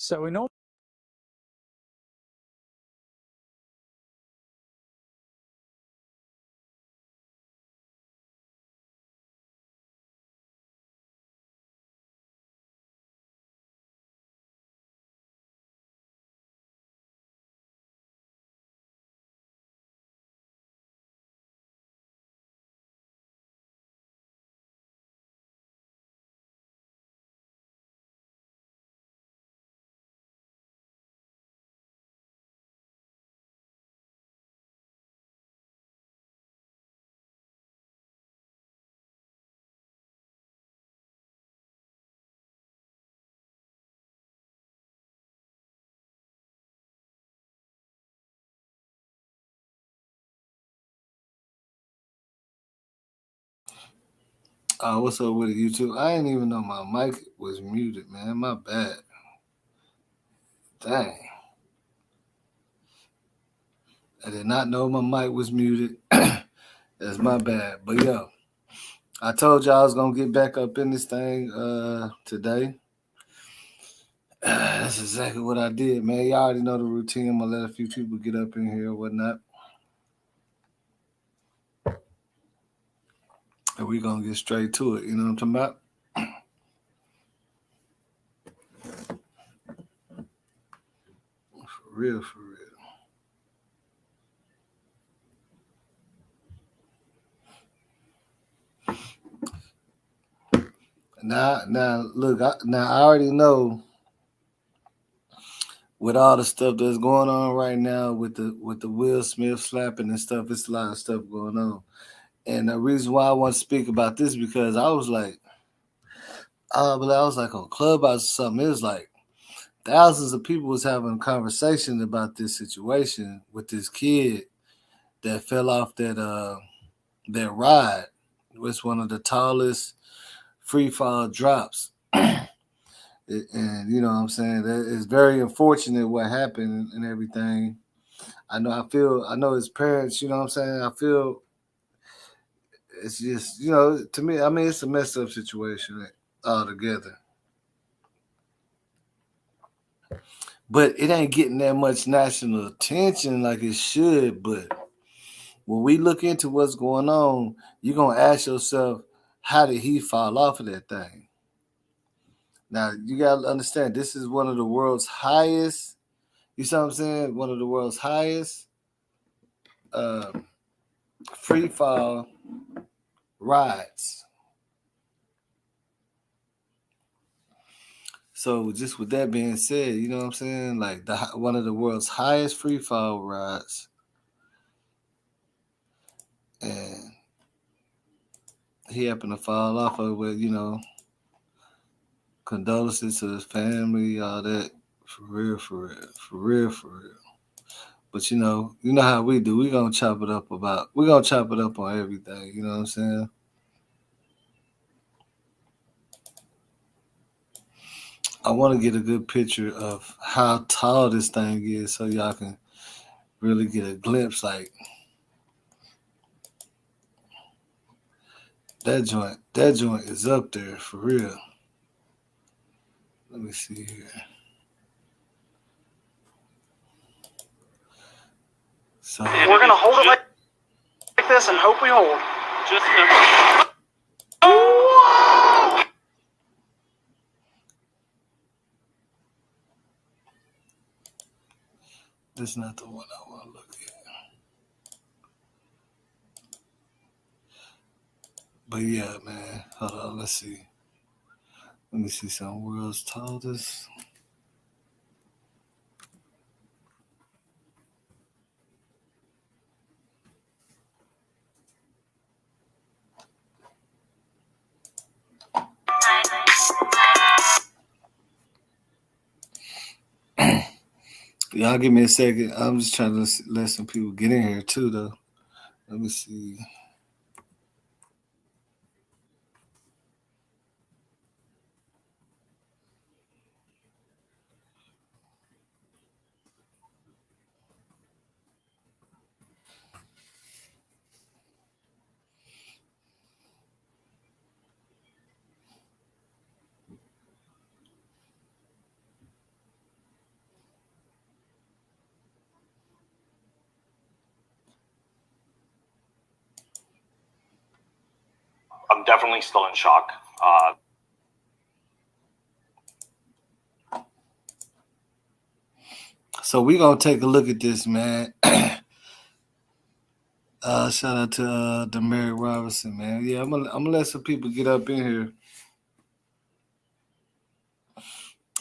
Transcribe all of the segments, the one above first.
So we know. What's up with it, YouTube? I didn't even know my mic was muted, man. My bad. Dang. I did not know my mic was muted. That's my bad. But yo, I told y'all I was gonna get back up in this thing today. That's exactly what I did, man. Y'all already know the routine. I'm gonna let a few people get up in here or whatnot. And we're gonna get straight to it. You know what I'm talking about? For real, for real. Now, look. I already know with all the stuff that's going on right now with the Will Smith slapping and stuff. It's a lot of stuff going on, and the reason why I want to speak about this because I was like, but I was like on Clubhouse or something. It was like thousands of people was having a conversation about this situation with this kid that fell off that ride. It was one of the tallest free fall drops. And you know what I'm saying? It's very unfortunate what happened and everything. I know his parents, you know what I'm saying? I feel it's just, to me, I mean, it's a messed up situation altogether. But it ain't getting that much national attention like it should. But when we look into what's going on, you're going to ask yourself, how did he fall off of that thing? Now, you got to understand, this is one of the world's highest, you see what I'm saying? One of the world's highest free fall rides. So just with that being said, you know what I'm saying? Like one of the world's highest free fall rides, and he happened to fall off of it. Condolences to his family, all that. For real, for real, for real, for real. But you know how we do. We're gonna chop it up on everything. You know what I'm saying? I want to get a good picture of how tall this thing is, so y'all can really get a glimpse. Like that joint is up there for real. Let me see here. So We're gonna hold it like this and hope we hold. Just this is not the one I want to look at. But yeah, man. Hold on, let's see. Let me see some world's tallest. Y'all give me a second. I'm just trying to let some people get in here too, though. Let me see. Definitely still in shock. So we're going to take a look at this, man. Shout out to Demerit Robinson, man. Yeah, I'm gonna let some people get up in here.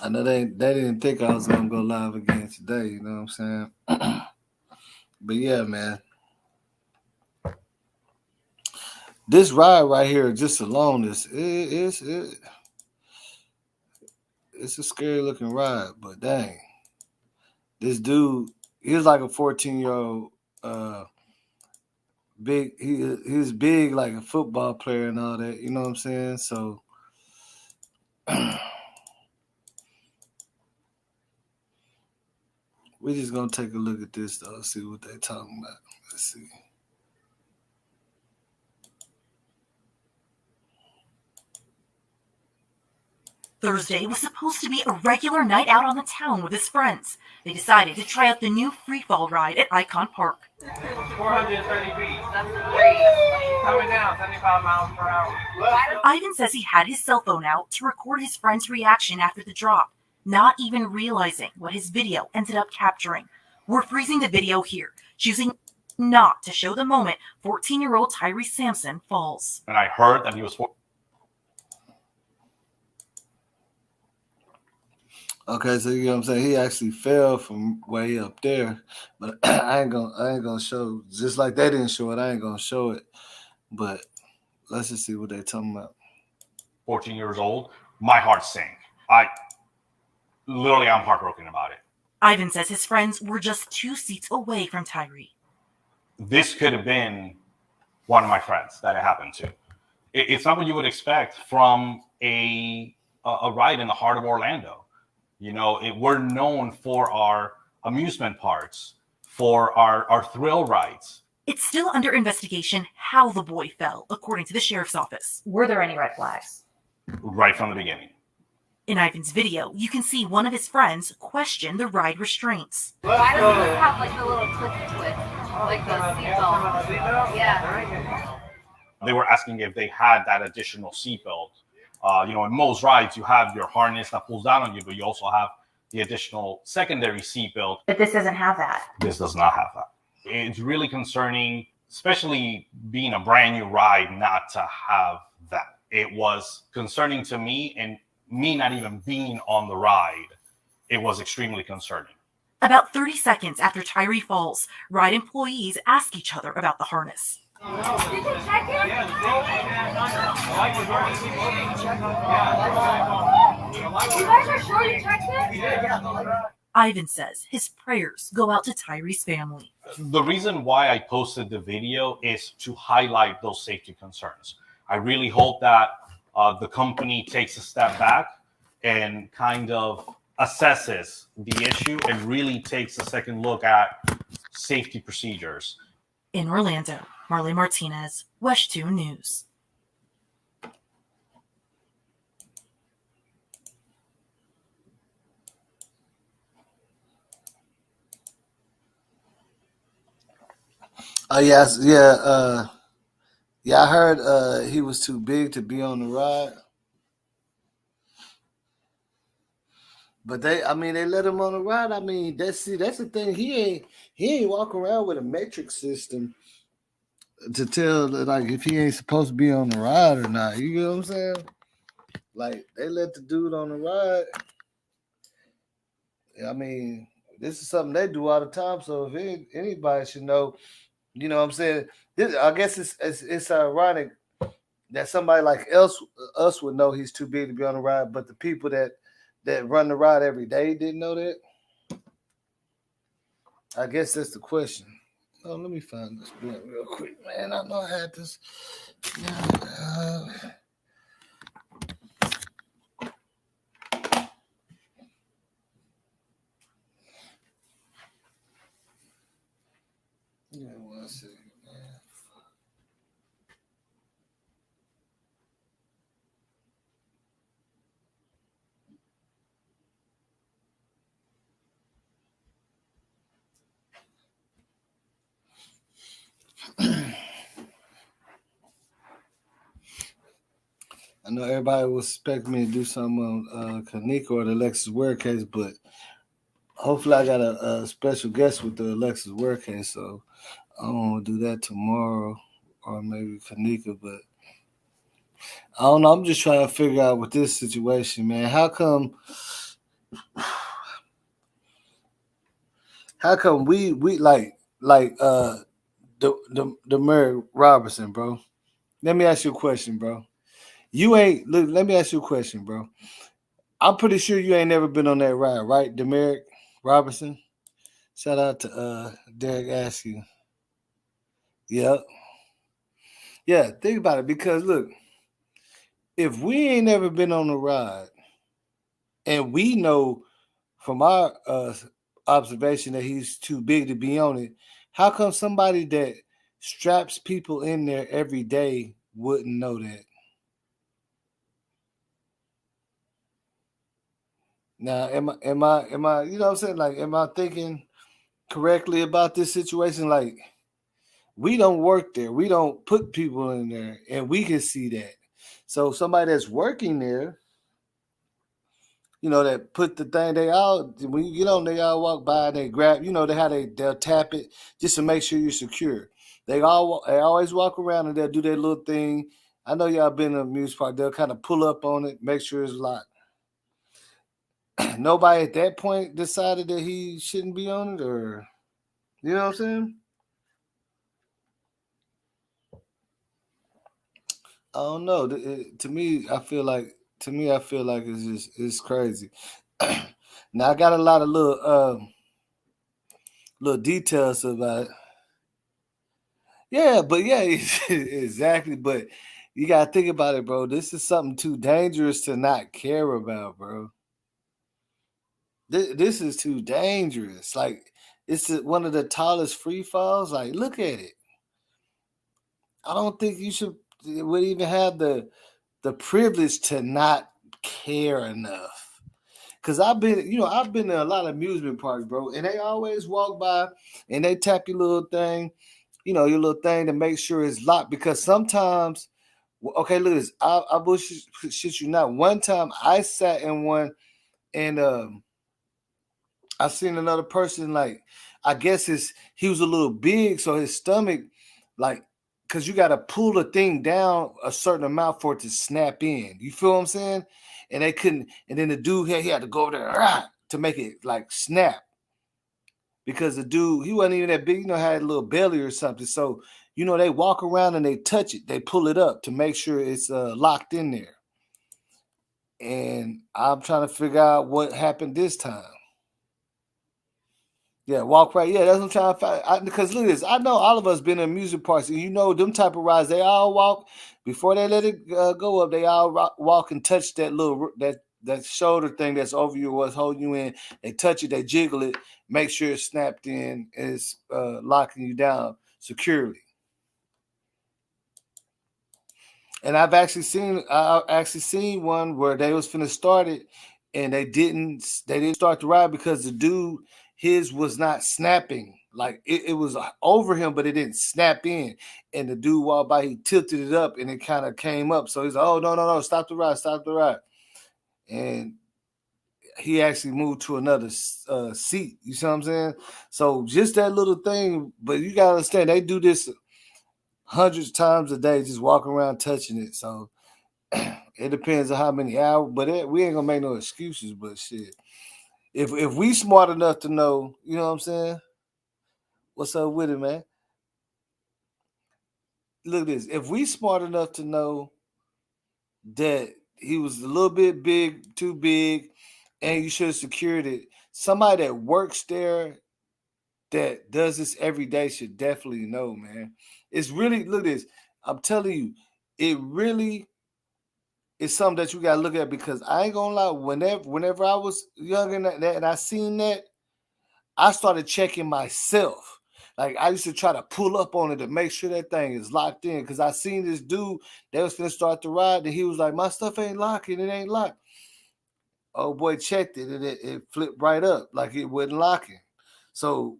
I know they didn't think I was gonna go live again today. You know what I'm saying? But yeah, man. This ride right here, just alone, it's a scary looking ride. But dang, this dude, he was like a 14-year-old. Big, he's big like a football player and all that. You know what I'm saying? So. We're just gonna take a look at this though, see what they're talking about. Let's see. Thursday was supposed to be a regular night out on the town with his friends. They decided to try out the new freefall ride at Icon Park. 430 feet. That's great. Coming down 75 miles per hour. Ivan says he had his cell phone out to record his friend's reaction after the drop, not even realizing what his video ended up capturing. We're freezing the video here, choosing not to show the moment 14-year-old Tyre Sampson falls. And I heard that he was... Okay, so you know what I'm saying? He actually fell from way up there, but I ain't gonna show, just like they didn't show it, I ain't gonna show it. But let's just see what they're talking about. 14 years old, my heart sank. I'm heartbroken about it. Ivan says his friends were just 2 seats away from Tyre. This could have been one of my friends that it happened to. It's not what you would expect from a ride in the heart of Orlando. You know, we're known for our amusement parks, for our thrill rides. It's still under investigation how the boy fell, according to the sheriff's office. Were there any red flags? Right from the beginning. In Ivan's video, you can see one of his friends question the ride restraints. Why doesn't this have like the little clip twist, like the seatbelt? Yeah. They were asking if they had that additional seatbelt. You know, in most rides, you have your harness that pulls down on you, but you also have the additional secondary seatbelt. But this doesn't have that. This does not have that. It's really concerning, especially being a brand new ride, not to have that. It was concerning to me, and me not even being on the ride, it was extremely concerning. About 30 seconds after Tyre falls, ride employees ask each other about the harness. Did you check it? You guys are sure you checked it? Ivan says his prayers go out to Tyre's family. The reason why I posted the video is to highlight those safety concerns. I really hope that the company takes a step back and kind of assesses the issue and really takes a second look at safety procedures. In Orlando, Marley Martinez, WESH 2 News. Oh yes, yeah, I heard he was too big to be on the ride. But they let him on the ride. I mean, that's the thing. He ain't walking around with a metric system to tell like if he ain't supposed to be on the ride or not. You know what I'm saying? Like they let the dude on the ride. I mean, this is something they do all the time. So if anybody should know, you know what I'm saying? I guess it's ironic that somebody like us would know he's too big to be on the ride, but the people that run the ride every day didn't know that. I guess that's the question. Oh, let me find this blunt real quick, man. I know I had this. Yeah, 1 second, man. know everybody was expecting me to do something on Kanika or the Alexis Ware case, but hopefully I got a special guest with the Alexis Ware case, so I'm gonna do that tomorrow or maybe Kanika, but I don't know. I'm just trying to figure out with this situation, man. How come we like the Mary Robertson, bro? Let me ask you a question, bro. Let me ask you a question, bro. I'm pretty sure you ain't never been on that ride, right? Demerick Robinson. Shout out to Derek Askew. Yep. Yeah, think about it because look, if we ain't never been on a ride and we know from our observation that he's too big to be on it, how come somebody that straps people in there every day wouldn't know that? Now, am I, you know what I'm saying? Like, am I thinking correctly about this situation? Like, we don't work there. We don't put people in there, and we can see that. So somebody that's working there, you know, that put the thing, they all, when you get on, they all walk by, they grab, you know, they'll tap it just to make sure you're secure. They always walk around and they'll do their little thing. I know y'all been in a music park. They'll kind of pull up on it, make sure it's locked. Nobody at that point decided that he shouldn't be on it, or you know what I'm saying? I don't know. To me, I feel like it's crazy. Now I got a lot of little details about it. Yeah, but yeah, exactly. But you gotta think about it, bro. This is something too dangerous to not care about, bro. This is too dangerous. Like it's one of the tallest free falls. Like look at it. I don't think you would even have the privilege to not care enough. Cause I've been in a lot of amusement parks, bro, and they always walk by and they tap your little thing, you know, your little thing to make sure it's locked. Because sometimes, okay, look, I bullshit you not. One time I sat in one and I seen another person, like, I guess he was a little big, so his stomach, like, because you got to pull the thing down a certain amount for it to snap in. You feel what I'm saying? And they couldn't, and then the dude he had to go over there to make it like snap. Because the dude, he wasn't even that big, you know, had a little belly or something. So, you know, they walk around and they touch it. They pull it up to make sure it's locked in there. And I'm trying to figure out what happened this time. Yeah, walk right. Yeah, that's what I'm trying to find. Because look at this. I know all of us been in amusement parks, and you know them type of rides. They all walk before they let it go up. They all walk and touch that little that shoulder thing that's over you, what's holding you in. They touch it, they jiggle it, make sure it's snapped in, and it's locking you down securely. And I've actually seen one where they was finna start it, and they didn't start the ride because the dude, his was not snapping. Like it was over him, but it didn't snap in. And the dude walked by, he tilted it up, and it kind of came up. So he's like, "Oh no, stop the ride!" And he actually moved to another seat. You see what I'm saying? So just that little thing, but you gotta understand they do this hundreds of times a day, just walking around touching it. So it depends on how many hours, but we ain't gonna make no excuses. But shit, if we smart enough to know, you know what I'm saying? What's up with it, man? Look at this. If we smart enough to know that he was a little bit big, too big, and you should have secured it, somebody that works there that does this every day should definitely know, man. It's really, look at this. I'm telling you, it really is something that you gotta look at, because I ain't gonna lie, whenever I was younger and I seen that, I started checking myself. Like I used to try to pull up on it to make sure that thing is locked in. Cause I seen this dude that was gonna start the ride, and he was like, "My stuff ain't locking, it ain't locked." Oh boy, checked it, and it flipped right up like it wasn't locking. So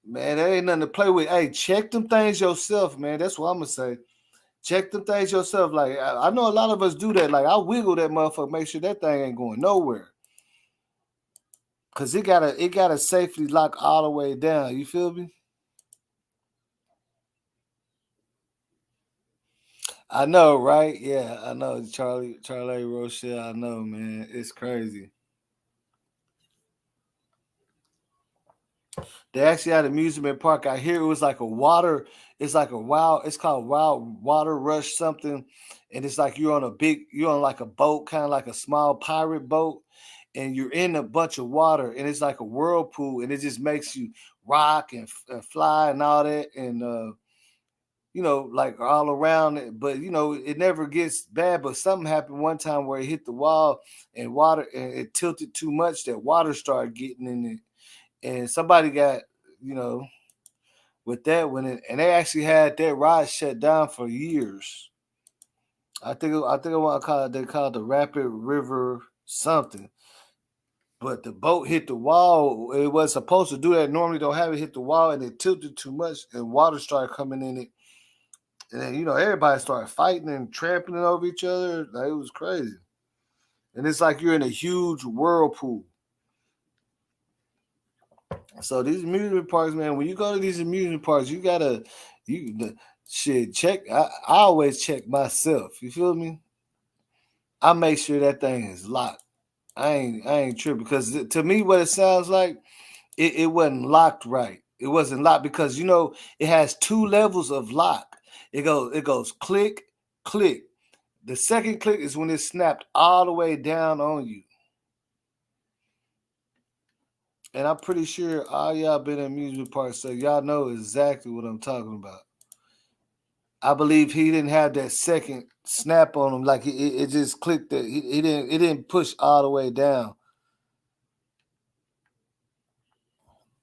man, there ain't nothing to play with. Hey, check them things yourself, man. That's what I'm gonna say. Check them things yourself. Like I know a lot of us do that. Like I wiggle that motherfucker, make sure that thing ain't going nowhere. Cause it gotta safely lock all the way down. You feel me? I know, right? Yeah, I know, Charlie Rochelle. I know, man. It's crazy. They actually had an amusement park out here. It was like a water. It's like a wild. It's called Wild Water Rush something, and it's like you're on like a boat, kind of like a small pirate boat, and you're in a bunch of water, and it's like a whirlpool, and it just makes you rock and fly and all that, and like all around it. But it never gets bad. But something happened one time where it hit the wall and it tilted too much that water started getting in it. And somebody got, with that one, and they actually had that ride shut down for years. I think I want to call it. They call it the Rapid River something. But the boat hit the wall. It was supposed to do that. Normally, don't have it hit the wall, and it tilted too much, and water started coming in it. And then everybody started fighting and trampling over each other. Like, it was crazy. And it's like you're in a huge whirlpool. So these amusement parks, man, when you go to these amusement parks, you gotta check. I always check myself. You feel me? I make sure that thing is locked. I ain't tripping because to me, what it sounds like, it wasn't locked right. It wasn't locked because it has 2 levels of lock. It goes click, click. The second click is when it's snapped all the way down on you. And I'm pretty sure all y'all been in amusement parks, so y'all know exactly what I'm talking about. I believe he didn't have that second snap on him, like it just clicked. It didn't push all the way down.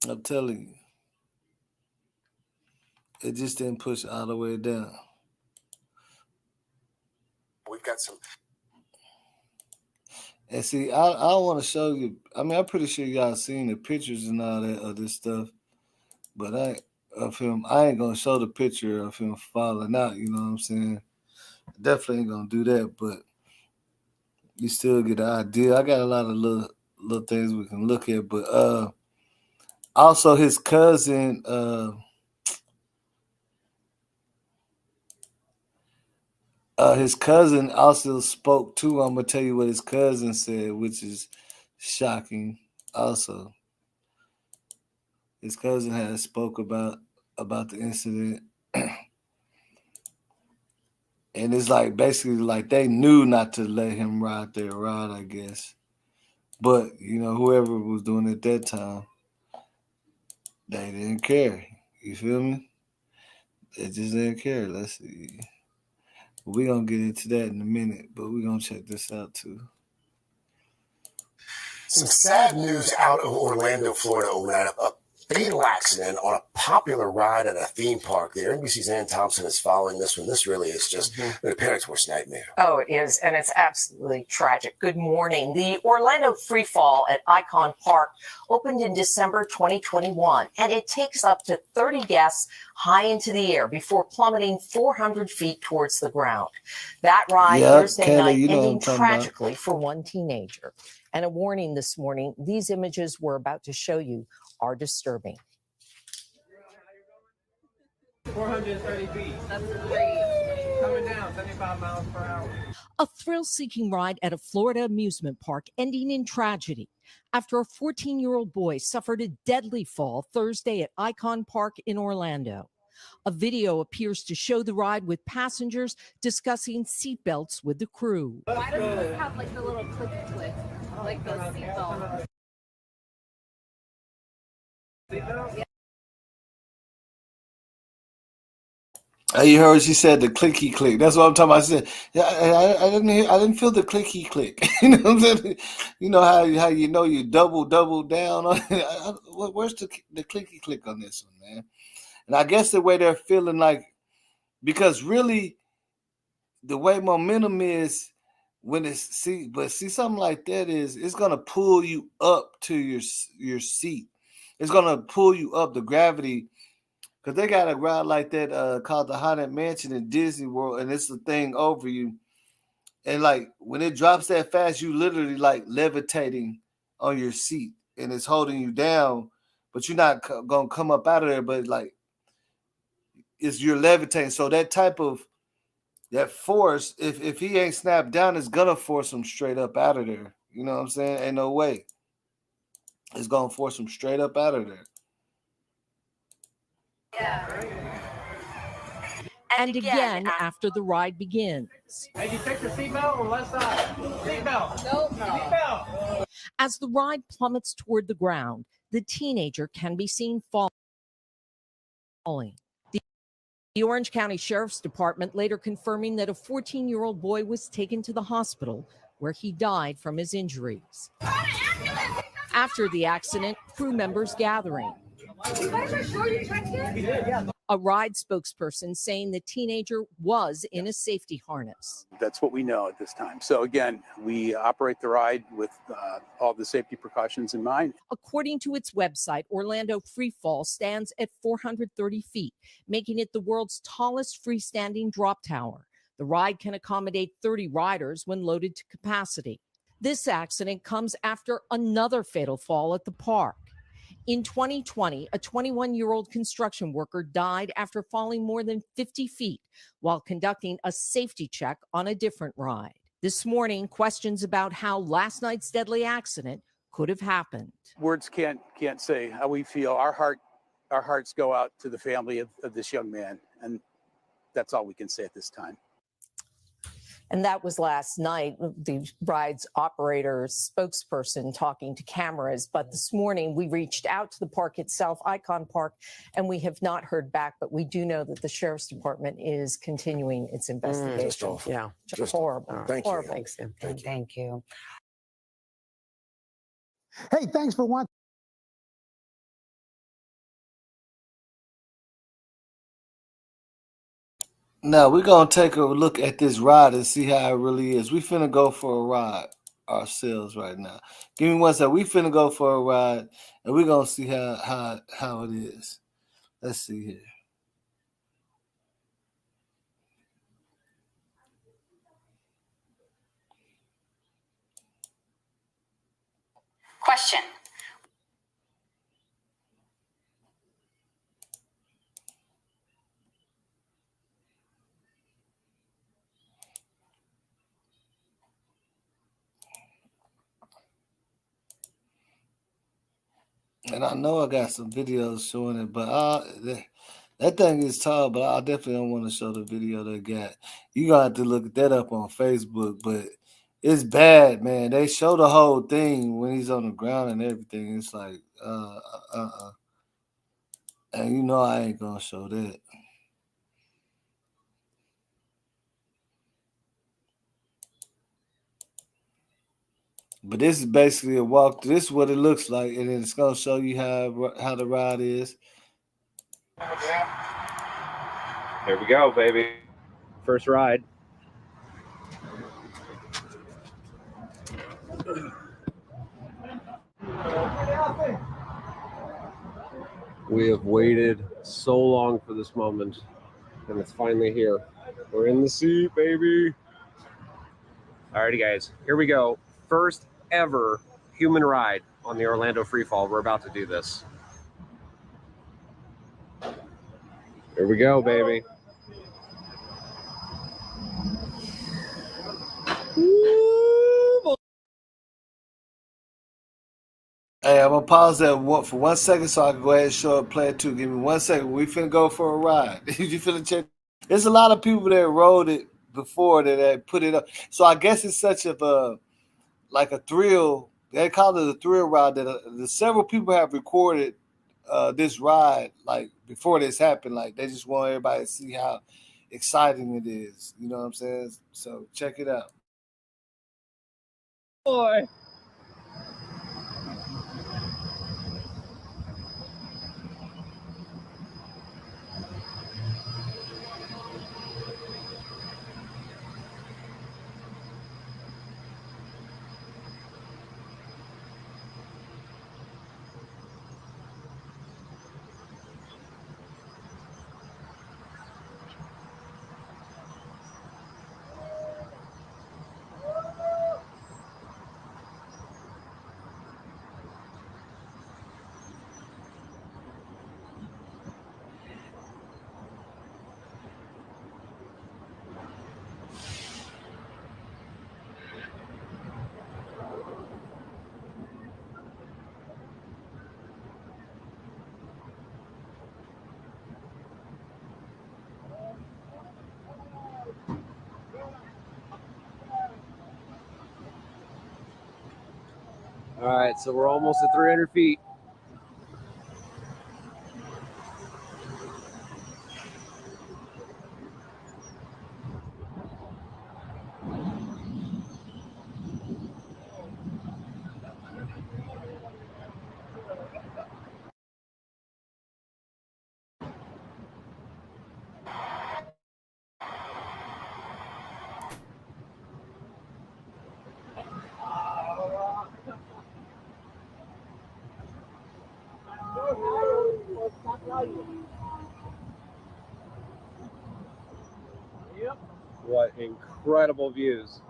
I'm telling you, it just didn't push all the way down. We've got some. And see, I want to show you. I mean, I'm pretty sure y'all seen the pictures and all that other stuff, but I ain't gonna show the picture of him falling out. You know what I'm saying? Definitely ain't gonna do that, but you still get the idea. I got a lot of little things we can look at, but also his cousin. His cousin also spoke too. I'm gonna tell you what his cousin said, which is shocking. Also, his cousin had spoke about the incident, and it's like basically like they knew not to let him ride their ride, I guess. But whoever was doing it at that time, they didn't care. You feel me? They just didn't care. Let's see. We're going to get into that in a minute, but we're going to check this out too. Some sad news out of Orlando, Florida overnight. A fatal accident on a popular ride at a theme park there. NBC's Ann Thompson is following this one. This really is just a parent's worst nightmare. Oh, it is, and it's absolutely tragic. Good morning. The Orlando Free Fall at Icon Park opened in December 2021, and it takes up to 30 guests high into the air before plummeting 400 feet towards the ground. That ride Thursday night ending tragically for one teenager. And a warning this morning, these images we're about to show you are disturbing. 430 feet. That's great. Coming down 75 miles per hour. A thrill-seeking ride at a Florida amusement park ending in tragedy after a 14-year-old boy suffered a deadly fall Thursday at Icon Park in Orlando. A video appears to show the ride with passengers discussing seatbelts with the crew. Why doesn't this have like the little clicky click, like the seatbelt? Yeah. You heard what she said, the clicky click. That's what I'm talking about. I said, yeah, I didn't feel the clicky click. You know what I'm saying? You know how you double down on it. Where's the clicky click on this one, man? And I guess the way they're feeling like, because really the way momentum is when see something like that it's gonna pull you up to your seat. It's gonna pull you up. The gravity Because they got a ride like that called the Haunted Mansion in Disney World, and it's the thing over you. And like when it drops that fast, you literally like levitating on your seat, and it's holding you down, but you're not gonna come up out of there. But like you're levitating, so that type of that force, if he ain't snapped down, it's gonna force him straight up out of there. You know what I'm saying? Ain't no way. It's gonna force him straight up out of there. And again after the ride begins. Hey, you take the seatbelt on the left side. Seatbelt. Nope. Seatbelt. As the ride plummets toward the ground, the teenager can be seen falling. The Orange County Sheriff's Department later confirming that a 14-year-old boy was taken to the hospital where he died from his injuries. After the accident, crew members gathering. A ride spokesperson saying the teenager was in a safety harness. That's what we know at this time. So again, we operate the ride with all the safety precautions in mind. According to its website, Orlando Freefall stands at 430 feet, making it the world's tallest freestanding drop tower. The ride can accommodate 30 riders when loaded to capacity. This accident comes after another fatal fall at the park. In 2020, a 21-year-old construction worker died after falling more than 50 feet while conducting a safety check on a different ride. This morning, questions about how last night's deadly accident could have happened. Words can't say how we feel. Our hearts go out to the family of this young man, and that's all we can say at this time. And that was last night, the ride's operator's spokesperson talking to cameras. But this morning, we reached out to the park itself, Icon Park, and we have not heard back. But we do know that the Sheriff's Department is continuing its investigation. Just awful. Yeah. Just horrible. Thank you. Horrible. Thanks, Sam. Thank you. Hey, thanks for watching. Now we're gonna take a look at this ride and see how it really is. We finna go for a ride ourselves right now. Give me one second. We finna go for a ride, and we're gonna see how it is. Let's see here. Question. And I know I got some videos showing it, but that thing is tall, but I definitely don't want to show the video they got. You gonna have to look that up on Facebook, but it's bad, man. They show the whole thing when he's on the ground and everything. It's like, and you know I ain't gonna show that. But this is basically a walk. This is what it looks like, and then it's gonna show you how the ride is. Here we go, baby. First ride. We have waited so long for this moment, and it's finally here. We're in the seat, baby. Alrighty, guys, here we go. First ever human ride on the Orlando Freefall. We're about to do this. Here we go, baby. Hey, I'm gonna pause that for 1 second so I can go ahead and show up play it too. Give me 1 second. We finna go for a ride. You finna check. There's a lot of people that rode it before that put it up. So I guess it's such a like a thrill. They call it a thrill ride that several people have recorded this ride like before this happened. Like they just want everybody to see how exciting it is. You know what I'm saying? So check it out. Boy. All right, so we're almost at 300 feet. What incredible views.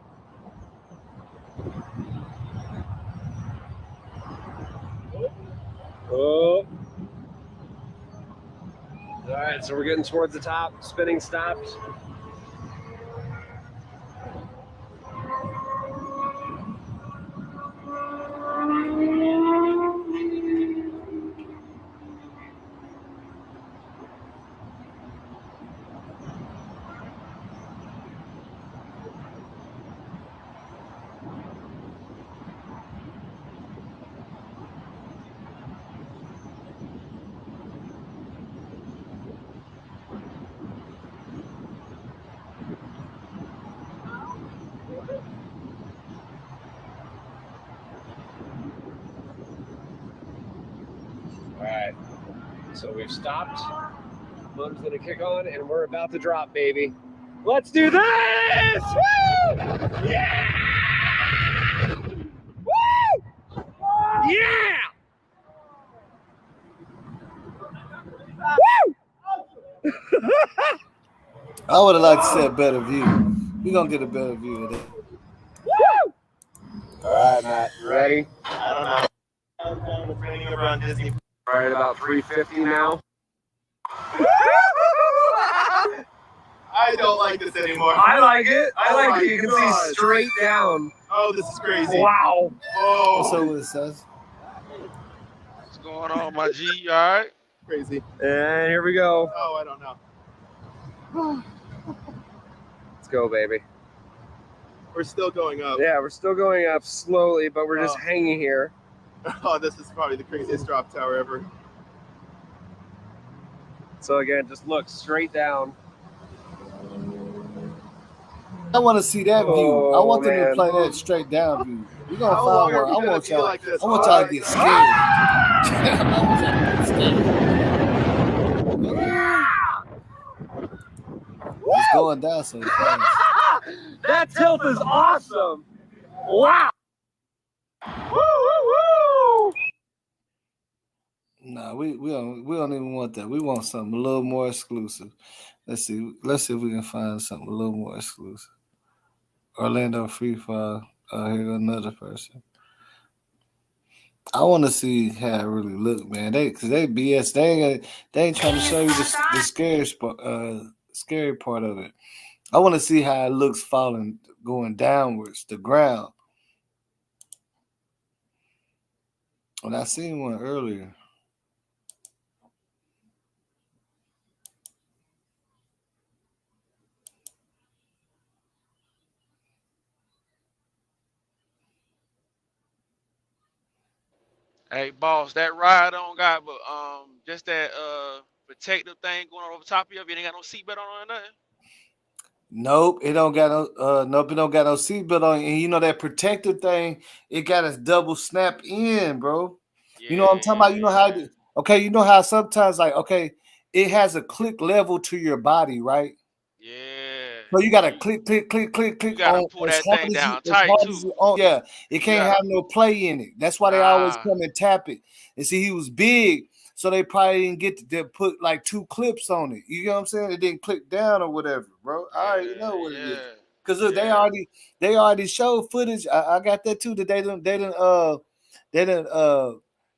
Oh. All right, so we're getting towards the top, spinning stopped. All right, so we've stopped. Motor's gonna kick on, and we're about to drop, baby. Let's do this! Woo! Yeah! Woo! Yeah! Woo! I would have liked to see a better view. We're gonna get a better view of that. Woo! All right, Matt, ready? I don't know. Training around Disney. Right at about 350 now. I don't like this anymore. I like it. I like my it. You can God. see straight down. Oh, this is crazy. Wow. Oh, So what it says? What's going on, my G? You all right? crazy. And here we go. Oh, I don't know. Let's go, baby. We're still going up. Yeah, we're still going up slowly, but we're just hanging here. Oh, this is probably the craziest drop tower ever. So again, just look straight down. I want to see that view. I want them to man. play that straight down view. We're gonna How find long one. are we I gonna want be y'all. like this? I want y'all to get scared. I want y'all to get scared. It's going down so fast. That tilt is awesome. Wow. Woo, woo, woo. Nah, we don't even want that. We want something a little more exclusive. Let's see if we can find something a little more exclusive. Orlando Free Fall. Oh, here go another person. I want to see how it really look, man. Cause they BS. They ain't trying to show you the scary part of it. I want to see how it looks falling, going downwards, the ground. And I seen one earlier. Hey, boss, that ride on got, but just that protective thing going on over top of you. You ain't got no seatbelt on or nothing. Nope, it don't got it don't got no seatbelt on. And you know that protective thing, it got us double snap in, bro. Yeah, You know what I'm talking about? You know how it, okay, you know how sometimes like it has a click level to your body, right? Yeah. So you gotta click You gotta on pull as that hard thing as down you tight too. on. Yeah, it can't gotta- have no play in it. That's why they always Nah. come and tap it. And see, he was big, so they probably didn't get to put like 2 clips on it. You know what I'm saying? It didn't click down or whatever, bro. I already know what it is. Cause look, they already showed footage. I got that too. That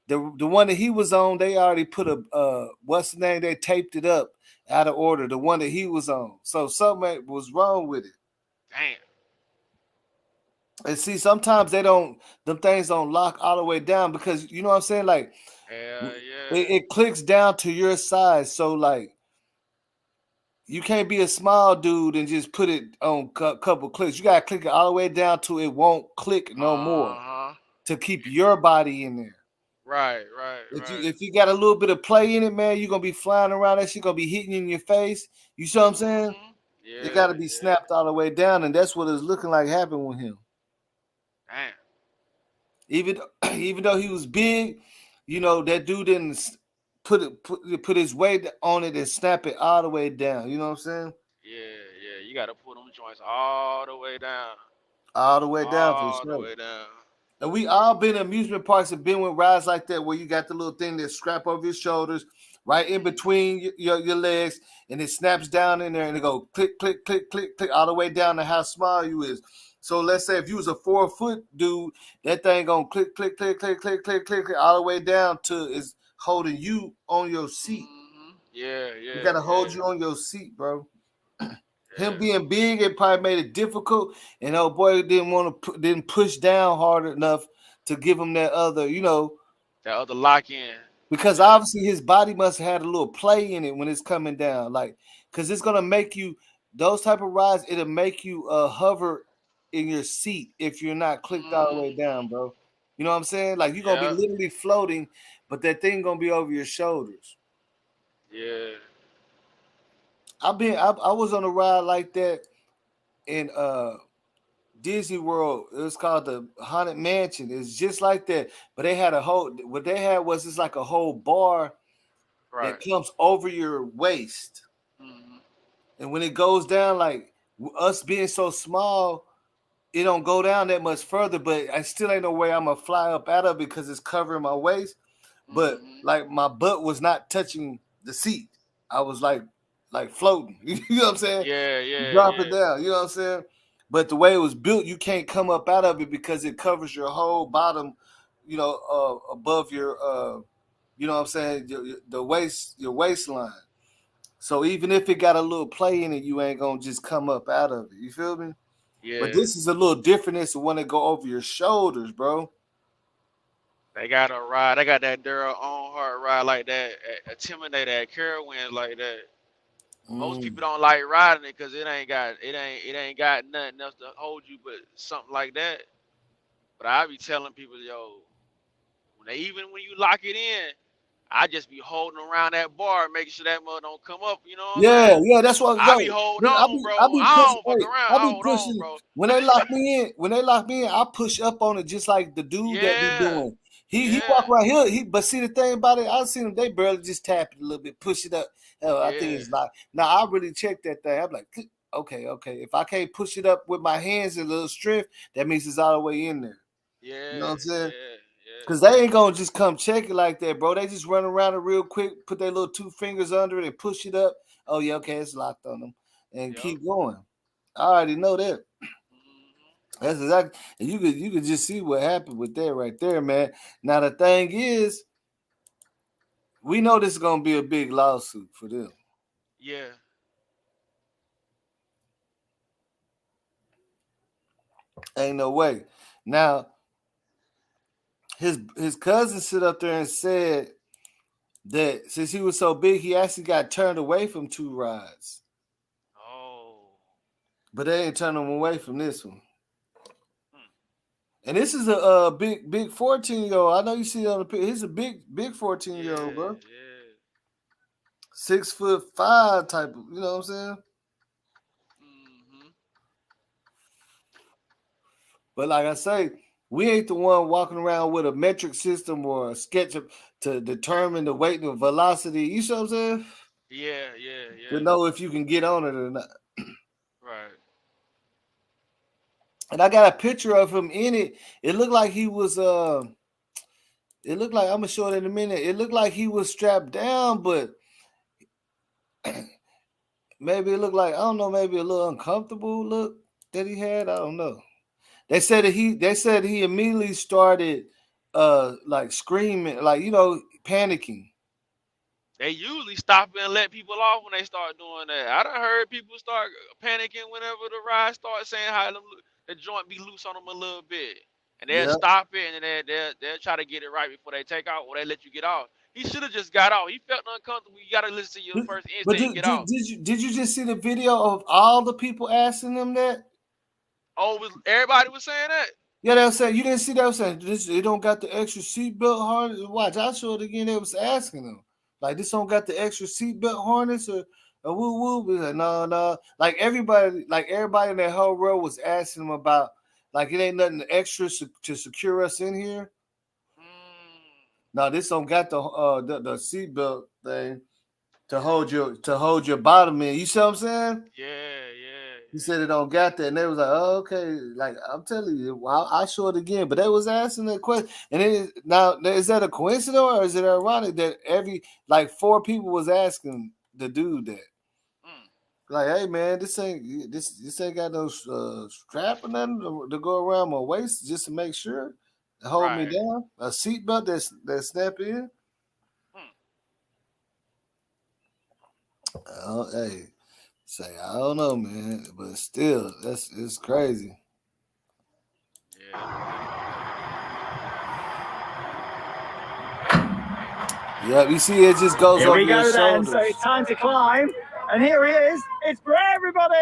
the one that he was on, they already put a what's the name? They taped it up out of order. The one that he was on. So something was wrong with it. Damn. And see, sometimes them things don't lock all the way down because you know what I'm saying? Like it clicks down to your size. So like you can't be a small dude and just put it on a couple clicks. You gotta click it all the way down to it won't click no more. to keep your body in there. Right. If you got a little bit of play in it, man, you're gonna be flying around. That shit gonna be hitting you in your face. You see what I'm saying? Yeah. It got to be snapped all the way down, and that's what it's looking like happened with him. Damn. Even though he was big, you know, that dude didn't put his weight on it and snap it all the way down. You know what I'm saying? Yeah. You got to put them joints all the way down. All the way down for All the sure. way down. And we all been in amusement parks and been with rides like that where you got the little thing that strap over your shoulders, right in between your legs, and it snaps down in there and it go click, click, click, click, click all the way down to how small you is. So let's say if you was a 4-foot dude, that thing gonna click, click, click, click, click, click, click, click all the way down to is holding you on your seat. Yeah. You gotta hold you on your seat, bro. Him being big, it probably made it difficult, and oh boy, didn't push down hard enough to give him that other, you know, that other lock in. Because obviously his body must have had a little play in it when it's coming down, like, because it's gonna make you those type of rides. It'll make you hover in your seat if you're not clicked all the way down, bro. You know what I'm saying? Like you're gonna be literally floating, but that thing gonna be over your shoulders. Yeah. I was on a ride like that in Disney World. It was called the Haunted Mansion. It's just like that, but they had what they had was just like a whole bar that comes over your waist, and when it goes down, like us being so small, it don't go down that much further. But I still ain't no way I'm gonna fly up out of it because it's covering my waist. But like my butt was not touching the seat. I was like floating. You know what I'm saying? Yeah. Drop it down. You know what I'm saying? But the way it was built, you can't come up out of it because it covers your whole bottom, you know, above your, you know what I'm saying, your waistline. So even if it got a little play in it, you ain't gonna just come up out of it. You feel me? Yeah. But this is a little different. It's the one that go over your shoulders, bro. They got a ride. They got that Daryl Earnhardt ride like that, Intimidator at Carowinds like that. Most people don't like riding it because it ain't got nothing else to hold you but something like that. But I be telling people, yo, even when you lock it in, I just be holding around that bar, making sure that mother don't come up. You know what I'm saying? Yeah, that's what I be holding on, bro. I don't fuck around. I hold on, bro. When they lock me in, I push up on it just like the dude that be doing. He walk around here. But see the thing about it, I seen him. They barely just tap it a little bit, push it up. Hell, I think it's like now. I really check that thing. I'm like, okay. If I can't push it up with my hands and a little strength, that means it's all the way in there. Yeah, you know what I'm saying? Because they ain't gonna just come check it like that, bro. They just run around it real quick, put their little 2 fingers under it and push it up. Oh yeah, okay, it's locked on them, and keep going. I already know that. That's exactly, and you could just see what happened with that right there, man. Now the thing is, we know this is gonna be a big lawsuit for them. Yeah. Ain't no way. Now, his cousin sit up there and said that since he was so big, he actually got turned away from 2 rides. Oh. But they ain't turning him away from this one. And this is a big 14-year-old. I know you see it on the picture. He's a big 14-year-old, bro. Yeah. 6'5" type of, you know what I'm saying? But like I say, we ain't the one walking around with a metric system or a sketch to determine the weight and velocity. You see what I'm saying? Yeah. To know if you can get on it or not. Right. And I got a picture of him in it. It looked like he was it looked like, I'm gonna show it in a minute. It looked like he was strapped down, but maybe it looked like, I don't know, maybe a little uncomfortable look that he had. I don't know. They said he immediately started like screaming, like, you know, panicking. They usually stop and let people off when they start doing that. I done heard people start panicking whenever the ride starts saying how the joint be loose on them a little bit. And they'll stop it and then they'll try to get it right before they take off or they let you get off. He should have just got off. He felt uncomfortable. You got to listen to your first instinct and get off. Did you just see the video of all the people asking them that? Oh, everybody was saying that? Yeah, they were saying, you didn't see that. They were saying, it don't got the extra seatbelt harness. Watch, I showed it again. They was asking them, like, this don't got the extra seatbelt harness or woo woo. Be like, no. Like everybody in that whole row was asking them about, like, it ain't nothing extra to secure us in here. No, this don't got the seatbelt thing to hold your bottom in. You see what I'm saying? Yeah. He said it don't got that, and they was like, "Oh, okay." Like I'm telling you, I'll show it again. But they was asking that question, and now is that a coincidence or is it ironic that every 4 people was asking the dude that, like, "Hey man, this ain't got no strap or nothing to go around my waist just to make sure to hold me down, a seatbelt that snap in." Oh, hey. Say, I don't know, man, but still, it's crazy. Yeah, you see, it just goes over your shoulders. So it's time to climb, and here he is. It's Brett, everybody.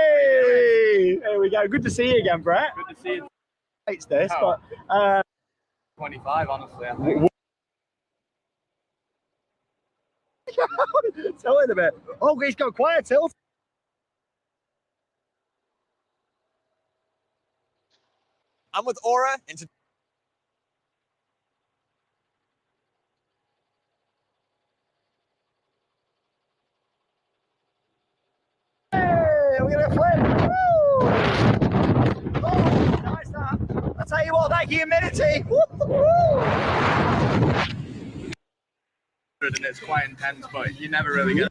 There we go. Good to see you again, Brett. Good to see you. It's this, but 25, honestly. I think. Tell it a bit. Oh, he's got quiet tilt. I'm with Aura, and Hey, we're gonna flip. Woo! Oh, nice that. I'll tell you what, that humidity. And it's quite intense, but you never really get.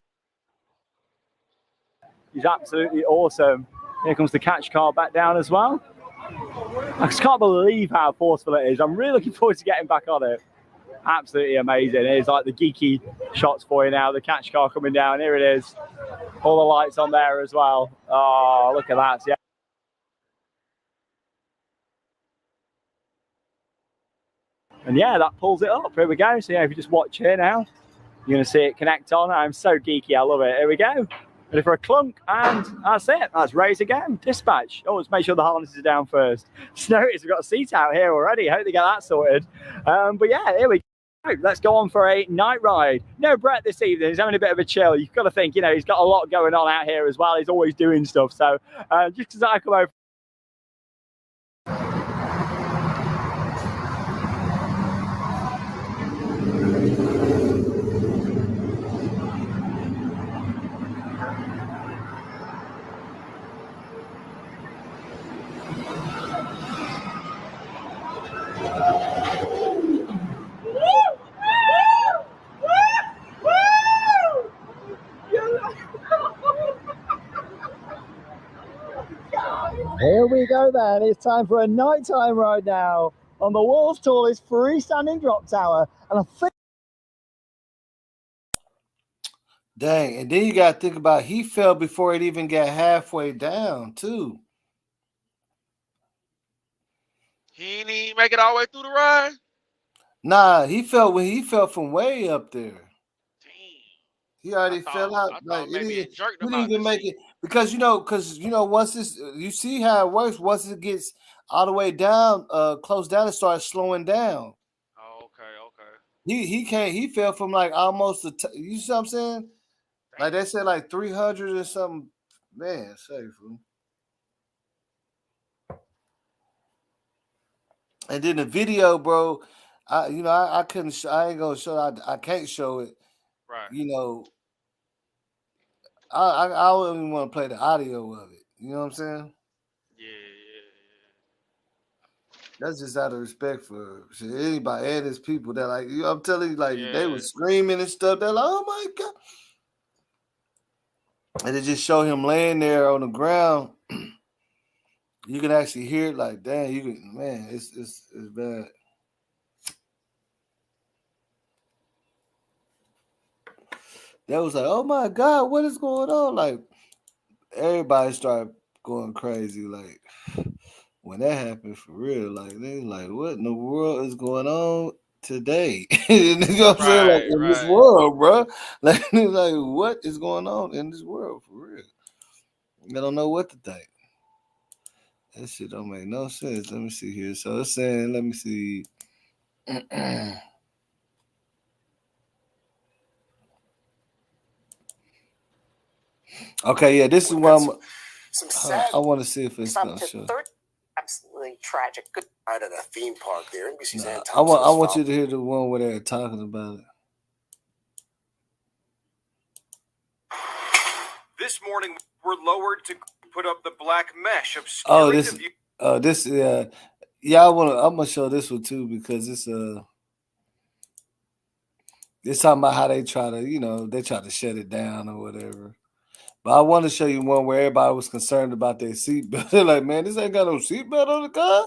He's absolutely awesome. Here comes the catch car back down as well. I just can't believe how forceful it is. I'm really looking forward to getting back on it. Absolutely amazing. Here's like the geeky shots for you now. The catch car coming down. Here it is. All the lights on there as well. Oh, look at that. Yeah. And yeah, that pulls it up. Here we go. So yeah, if you just watch here now, you're going to see it connect on. I'm so geeky. I love it. Here we go. Ready for a clunk, and that's it. That's raise again. Dispatch. Oh, let's make sure the harnesses are down first. Just notice we've got a seat out here already. Hope they get that sorted. But yeah, here we go. Let's go on for a night ride. No Brett this evening. He's having a bit of a chill. You've got to think, he's got a lot going on out here as well. He's always doing stuff. So just because I come over. Here we go then. It's time for a nighttime ride now on the world's tallest freestanding drop tower. And I think. Dang, and then you got to think about he fell before it even got halfway down, too. He didn't even make it all the way through the ride? Nah, he fell from way up there. He already fell out. Like he didn't even make it because once this, you see how it works. Once it gets all the way down, close down, it starts slowing down. Oh, okay. He can't. He fell from like almost you see what I'm saying? Like they said, like 300 or something. Man, safe. And then the video, bro. I couldn't. I ain't gonna show. I can't show it. Right. I don't even want to play the audio of it. You know what I'm saying? Yeah. That's just out of respect for anybody and his people that I'm telling you, they were screaming and stuff. They're like, oh my God. And they just show him laying there on the ground. You can actually hear it like, damn, man, it's bad. That was like, oh my God, what is going on? Like, everybody started going crazy. Like, when that happened for real, like, they like, what in the world is going on today? You know what I'm saying? Like, in this world, bro. Like, what is going on in this world for real? I don't know what to think. That shit don't make no sense. Let me see here. So it's saying, let me see. Okay, yeah, this is what I want to see if it's gonna show. Absolutely tragic. Good. Right at a theme park there. NBC's Ann I Thompson. want you to hear the one where they're talking about it. This morning, we're lowered to put up the black mesh Oh, obscuring this yeah, I'm gonna show this one too because it's talking about how they try to, they try to shut it down or whatever. But I want to show you one where everybody was concerned about their seatbelt. They're like, man, this ain't got no seatbelt on the car.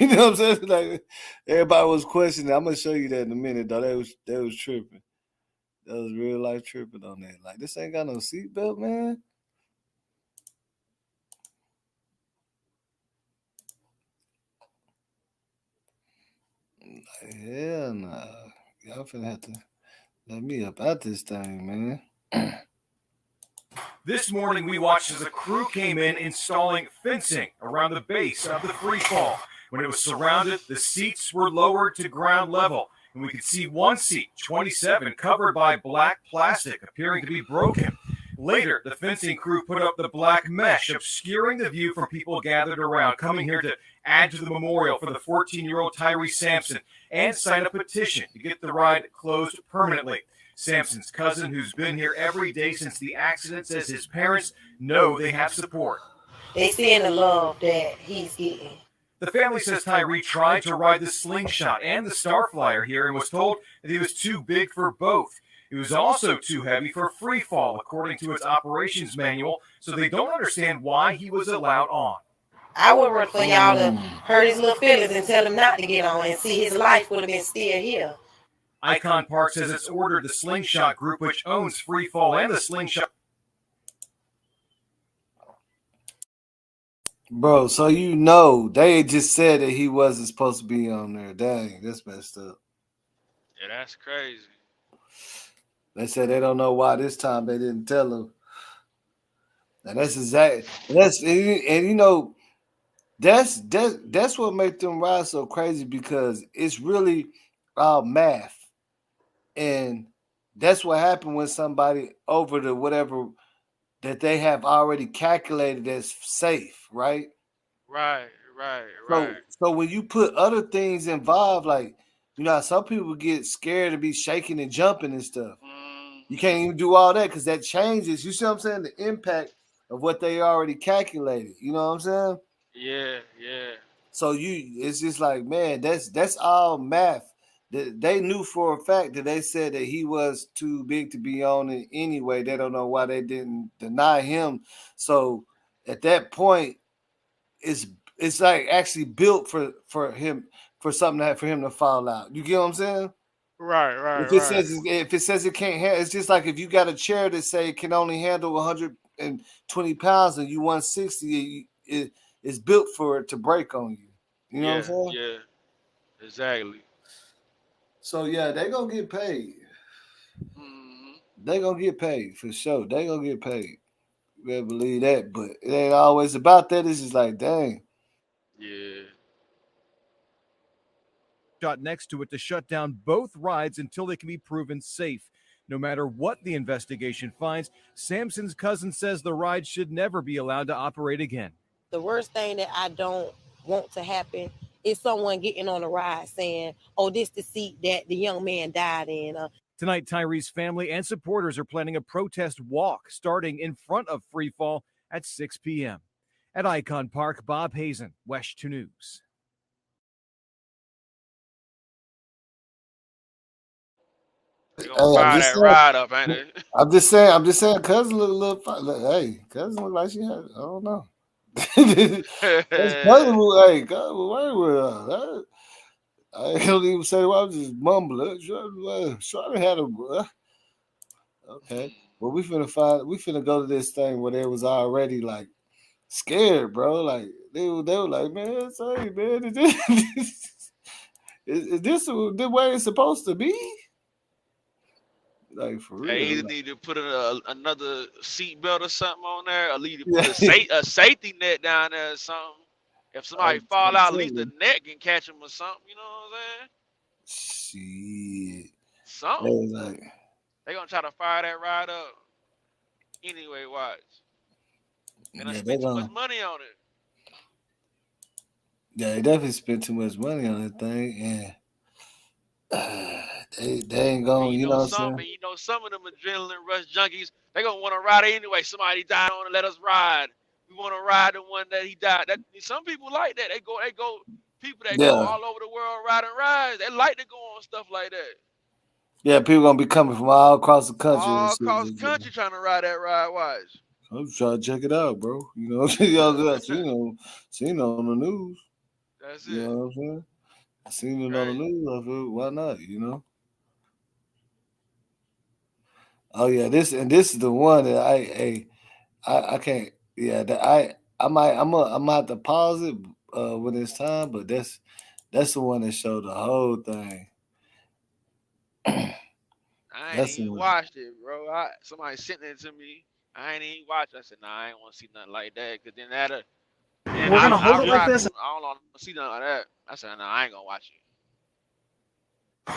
You know what I'm saying? Like everybody was questioning. I'm gonna show you that in a minute, though. They was tripping. That was real life tripping on that. Like, this ain't got no seatbelt, man. Like, hell nah. Y'all finna have to let me up out this thing, man. This morning, we watched as a crew came in installing fencing around the base of the free fall. When it was surrounded, the seats were lowered to ground level, and we could see one seat, 27, covered by black plastic, appearing to be broken. Later, the fencing crew put up the black mesh, obscuring the view from people gathered around, coming here to add to the memorial for the 14-year-old Tyre Sampson and sign a petition to get the ride closed permanently. Sampson's cousin, who's been here every day since the accident, says his parents know they have support. They seeing the love that he's getting. The family says Tyre tried to ride the slingshot and the Starflyer here and was told that he was too big for both. It was also too heavy for free fall, according to its operations manual, so they don't understand why he was allowed on. I would work for y'all to hurt his little feelings and tell him not to get on and see his life would have been still here. Icon Park says it's ordered the Slingshot Group, which owns Free Fall and the Slingshot. Bro, so they just said that he wasn't supposed to be on there. Dang, that's messed up. Yeah, that's crazy. They said they don't know why this time they didn't tell him. And that's what makes them ride so crazy because it's really math. And that's what happened when somebody over the whatever that they have already calculated as safe, right? Right. So when you put other things involved, like, some people get scared to be shaking and jumping and stuff. You can't even do all that because that changes. You see what I'm saying? The impact of what they already calculated. You know what I'm saying? Yeah. So it's just like, man, that's all math. They knew for a fact that they said that he was too big to be on it anyway. They don't know why they didn't deny him. So at that point, it's like actually built for him for something for him to fall out. You get what I'm saying? Right. If it says it can't handle, it's just like if you got a chair that say it can only handle 120 pounds and you 160, it's built for it to break on you. You know what I'm saying? Yeah, exactly. So yeah, they gonna get paid. They gonna get paid for sure. They gonna get paid. You better believe that. But it ain't always about that. It's just like, dang. Yeah. Shot next to it to shut down both rides until they can be proven safe. No matter what the investigation finds, Sampson's cousin says the ride should never be allowed to operate again. The worst thing that I don't want to happen is someone getting on a ride saying, oh, this the seat that the young man died in. Tonight, Tyre's family and supporters are planning a protest walk starting in front of Free Fall at 6 p.m. At Icon Park, Bob Hazen, WESH 2 News. Fire that ride up, ain't it? I'm just saying, cousin look, hey, cousin look like she had, I don't know. Cousin look, hey, cousin, wait with her. I don't even say what I was just mumbling. Trying to have a okay. Well, we finna go to this thing where they was already like scared, bro. Like they were like, man, say, man, is this the way it's supposed to be? Like for real. They either need to put another seat belt or something on there, or need to put a safety net down there or something. If somebody fall out, at least the neck can catch him or something. You know what I'm saying? Shit. Something. Like, They gonna try to fire that ride up. Anyway, watch. They done spent too much money on it. Yeah, they definitely spent too much money on that thing, and they ain't gonna, you know what I'm saying? You know, some of them adrenaline rush junkies, they gonna want to ride it anyway. Somebody died on it, let us ride. We want to ride the one that he died. That some people like that. They go. People that go all over the world riding rides. They like to go on stuff like that. Yeah, people gonna be coming from all across the country. All across the country trying to ride that ride. Watch. I'm trying to check it out, bro. You know, seen on the news. That's it. You know what I'm saying? I seen it on the news. I feel, why not? You know. Oh yeah, this is the one that I can't. Yeah, that I'm gonna have to pause it when it's time. But that's the one that showed the whole thing. I ain't even watched it, bro. Somebody sent it to me. I ain't even watched it. I said, nah, I ain't want to see nothing like that. Because then we're going to hold it like this. I don't want to see nothing like that. I said, nah, I ain't going to watch it.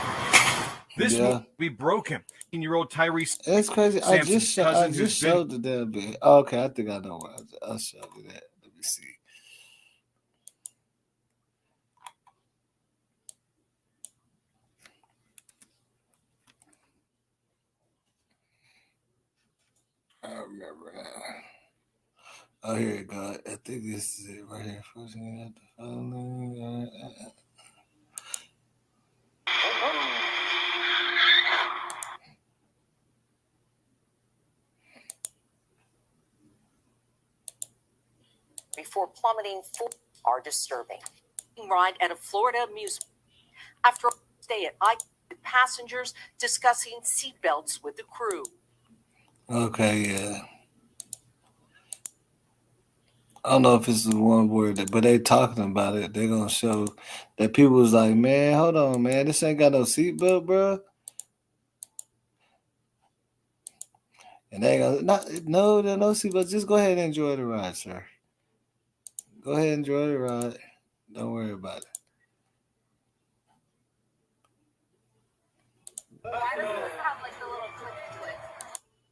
This will be broken. 18-year-old Tyre Sampson. It's crazy. I just showed the damn bit. Oh, okay, I think I know what I'll show you that. Let me see. I remember now. Oh, here it goes. I think this is it right here. First thing you have to follow. Before plummeting are disturbing. Ride at a Florida amusement. After a stay at Icon, passengers discussing seatbelts with the crew. Okay, yeah. I don't know if it's the one word, but they talking about it. They're gonna show that people was like, man, hold on, man, this ain't got no seatbelt, bro. And they ain't gonna no seatbelt. Just go ahead and enjoy the ride, sir. Go ahead and enjoy the ride. Don't worry about it.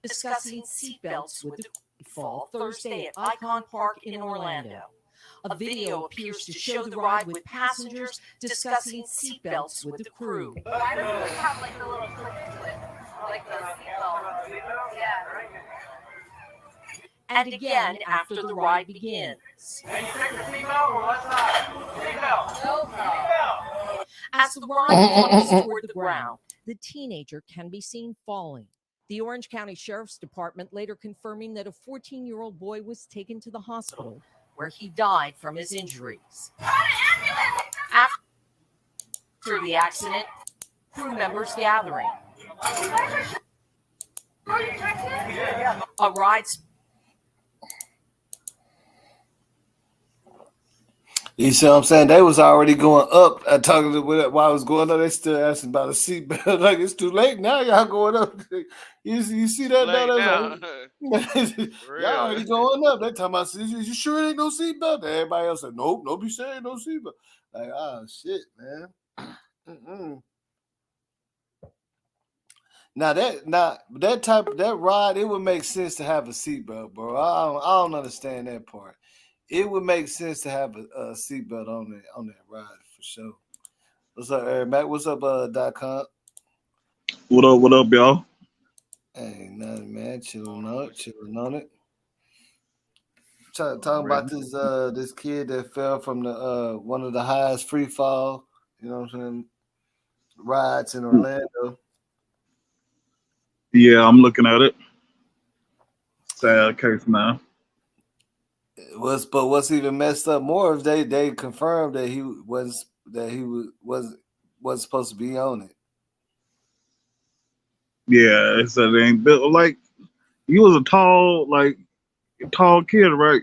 Discussing seatbelts with the fall Thursday at Icon Park in Orlando. A video appears to show the ride with passengers discussing seatbelts with the crew. I don't have like the little click to it, like the seatbelt. Yeah. And again after the ride begins. As the ride plunges toward the ground, the teenager can be seen falling. The Orange County Sheriff's Department later confirming that a 14-year-old boy was taken to the hospital where he died from his injuries. After the accident, crew members gathering. A ride. You see what I'm saying? They was already going up. Talking to while I was going up, they still asking about a seatbelt. Like, it's too late now. Y'all going up. You see that? Y'all already going up. They talking about, you sure it ain't no seatbelt? Everybody else said, nope, don't be saying no seatbelt. Like, shit, man. Now that ride, it would make sense to have a seatbelt, bro. I don't understand that part. It would make sense to have a seatbelt on that ride for sure. What's up, Eric Mac? What's up, .com? What up, y'all? Ain't nothing, man. Chilling on it. Talking about this kid that fell from the one of the highest free fall, you know what I'm saying, rides in Orlando. Yeah, I'm looking at it. Sad case now. But what's even messed up more is they confirmed that he wasn't supposed to be on it. Yeah, it said they ain't built like he was a tall kid, right?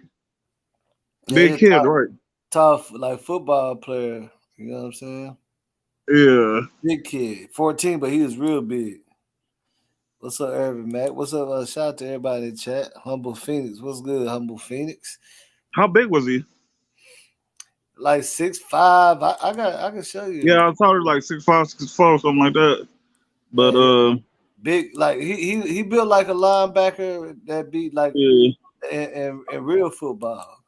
Big kid, right? Tall like football player. You know what I'm saying? Yeah. Big kid, 14, but he was real big. What's up, Irvin Mac? What's up? Shout out to everybody in the chat. Humble Phoenix. What's good, Humble Phoenix? How big was he? like 6'5". I can show you. Yeah, I thought it like 6'5", 6'4", something like that. But big, like he built like a linebacker that beat like yeah. in real football.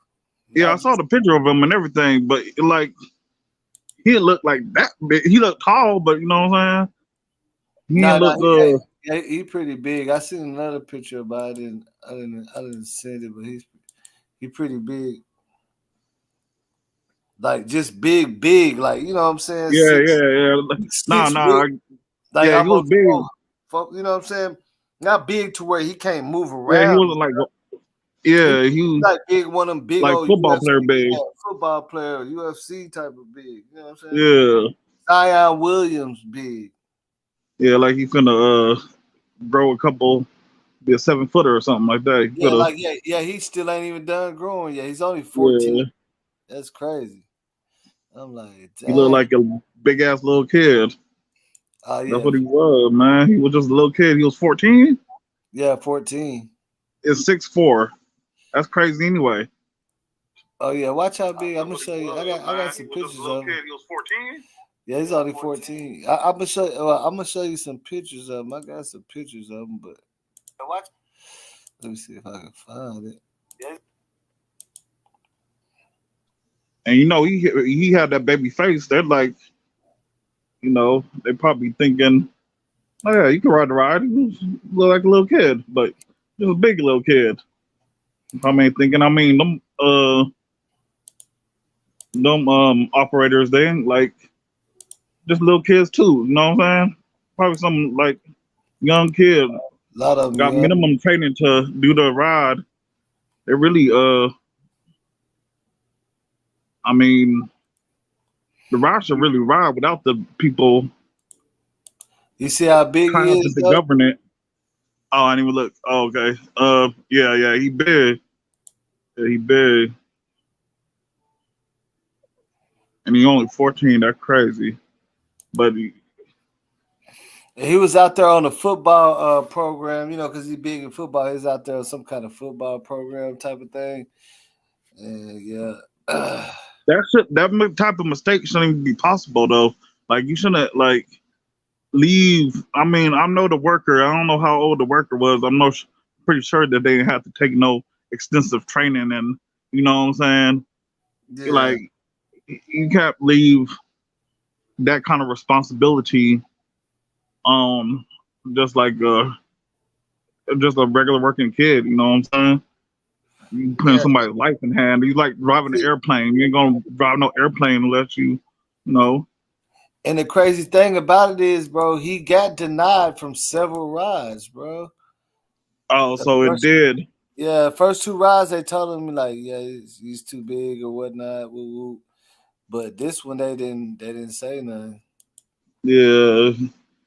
Yeah, I saw the picture of him and everything, but like he didn't look like that big. He looked tall, but you know what I'm saying? He didn't look he pretty big. I seen another picture, but I didn't send it, but he pretty big. Like just big, like you know what I'm saying? Yeah. Nah. Like Yeah, he was almost big. you know what I'm saying? Not big to where he can't move Yeah, he around. wasn't like. Yeah, he was like big, one of them big like old football UFC, player big. Football player, UFC type of big. You know what I'm saying? Yeah. Zion Williams big. Yeah, like he finna grow a couple, be a 7-footer or something like that. He still ain't even done growing yet. He's only 14. Yeah. That's crazy. I'm like, dang. He looked like a big ass little kid. Oh yeah. That's what he was, man. He was just a little kid. He was 14. Yeah, 14. It's 6'4". That's crazy anyway. Oh yeah, watch how big. I'm gonna show you. I got some pictures of him. He was 14. Yeah, he's only 14. I'm gonna show you some pictures of him. I got some pictures of him, but watch. Let me see if I can find it. Yeah. And you know he had that baby face. They're like, you know, they probably thinking, oh yeah, you can ride the ride. You look like a little kid, but just a big little kid. Them operators, they ain't like just little kids too. You know what I'm saying? Probably some like young kid. A lot of them got minimum training to do the ride. They really I mean, the ride should really ride without the people. You see how big he is? The government. Oh, I didn't even look. Oh, okay. Yeah, he big. Yeah, he big. And he only 14. That's crazy. But he was out there on a football program, you know, because he's big in football. He's out there on some kind of football program type of thing. And yeah. that type of mistake shouldn't even be possible though. Like you shouldn't like leave. I mean, I know the worker. I don't know how old the worker was. I'm pretty sure that they didn't have to take no extensive training, and you know what I'm saying. Yeah. Like you can't leave that kind of responsibility, just like just a regular working kid. You know what I'm saying. You putting somebody's life in hand. You like driving an airplane. You ain't gonna drive no airplane unless you know. And the crazy thing about it is, bro, he got denied from several rides, bro. Oh, so it did. Yeah, first 2 rides they told him like, yeah, he's too big or whatnot. Woo woo. But this one they didn't say nothing. Yeah,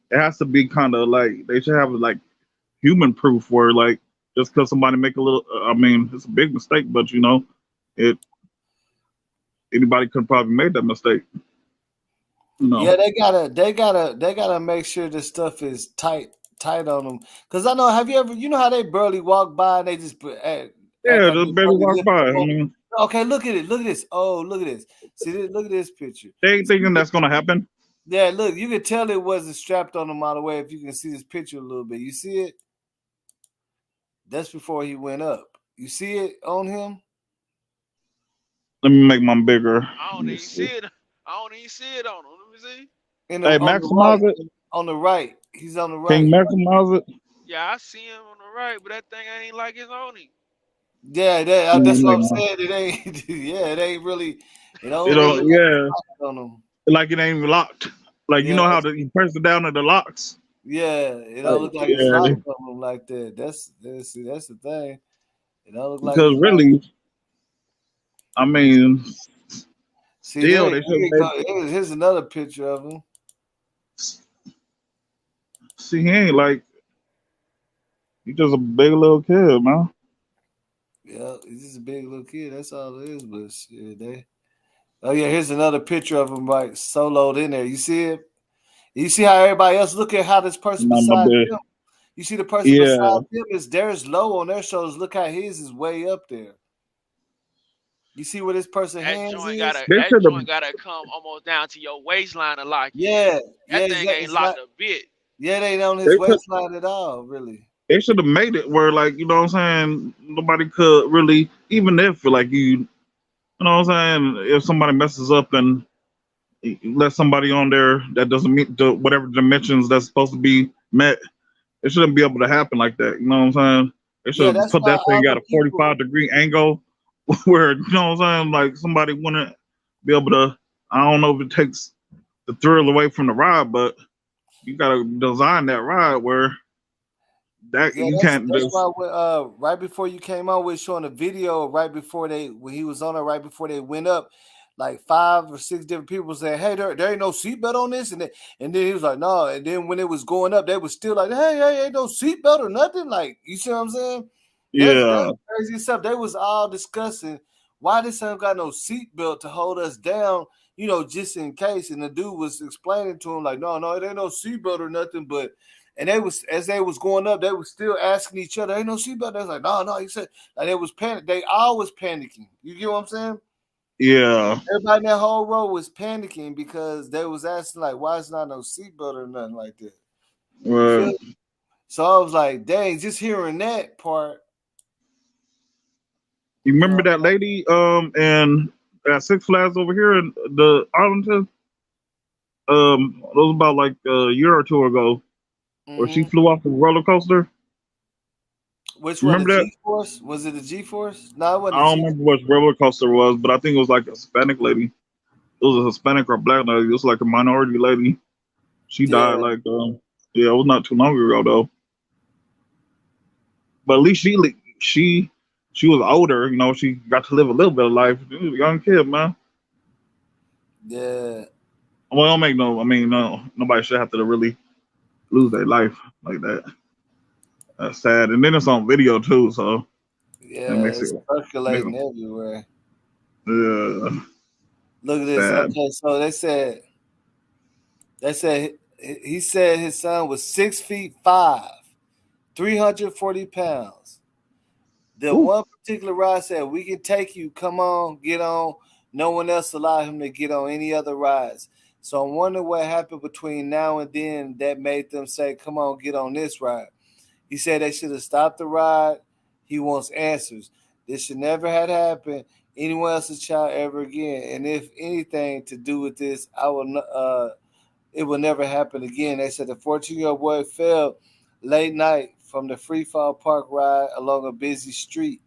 it has to be kind of like they should have like human proof where like just because somebody make a little, I mean, it's a big mistake, but you know, anybody could probably make that mistake. You know? Yeah, they gotta make sure this stuff is tight on them. Cause I know, have you ever, you know how they barely walk by and they just put, just barely walk by. I mean, okay, look at it. Look at this. Oh, look at this. See this? Look at this picture. They ain't thinking that's gonna happen. Yeah, look, you can tell it wasn't strapped on him all the way if you can see this picture a little bit. You see it? That's before he went up. You see it on him? Let me make mine bigger. I don't even see it. I don't even see it on him. Let me see. Hey, maximize it. On the right. He's on the right. Can you maximize it? Yeah, I see him on the right, but that thing ain't like it's on him. Yeah, that's what I'm saying. It ain't. Yeah, it ain't really. Yeah. On him. Like it ain't even locked. Like you know how you press it down at the locks. Yeah, it don't look like it's locked on him like that. That's the thing. It don't look like because really, I mean, see, still here's another picture of him. See, he ain't like he's just a big little kid, man. Yeah, he's just a big little kid. That's all it is. But shit, oh yeah, here's another picture of him like soloed in there. You see it? You see how everybody else look at how this person beside him. You see the person beside him is theirs low on their shoulders. Look how his is way up there. You see where this person That hands joint is? gotta come almost down to your waistline to lock you Yeah, in. yeah, That thing ain't it's locked like, a bit. yeah, they ain't on his They could waistline at all, really. they should have made it where, like, you know what I'm saying, nobody could really, even if like you know what I'm saying, if somebody messes up and let somebody on there that doesn't meet the whatever dimensions that's supposed to be met, it shouldn't be able to happen like that. You know what I'm saying? They Yeah, should have that's put why that thing all at the a people. 45-degree angle where, you know what I'm saying, like somebody wouldn't be able to. I don't know if it takes the thrill away from the ride, but you gotta design that ride where that Yeah, you can't that's just. why right before you came on, we're showing a video right before when he was on it, right before they went up, like 5 or 6 different people saying, "Hey, there ain't no seatbelt on this," and then he was like, "No," and then when it was going up, they was still like, "Hey, ain't no seatbelt or nothing." Like, you see what I'm saying? Yeah, That's crazy stuff. They was all discussing why this ain't got no seatbelt to hold us down, you know, just in case. And the dude was explaining to him like, "No, it ain't no seatbelt or nothing," but. And they was as they was going up, they was still asking each other, "Ain't no seatbelt." They was like, "No." He said, like they was panic. They all was panicking. You get what I'm saying? yeah. Everybody in that whole row was panicking because they was asking like, "Why is not no seatbelt or nothing like that?" You feel Right. me? So I was like, "Dang!" Just hearing that part. You remember that lady and at Six Flags over here in the Arlington? It was about like a year or two ago where she flew off the roller coaster. Which one? The Remember that? G-Force? Was it the G-Force? No, it I wasn't the don't G. remember what roller coaster it was, but I think it was like a Hispanic lady. It was a Hispanic or black lady. It was like a minority lady. She died Yeah. like yeah, it was not too long ago though. But at least she was older, you know, she got to live a little bit of life. She was a young kid, man. Yeah. Well, don't make no. I mean, no, nobody should have to really lose their life like that. That's sad, and then it's on video too, so that Yeah, makes it it's circulating everywhere. yeah. Look at this. Sad. Okay, so they said he said his son was 6'5", 340 pounds. The one particular ride said, "We can take you. Come on, get on." No one else allowed him to get on any other rides. So I'm wondering what happened between now and then that made them say, "Come on, get on this ride." He said they should have stopped the ride. He wants answers. This should never have happened anyone else's child ever again. And if anything to do with this, it will never happen again. They said the 14-year-old boy fell late night from the free fall park ride along a busy street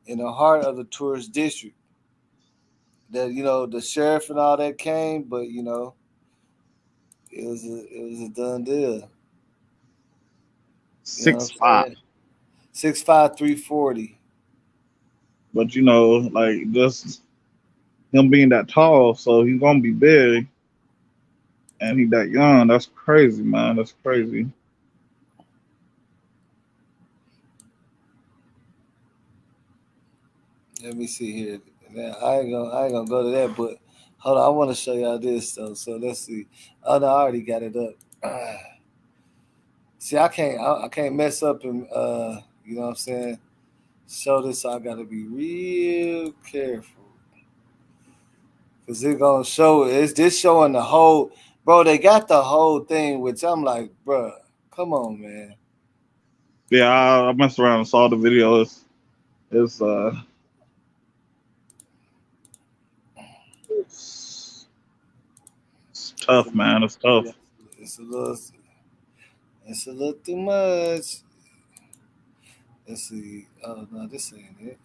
in the heart of the tourist district. The sheriff and all that came, but it was a done deal. 6'5". 6'5", 340. But like just him being that tall, so he's gonna be big, and he that young. That's crazy, man. That's crazy. Let me see here. Now I ain't gonna go to that, but hold on, I want to show y'all this though. So let's see. Oh no, I already got it up. See, I can't mess up and you know what I'm saying. Show this, so I gotta be real careful because it's gonna show. It's this showing the whole, bro. They got the whole thing, which I'm like, bro, come on, man. Yeah, I messed around and saw the video. It's tough, man. It's tough. It's a little too much. Let's see. Oh no, this ain't it.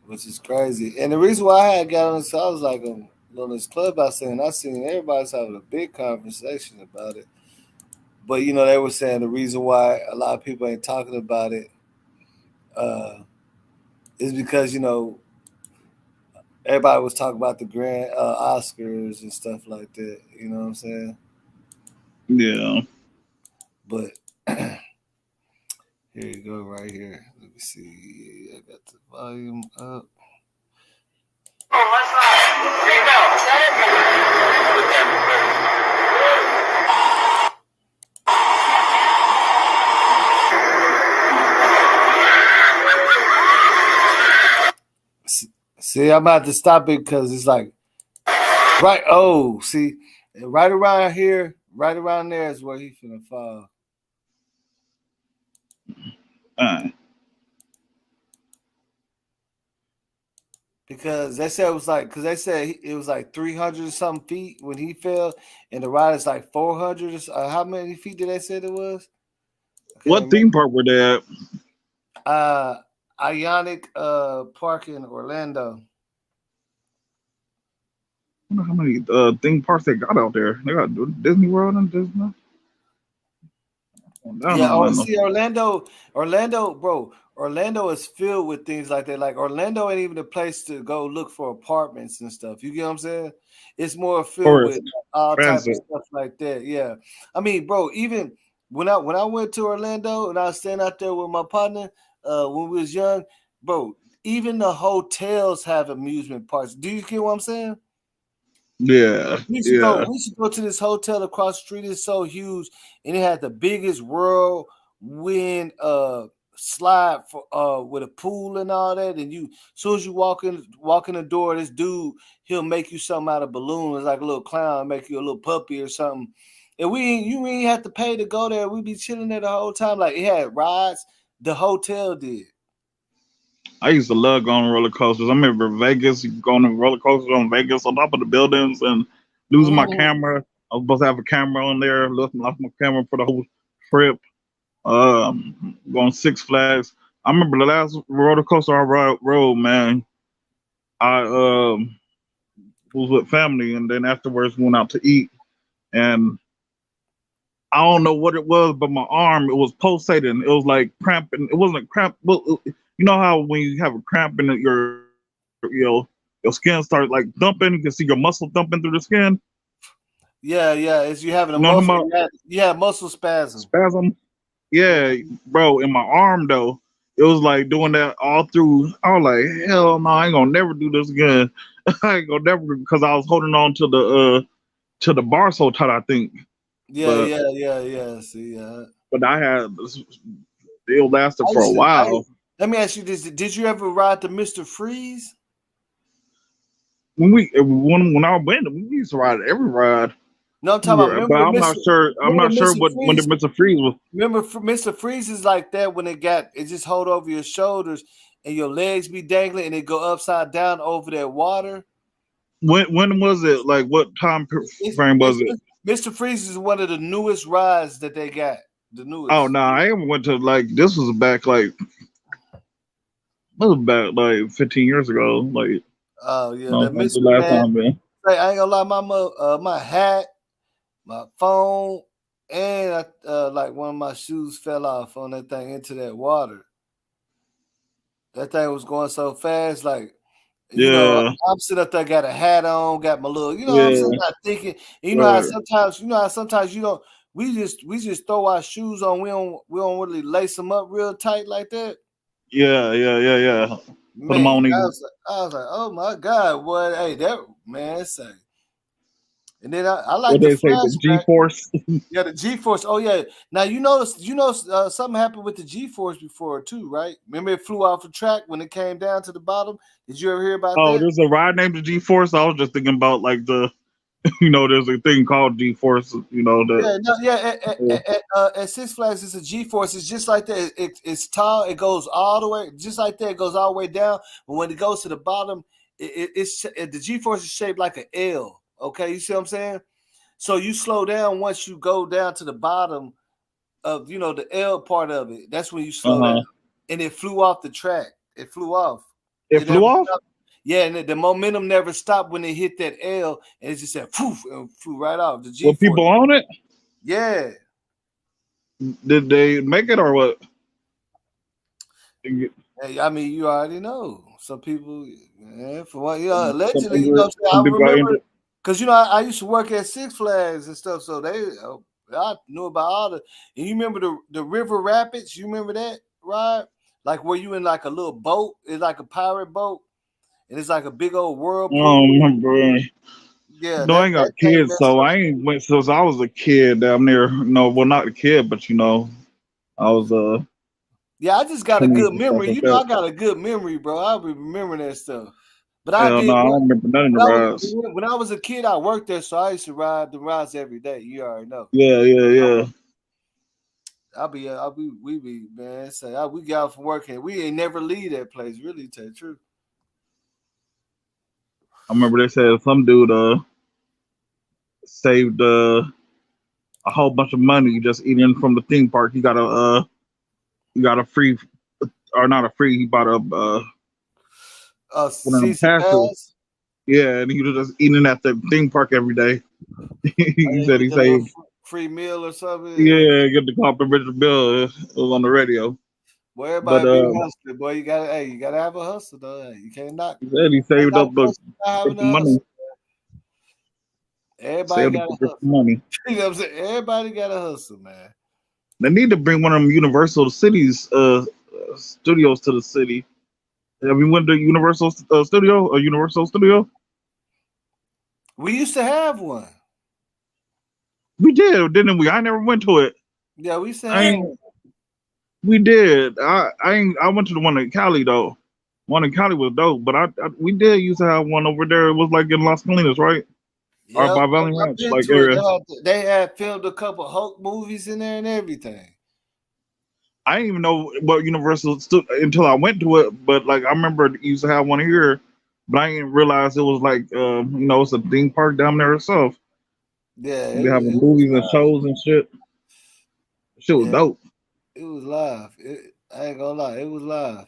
Which is crazy. And the reason why I had got on this, I was like on this clubhouse and I seen everybody's having a big conversation about it. But they were saying the reason why a lot of people ain't talking about it is because everybody was talking about the grand Oscars and stuff like that. You know what I'm saying? Yeah. But here you go, right here. Let me see. I got the volume up. See, I'm about to stop it because it's like right. Oh, see, right around here, right around there is where he finna fall. Because they said it was like, because they said it was like 300 or something feet when he fell, and the ride is like 400. How many feet did they say it was? What theme park were they at? Ionic Park in Orlando. I wonder how many theme parks they got out there. They got Disney World and Disney. See, Orlando, bro. Orlando is filled with things like that. Like Orlando ain't even a place to go look for apartments and stuff. You get what I'm saying? It's more filled with all types of stuff like that. Yeah, I mean, bro, even when I went to Orlando and I was staying out there with my partner when we was young, bro, even the hotels have amusement parks. Do you get what I'm saying? Yeah, we should go to this hotel across the street. It's so huge, and it had the biggest whirlwind slide for with a pool and all that. And you, as soon as you walk in the door, this dude, he'll make you something out of balloons. It's like a little clown, make you a little puppy or something. And you ain't have to pay to go there. We be chilling there the whole time. Like it had rides. The hotel did. I used to love going on roller coasters. I remember Vegas, going on roller coasters on Vegas on top of the buildings and losing my camera. I was supposed to have a camera on there, lost my camera for the whole trip. Going Six Flags. I remember the last roller coaster I rode, man. I was with family, and then afterwards went out to eat, and I don't know what it was, but my arm, it was pulsating. It was like cramping. It wasn't cramp, but you know how when you have a cramp in your skin starts like dumping, you can see your muscle dumping through the skin. Yeah, it's you having a muscle. Yeah, muscle spasm. Yeah, bro. In my arm though, it was like doing that all through. I was like, hell no, I ain't gonna never do this again. I ain't gonna never, because I was holding on to the bar so tight, I think. Yeah. See, but I had it lasted for a while. Let me ask you this: did you ever ride the Mr. Freeze? When I went, we used to ride every ride. No, I'm talking about. But I'm not sure. I'm not sure when the Mr. Freeze was. Remember, Mr. Freeze is like that when it just hold over your shoulders and your legs be dangling and it go upside down over that water. When was it? Like what time frame was it? Mr. Freeze is one of the newest rides that they got. The newest. Oh no, I even went to this was back like 15 years ago. Like oh yeah, that was the last time, man. Hey, I ain't gonna lie, my hat, my phone, and like one of my shoes fell off on that thing into that water. That thing was going so fast, like. You know, I'm sitting up there, got a hat on, got my little, what I'm saying, not thinking. And you know how sometimes you don't. We just throw our shoes on. We don't really lace them up real tight like that. Yeah. Put them on. I was like, oh my God, what? Hey, that man, say. And then I like the G-force. Yeah, the G-force. Oh yeah. Now you know something happened with the G-force before too, right? Remember it flew off the track when it came down to the bottom. Did you ever hear about that? Oh, there's a ride named the G-force. I was just thinking about like there's a thing called G-force. At Six Flags, it's a G-force. It's just like that. It's tall. It goes all the way, just like that. It goes all the way down. But when it goes to the bottom, the G-force is shaped like an L. Okay, you see what I'm saying? So you slow down once you go down to the bottom of the L part of it. That's when you slow down. And it flew off the track. It flew off. It flew off? Yeah, and the momentum never stopped when it hit that L, and it just said poof and flew right off. The G. Were people on it? Yeah. Did they make it or what? Hey, I mean, you already know. Some people, for what allegedly, I remember. Because, I used to work at Six Flags and stuff, so I knew about all and you remember the River Rapids? You remember that, right? Like where you in like a little boat, it's like a pirate boat, and it's like a big old whirlpool. Oh, remember. Yeah. No, I ain't got kids, so I ain't went since I was a kid down there. No, well, not a kid, but I was Yeah, I just got a good memory. I got a good memory, bro. I'll be remembering that stuff. But I Hell did no, I work. don't remember none of the rides. When I was a kid, I worked there, so I used to ride the rides every day. You already know. Yeah. We be, man. Say, we got off from work and we ain't never leave that place. Really, to tell the truth. I remember they said some dude saved a whole bunch of money just eating from the theme park. He got a free, or not a free. He bought a one of them CC passes. pass. Yeah, and he was just eating at the theme park every day. He said he Get a little saved. free meal or something. Yeah, get the complimentary bill. It was on the radio. Boy, But everybody be hustling. Boy, you gotta have a hustle though. You can't knock. he said he saved up a grip of money. Everybody got a hustle. Money. You know what I'm saying? Everybody got a hustle, man. They need to bring one of them Universal Cities studios to the city. Have you went to Universal Studio or Universal Studio? We used to have one. We did, didn't we? I never went to it. Yeah, we used to have one. We did. I went to the one in Cali though. One in Cali was dope, but we did used to have one over there. It was like in Las Colinas, right? Or by Valley Ranch, like area. They had filmed a couple Hulk movies in there and everything. I didn't even know what Universal stood until I went to it, but like I remember it used to have one here, but I didn't realize it was like it's a theme park down there itself. Yeah, they having movies and shows and shit. Shit was dope. It was live. I ain't gonna lie, it was live.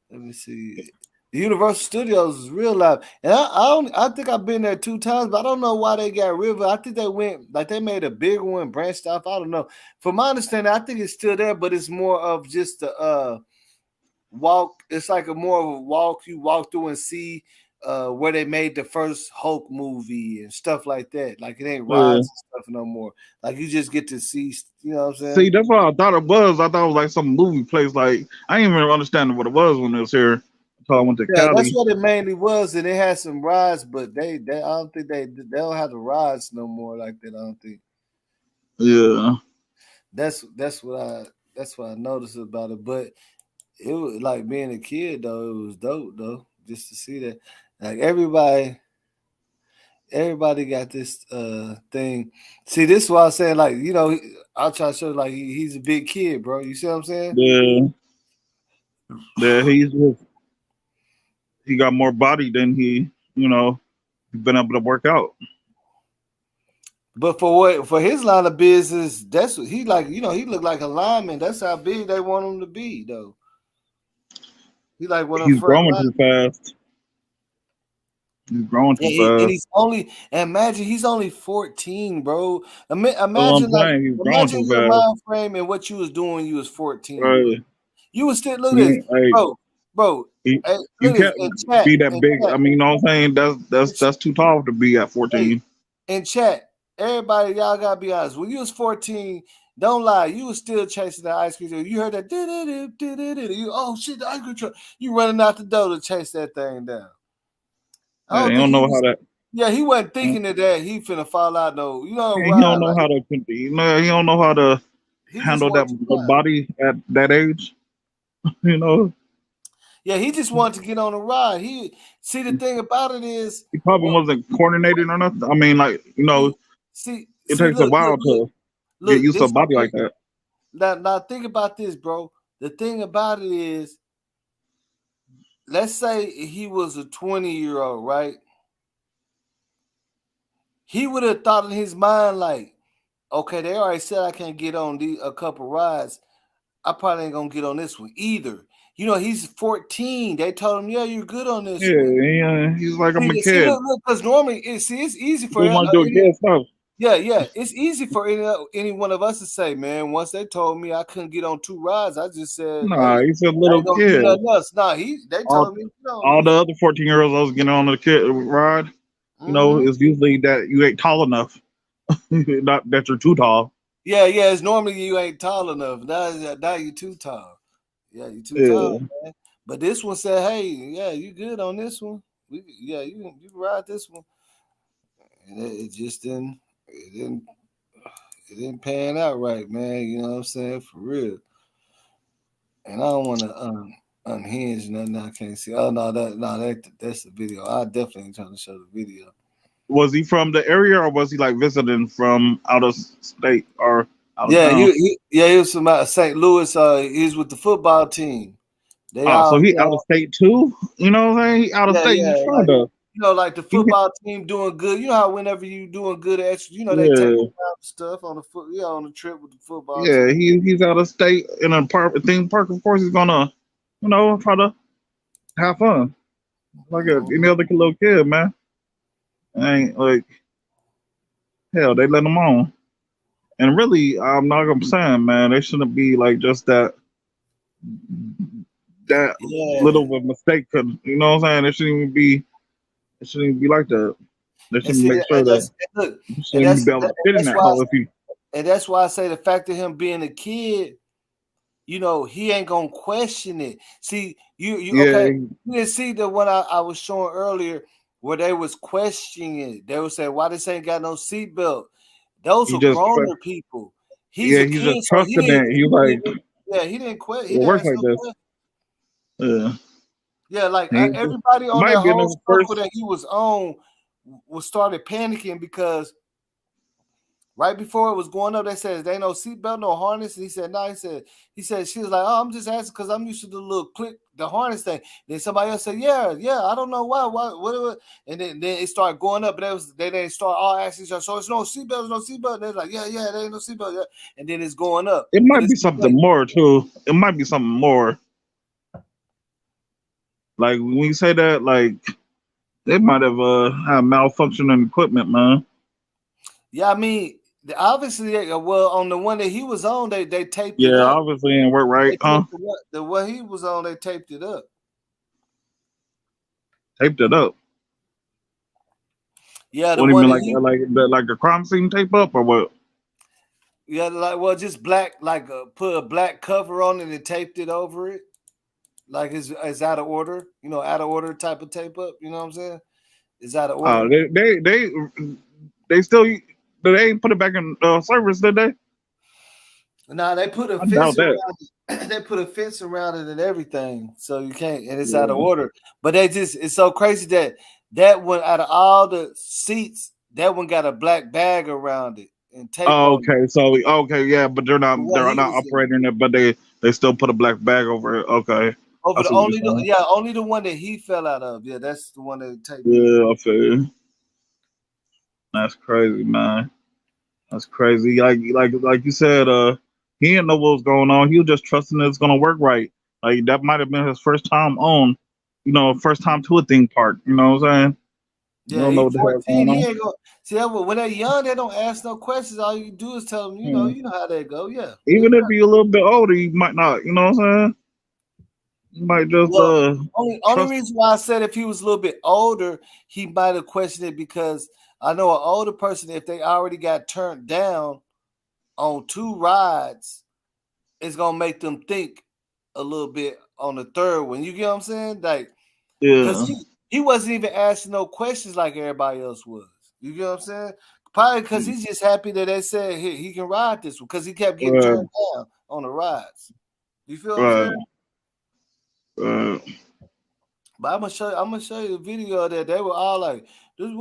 Let me see. The Universal Studios is real live, and I think I've been there 2 times, but I don't know why they got rid of it. I think they went like they made a bigger one, branched off. I don't know. From my understanding, I think it's still there, but it's more of just a walk. It's like a more of a walk. You walk through and see where they made the first Hulk movie and stuff like that. Like it ain't rides and stuff no more. Like you just get to see. You know what I'm saying? See, that's what I thought it was. I thought it was like some movie place. Like I didn't even understand what it was when it was here. So I went to Cali. That's what it mainly was, and it had some rides, but they I don't think they don't have the rides no more like that. I don't think. Yeah, that's what I noticed about it. But it was like being a kid though. It was dope though, just to see that. Like everybody got this thing. See, this is what I was saying. Like I'll try to show like he's a big kid, bro. You see what I'm saying? Yeah. He got more body than he been able to work out. But for his line of business, that's what he like. He looked like a lineman. That's how big they want him to be, though. He like one of He's growing too fast. He's growing too fast. And he's only 14, bro. Imagine your mind frame and what you was doing when you was 14. Right. You was still look at this, bro. You can't be that big. I mean, you know what I'm saying? That's too tall to be at 14. In chat, everybody, y'all gotta be honest. When you was 14, don't lie, you was still chasing the ice cream truck. You heard that you, oh shit, the ice cream truck. You running out the door to chase that thing down. I don't know how that. Yeah, he wasn't thinking that he finna fall out though. He don't know how to. He don't know how to handle that body at that age. Yeah, he just wanted to get on a ride. The thing about it is he probably wasn't coordinated or nothing. I mean, like it takes a while to get used to a body like that. Now think about this, bro. The thing about it is, let's say he was a 20-year-old, right? He would have thought in his mind like, okay, they already said I can't get on a couple rides. I probably ain't gonna get on this one either. He's 14. They told him, yeah, you're good on this one. Yeah, he's like, I'm a kid. Because normally, it's easy for him. Yeah, it's easy for any one of us to say, man, once they told me I couldn't get on 2 rides, I just said, nah, he's a little kid. Nah, they told me. All the other 14-year-olds I was getting on the kid ride, it's usually that you ain't tall enough. Not that you're too tall. Yeah, it's normally you ain't tall enough. Now you're too tall. Yeah, you're too tall, man. But this one said, hey, yeah, you good on this one. You can ride this one. And it just didn't pan out right, man. You know what I'm saying? For real. And I don't want to Unhinged, nothing I can't see. Oh no, that's the video. I definitely ain't trying to show the video. Was he from the area or was he like visiting from out of state or out of Yeah, town? he was from out of St. Louis. He's with the football team. They Oh, all, so he out of state too? You know what I'm saying? He out of yeah, state in yeah, like, Florida. like the football team doing good. You know how whenever you doing good, actually, they take Yeah. you out and stuff on the on the trip with the football Yeah, team. he's out of state in a theme park. Of course, he's gonna, try to have fun like any other little kid, man. Ain't like hell. They let him on, and really, I'm not gonna saying, man, they shouldn't be like just that little of a mistake. Cause you know what I'm saying. It shouldn't even be like that. They And should see, make sure that look, you shouldn't even be able to fit in that hole if you. and that's why I say the fact of him being a kid, he ain't gonna question it. See, you okay? You didn't see the one I was showing earlier where they was questioning it. They would say, "Why this ain't got no seatbelt?" Those are grown people. He's a kid, just so he trusting didn't. it. He like, He didn't quit. He it didn't works ask like no this. question. Yeah. Yeah, like He everybody on might that be in whole his circle first. that he was on was started panicking because right before it was going up, they said there ain't no seatbelt, no harness. And he said, no, he said she was like, oh, I'm just asking because I'm used to the little click, the harness thing. Then somebody else said, yeah, I don't know why, what, and then it started going up, but they didn't start all asking each other, so it's no seatbelt. And they're like, yeah, there ain't no seatbelt, yeah. And then it's going up. It might be something more too. It might be something more. Like when you say that, like they might have had malfunctioning equipment, man. Yeah, I mean, obviously, well, on the one that he was on, they taped it Yeah, up. obviously it didn't work right, huh? The one he was on, they taped it up. Taped it up. Yeah, the What do you one mean, like a crime scene tape up or what? Yeah, just black, put a black cover on it and taped it over it. Like it's out of order, out of order type of tape up. You know what I'm saying? It's out of order. They still they ain't put it back in service, did they? Nah, they put a fence around it. They put a fence around it and everything, so you can't. And it's out of order. But it's so crazy that one out of all the seats, that one got a black bag around it and tape. Oh, okay. So yeah, but they're not was operating it, but they still put a black bag over it. Okay. Over the only the one that he fell out of. Yeah, that's the one that taped. Yeah, I feel you. That's crazy, man. That's crazy. Like you said, he didn't know what was going on. He was just trusting it's gonna work right. Like that might have been his first time on, first time to a theme park. You know what I'm saying? Yeah, you don't know what the hell's going on. He ain't gonna see that when they're young, they don't ask no questions. All you do is tell them, you know how they go. Yeah. Even if you're a little bit older, you might not. You know what I'm saying? You might just only reason why I said if he was a little bit older, he might have questioned it because I know an older person, if they already got turned down on 2 rides, it's gonna make them think a little bit on the third one. You get what I'm saying? Like, because he wasn't even asking no questions like everybody else was. You get what I'm saying? Probably because he's just happy that they said he can ride this one because he kept getting turned down on the rides. You feel what I'm saying? But I'm gonna show you a video of that. They were all like, "There's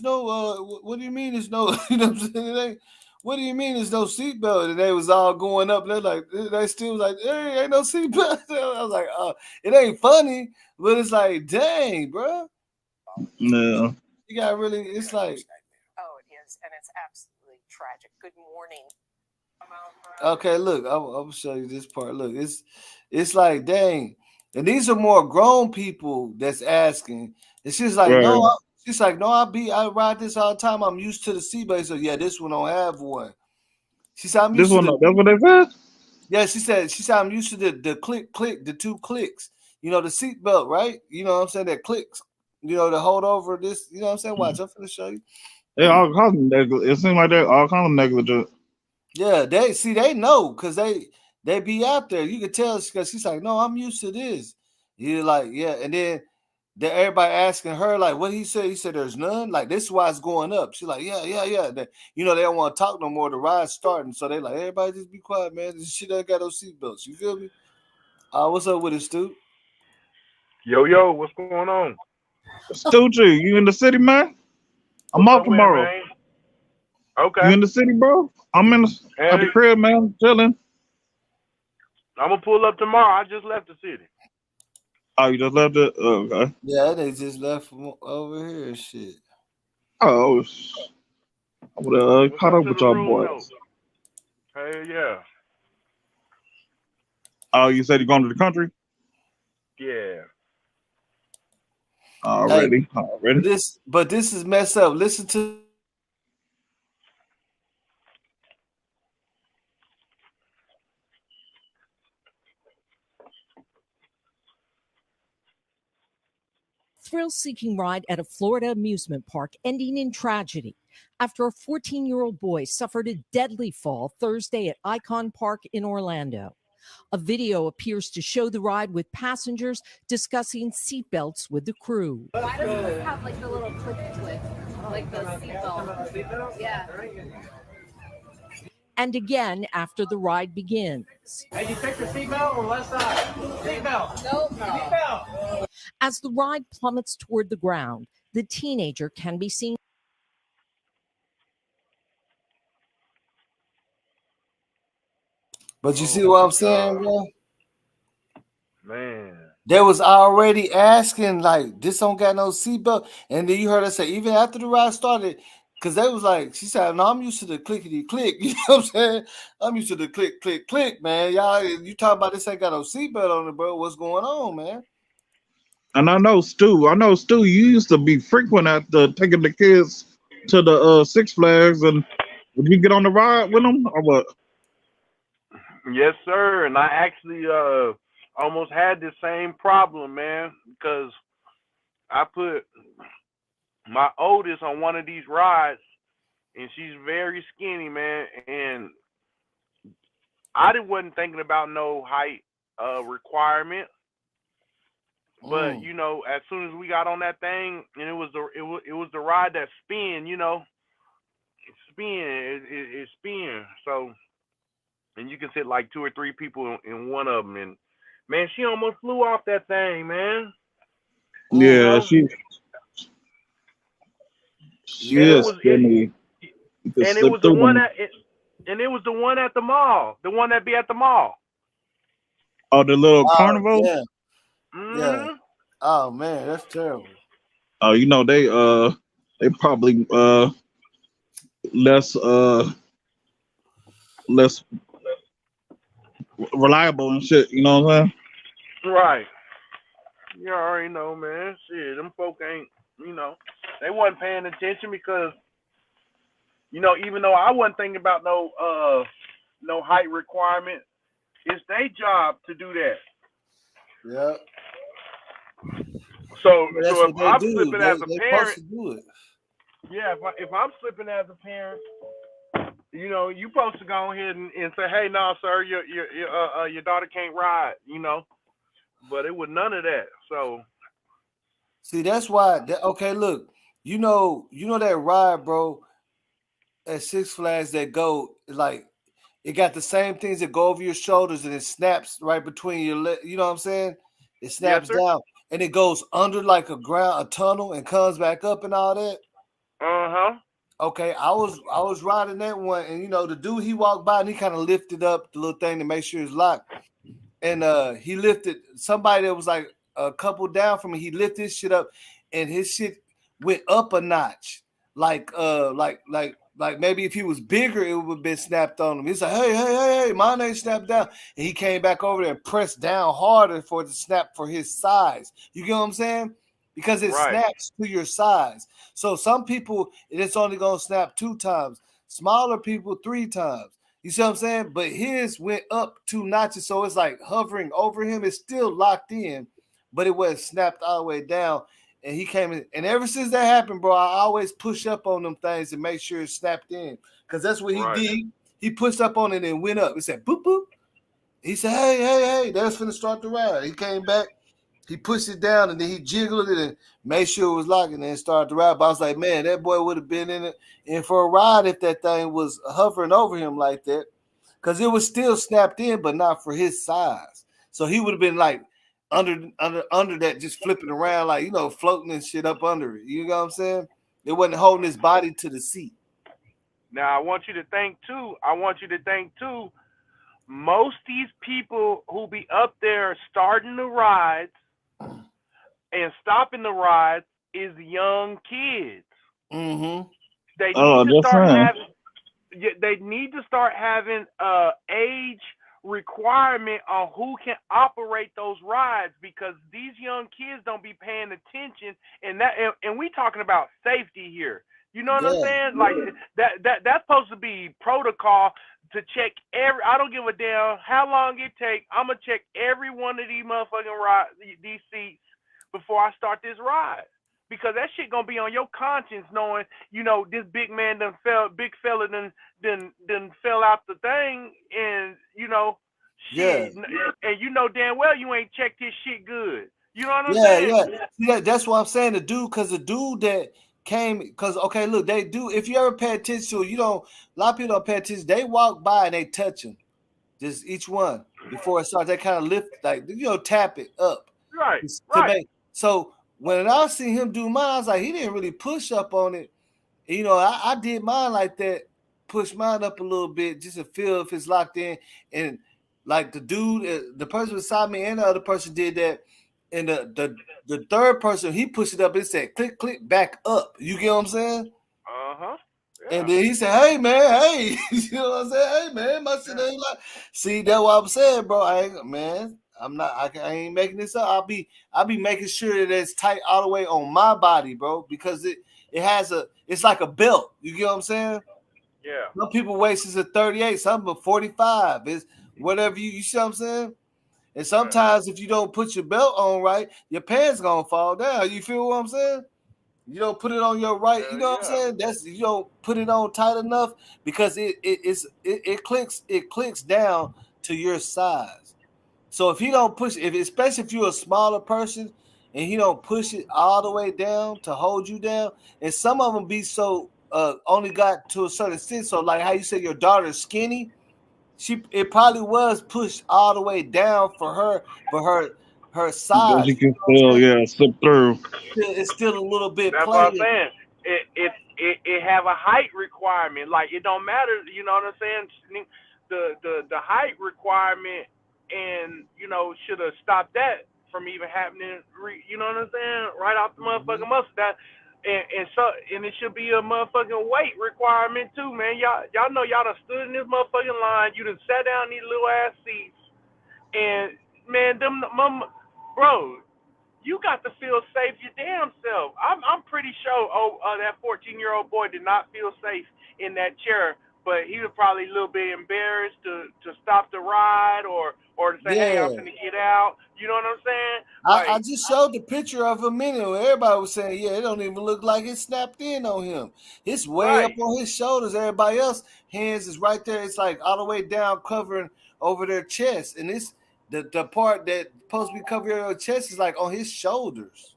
no what do you mean there's no you know what I'm saying? What do you mean there's no seatbelt?" And they was all going up. They're like, they still was like, "Hey, ain't no seatbelt." I was like, "Oh, it ain't funny, but it's like, dang, bro." No. You got really. It's like. Oh, it is, and it's absolutely tragic. Good morning. Okay, look, I'll show you this part. Look, it's like, dang. And these are more grown people that's asking. And she's like, no, I ride this all the time. I'm used to the seatbelt. So yeah, this one don't have one. She said, I'm used to that's what they said? Yeah, she said I'm used to the click, the 2 clicks. You know, the seatbelt, right? You know what I'm saying? That clicks, to hold over this, you know what I'm saying? Watch, I'm gonna show you. They all kinds of negligent. It seems like they're all kinds of negligent. Yeah, they know because they be out there. You can tell because she's like, no, I'm used to this. You're like, yeah, and then everybody asking her like, what he said? He said, there's none. Like this is why it's going up. She's like, yeah. They don't want to talk no more. The ride's starting, so they like, everybody just be quiet, man. This shit ain't got no seatbelts. You feel me? What's up with it, Stu? Yo, what's going on? Stoogie, you in the city, man? I'm What's off up with, tomorrow. man? Okay. You in the city, bro? I'm in at the Hey, crib, man, chilling. I'm gonna pull up tomorrow. I just left the city. Oh, you just left it? Oh, okay. Yeah, they just left from over here and shit. Oh, I would have What's caught up up to with the y'all room, though? boys. Hey, yeah. Oh, you said you're going to the country? Yeah. Already. But this is messed up. Listen to Thrill-seeking ride at a Florida amusement park ending in tragedy after a 14-year-old boy suffered a deadly fall Thursday at Icon Park in Orlando. A video appears to show the ride with passengers discussing seatbelts with the crew. Why doesn't this have like the little clicky twist, like the seatbelt? Yeah. And again after the ride begins. Hey, you take your seatbelt on the left side. Seatbelt. Nope. Seatbelt. As the ride plummets toward the ground, the teenager can be seen. But you see what I'm saying, bro? Man. They was already asking, like, this don't got no seatbelt. And then you heard her say, even after the ride started, because they was like, she said, no, I'm used to the clickety click. You know what I'm saying? I'm used to the click, click, click, man. Y'all, you talking about this ain't got no seatbelt on it, bro. What's going on, man? And I know Stu, you used to be frequent at taking the kids to the Six Flags, and would you get on the ride with them or what? Yes, sir. And I actually almost had the same problem, man, because I put my oldest on one of these rides, and she's very skinny, man, and I wasn't thinking about no height requirement. But you know, as soon as we got on that thing, and it was the ride that spin, you know, it spin. So, and you can sit like 2 or 3 people in one of them, and man, she almost flew off that thing, man. Yeah, you know? she is skinny. And it was the one at the mall, the one that be at the mall. Oh, the little carnival? Yeah. Yeah. Oh man, that's terrible. Oh, you know, they probably less reliable and shit, you know what I'm saying? Right. You already know, man. Shit, them folk ain't, you know, they wasn't paying attention because, you know, even though I wasn't thinking about no height requirement, it's their job to do that. Yeah. So that's if what I'm they do. slipping as a They parent, supposed to do it. yeah, if I'm slipping as a parent, you know, you supposed to go ahead and say, hey, no, sir, your daughter can't ride, you know. But it was none of that. So see, that's why. Okay, look, you know that ride, bro, at Six Flags that go like it got the same things that go over your shoulders and it snaps right between your legs. You know what I'm saying? It snaps down and it goes under like a tunnel and comes back up and all that. Okay, I was riding that one, and you know the dude, he walked by and he kind of lifted up the little thing to make sure it's locked, and he lifted somebody that was like a couple down from me. He lifted his shit up, and his shit went up a notch, like maybe if he was bigger, it would have been snapped on him. He's like, hey, mine ain't snapped down, and he came back over there and pressed down harder for it to snap for his size. You get what I'm saying? Because it snaps to your size. So some people, it's only going to snap 2 times. Smaller people, 3 times. You see what I'm saying? But his went up 2 notches, so it's like hovering over him. It's still locked in, but it wasn't snapped all the way down. And he came in, and ever since that happened, bro, I always push up on them things and make sure it's snapped in. Because that's what he did. He pushed up on it and went up. It said, boop, boop. He said, hey, that's finna start the ride. He came back. He pushed it down and then he jiggled it and made sure it was locked and then started to ride. But I was like, man, that boy would have been in for a ride if that thing was hovering over him like that. Because it was still snapped in, but not for his size. So he would have been like under that, just flipping around like, you know, floating and shit up under it. You know what I'm saying? It wasn't holding his body to the seat. Now I want you to think too. Most these people who be up there starting the rides and stopping the rides is young kids. Mm-hmm. They need to start having age requirement on who can operate those rides, because these young kids don't be paying attention, and we talking about safety here. You know what I'm saying? Like that's supposed to be protocol to check every. I don't give a damn how long it take. I'm gonna check every one of these motherfucking rides, these seats, before I start this ride, because that shit gonna be on your conscience, knowing, you know, this big fella done fell out the thing, and you know, shit, and you know damn well you ain't checked his shit good. You know what I'm saying? Yeah. That's what I'm saying. The dude that came, because okay, look, they do. If you ever pay attention to, a lot of people don't pay attention. They walk by and they touch him, just each one before it starts. They kind of lift, like, you know, tap it up, right. So when I see him do mine, I was like, he didn't really push up on it. You know, I did mine like that, push mine up a little bit just to feel if it's locked in. And like the dude, the person beside me and the other person did that. And the third person, he pushed it up. It said, click, click, back up. You get what I'm saying? Uh-huh. Yeah. And then he said, hey, man, hey. You know what I'm saying? Hey, man, my shit ain't like. See, that's what I'm saying, bro. I ain't making this up. I'll be making sure that it's tight all the way on my body, bro, because it's like a belt. You get what I'm saying? Yeah. Some people waist is a 38, some a 45. It's whatever you see what I'm saying? And sometimes if you don't put your belt on right, your pants gonna fall down. You feel what I'm saying? You don't put it on your right. You know what I'm saying? You don't put it on tight enough, because it clicks down to your size. So if he don't push, especially if you're a smaller person and he don't push it all the way down to hold you down, and some of them be so only got to a certain extent. So like how you said your daughter's skinny. It probably was pushed all the way down for her size. You can still slip through. It's still a little bit. That's what I'm saying. It have a height requirement. Like, it don't matter. You know what I'm saying? The height requirement, and you know, should have stopped that from even happening. You know what I'm saying? Right off the motherfucking muscle. That. And it should be a motherfucking weight requirement too, man. Y'all know y'all done stood in this motherfucking line. You done sat down in these little ass seats, and man, bro, you got to feel safe your damn self. I'm pretty sure that 14-year-old boy did not feel safe in that chair, but he was probably a little bit embarrassed to stop the ride or to say, hey, I'm finna get out. You know what I'm saying? I just showed the picture of him minute. Everybody was saying, yeah, it don't even look like it snapped in on him. It's way up on his shoulders. Everybody else hands is right there. It's like all the way down, covering over their chest, and it's the part that supposed to be covering your chest is like on his shoulders.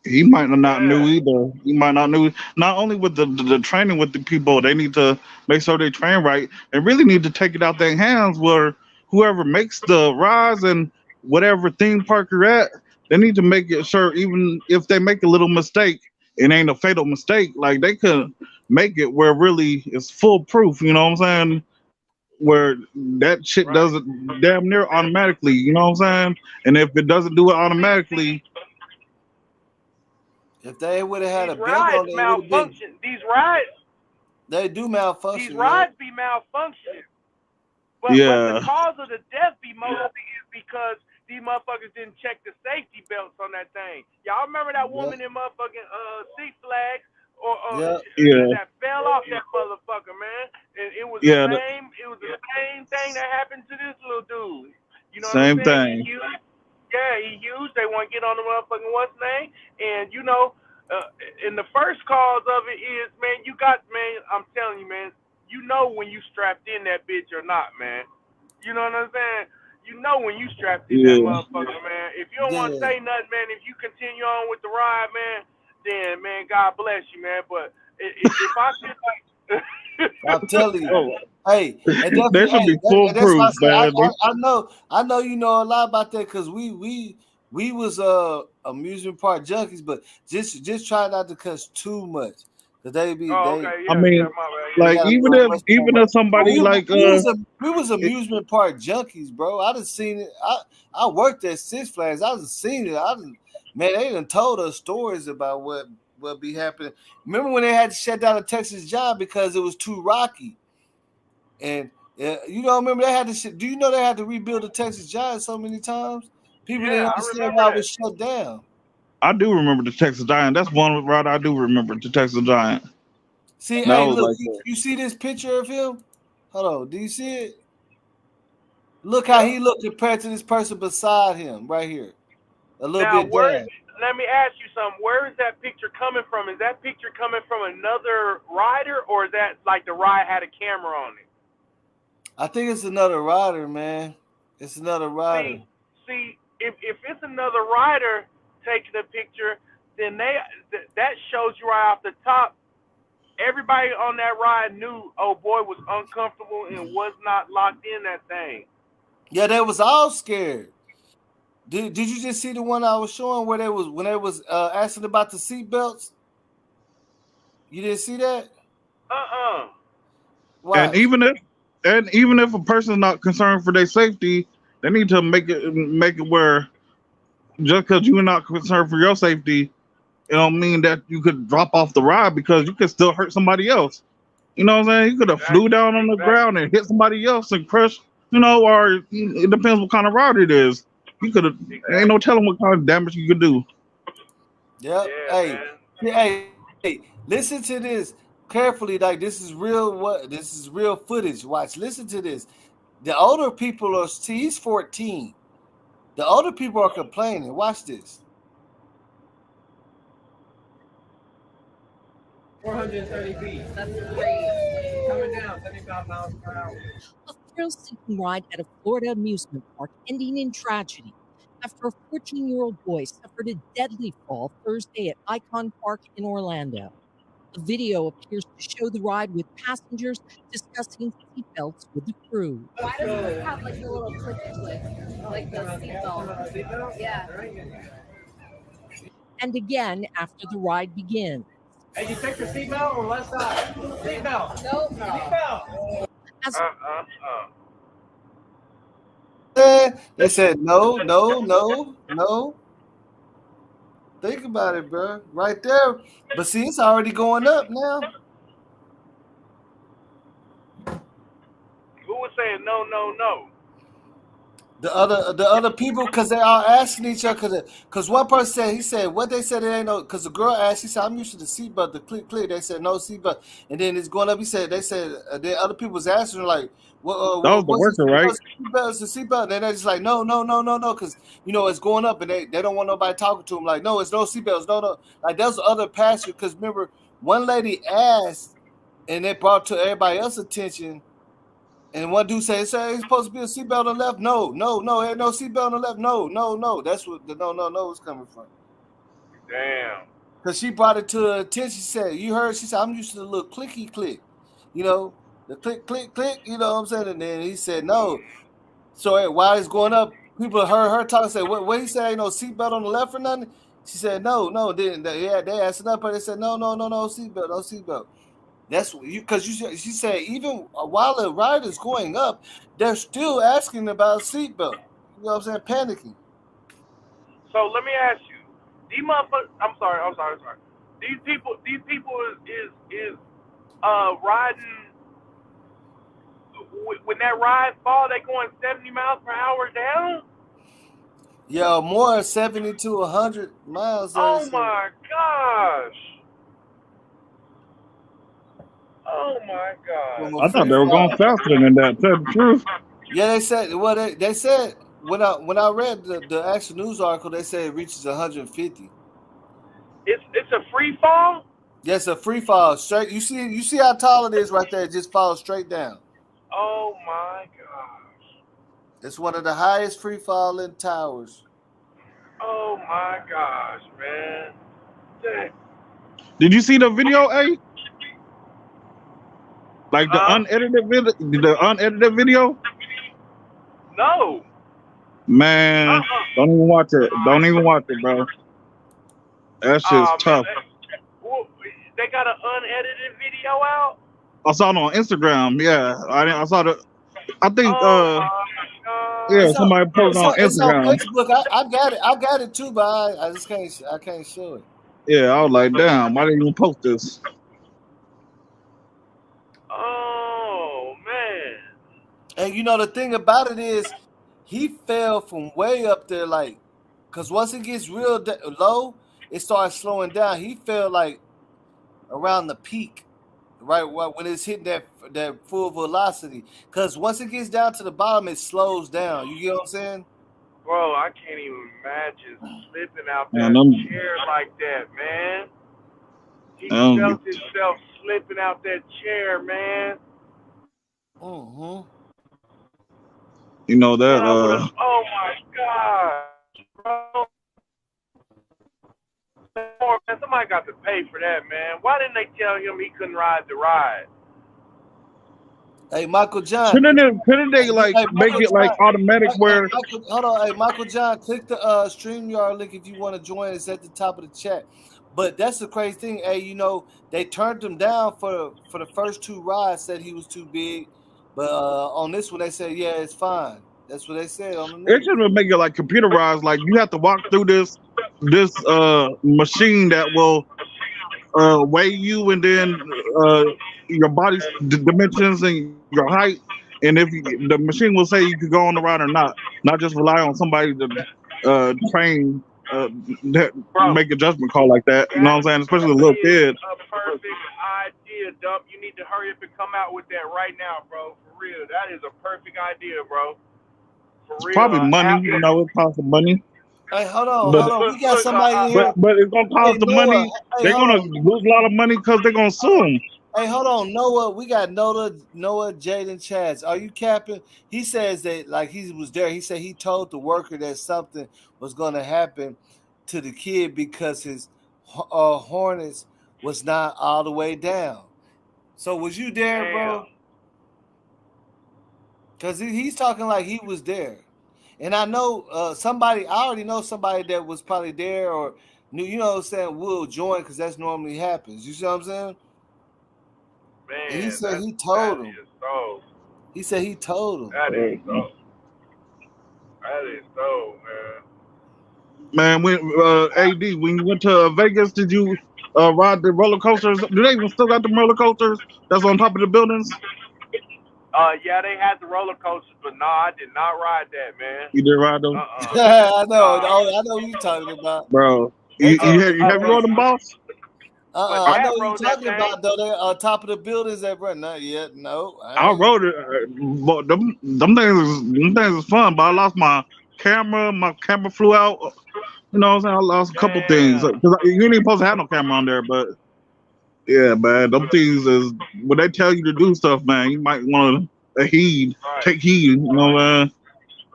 He might not knew either. He might not knew. Not only with the training with the people, they need to make sure they train right, and really need to take it out their hands where whoever makes the rides and whatever theme park you're at, they need to make it sure, even if they make a little mistake, it ain't a fatal mistake. Like, they could make it where really it's foolproof, you know what I'm saying? Where that shit does it damn near automatically, you know what I'm saying? And if it doesn't do it automatically, if they would have had a rides belt on, malfunction. These rides, they do malfunction. These rides be malfunctioning. But the cause of the death be mostly is because these motherfuckers didn't check the safety belts on that thing. Y'all remember that woman in motherfucking Six Flags that fell off that motherfucker, man? And it was the same. It was the same thing that happened to this little dude. You know what I'm saying? He huge. They want to get on the motherfucking what's name, and you know, and the first cause of it is, man, I'm telling you, man. You know when you strapped in that bitch or not, man. You know what I'm saying? You know when you strapped in that motherfucker, man. If you don't want to say nothing, man, if you continue on with the ride, man, then, man, God bless you, man. But if I feel like... I'm telling you. Hey, they should be foolproof, man. I know you know a lot about that, because we we was amusement park junkies, but just try not to cuss too much. Cause they be I mean, like even if somebody like we was amusement park junkies, bro. I done seen it. I worked at Six Flags. I done seen it. Man, they done told us stories about what be happening. Remember when they had to shut down the Texas job because it was too rocky? And you don't remember they had to. Do you know they had to rebuild the Texas Giant so many times? People didn't understand why it was shut down. I do remember the Texas Giant. That's one route I do remember, the Texas Giant. See, that hey, was look, like you see this picture of him? Hold on, do you see it? Look how he looked compared to this person beside him right here. A little Now, bit down. let me ask you something. Where is that picture coming from? Is that picture coming from another rider, or is that like the ride had a camera on it? I think it's another rider, man. It's another rider. See, if it's another rider taking a picture, then that shows you right off the top. Everybody on that ride knew, oh boy was uncomfortable and was not locked in that thing. Yeah, they was all scared. Did you just see the one I was showing where when they was asking about the seatbelts? You didn't see that? And even if a person's not concerned for their safety, they need to make it where just because you're not concerned for your safety, it don't mean that you could drop off the ride because you could still hurt somebody else. You know what I'm saying? You could have flew down on the ground and hit somebody else and crushed, or it depends what kind of ride it is. You could have, ain't no telling what kind of damage you could do. Yep. Hey, listen to this carefully. Like this is real footage. Watch, listen to this. The older people are, he's 14. The older people are complaining. Watch this. 430 feet. That's great. Coming down 75 miles per hour. A thrill-seeking ride at a Florida amusement park ending in tragedy after a 14-year-old boy suffered a deadly fall Thursday at Icon Park in Orlando. A video appears to show the ride with passengers discussing seatbelts with the crew. Why does this have like the little clicky click? Like the seatbelt? Yeah. And again after the ride begins. Hey, you take your seatbelt on the left side. Seatbelt. Nope. Seatbelt. They said no. Think about it, bro. Right there. But see, it's already going up now. Who was saying no? The other people, because they are asking each other, because one person said, what they said, it ain't no, because the girl asked, she said, I'm used to the seatbelt, the click. They said, no seatbelt. And then it's going up, then other people was asking her, like, that was the worker, right? It's the seatbelt. And then they're just like, no, because, it's going up, and they don't want nobody talking to them, like, no, it's no seatbelts, no. Like, there's other passengers, because remember, one lady asked, and they brought to everybody else's attention. And one dude said, it's supposed to be a seatbelt on the left. No, ain't no seatbelt on the left. No. That's what the no is coming from. Damn. Because she brought it to her attention. She said, you heard? She said, I'm used to the little clicky click. The click, you know what I'm saying? And then he said, no. So while it's going up, people heard her talk and said, what he said, ain't no seatbelt on the left or nothing? She said, no. Then they asked it up, but they said, no seatbelt. That's because she said even while the ride is going up, they're still asking about seatbelt. You know what I'm saying? Panicking. So let me ask you, these motherfuckers. I'm sorry. These people is riding. When that ride fall, they going 70 miles per hour down. Yeah, more 70 to 100 miles. Oh my gosh. Oh my God! I thought they were going faster than that. Tell the truth. Yeah, they said. Well, they said when I read the actual news article, they said it reaches 150. It's a free fall. Yes, a free fall straight. You see how tall it is right there. It just falls straight down. Oh my gosh! It's one of the highest free falling towers. Oh my gosh, man! Dang. Did you see the video, A? Like the unedited video? No. Man, don't even watch it. Don't even watch it, bro. That shit's tough. Well, they got an unedited video out. I saw it on Instagram. Yeah, I saw the. I think yeah, It's on, somebody posted on it's on Instagram. Facebook. I got it. I got it too, but I just can't. I can't show it. Yeah, I was like, damn, why didn't you even post this? Oh man. And you know the thing about it is, he fell from way up there, like, cause once it gets real low, it starts slowing down. He fell like around the peak, right when it's hitting that full velocity. Cause once it gets down to the bottom, it slows down. You get what I'm saying? Bro, I can't even imagine slipping out Man, that chair like that, man. He felt himself slipping out that chair, man. You know that. Man, oh my God, bro. Man, somebody got to pay for that, man. Why didn't they tell him he couldn't ride the ride? Hey, Michael John. Couldn't they like make it like automatic where? Hold on, hey, Michael John, click the StreamYard link if you want to join. It's at the top of the chat. But that's the crazy thing. Hey, you know they turned him down for the first two rides. Said he was too big, but on this one they said yeah, it's fine. That's what they said on the news. It should make it like computerized. Like you have to walk through this machine that will weigh you and then your body's dimensions and your height. And if the machine will say you could go on the ride or not just rely on somebody to train make a judgment call like that. You know what I'm saying? Especially a little kid. A perfect idea, Dump. You need to hurry up and come out with that right now, bro. For real, that is a perfect idea, bro. For It's real. probably money. You know, it costs some money. Hey, hold on. We got somebody in here. But it's gonna cost the money. Hey, they're gonna lose a lot of money because they're gonna sue them. Hey, hold on, Noah. We got Noah, Jaden, Chaz. Are you capping? He says that like he was there. He said he told the worker that something was going to happen to the kid because his harness was not all the way down. So was you there, bro? Because he's talking like he was there. And I know somebody. I already know somebody that was probably there or knew. You know what I'm saying? Will join because that's normally happens. You see what I'm saying? Man, he said he told him. So, he said he told him. That is so. That is so, man. Man, when AD, when you went to Vegas, did you ride the roller coasters? Do they even still got the roller coasters that's on top of the buildings? Yeah, they had the roller coasters, but no, I did not ride that, man. You did ride them? I know. I know what you're talking about, bro. You have you rode them, boss? I know what you're talking about, though. They're on top of the buildings that run. Not yet. No. I rode it. But them things is fun, but I lost my camera. My camera flew out. You know what I'm saying? I lost a couple things. Because you ain't supposed to have no camera on there, but yeah, man. Them things is when they tell you to do stuff, man, you might want to take heed, you know, man.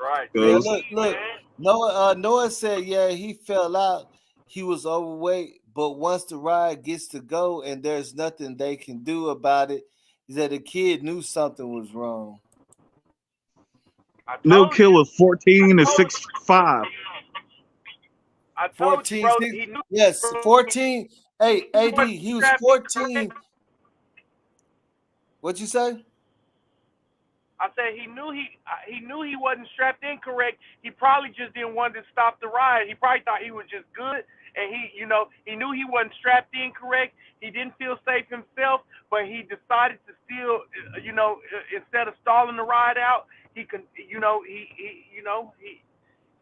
Right. Yeah, look. Noah said, yeah, he fell out. He was overweight, but once the ride gets to go and there's nothing they can do about it, is that the kid knew something was wrong. Lil Kill was 14 and 6'5". 14, bro, yes, 14. Hey, AD, he was 14. What'd you say? I said he knew he wasn't strapped in correct. He probably just didn't want to stop the ride. He probably thought he was just good, and he knew he wasn't strapped in correct. He didn't feel safe himself, but he decided to still, instead of stalling the ride out, he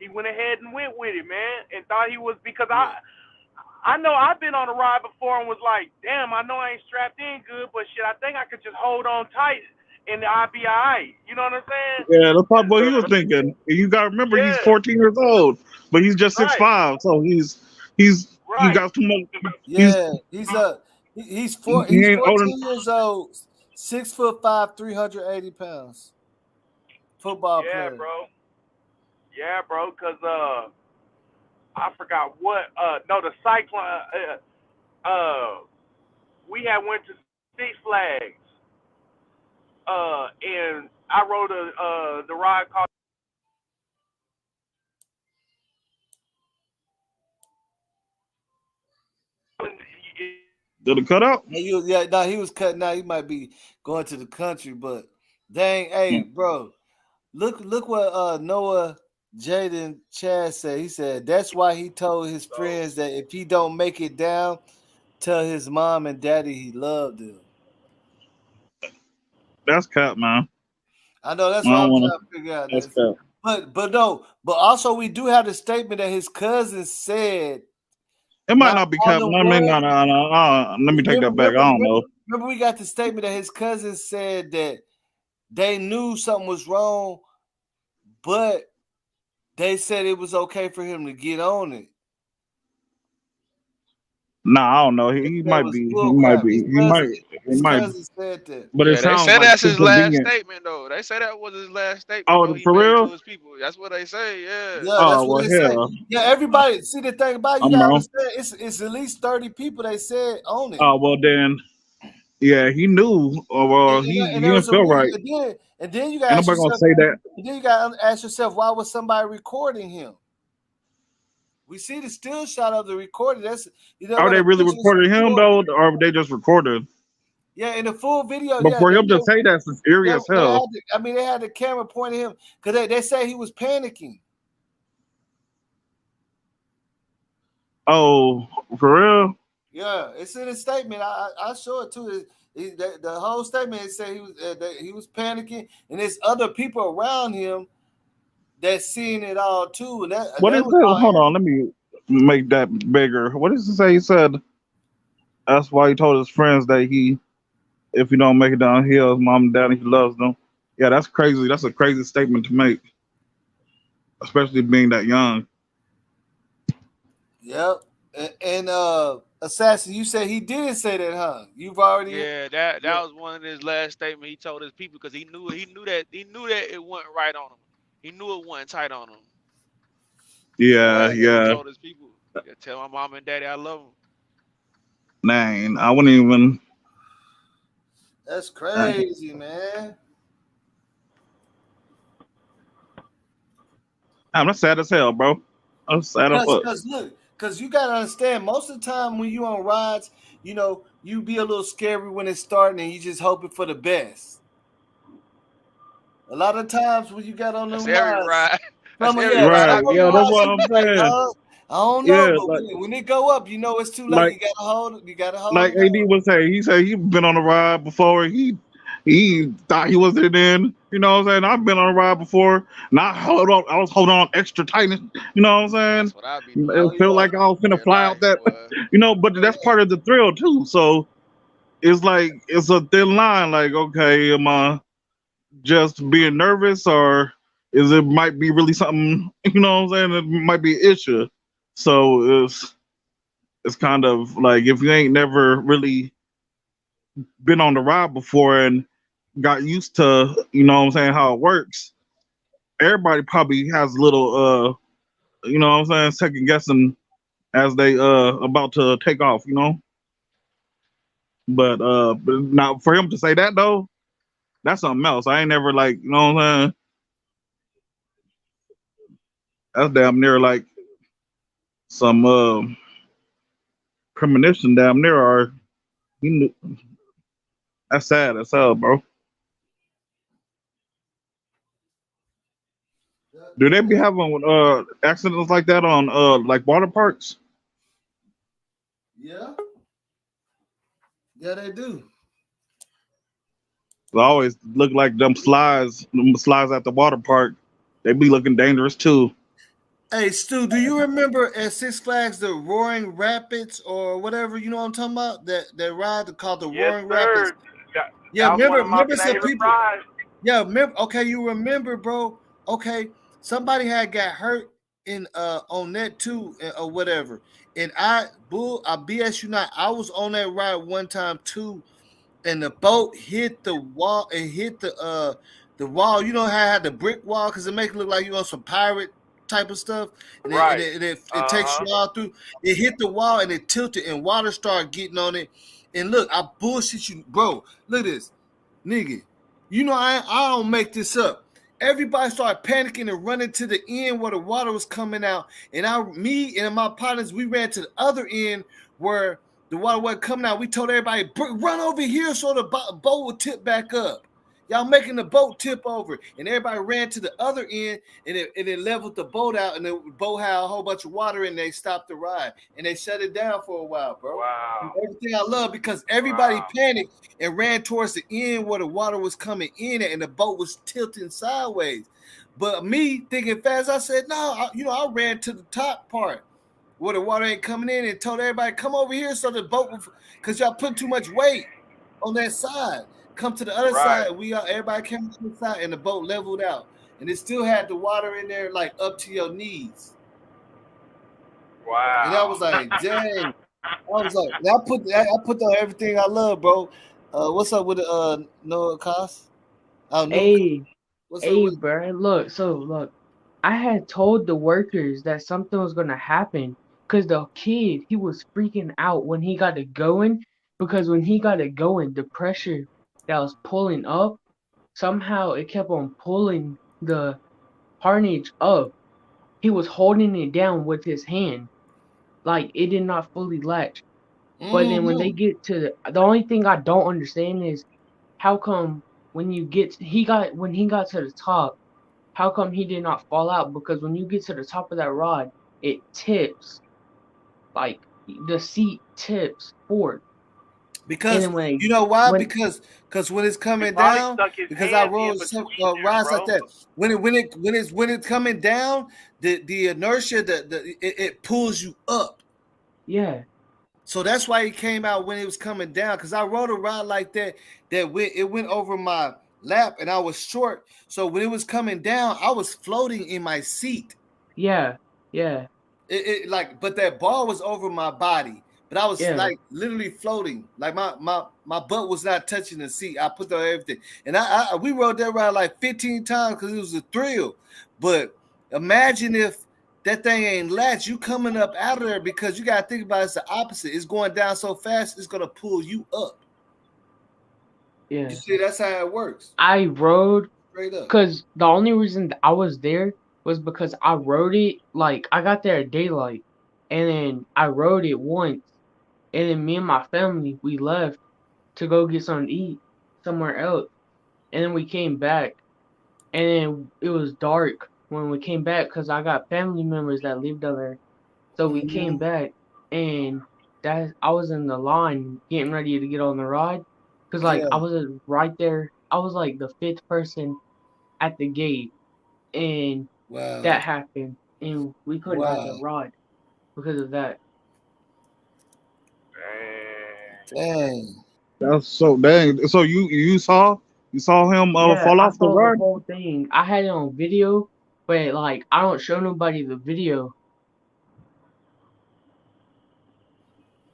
went ahead and went with it, man, and thought he was because I know I've been on a ride before and was like, damn, I know I ain't strapped in good, but shit, I think I could just hold on tight. And I'll be all right. You know what I'm saying? Yeah, that's probably what he was thinking. You got to remember, he's 14 years old, but he's just 6'5", so he's he got too much. Yeah, he's 14 years old, 6'5", 380 pounds. Football player. Yeah, bro. Cause I forgot what. No, the Cyclone. We had went to Six Flags. And I rode the ride called Did it cut out? He was cutting out. He might be going to the country, but dang, hey, bro, look what Noah, Jaden, Chad said. He said that's why he told his friends that if he don't make it down, tell his mom and daddy he loved them. That's cap, man. I know that's what I'm trying to figure out. That's cap. But also we do have the statement that his cousin said. It might not be cap. No. Let me take that back. I don't know. Remember, we got the statement that his cousin said that they knew something was wrong, but they said it was okay for him to get on it. Nah, I don't know. He might be. He might be. He might. Said that. But it sounds they said like that's his last statement, though. They said that was his last statement. Oh, he for made real? to his people. That's what they say. Yeah. Yeah, that's what they say. Yeah, everybody. See, the thing about it, you gotta understand, it's at least 30 people they said on it. Oh well, then, yeah, he knew. Or he didn't feel right. And then you gotta ask yourself, gonna say that. And then you gotta ask yourself, why was somebody recording him? We see the still shot of the recording. That's Are they really recording him though, or they just recorded? Yeah, in the full video. But for him to say that's eerie as hell. They had the camera pointing him because they say he was panicking. Oh, for real? Yeah, it's in his statement. I show it too. The whole statement it said he was panicking, and there's other people around him that's seeing it all too. And what is it? Hold on, let me make that bigger. What does it say? He said that's why he told his friends that if you don't make it downhill, his mom and daddy, he loves them. Yeah, that's crazy. That's a crazy statement to make, especially being that young. Yep. And Assassin, you said he did say that, huh? You've already. Yeah, that was one of his last statements he told his people because he knew that it wasn't right on him. He knew it wasn't tight on him. Yeah. He told his people, tell my mom and daddy I love them. Dang, I wouldn't even. That's crazy, man. That's sad as hell, bro. I'm sad as fuck. Because you gotta understand, most of the time when you on rides, you be a little scary when it's starting, and you just hoping for the best. A lot of times when you got on them rides, That's what I'm saying. I don't know, but when it go up, it's too late. You gotta hold. Like AD would say, he said he's been on a ride before. He thought he wasn't in. You know what I'm saying? I've been on a ride before. And I was holding on extra tight. You know what I'm saying? That's what I be doing. It felt like I was gonna fly out that. But that's part of the thrill too. So it's like it's a thin line. Like, okay, am I just being nervous, or is it might be really something? You know what I'm saying? It might be an issue. So it's kind of like if you ain't never really been on the ride before and got used to, how it works, everybody probably has a little second guessing as they about to take off, But now for him to say that though, that's something else. I ain't never that's damn near like some premonition damn near, or he knew. That's sad as hell, bro. Do they be having accidents like that on like water parks? Yeah. Yeah, they do. They always look like them slides at the water park. They be looking dangerous too. Hey, Stu, do you remember at Six Flags the Roaring Rapids or whatever? You know what I'm talking about? That ride called the Roaring Rapids. Yeah, remember some people. Yeah, remember. Okay, you remember, bro? Okay, somebody had got hurt in on that too or whatever. And I BS you not. I was on that ride one time too, and the boat hit the wall and hit the wall. You know how I had the brick wall because it make it look like you on some pirate type of stuff, and it takes you all through. It hit the wall and it tilted, and water started getting on it. And look, I bullshit you, bro. Look at this, nigga. I don't make this up. Everybody started panicking and running to the end where the water was coming out, and me and my partners, we ran to the other end where The water wasn't coming out. We told everybody, run over here so the boat will tip back up. Y'all making the boat tip over. And everybody ran to the other end, and it leveled the boat out, and the boat had a whole bunch of water, and they stopped the ride. And they shut it down for a while, bro. Wow. Everything I love, because everybody panicked and ran towards the end where the water was coming in, and the boat was tilting sideways. But me, thinking fast, I said, no, I ran to the top part where the water ain't coming in, and told everybody, come over here so the boat, because y'all putting too much weight on that side. Come to the other side. Everybody came to the side, and the boat leveled out, and it still had the water in there, like up to your knees. Wow. And I was like, dang. I was like, I put on everything I love, bro. What's up with Noah Cost? Hey, what's up hey, with? bro. Look. I had told the workers that something was gonna happen because the kid, he was freaking out when he got it going, because when he got it going, the pressure that was pulling up, somehow it kept on pulling the harnage up. He was holding it down with his hand, like it did not fully latch. But then when they get to the only thing I don't understand is how come when he got to the top, how come he did not fall out? Because when you get to the top of that rod, it tips, like the seat tips forward. Because you know why? Because when it's coming down, stuck his because I hand rode in some between rides there, like that. When it's coming down, the inertia it pulls you up. Yeah. So that's why he came out when it was coming down. Because I rode a ride like that it went over my lap, and I was short. So when it was coming down, I was floating in my seat. Yeah. But that ball was over my body. But I was like literally floating. Like my butt was not touching the seat. I put on everything. And we rode that ride like 15 times because it was a thrill. But imagine if that thing ain't latched, you coming up out of there, because you got to think about it's the opposite. It's going down so fast, it's going to pull you up. Yeah. You see, that's how it works. I rode straight up. Because the only reason I was there was because I rode it, like I got there at daylight, and then I rode it once, and then me and my family, we left to go get something to eat somewhere else, and then we came back, and then it was dark when we came back because I got family members that lived over there, so we came back, and I was in the line getting ready to get on the ride, because like I was right there, I was like the 5th person at the gate, and that happened, and we couldn't have the ride because of that. Dang. That's so dang. So you saw him fall I off the saw the ride? whole thing. I had it on video, but like I don't show nobody the video.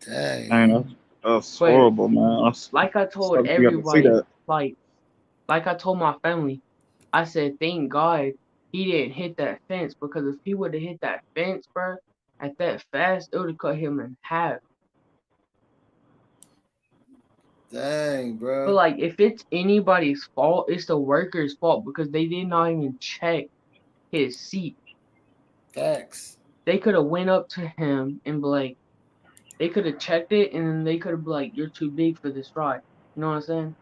Dang. That's But horrible, man. like I told Sucks you have to see everybody, that. like I told my family, I said, thank God he didn't hit that fence, because if he would have hit that fence, bro, at that fast, it would have cut him in half. Dang, bro. But like, if it's anybody's fault, it's the worker's fault, because they did not even check his seat. Facts. They could have went up to him and be like, they could have checked it, and then they could have been like, you're too big for this ride. You know what I'm saying?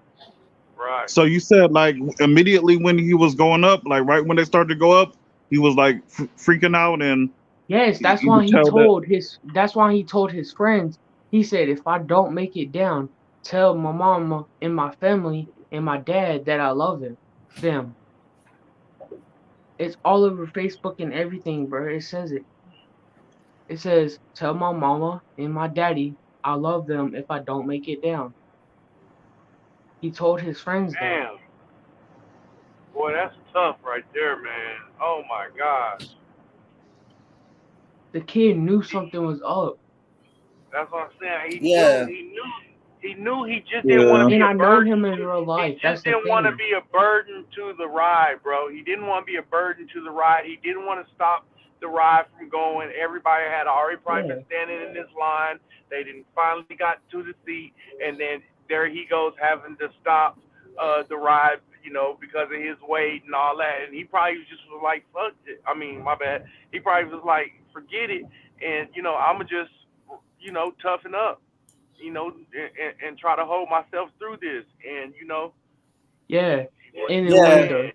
Right. So you said like immediately when he was going up, like right when they started to go up, he was like freaking out, and Yes, that's you why could he tell that. told his friends. He said, if I don't make it down, tell my mama and my family and my dad that I love them. It's all over Facebook and everything, bro. It says it. It says, tell my mama and my daddy I love them if I don't make it down. He told his friends that. Damn. Boy, that's tough right there, man. Oh my gosh. The kid knew something was up. That's what I'm saying. Yeah. He knew he just didn't want to be And a I know burden. him in real life. He That's just the didn't want to thing. be a burden to the ride, bro. He didn't want to be a burden to the ride. He didn't want to stop the ride from going. Everybody had already probably been standing in this line. They didn't finally got to the seat, and then there he goes having to stop the ride, because of his weight and all that. And he probably just was like, fuck it. I mean, my bad. He probably was like, forget it, and I'ma just, toughen up. you know, and try to hold myself through this. And you know, Yeah. And then Yeah,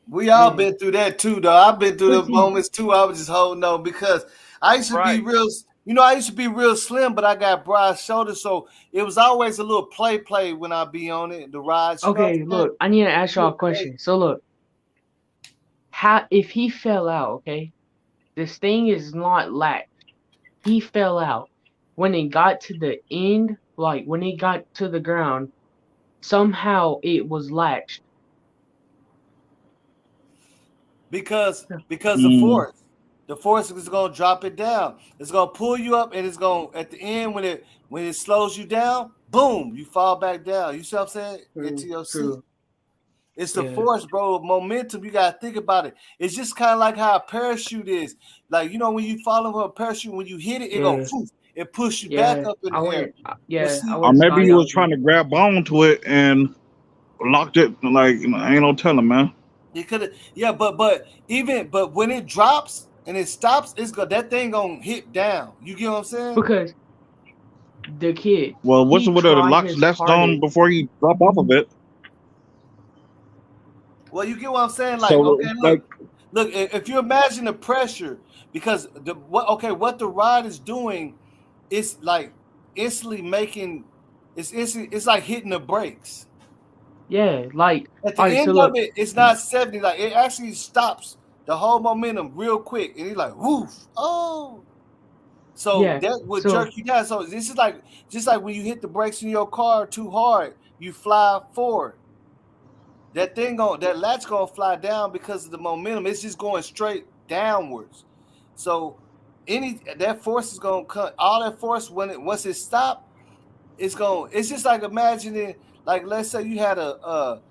we all yeah. been through that too, though. I've been through But the see, moments too. I was just holding on because I used to be right. real. You know, I used to be real slim, but I got broad shoulders, so it was always a little play when I be on it. The rides, you know what okay, I'm saying? look, I need to ask y'all a Little play. question. So look, how if he fell out, okay? This thing is not latched. He fell out. When it got to the end, like when it got to the ground, somehow it was latched. Because Mm. the force is gonna drop it down. It's gonna pull you up, and it's gonna at the end when it slows you down, boom, you fall back down. You see what I'm saying? Into your seat. True. It's the Yeah. force, bro. Momentum. You gotta think about it. It's just kind of like how a parachute is. Like, you know, when you fall over a parachute, when you hit it, it go Yeah. poof. It push you back Yeah. up in I the air. went. But Yeah. I see, Or went maybe he was trying skydiving. to grab onto it and locked it. Like, ain't no telling, man. it could have, yeah, but when it drops and it stops, that thing gonna hit down. You get what I'm saying? Because the kid, Well, what's he with the tried locks his latched on hardest. before he dropped off of it? Well, you get what I'm saying? Like, So, okay, like, look. If you imagine the pressure, because what the ride is doing, it's like instantly making, it's like hitting the brakes. Yeah. Like. At the All right. So end of look. it, it's not 70. Like, it actually stops the whole momentum real quick, and he's like, woof, oh. So Yeah. that would So jerk you down. So this is like just like when you hit the brakes in your car too hard, you fly forward. That latch gonna fly down because of the momentum. It's just going straight downwards. So that force is gonna cut all that force once it stopped. It's just like imagining, like, let's say you had a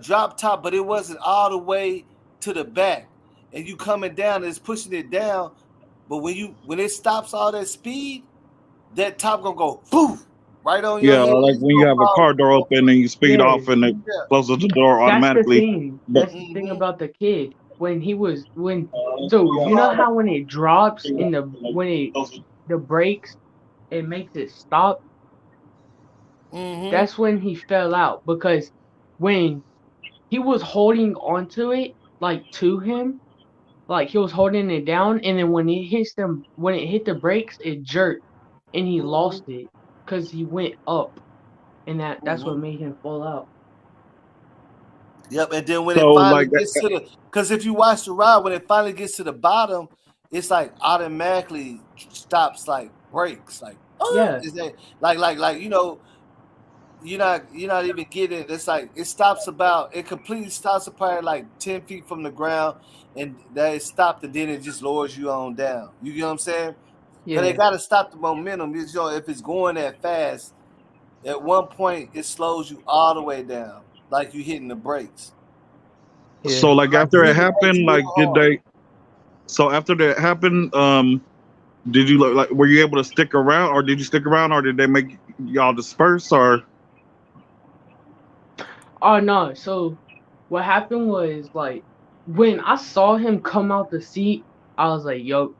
drop top, but it wasn't all the way to the back, and you coming down and it's pushing it down. But when it stops all that speed, that top gonna go poof right on your yeah, head. like It's when you gonna have a fall. car door open and you speed yeah. off and it Yeah. closes the door That's the automatically. thing. But That's the thing about the kid. So you know how when it drops in the brakes, it makes it stop. Mm-hmm. That's when he fell out because when he was holding onto it like to him, like he was holding it down, and then when it hit the brakes, it jerked, and he lost it because he went up, and that's what Mm-hmm. made him fall out. Yep. And then when it so, finally like, gets because if you watch the ride, when it finally gets to the bottom, it's like automatically stops, like brakes, like Yeah, is that like you're not even getting. It's like it completely stops probably like 10 feet from the ground, and that it stopped, and then it just lowers you on down. You get what I'm saying? Because they yeah, got to stop the momentum. If it's going that fast, at one point it slows you all the way down, like you hitting the brakes. so, yeah. like, Like after you it hit the brakes happened, real like, hard. so after that happened, did you like, were you able to stick around, or did you stick around, or did they make y'all disperse, or? Oh no, so what happened was like when I saw him come out the seat, I was like, "Yo,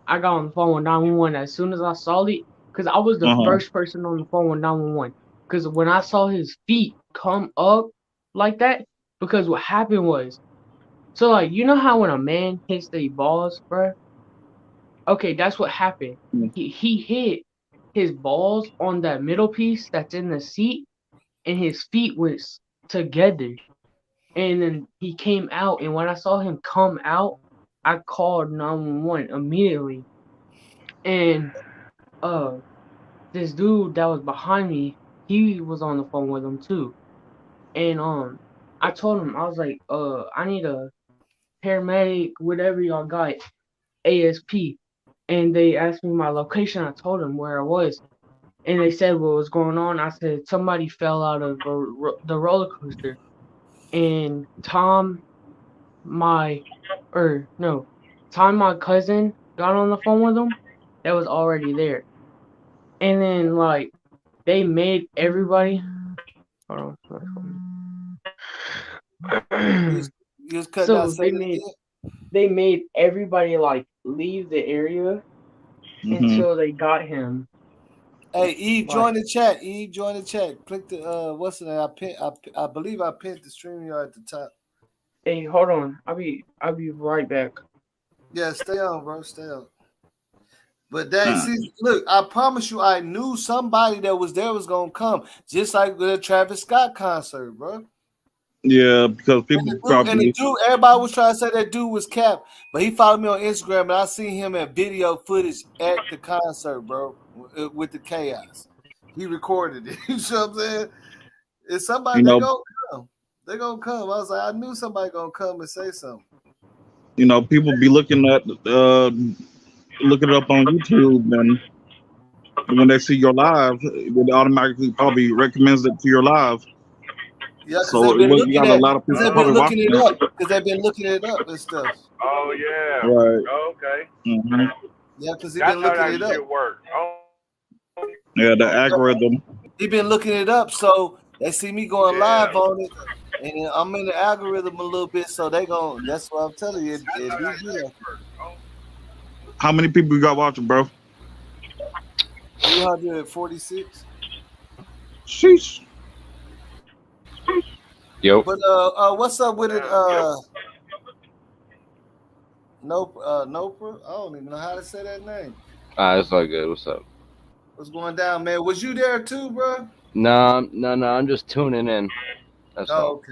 I got on the phone with 911 as soon as I saw it, because I was the Uh-huh. first person on the phone with 911. Because when I saw his feet come up like that, because what happened was, so like you know how when a man hits the balls, bruh? Okay, that's what happened. He hit his balls on that middle piece that's in the seat, and his feet was together. And then he came out, and when I saw him come out, I called 911 immediately. And uh, this dude that was behind me, he was on the phone with him too. And I told him, I was like, I need a paramedic, whatever y'all got, ASP. And they asked me my location. I told them where I was, and they said what was going on. I said somebody fell out of the roller coaster, and my no, Tom, my cousin, got on the phone with him that was already there. And then like they made everybody hold You on. was cutting out. So Say that again. they made everybody like leave the area until they got him. Hey, Eve, join the chat. Eve, join the chat. Click the what's the name? I believe I pinned the StreamYard at the top. Hey, hold on. I'll be right back. Yeah, stay on, bro. Stay on. But that see, look, I promise you, I knew somebody that was there was gonna come, just like the Travis Scott concert, bro. Yeah, because people And probably the dude, everybody was trying to say that dude was Cap, but he followed me on Instagram, and I seen him at video footage at the concert, bro, with the chaos. He recorded it. You know what I'm saying? It's somebody they gonna come. They gonna come. I was like, I knew somebody gonna come and say something. People be looking at looking it up on YouTube, and when they see your live, it automatically probably recommends it to your live. Yeah, because So they've been you got a lot of people probably watching it up. Because they've been looking it up and stuff. Oh yeah. Right. Oh, okay. Yeah, because That's how that shit works. Oh. Yeah, the algorithm. He been looking it up, so they see me going live on it, and I'm in the algorithm a little bit, so they gon'. That's what I'm telling you. It do that. How many people you got watching, bro? 346. Sheesh. Yo. But what's up with it? Nopra? I don't even know how to say that name. It's all good. What's up? What's going down, man? Was you there too, bro? No. I'm just tuning in. That's all.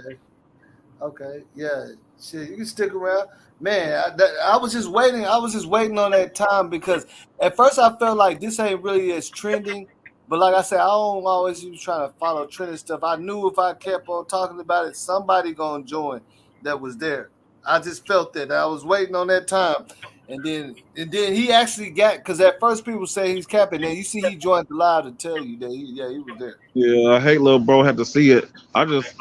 Okay. Yeah. Shit, you can stick around, man. I was just waiting. I was just waiting on that time because at first I felt like this ain't really as trending. But like I said, I don't always use trying to follow trending stuff. I knew if I kept on talking about it, somebody gonna join that was there. I just felt that. I was waiting on that time. And then he actually got, because at first people say he's capping. Then you see he joined the live to tell you that he was there. Yeah, I hate little bro had to see it. I just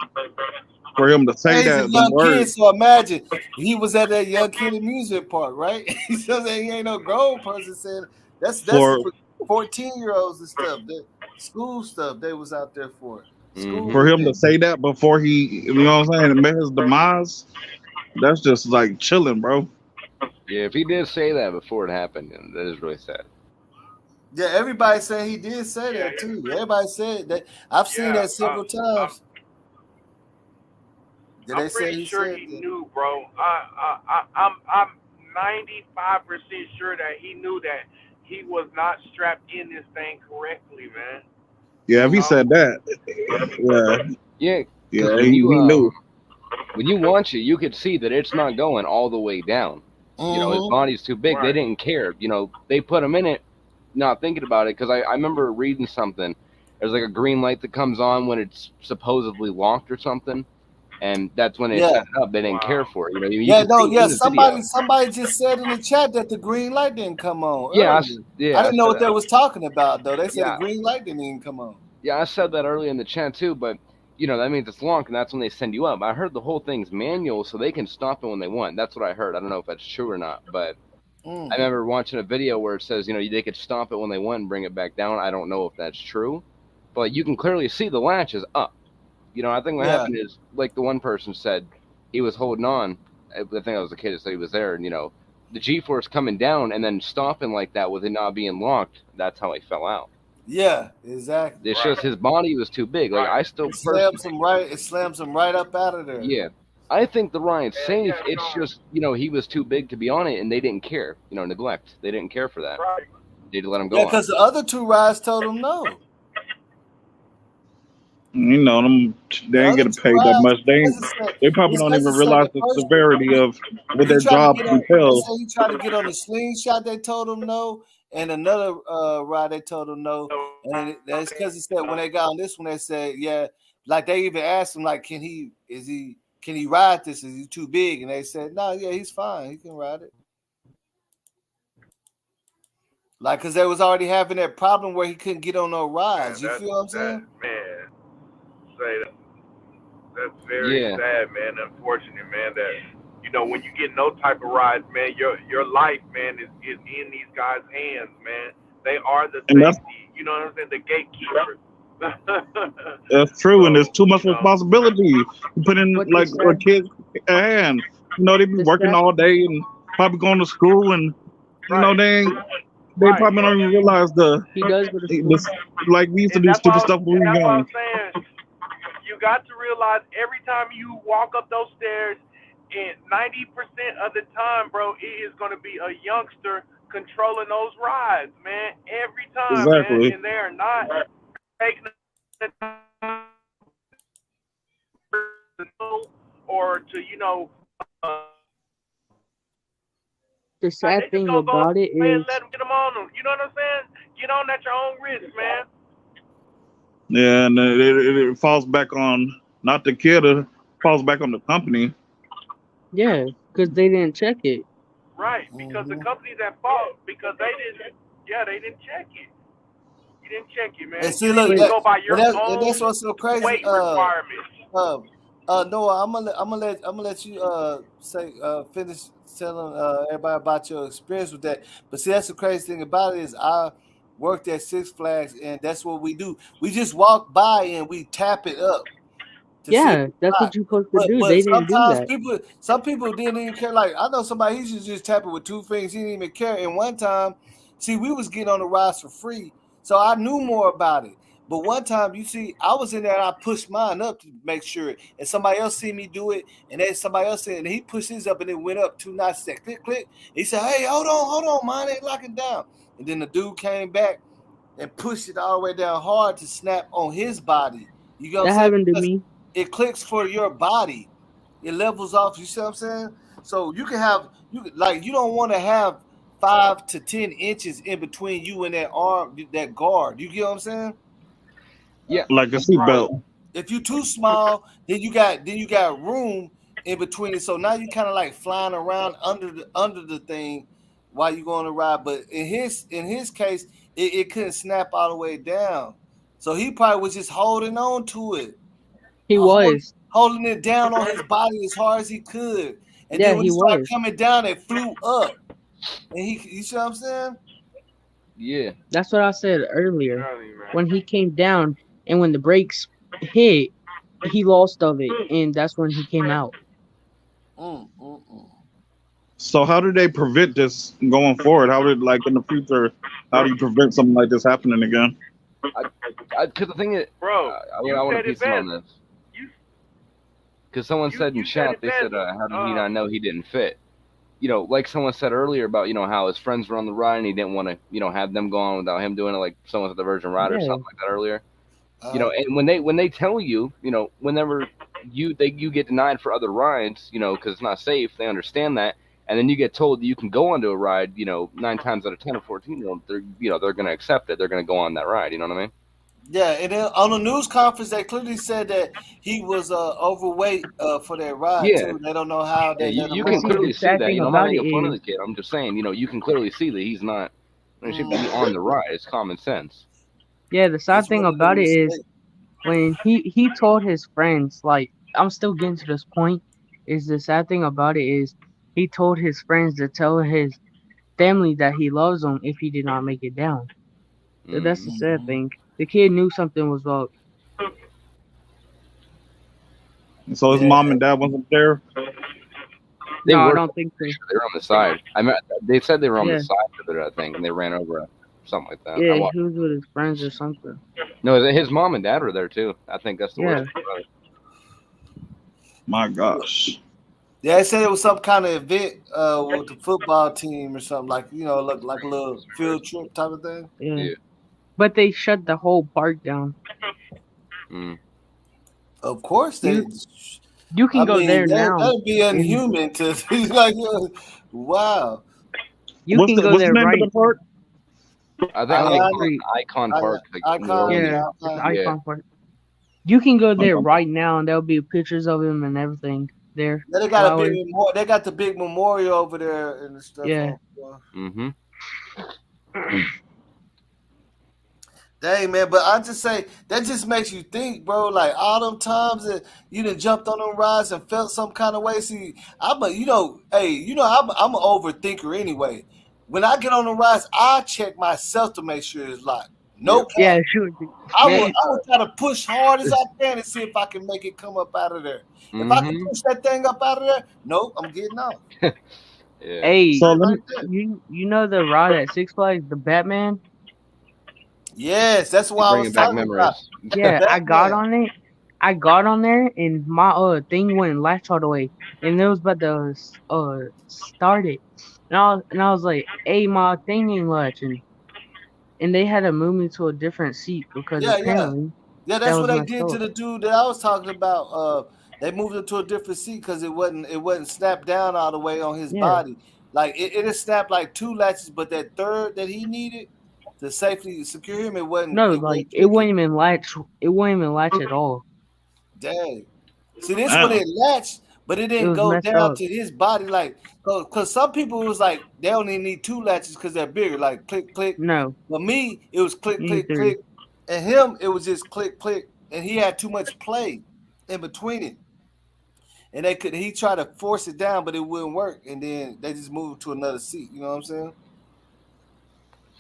for him to say He's that a young the kid, so imagine he was at that young kid amusement park, right? He says he ain't no grown person saying that's for 14-year-olds and stuff. The school stuff they was out there for. For him to say that before he, you know what I'm saying, and met his demise, that's just like chilling, bro. Yeah, if he did say that before it happened, that is really sad. Yeah, everybody said he did say that too. Everybody said that. I've seen that several times. I'm pretty sure he knew, bro. I'm 95% sure that he knew that he was not strapped in this thing correctly, man. Yeah, if he said that, yeah, he knew. When you watch it, you could see that it's not going all the way down. You know, his body's too big. They didn't care. You know, they put him in it, not thinking about it. Because I remember reading something. There's like a green light that comes on when it's supposedly locked or something, and that's when they set it up. They didn't care for it. You know, Somebody just said in the chat that the green light didn't come on. Yeah, I didn't know what they was talking about though. They said the green light didn't even come on. Yeah, I said that earlier in the chat too, but you know, that means it's locked, and that's when they send you up. I heard the whole thing's manual, so they can stop it when they want. That's what I heard. I don't know if that's true or not, but I remember watching a video where it says, you know, they could stop it when they want and bring it back down. I don't know if that's true, but you can clearly see the latch is up. You know, I think what happened is, like the one person said, he was holding on. I think that was the kid that said he was there, and you know, the G-force coming down and then stopping like that with it not being locked. That's how he fell out. Yeah, exactly. It's just his body was too big. Like I still it slams him right up out of there. Yeah, I think the ride's safe. It's just, you know, he was too big to be on it, and they didn't care. You know, neglect. They didn't care for that. They let him go. Yeah, because the other two rides told him no. You know, they ain't getting paid that much. They probably don't even realize the severity of what their job entails. He tried to get on the slingshot. They told him no. And another ride, they told him no. And that's because he said when they got on this one, they said, yeah, like they even asked him, like, can he ride this? Is he too big? And they said, no, yeah, he's fine. He can ride it. Like, because they was already having that problem where he couldn't get on no rides. You feel what I'm saying? That's very sad, man. Unfortunate, man, that you know, when you get no type of rides, man, your life, man, is in these guys' hands, man. They are the safety, you know what I'm saying, the gatekeepers. That's true, and there's too much responsibility. You put in like a kid's hand. You know, they be working all day and probably going to school, and you know they ain't they probably don't even realize He does go to school. like we used to And do that's stupid why, stuff when we and were that's why young. I'm saying you got to realize every time you walk up those stairs, and 90% of the time, bro, it is going to be a youngster controlling those rides, man. Every time, man, Exactly. and they are not taking the time or to, The they sad just thing gonna go about it ahead and is, let them get them on them. You know what I'm saying? Get on at your own risk, man. Yeah, and it falls back on not the kid, it falls back on the company. yeah, because they didn't check it. Right, because the company's at fault because they didn't check it. You didn't check it, man. And see, You look, didn't that, go by your and that's own what's so crazy. weight requirements. Noah, I'm gonna let you say finish telling everybody about your experience with that. But see, that's the crazy thing about it is I worked at Six Flags, and that's what we do. We just walk by and we tap it up. To see Yeah, that's what you're supposed to do. but They didn't do sometimes that. some people didn't even care. Like I know somebody, he should just tap it with two fingers. He didn't even care. And one time, see, we was getting on the rides for free, so I knew more about it. But one time, you see, I was in there and I pushed mine up to make sure, and somebody else see me do it, and then somebody else said, and he pushed his up and it went up 2 notches. That click, click. He said, "Hey, hold on, mine ain't locking down." And then the dude came back and pushed it all the way down hard to snap on his body. You know what That I'm saying? happened to Because me. it clicks for your body. It levels off. You see what I'm saying? So you can have you don't want to have 5 to 10 inches in between you and that arm, that guard. You get what I'm saying? Yeah, like a seatbelt. If you're too small, then you got room in between it. So now you kind of like flying around under the thing while you go on the ride. But in his case, it couldn't snap all the way down. So he probably was just holding on to it. He was. Holding it down on his body as hard as he could. And Yeah, then when he he started was. coming down, it flew up. And you see what I'm saying? Yeah. That's what I said earlier. When he came down and when the brakes hit, he lost of it, and that's when he came out. So how do they prevent this going forward? How would like in the future? How do you prevent something like this happening again? Because the thing is, bro, I want to piece in on this. Because someone said in chat, they said, "How did he not know he didn't fit?" You know, like someone said earlier about how his friends were on the ride and he didn't want to have them go on without him doing it, like someone said the Virgin Ride or something like that earlier. And when they tell you, whenever you get denied for other rides, because it's not safe, they understand that. And then you get told that you can go onto a ride, 9 times out of 10, a 14-year-old, they're going to accept it. They're going to go on that ride. You know what I mean? Yeah, and then on the news conference, they clearly said that he was overweight for that ride Yeah. too. They don't know how they let him You can on. clearly see that. I'm not making fun of the kid. I'm just saying, you can clearly see that he's not he should be on the ride. It's common sense. Yeah, the sad thing about it is when he told his friends, like, I'm still getting to this point, is the sad thing about it is he told his friends to tell his family that he loves them if he did not make it down. So that's the sad thing. The kid knew something was up. So his mom and dad wasn't there. They No, were, I don't think so. They were on the side. They said they were on Yeah. the side of it, I think, and they ran over something like that. Yeah, he was with his friends or something. No, his mom and dad were there too. I think that's the worst part about it. My gosh. Yeah, they said it was some kind of event with the football team or something, like look like a little field trip type of thing. Yeah. But they shut the whole park down. Of course they. You can go there now. That'd be inhuman to like. Wow. You can go there right. I think Icon Park. Icon. Yeah, it's Icon Park. You can go there right now, and there'll be pictures of him and everything there. Yeah, they got a big. They got the big memorial over there and stuff. Yeah. Dang, man, but I just say that just makes you think, bro. Like all them times that you done jumped on them rides and felt some kind of way. See, I'm an overthinker anyway. When I get on the rides, I check myself to make sure it's locked. No cap. Yeah, sure. I would try to push hard as I can and see if I can make it come up out of there. If I can push that thing up out of there, nope, I'm getting off. Yeah. Hey, So let me. you know the ride at Six Flags, the Batman? Yes, that's what I was Bringing back talking about. memories. The Yeah, I got Batman. on it. I got on there and my thing wouldn't latch all the way, and it was about to start it, and I was like, "Hey, my thing ain't latching," and they had to move me to a different seat because Yeah, yeah. apparently Yeah, that that's what was they messed did to up. the dude that I was talking about. They moved him to a different seat because it wasn't snapped down all the way on his Yeah, body. Like it had snapped like 2 latches, but that third that he needed to safely secure him, it wasn't no, it like wasn't clicking. it wouldn't even latch at all. Dang. See, this one Wow. it latched, but it It didn't was go messed down up. to his body like because some people was like they only need 2 latches because they're bigger, like click click. No, But me, it was click you need click three. click, and him it was just click click, and he had too much play in between it, and he tried to force it down, but it wouldn't work, and then they just moved to another seat. You know what I'm saying?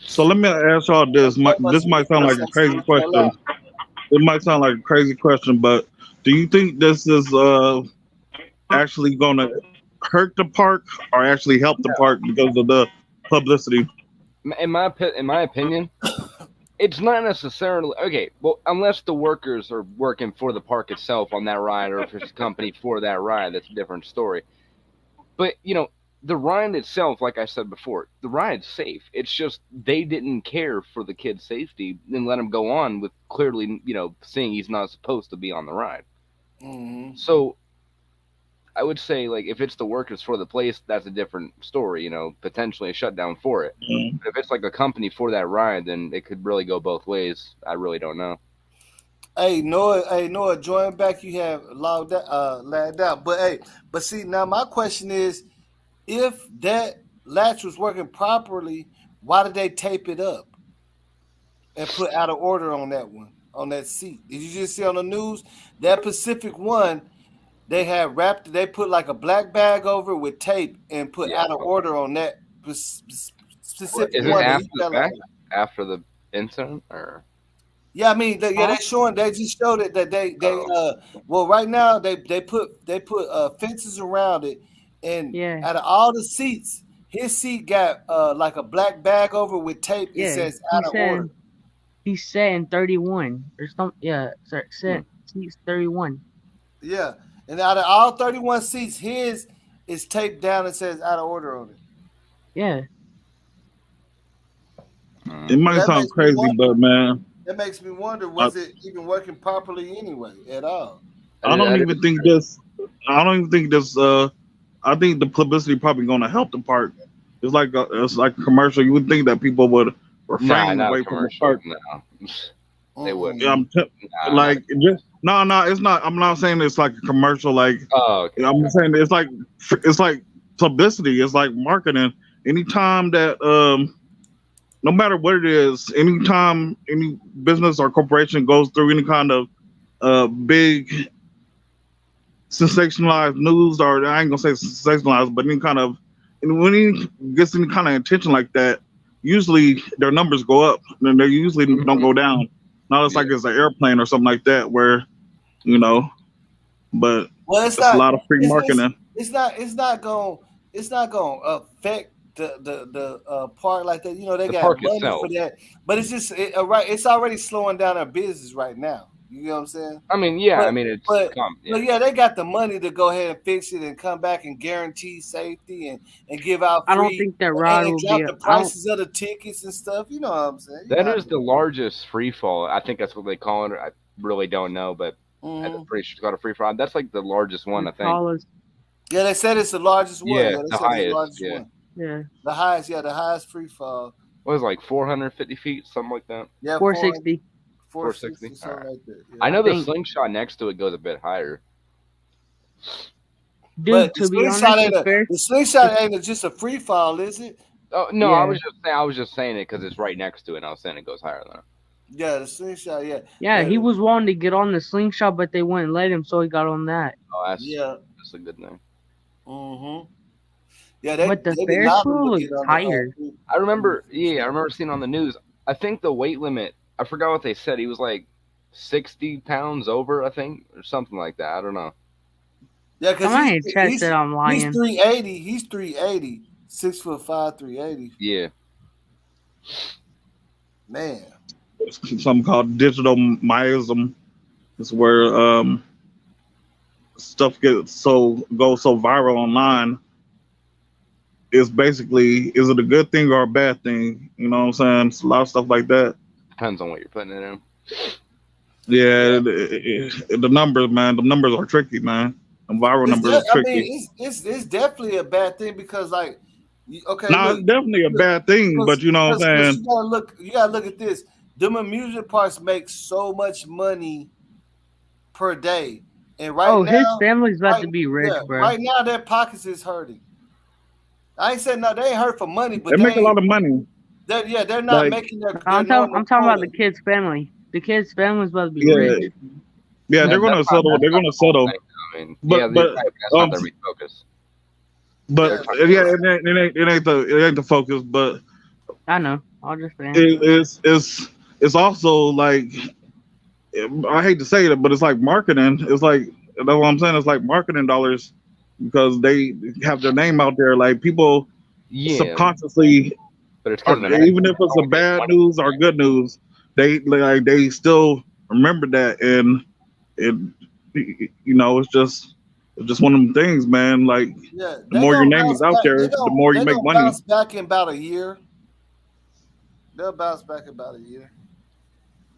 So let me ask y'all this. This might sound like a crazy question. It might sound like a crazy question, but do you think this is actually going to hurt the park or actually help the park because of the publicity? In my opinion, it's not necessarily okay. Well, unless the workers are working for the park itself on that ride, or if it's a company for that ride, that's a different story. But the ride itself, like I said before, the ride's safe. It's just they didn't care for the kid's safety and let him go on with clearly, seeing he's not supposed to be on the ride. Mm-hmm. So I would say, like, if it's the workers for the place, that's a different story. Potentially a shutdown for it. Mm-hmm. But if it's like a company for that ride, then it could really go both ways. I really don't know. Hey Noah, join back. You have lagged out, but see now my question is, if that latch was working properly, why did they tape it up and put out of order on that one, on that seat? Did you just see on the news that Pacific one? They had wrapped. They put like a black bag over it with tape and put out of order on that specific Is this one. And after he the fell fact? out. After the incident, or Yeah, I mean, they just showed it that they well right now they put fences around it, and Yeah, out of all the seats, his seat got like a black bag over with tape. It yeah. says out of order. He's saying 31 or something. Yeah, sorry, he's 31. Yeah, and out of all 31 seats, his is taped down and says out of order on it. Yeah. It So might that sound makes me crazy, wonder. but man, That makes me wonder: I, was it even working properly anyway at all? I don't even think this. I don't even think this. I think the publicity probably going to help the park. It's like a commercial. You would think that people would refrain not a away from the commercial. park. No, they wouldn't. Yeah, like just no. It's not. I'm not saying it's like a commercial. Like okay. I'm saying it's like publicity. It's like marketing. Anytime that no matter what it is, anytime any business or corporation goes through any kind of big sensationalized news, or I ain't gonna say sensationalized, but any kind of, and when he gets any kind of attention like that, usually their numbers go up, and they usually don't go down. Not it's like it's an airplane or something like that, where but Well, it's it's a not. lot of free marketing. It's not going. It's not going to affect the park like that. They The got park money itself. for that, but it's just right. It's already slowing down their business right now. You know what I'm saying? I mean, yeah. But, but they got the money to go ahead and fix it and come back and guarantee safety and give out I don't free think that ride and will drop be. the prices of the tickets and stuff. You know what I'm saying? That is the largest free fall. I think that's what they call it. I really don't know, but I'm pretty sure it's called a free fall. That's like the largest one, I think. Yeah, they said it's the largest one. Yeah, They the said it's highest. the largest Yeah. one. Yeah. The highest. Yeah, the highest free fall. What was it, like 450 feet, something like that? Yeah, 460. 460, something All right. like that. Yeah. I know the slingshot next to it goes a bit higher. Dude, But to be honest, the slingshot ain't just a free fall, is it? Oh no, Yeah. I was just saying it because it's right next to it. And I was saying it goes higher than it. Yeah, the slingshot. Yeah. Yeah, he was wanting to get on the slingshot, but they wouldn't let him, so he got on that. Oh, that's a good thing. Yeah, but the Ferris wheel was tired. I remember seeing on the news. I think the weight limit. I forgot what they said. He was like 60 pounds over, I think, or something like that. I don't know. Yeah, because I'm lying. he's 380. He's 380, 6'5", 380. Yeah. Man. Something called digital myism. It's where stuff goes so viral online. It's basically, is it a good thing or a bad thing? You know what I'm saying? It's a lot of stuff like that. Depends on what you're putting it in. Yeah, the numbers, man. The numbers are tricky, man. The viral numbers are tricky. I mean, it's definitely a bad thing because, like, okay, No, it's definitely a bad thing, but you know what I'm saying? You gotta look at this. Them amusement parks make so much money per day, and right now, his family's about to be rich, bro. Right now, their pockets is hurting. I ain't saying no, they ain't hurt for money, but they make a lot of money. They're not making their. I'm talking about the kid's family. The kid's family's about to be rich. Yeah, they're gonna settle. They're gonna settle. I mean, But that's not the refocus. But yeah, it ain't the focus. But I know. I'll just say it's also like, I hate to say it, but it's like marketing. It's like, that's what I'm saying. It's like marketing dollars because they have their name out there. Like people subconsciously, but it's even if it's a bad news or good news, they still remember that, and it's just one of them things, man. Like the more your name is out there, the more you make money. Bounce back in about a year. They'll bounce back in about a year.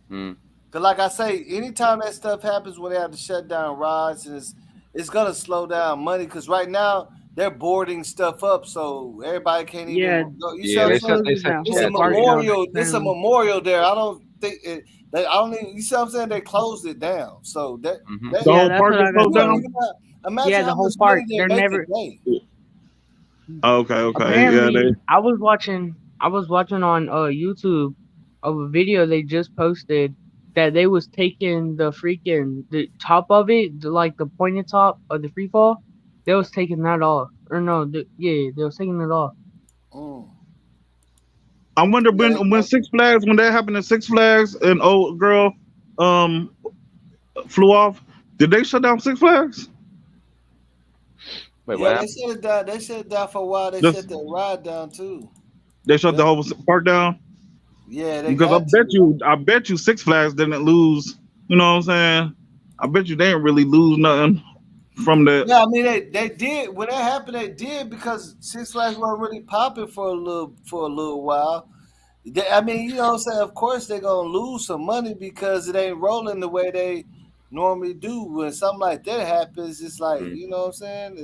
Cause like I say, anytime that stuff happens when they have to shut down rides, and it's gonna slow down money. Cause right now they're boarding stuff up, so everybody can't even go. It's a memorial. It's a memorial there. I don't think it. I don't even. You see what I'm saying? They closed it down. So that the whole park is closed down. Imagine the whole park. They're never. Okay. Apparently, yeah, I was watching on YouTube of a video they just posted that they was taking the top of it, like the pointed top of the free fall. They was taking that off. Or no, they was taking it off. I wonder when Six Flags, when that happened at Six Flags and old girl flew off, did they shut down Six Flags? Wait, they shut it down. They shut it down for a while. They shut the ride down too. They shut the whole park down? Yeah, because I bet you Six Flags didn't lose. You know what I'm saying? I bet you they didn't really lose nothing from that. Yeah, I mean they did when that happened. They did because Six Flags weren't really popping for a little while. I mean, you know what I'm saying? Of course they're gonna lose some money because it ain't rolling the way they normally do. When something like that happens, it's like you know what I'm saying?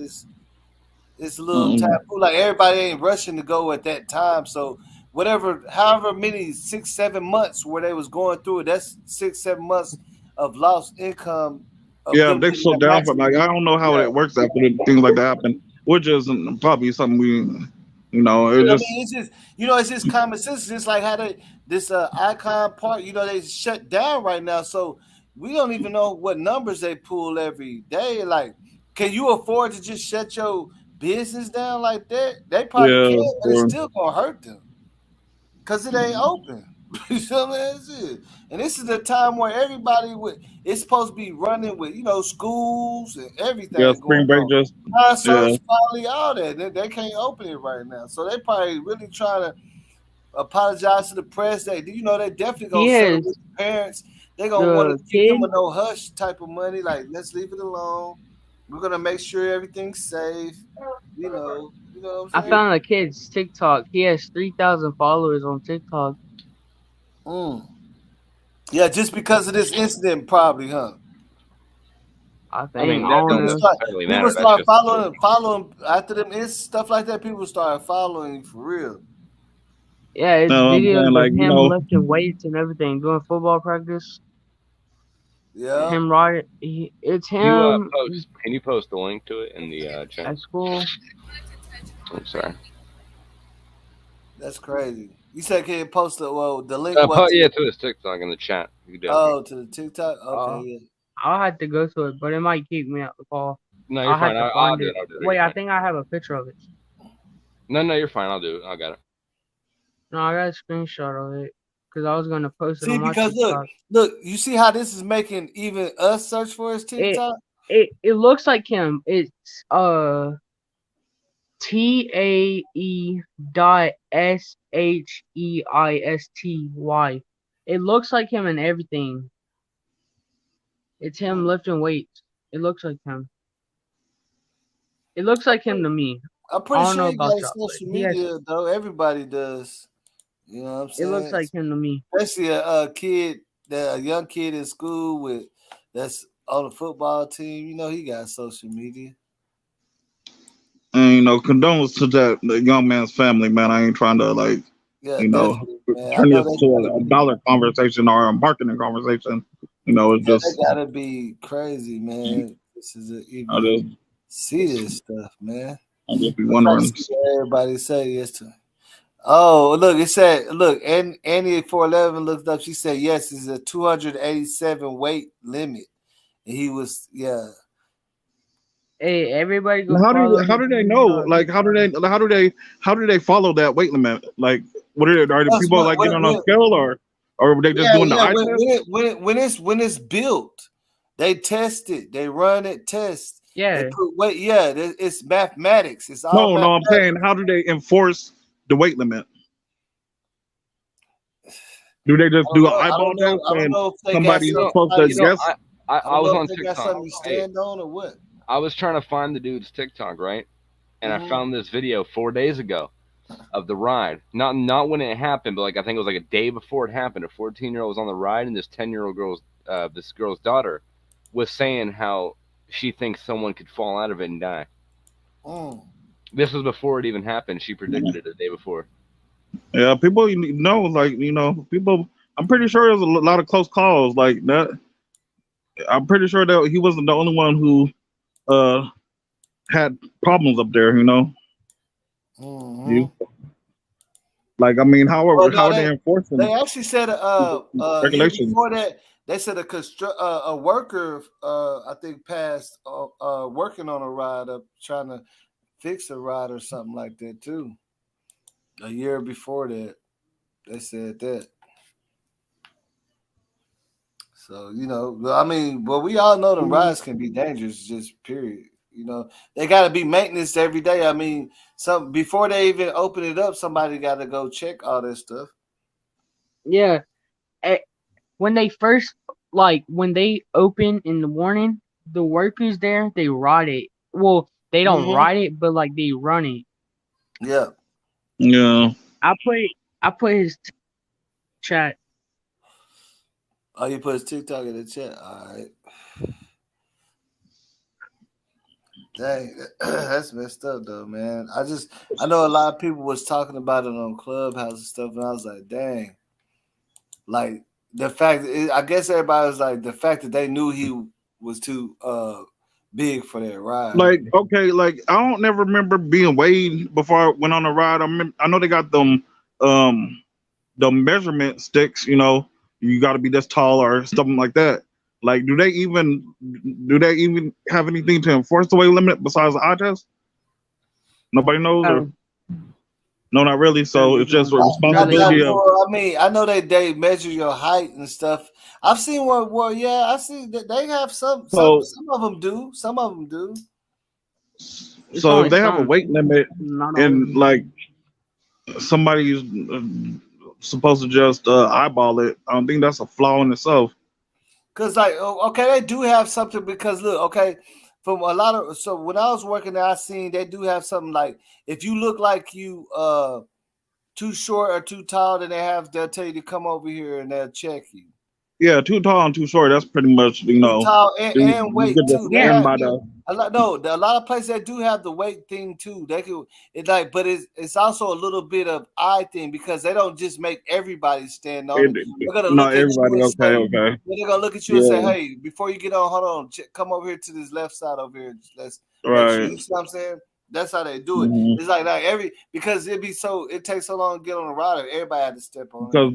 It's a little taboo. Like everybody ain't rushing to go at that time. So however many 6-7 months where they was going through it, that's 6-7 months of lost income. Yeah, they slow down, but like I don't know how it works after things like that happen, which is probably something we, it's just common sense. It's like how this Icon Park, they shut down right now, so we don't even know what numbers they pull every day. Like, can you afford to just shut your business down like that? They probably can, but it's still gonna hurt them because it ain't open. You know what I mean? And this is the time where everybody it's supposed to be running with schools and everything. Yeah, spring break just concerts, probably all that. They can't open it right now, so they probably really trying to apologize to the press. They definitely gonna settle with the parents. They're gonna want to keep them a no hush type of money. Like, let's leave it alone. We're gonna make sure everything's safe. You know what I'm saying? I found a kid's TikTok. He has 3,000 followers on TikTok. Yeah, just because of this incident, probably, huh? I think people start following after them stuff like that. People start following for real. Yeah, it's videos of him lifting weights and everything, doing football practice. Yeah, him right. It's him. Can you post the link to it in the chat? At school. I'm sorry. That's crazy. You said can you post the link? To his TikTok in the chat. To the TikTok. Okay, yeah. I'll have to go to it, but it might keep me out the call. No, you're fine. I'll do it. Wait, I think I have a picture of it. No, you're fine. I'll do it. I got it. No, I got a screenshot of it because I was going to post it on my because TikTok. Look, you see how this is making even us search for his TikTok? It looks like him. It's TAE.SHEISTY. It looks like him and everything. It's him lifting weights. It looks like him. It looks like him to me. I'm I pretty don't sure know he got about a y'all, but social he has. media though. Everybody does. You know what I'm It looks saying? like him to me. Especially a kid, a young kid in school that's on the football team. You know he got social media. And condolences to that young man's family, man. I ain't trying to Yeah, definitely, man. I turn know this they to gotta a be. dollar conversation or a marketing conversation. It's Yeah, just they gotta be crazy, man. This is I even just see this stuff, man. I just be I'm trying to wondering. see what everybody say yes to. Oh, look, it said, look, Annie 411 looked up. She said, yes, it's a 287 weight limit. And he was, yeah. Hey, everybody go How follow do his they know? TikTok. How do they follow that weight limit? Like, what are the That's people like getting on a scale or were they just doing the eye test? When it's built, they test it, they run it, test. They Yeah. put weight, yeah, it's mathematics. It's all No, I'm mathematics. saying how do they enforce the weight limit? Do they just do an eyeball test I don't and know if they got somebody's something. supposed to guess? I I don't was know if on they got TikTok. something to stand on or what. I was trying to find the dude's TikTok, right? And I found this video 4 days ago of the ride. Not when it happened, but I think it was a day before it happened. A 14-year-old was on the ride, and this 10-year-old this girl's daughter, was saying how she thinks someone could fall out of it and die. Mm. This was before it even happened. She predicted it a day before. Yeah, people people. I'm pretty sure there's a lot of close calls like that. I'm pretty sure that he wasn't the only one who had problems up there. Mm-hmm. I mean, how Well, no, are they enforcing they actually said a year regulations? before that they said a worker I think passed working on a ride up trying to fix a ride or something like that too. A year before that, they said that. So I mean, well, we all know the rides can be dangerous. Just period. They got to be maintenance every day. I mean, before they even open it up, somebody got to go check all that stuff. Yeah. When they first, when they open in the morning, the workers there, they ride it. Well, they don't ride it, but they run it. Yeah. Yeah. I put his chat. Oh, you put his TikTok in the chat. All right. Dang, that's messed up though, man. I know a lot of people was talking about it on Clubhouse and stuff, and I was like, dang. Like the fact, I guess everybody was like the fact that they knew he was too big for that ride. I don't never remember being weighed before I went on a ride. I know they got them the measurement sticks. You got to be this tall or something like that. Do they even have anything to enforce the weight limit besides the eye test? Nobody knows, or no, not really. So it's just a responsibility of. I mean, I know they measure your height and stuff. I've seen one. Well, yeah, I see that they have some of them do. Some of them do. So if they have a weight limit and somebody's supposed to just eyeball it, I don't think that's a flaw in itself. Because okay, they do have something because look, okay, from a lot of when I was working there, I seen they do have something if you look like you too short or too tall, then they'll tell you to come over here and they'll check you. Yeah, too tall and too short. That's pretty much too tall and weight too. A lot of places that do have the weight thing too. They could but it's also a little bit of eye thing because they don't just make everybody stand on it. They're gonna look at you and say, they're gonna look at you and say, hey, before you get on, hold on, come over here to this left side over here. Let's make sure. You see what I'm saying? That's how they do it. Mm-hmm. It's because it takes so long to get on the rider. Everybody had to step on. Because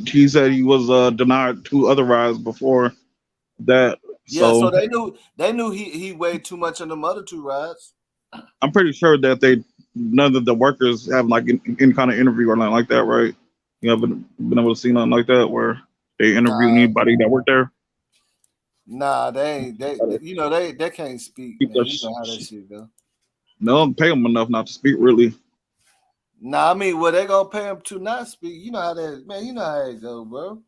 he said he was denied 2 other rides before that. Yeah, so they knew he weighed too much on them other 2 rides. I'm pretty sure that none of the workers have any kind of interview or nothing like that, right? You haven't been able to see nothing like that where they interview anybody that worked there. Nah, they can't speak. Man. You know how that shit go. They don't pay them enough not to speak, really. Nah, I mean, well, they gonna pay them to not speak. You know how that, man. You know how it go, bro.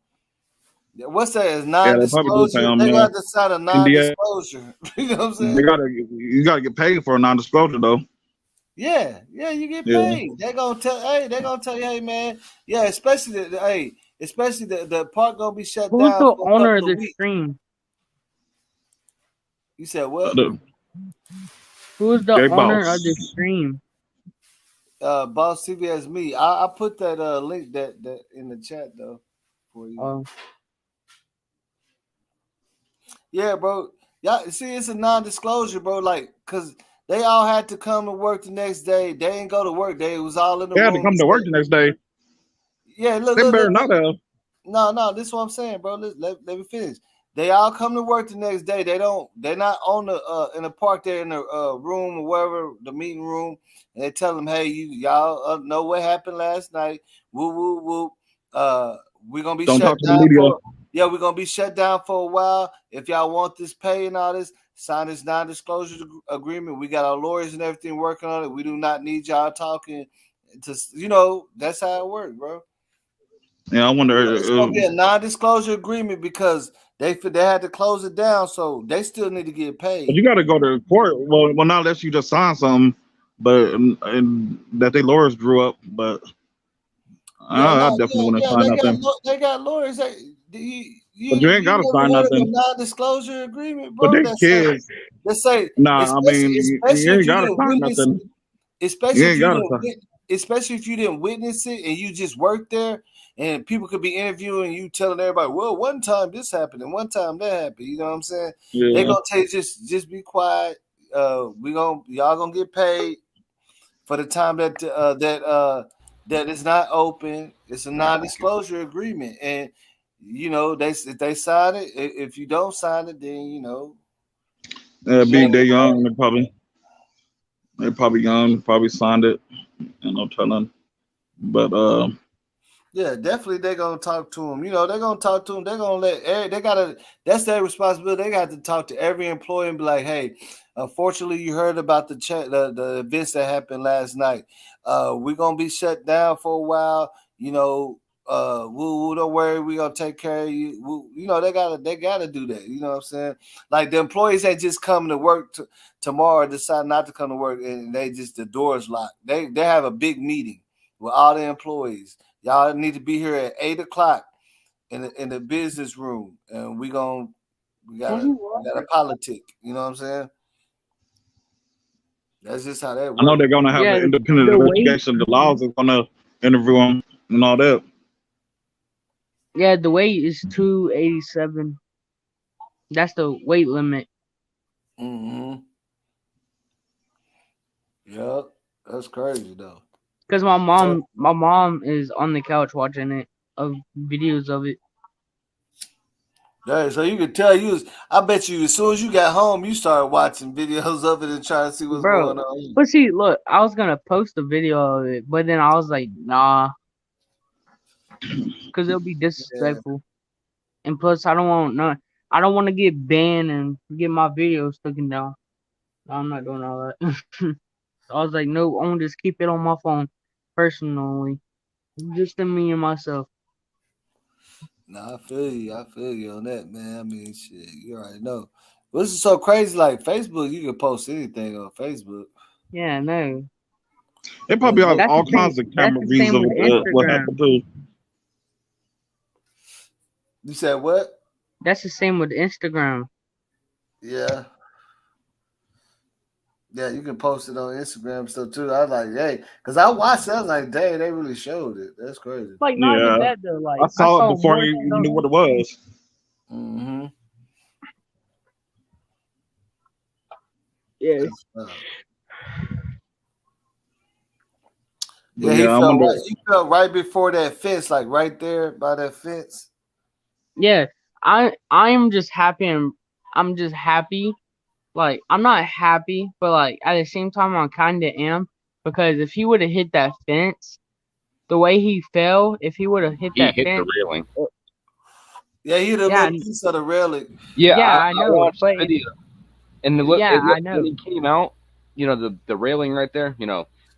What's that? Is Yeah, they probably do pay non-disclosure. them, They man. got to sign a NDA. non-disclosure. You know what I'm saying? You gotta get paid for a non-disclosure, though. Yeah, you get Yeah. paid. They gonna tell you, hey man, yeah, especially the park gonna be shut Who's down the for a owner of couple of the weeks. stream? You said what? Who's the Gay owner Boss. of the stream? Boss TV as me. I put that link that in the chat though for you. Oh. Yeah, bro. Y'all see, it's a non-disclosure, bro. Like, cause they all had to come to work the next day. They didn't go to work. They was all in the They room. had to come to work the next day. Yeah, look. They better not have. No, this is what I'm saying, bro. Let me finish. They all come to work the next day. They're not on the in the park. They're in the room or wherever, the meeting room, and they tell them, hey, y'all know what happened last night. Woo woo woo. We're gonna be Don't shut talk to the down media. we're gonna be shut down for a while. If y'all want this pay and all this, sign this non-disclosure agreement. We got our lawyers and everything working on it. We do not need y'all talking to, that's how it works, bro. Yeah, I wonder. It's gonna be a non-disclosure agreement because they had to close it down, so they still need to get paid. But you got to go to court. Well, not unless you just sign something, but and that they lawyers drew up. But I definitely want to sign nothing. They got lawyers. But you ain't got to sign nothing. A non-disclosure agreement, But bro. they kids. Let's say, Nah, I mean, you ain't got to sign nothing. Especially if you didn't witness it and you just worked there, and people could be interviewing you, telling everybody, "Well, one time this happened and one time that happened." You know what I'm saying? Yeah. They gonna tell you just be quiet. Y'all gonna get paid for the time that it's not open. It's a non-disclosure agreement, and if they sign it. If you don't sign it, then they're young. They're probably young. Probably signed it. No telling. But yeah, definitely they're gonna talk to them. They're gonna talk to them. They're gonna that's their responsibility. They got to talk to every employee and be like, hey, unfortunately you heard about the events that happened last night. We're gonna be shut down for a while. Don't worry, we're gonna take care of you. They gotta do that. You know what I'm saying? Like the employees ain't just coming to work tomorrow, decide not to come to work, and the doors locked. They have a big meeting with all the employees. Y'all need to be here at 8:00 in the business room, and we got a politic. You know what I'm saying? That's just how that works. I know they're gonna have an independent investigation. The laws are gonna interview them and all that. Yeah, the weight is 287. That's the weight limit. Mm-hmm. Yep, that's crazy though. Because my mom is on the couch watching it, of videos of it. Yeah, so you could tell I bet you as soon as you got home, you started watching videos of it and trying to see what's going on. But see, look, I was gonna post a video of it, but then I was like, nah, because it'll be disrespectful, and plus I don't want to get banned and get my videos taken down. I'm not doing all that. So I was like, no, I'm gonna just keep it on my phone, personally, just to me and myself. Nah, I feel you on that, man. I mean, shit, you already know. This is so crazy. Like Facebook, you can post anything on Facebook. Yeah, no. They probably have all kinds of camera views of what happened too. You said what? That's the same with Instagram. Yeah. Yeah, you can post it on Instagram stuff too. I was like, hey, because I watched it. I was like, dang, they really showed it. That's crazy. Like, not even that though. Like, I saw it before you knew what it was. Mm-hmm. Yeah. Yeah, he fell right before that fence, like right there by that fence. Yeah, I'm just happy. I'm just happy. Like, I'm not happy, but like at the same time, I kind of am, because if he would have hit that fence, the way he fell, if he would have hit that fence, the railing. Yeah, he hit a little piece of the railing. Yeah, I know. watched the video, and I know. When he came out, the railing right there,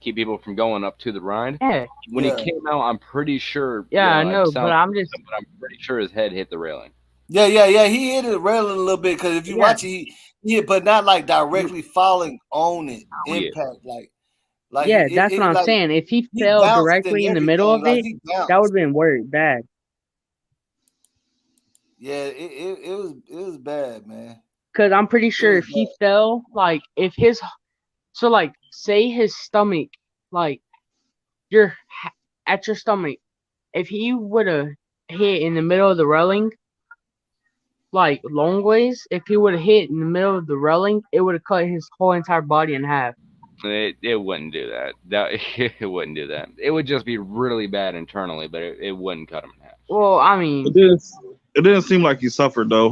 keep people from going up to the ride. Yeah. When he came out, I'm pretty sure. Yeah, I It know, but sounds I'm just. but I'm pretty sure his head hit the railing. Yeah. He hit it railing a little bit because if you Yeah. watch it, he hit, but not like directly falling on it. Impact like Yeah, that's what I'm like saying. If he he fell bounced and directly in the middle everything. of Like it, he that bounced. would have been very bad. Yeah, it was bad, man. Because I'm pretty sure was if he fell, like, if his. So, like, say his stomach, like, you're at your stomach. If he would have hit in the middle of the railing, like, long ways, if he would have hit in the middle of the railing, it would have cut his whole entire body in half. It wouldn't do that. It wouldn't do that. It would just be really bad internally, but it wouldn't cut him in half. Well, I mean, it didn't seem like he suffered though.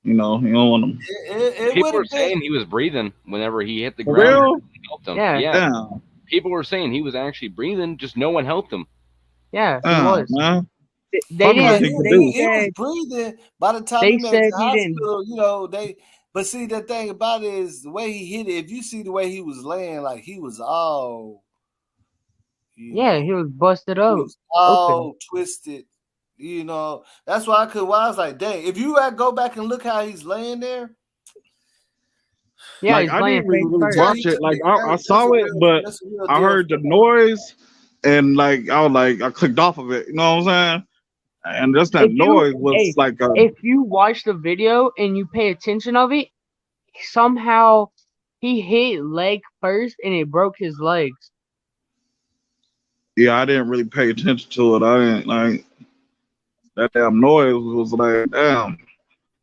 You don't want him. People were saying he was breathing whenever he hit the For ground. real? Helped him. Yeah. Damn. People were saying he was actually breathing, just no one helped him. Yeah, he Damn, was. man. They didn't. He was breathing. By the time they he made said it to the he didn't. hospital, But see, the thing about it is the way he hit it. If you see the way he was laying, like he was all. Yeah, he was busted up. He was all twisted. That's why I was like, dang. If you go back and look how he's laying there. Yeah, like I didn't really watch it. Like I saw it, but I heard the noise, and like I clicked off of it. You know what I'm saying? And just that noise was like a. If you watch the video and you pay attention of it, somehow he hit leg first and it broke his legs. Yeah, I didn't really pay attention to it. I didn't like that damn noise was like damn.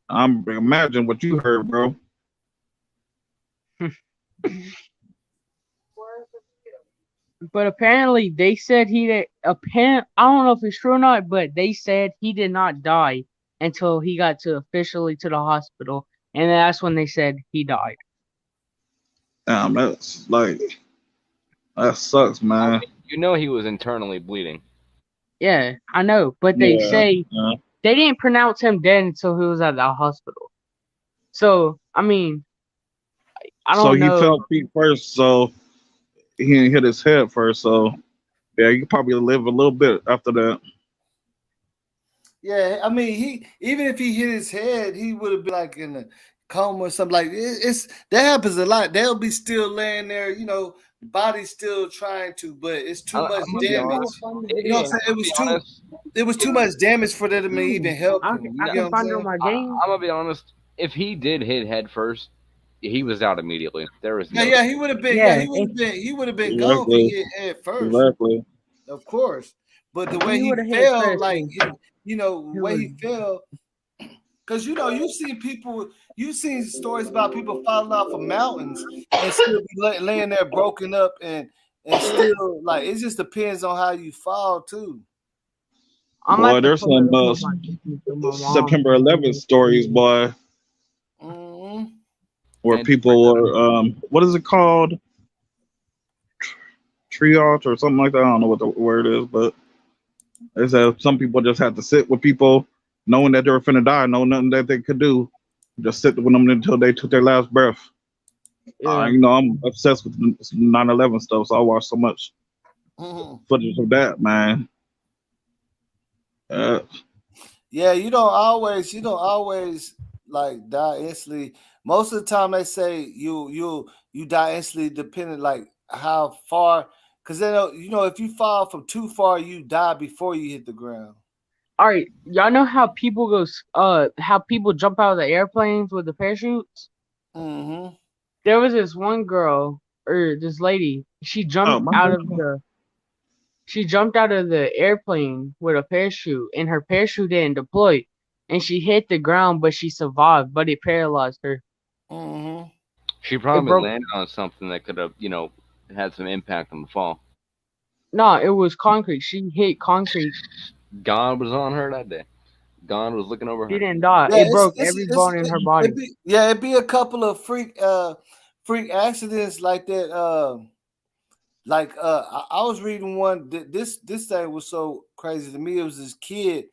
I'm imagine what you heard, bro. But apparently they said he did. I don't know if it's true or not, but they said he did not die until he got officially to the hospital, and that's when they said he died. Damn, that's like that sucks, man. I mean, he was internally bleeding. Yeah, I know, but they say they didn't pronounce him dead until he was at the hospital. So I mean, I don't know. So he fell feet first, so he didn't hit his head first. So yeah, you could probably live a little bit after that. Yeah, I mean, even if he hit his head, he would have been like in a coma or something. Like that happens a lot. They'll be still laying there, the body's still trying to, but it's too much damage. You know what I'm saying? It was too much damage for them to even help him. I'm gonna be honest. If he did hit head first, he was out immediately. There was no. Yeah, he would have been. He would have been gone if he hit head first. Exactly. Of course, but the way he fell, like the way he fell, because you've seen stories about people falling off of mountains and still be laying there broken up and still like it just depends on how you fall too. Boy, there's some September 11th stories, boy, where people were what is it called? Triage or something like that. I don't know what the word is, but they said some people just had to sit with people knowing that they were finna die, knowing nothing that they could do. Just sit with them until they took their last breath. Yeah. I'm obsessed with 9/11 stuff, so I watch so much footage of that, man. Yeah, you don't always like die instantly. Most of the time they say you die instantly depending like how far, because then if you fall from too far, you die before you hit the ground. All right, y'all know how people how people jump out of the airplanes with the parachutes? Mm-hmm. There was this one girl or this lady. She jumped out of the airplane with a parachute, and her parachute didn't deploy, and she hit the ground, but she survived, but it paralyzed her. Mm-hmm. She probably landed on something that could have, had some impact on the fall. No, it was concrete. She hit concrete. God was on her that day. God was looking over her. She didn't die. Yeah, it broke every bone in her body. It'd be a couple of freak accidents like that. I was reading one. This thing was so crazy to me. It was this kid.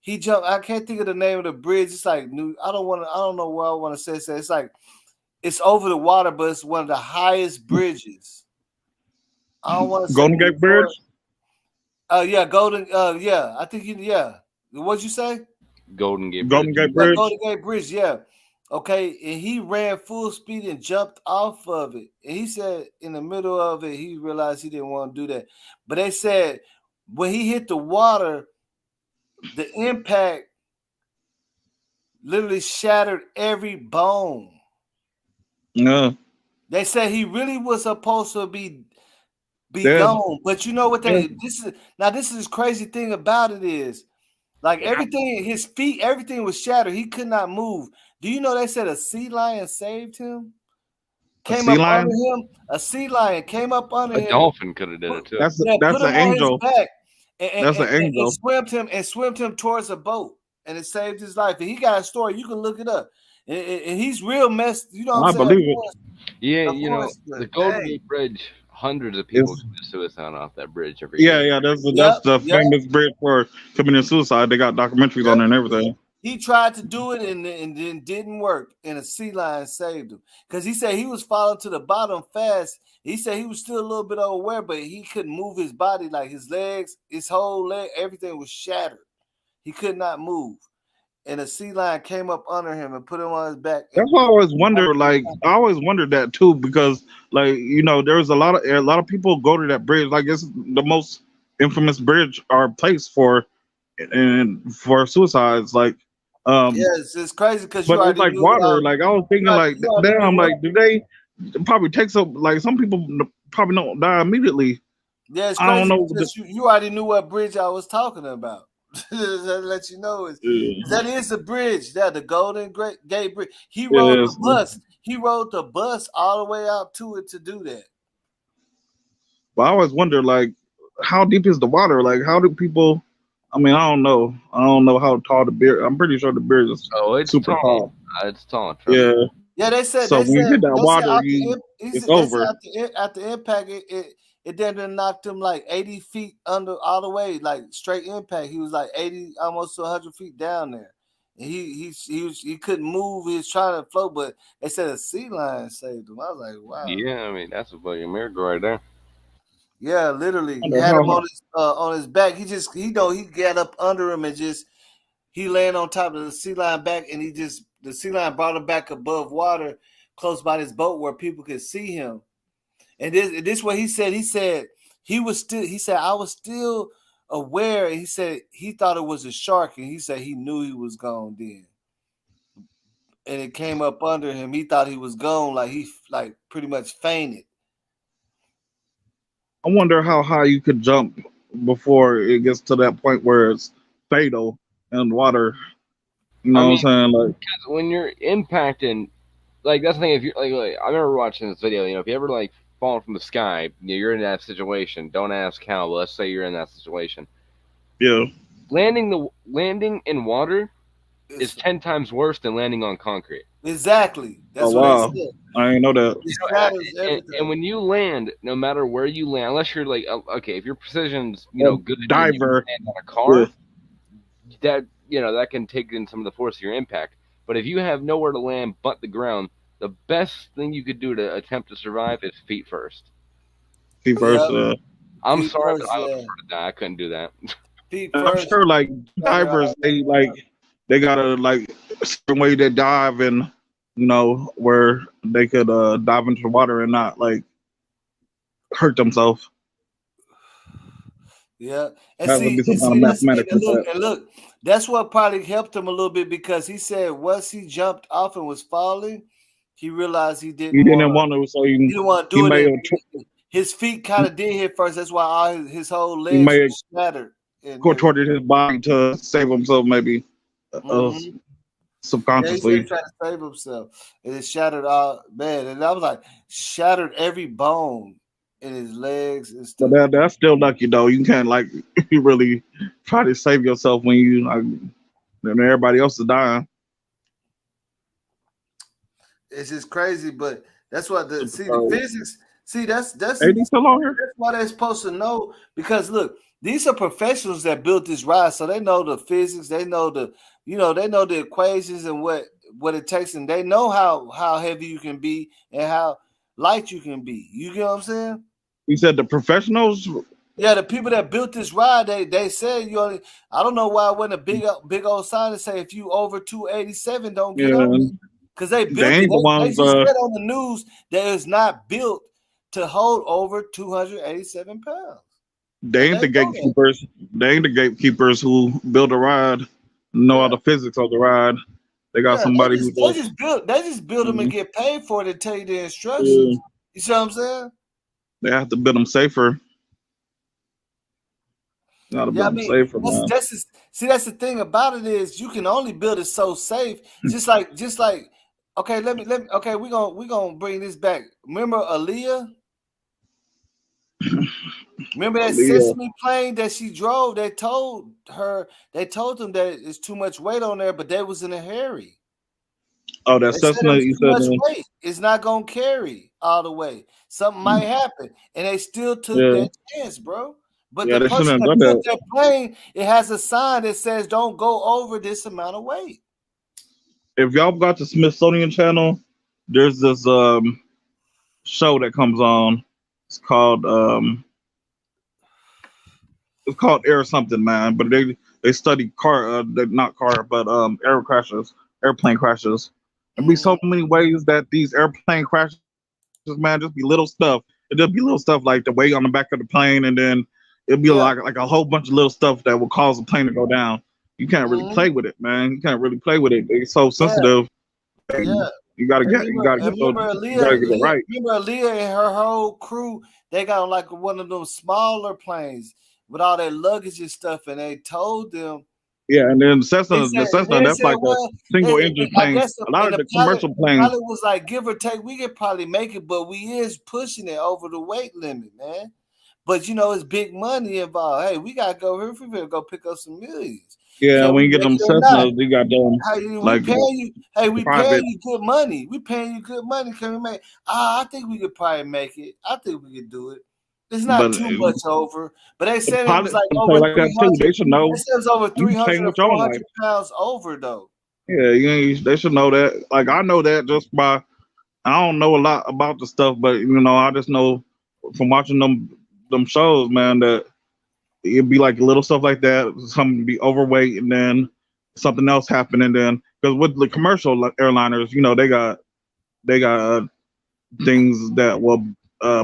He jumped. I can't think of the name of the bridge. It's like I don't know where I want to say. It's like It's over the water, but it's one of the highest bridges. I don't want to say Golden Gate Bridge. Yeah, Golden. Yeah, I think yeah. What'd you say? Golden Gate Golden Bridge. Gate Bridge. Golden Gate Bridge. Yeah. Okay, and he ran full speed and jumped off of it. And he said in the middle of it, he realized he didn't want to do that. But they said when he hit the water, the impact literally shattered every bone. No. They said he really was supposed to be Dead. gone. But you know what this is crazy thing about it is like everything, his feet, everything was shattered. He could not move. Do you know they said a sea lion saved him? Came up under him. A sea lion came up under him. A dolphin could have did it too. That's put an him angel. on his back That's an angel. And swam him towards a boat, and it saved his life. And he got a story. You can look it up. And he's real messed. You know what I'm saying? believe it. Yeah, you know, the Golden Gate Bridge, hundreds of people commit suicide off that bridge every year. Yeah, that's the famous bridge for committing suicide. They got documentaries on there and everything. He tried to do it and then didn't work, and a sea lion saved him because he said he was falling to the bottom fast. He said he was still a little bit unaware, but he couldn't move his body, like his legs, his whole leg, everything was shattered. He could not move. And a sea lion came up under him and put him on his back. That's why I always wonder. Like I always wondered that too, because like there's a lot of people go to that bridge. Like it's the most infamous bridge or place for suicides. Like it's crazy because but it's like water. Like I was thinking, like damn, like do they probably take some? Like some people probably don't die immediately. Yeah, it's crazy. I don't know because you already knew what bridge I was talking about. Let you know that is the bridge. That the Golden Gate Bridge. He rode the bus. He rode the bus all the way out to it to do that. But I always wonder, like, how deep is the water? Like, how do people? I mean, I don't know. I don't know how tall the bridge. I'm pretty sure the bridge is super tall. It's tall. Yeah. Yeah, they said. So when you hit that water, it's over. At the impact, it then knocked him like 80 feet under all the way, like straight impact. He was like 80, almost to 100 feet down there. And he couldn't move. He was trying to float, but they said a sea lion saved him. I was like, wow. Yeah, I mean that's a fucking miracle right there. Yeah, literally. He had him on his back. He got up under him and he laying on top of the sea lion back, and the sea lion brought him back above water, close by this boat where people could see him. And this what he said. He said I was still aware. And he said he thought it was a shark, and he said he knew he was gone then. And it came up under him. He thought he was gone, like he pretty much fainted. I wonder how high you could jump before it gets to that point where it's fatal in water. You know what I'm saying? Like because when you're impacting, like that's the thing. If you're like I remember watching this video. If you ever like falling from the sky, you're in that situation. Don't ask how, but let's say you're in that situation. Yeah. Landing in water is 10 times worse than landing on concrete. Exactly. That's what they said. I didn't know that. And when you land, no matter where you land, unless you're like okay, if your precision's good, diver, you land on a car, that can take in some of the force of your impact. But if you have nowhere to land but the ground, the best thing you could do to attempt to survive is feet first. Feet first. I'm sorry, but I would prefer to die. I couldn't do that. Feet first. I'm sure, like divers, they gotta like a certain way they dive, and where they could dive into the water and not like hurt themselves. Yeah, and look, that's what probably helped him a little bit because he said once he jumped off and was falling, he realized he didn't want to, so he didn't want to do it. His feet kind of did hit first. That's why all his whole legs were shattered. Contorted his body to save himself, maybe subconsciously. Yeah, he tried to save himself, and it shattered all bad. And I was like, shattered every bone in his legs and stuff. But that's still lucky though. You can't you really try to save yourself when when everybody else is dying. It's just crazy, but that's what the physics. See, that's still on here? That's why they're supposed to know, because look, these are professionals that built this ride, so they know the physics, they know the equations and what what it takes, and they know how heavy you can be and how light you can be. You get what I'm saying? You said the professionals. Yeah, the people that built this ride, they said you only. I don't know why it wasn't a big old sign to say if you over 287, don't get on it. Because they built They ain't the it. They ones. just said on the news that it's not built to hold over 287 pounds. They ain't the gatekeepers. They ain't the gatekeepers who build a ride, know all the physics of the ride. They got somebody who they just build them and get paid for it and tell you the instructions. You see what I'm saying? They have to build them safer. Gotta build them safer, man. That's the thing about it is you can only build it so safe. Just like okay, let me okay, we gonna bring this back. Remember Aaliyah? Remember that Sesame plane that she drove? They told them that it's too much weight on there, but they was in a hurry. Oh, that Cessna, you said said weight. It's not gonna carry all the way. Something might happen, and they still took that chance, bro. But the person that built that plane, it has a sign that says don't go over this amount of weight. If y'all got the Smithsonian Channel, there's this show that comes on. It's called Air something, man. But they study airplane crashes. There'd be so many ways that these airplane crashes, man, just be little stuff. It'd just be little stuff like the weight on the back of the plane, and then it'd be like a whole bunch of little stuff that will cause the plane to go down. You can't really play with it, man. You can't really play with it. It's so sensitive. Yeah. You gotta get it right. Remember Aaliyah and her whole crew, they got on like one of those smaller planes with all their luggage and stuff, and they told them. Yeah, and then the Cessna, that's like a single engine plane. A lot of the commercial planes. Pilot was like, give or take, we could probably make it, but we is pushing it over the weight limit, man. But you know, it's big money involved. Hey, we gotta go here if we go pick up some millions. Yeah, when you get them Cessnas, we got them. We paying you good money. We paying you good money. Can we make? I think we could probably make it. I think we could do it. It's not too much over, but they said it was like over 300. They should know. They said it was over 300 or 400 pounds over, though. Yeah, they should know that. Like I know that just by. I don't know a lot about the stuff, but you know, I just know from watching them shows, man, that it'd be like little stuff like that. Something be overweight, and then something else happen, and then because with the commercial airliners, you know, they got things that will.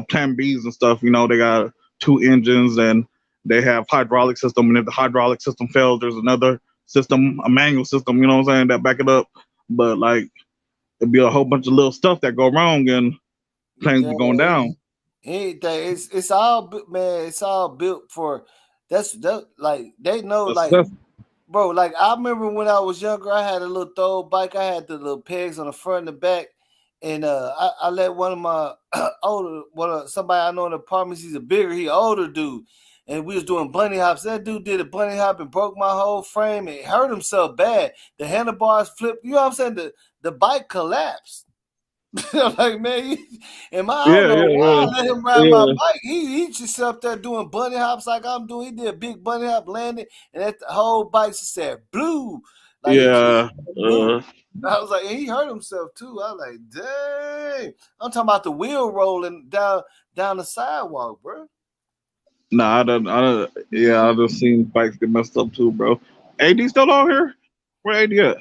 Plan Bs and stuff, you know, they got 2 engines and they have hydraulic system, and if the hydraulic system fails, there's another system, a manual system, you know what I'm saying, that back it up. But like it'd be a whole bunch of little stuff that go wrong and planes be going down. Anything, it's all, man, it's all built for that like they know, like bro, like I remember when I was younger, I had a little throw bike, I had the little pegs on the front and the back. And I let one of my somebody I know in the apartments, he's older dude, and we was doing bunny hops. That dude did a bunny hop and broke my whole frame and hurt himself bad. The handlebars flipped. You know what I'm saying? The bike collapsed. I'm like, man, I let him ride my bike. He just up there doing bunny hops like I'm doing. He did a big bunny hop landing, and that the whole bike just said blue. Like, I was like, and he hurt himself too. I was like, dang. I'm talking about the wheel rolling down the sidewalk, bro. Nah, I just seen bikes get messed up too, bro. AD still out here? Where AD at?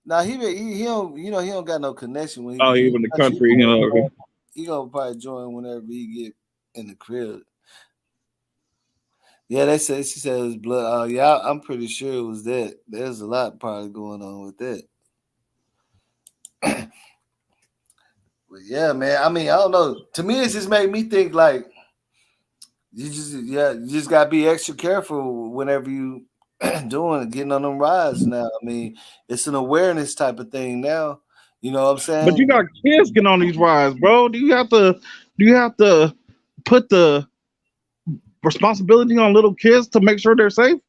Nah, he don't, you know, he don't got no connection when he in the country, you know. He gonna probably join whenever he get in the crib. Yeah, she said it was blood. Yeah, I'm pretty sure it was that. There's a lot probably going on with that. But yeah, man. I mean, I don't know. To me, it just made me think like you just gotta be extra careful whenever you getting on them rides now. I mean, it's an awareness type of thing now. You know what I'm saying? But you got kids getting on these rides, bro. Do you have to put the responsibility on little kids to make sure they're safe?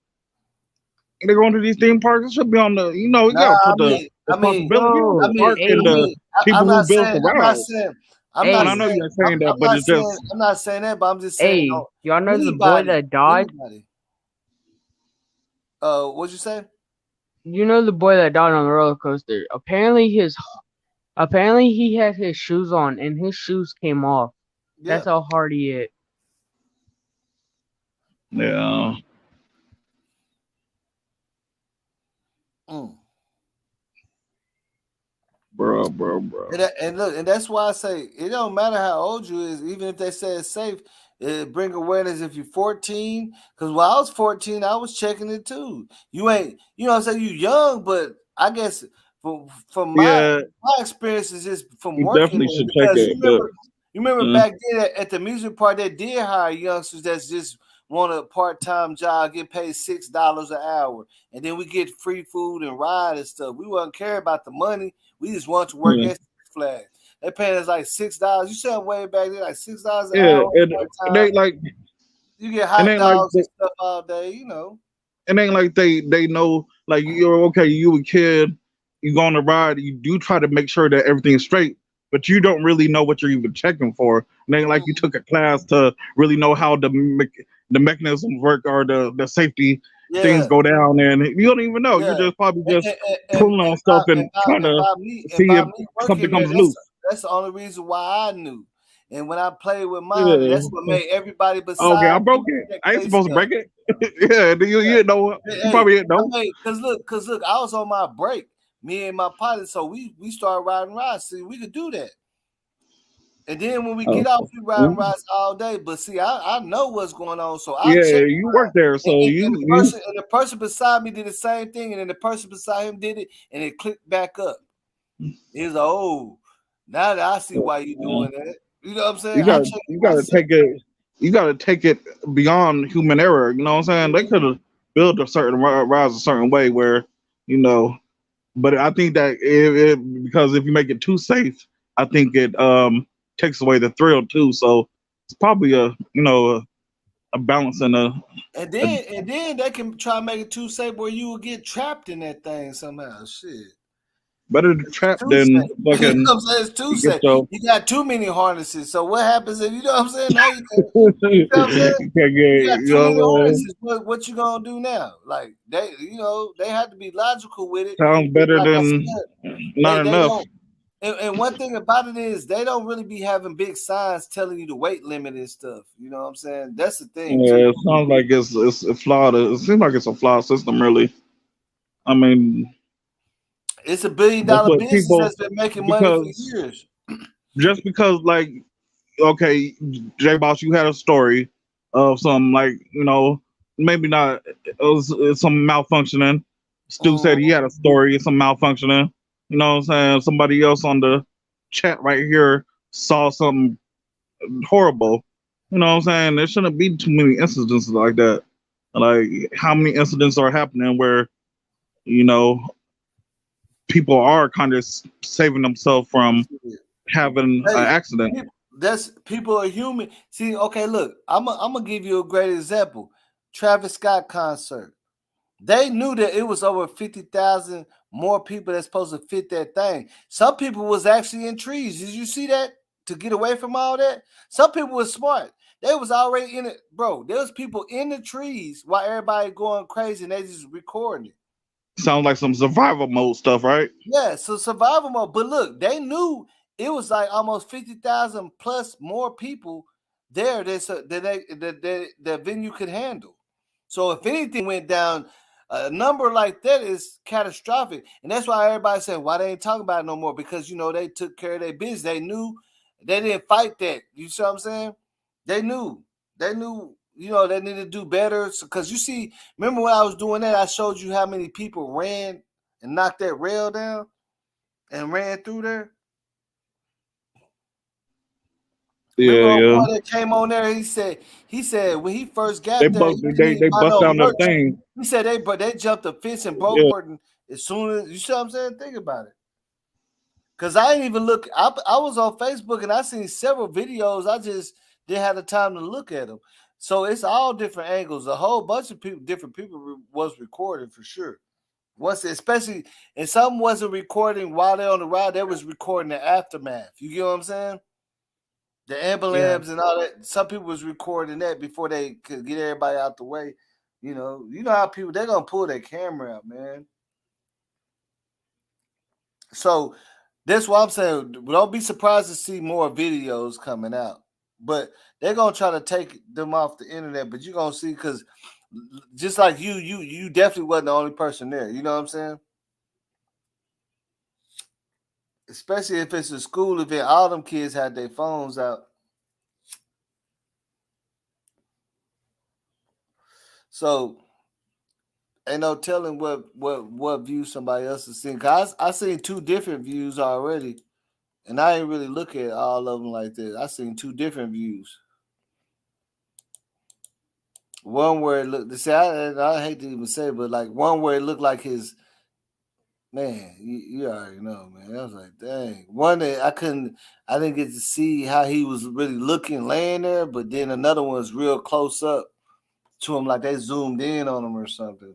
They're going to these theme parks. It should be on the, you know, you gotta put the responsibility on the park and the people who built the rides. I know you're saying that, but it's just. I'm not saying that, but I'm just saying. Hey, y'all know the boy that died? What'd you say? you know the boy that died on the roller coaster. Apparently he had his shoes on and his shoes came off. That's Yeah. how hard he hit. Yeah. Mm. Bro. And look, and that's why I say it don't matter how old you is, even if they say it's safe, it bring awareness if you're 14. Because while I was 14, I was checking it too. You ain't, you know what I'm saying, you young, but I guess from Yeah, my experiences just from you working definitely there, should check because it. But you remember back then at the music park they did hire youngsters that's just want a part-time job, get paid $6 an hour, and then we get free food and ride and stuff. We wasn't care about the money. We just want to work at Six Flags. They paying us like $6. You said way back then like $6 an yeah, hour and part it time. ain't like You get it hot ain't like dogs and stuff all day, you know. it ain't like they know, like, you're okay, you a kid, you go on the ride, you do try to make sure that everything's straight, but you don't really know what you're even checking for. It ain't like you took a class to really know how the mechanisms work or the safety things Yeah. go down, and you don't even know. You're Yeah. just probably And, just pulling on stuff and trying to see by if me something working there, comes loose. that's the only reason why I knew. And when I played with mine, Yeah. that's what made everybody Okay, I beside broke me it. check I ain't their supposed to stuff. break it. Yeah, you didn't know. You Hey, probably didn't I know. mean, cause look, I was on my break, me and my pilot, so we started riding rides. See, we could do that. And then when we Oh. get off, we ride rides all day. But see, I know what's going on, so I Yeah, check. you work there, so And the person beside me did the same thing, and then the person beside him did it, and it clicked back up. He's like, oh, now that I see why you're doing that. You know what I'm saying? I check it myself. you gotta take it beyond human error. You know what I'm saying? They could have built a certain rise a certain way where, you know, but I think that because if you make it too safe, I think it takes away the thrill too. So it's probably a balance and And then they can try to make it too safe where you will get trapped in that thing somehow. Shit. better to trap Too than safe. You know fucking what I'm saying? It's too get safe. yourself. You got too many harnesses. So what happens if, you know what I'm saying? Now you know what I'm saying? You can't get, You got you too know many what I'm saying? harnesses. What you gonna do now? Like they have to be logical with it. Sounds better Like I than said, not they enough. don't. And one thing about it is they don't really be having big signs telling you the weight limit and stuff. You know what I'm saying? That's the thing Yeah, too. it sounds like it's a flawed. It seems like it's a flawed system, really. I mean, It's a $1 billion that's what business people that's been making money for because years. just because like okay, J Boss, you had a story of some like maybe not it's some malfunctioning. Stu said he had a story of some malfunctioning. You know what I'm saying? Somebody else on the chat right here saw something horrible. You know what I'm saying? There shouldn't be too many incidents like that. Like how many incidents are happening where you know people are kind of saving themselves from having an Hey, accident. people are human. See, okay, look, I'm gonna give you a great example. Travis Scott concert. They knew that it was over 50,000 more people that's supposed to fit that thing. Some people was actually in trees. Did you see that? To get away from all that? Some people was smart. They was already in it, bro. There was people in the trees while everybody going crazy and they just recording it. Sounds like some survival mode stuff, right? Yeah, so survival mode. But look, they knew it was like almost 50,000 plus more people there that venue could handle. So if anything went down, a number like that is catastrophic. And that's why everybody said, why they ain't talking about it no more? Because, they took care of their business. They knew they didn't fight that. You see what I'm saying? They knew. They knew, they needed to do better. Because you see, remember when I was doing that, I showed you how many people ran and knocked that rail down and ran through there. Remember Yeah, yeah. boy that came on there, he said when he first got They there, he bust didn't they even buy bust no down that merch. thing. He said they jumped the fence and broke Yeah. it as soon as, you see what I'm saying? Think about it. Cause I didn't even look. I was on Facebook and I seen several videos. I just didn't have the time to look at them. So it's all different angles. A whole bunch of different people was recording for sure. Especially, and some wasn't recording while they're on the ride. They was recording the aftermath. You get what I'm saying? The Yeah. emblems and all that. Some people was recording that before they could get everybody out the way. You know how people they're gonna pull their camera out, man. So that's why I'm saying don't be surprised to see more videos coming out. But they're gonna try to take them off the internet. But you're gonna see because just like you definitely wasn't the only person there. You know what I'm saying? Especially if it's a school event, all them kids had their phones out. So ain't no telling what view somebody else is seeing. Cause I seen 2 different views already, and I ain't really look at all of them like that. I seen 2 different views. One where it looked. See, I hate to even say, but like one where it looked like his man. You already know, man. I was like, dang. One that I didn't get to see how he was really looking laying there, but then another one was real close up to him, like they zoomed in on him or something.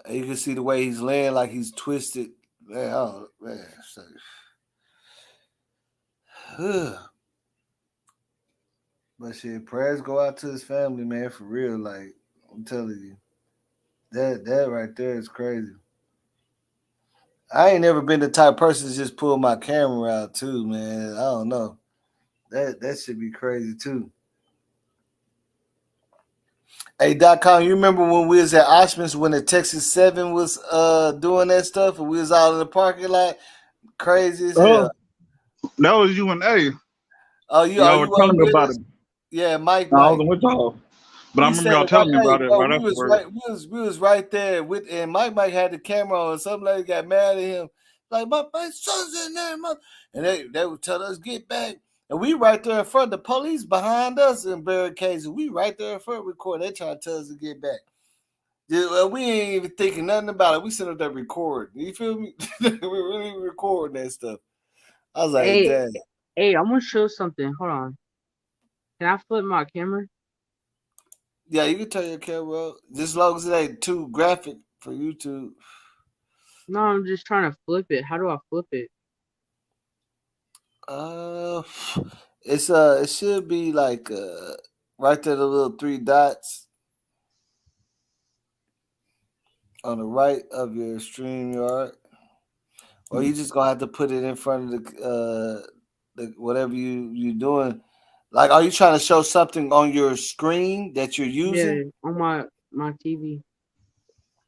And you can see the way he's laying, like he's twisted. Man, oh man. But shit, prayers go out to his family, man, for real. Like, I'm telling you. That right there is crazy. I ain't never been the type of person to just pull my camera out too, man. I don't know. That should be crazy too. Hey, .com, you remember when we was at Oshman's when the Texas 7 was doing that stuff and we was out in the parking lot? Crazy as hell. That was you and A. Oh, you y'all were telling me with about us? it. Yeah, Mike. No, I wasn't with y'all. But I remember y'all telling me about it right afterwards. We was right there with, and Mike had the camera on. Some lady got mad at him, like my son's in there, and they would tell us get back, and we right there in front. The police behind us in barricades, and we right there in front recording. They trying to tell us to get back. We ain't even thinking nothing about it. We sit up there recording. You feel me? We really recording that stuff. I was like, dang. Hey, I'm gonna show something. Hold on. Can I flip my camera? Yeah, you can turn your camera up. Just as long as it ain't too graphic for YouTube. No, I'm just trying to flip it. How do I flip it? It should be like right there, the little 3 dots on the right of your StreamYard. Or you just gonna have to put it in front of the whatever you doing. Like, are you trying to show something on your screen that you're using? Yeah, on my TV.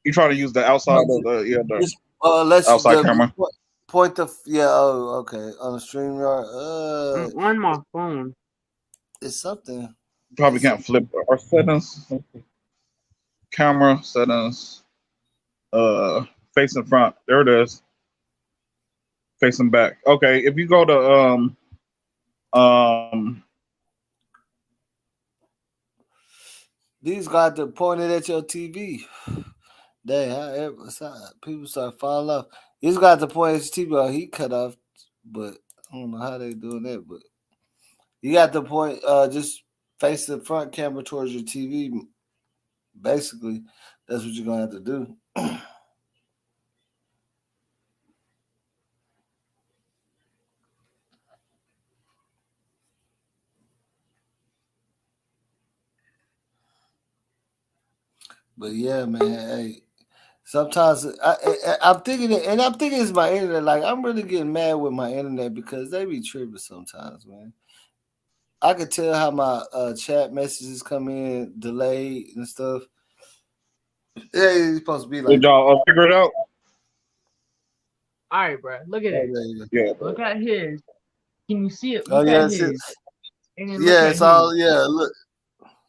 You try to use the outside of the outside camera. Point the okay, on the StreamYard. On my phone. It's something. You probably can't flip our settings. Camera settings. Facing front. There it is. Facing back. Okay, if you go to these got to point it at your TV. Dang, people start falling off. He's got to point at your TV. Oh, he cut off, but I don't know how they doing that. But you got to point, just face the front camera towards your TV. Basically, that's what you're gonna have to do. But yeah, man. Hey, sometimes I'm thinking it, and I'm thinking it's my internet. Like, I'm really getting mad with my internet because they be tripping sometimes, man. I could tell how my chat messages come in delayed and stuff. Yeah, it's supposed to be like. Did y'all figure it out? All right, bro. Look at it. Yeah. Look at his. Can you see it? Look at his. It's all. Yeah, look.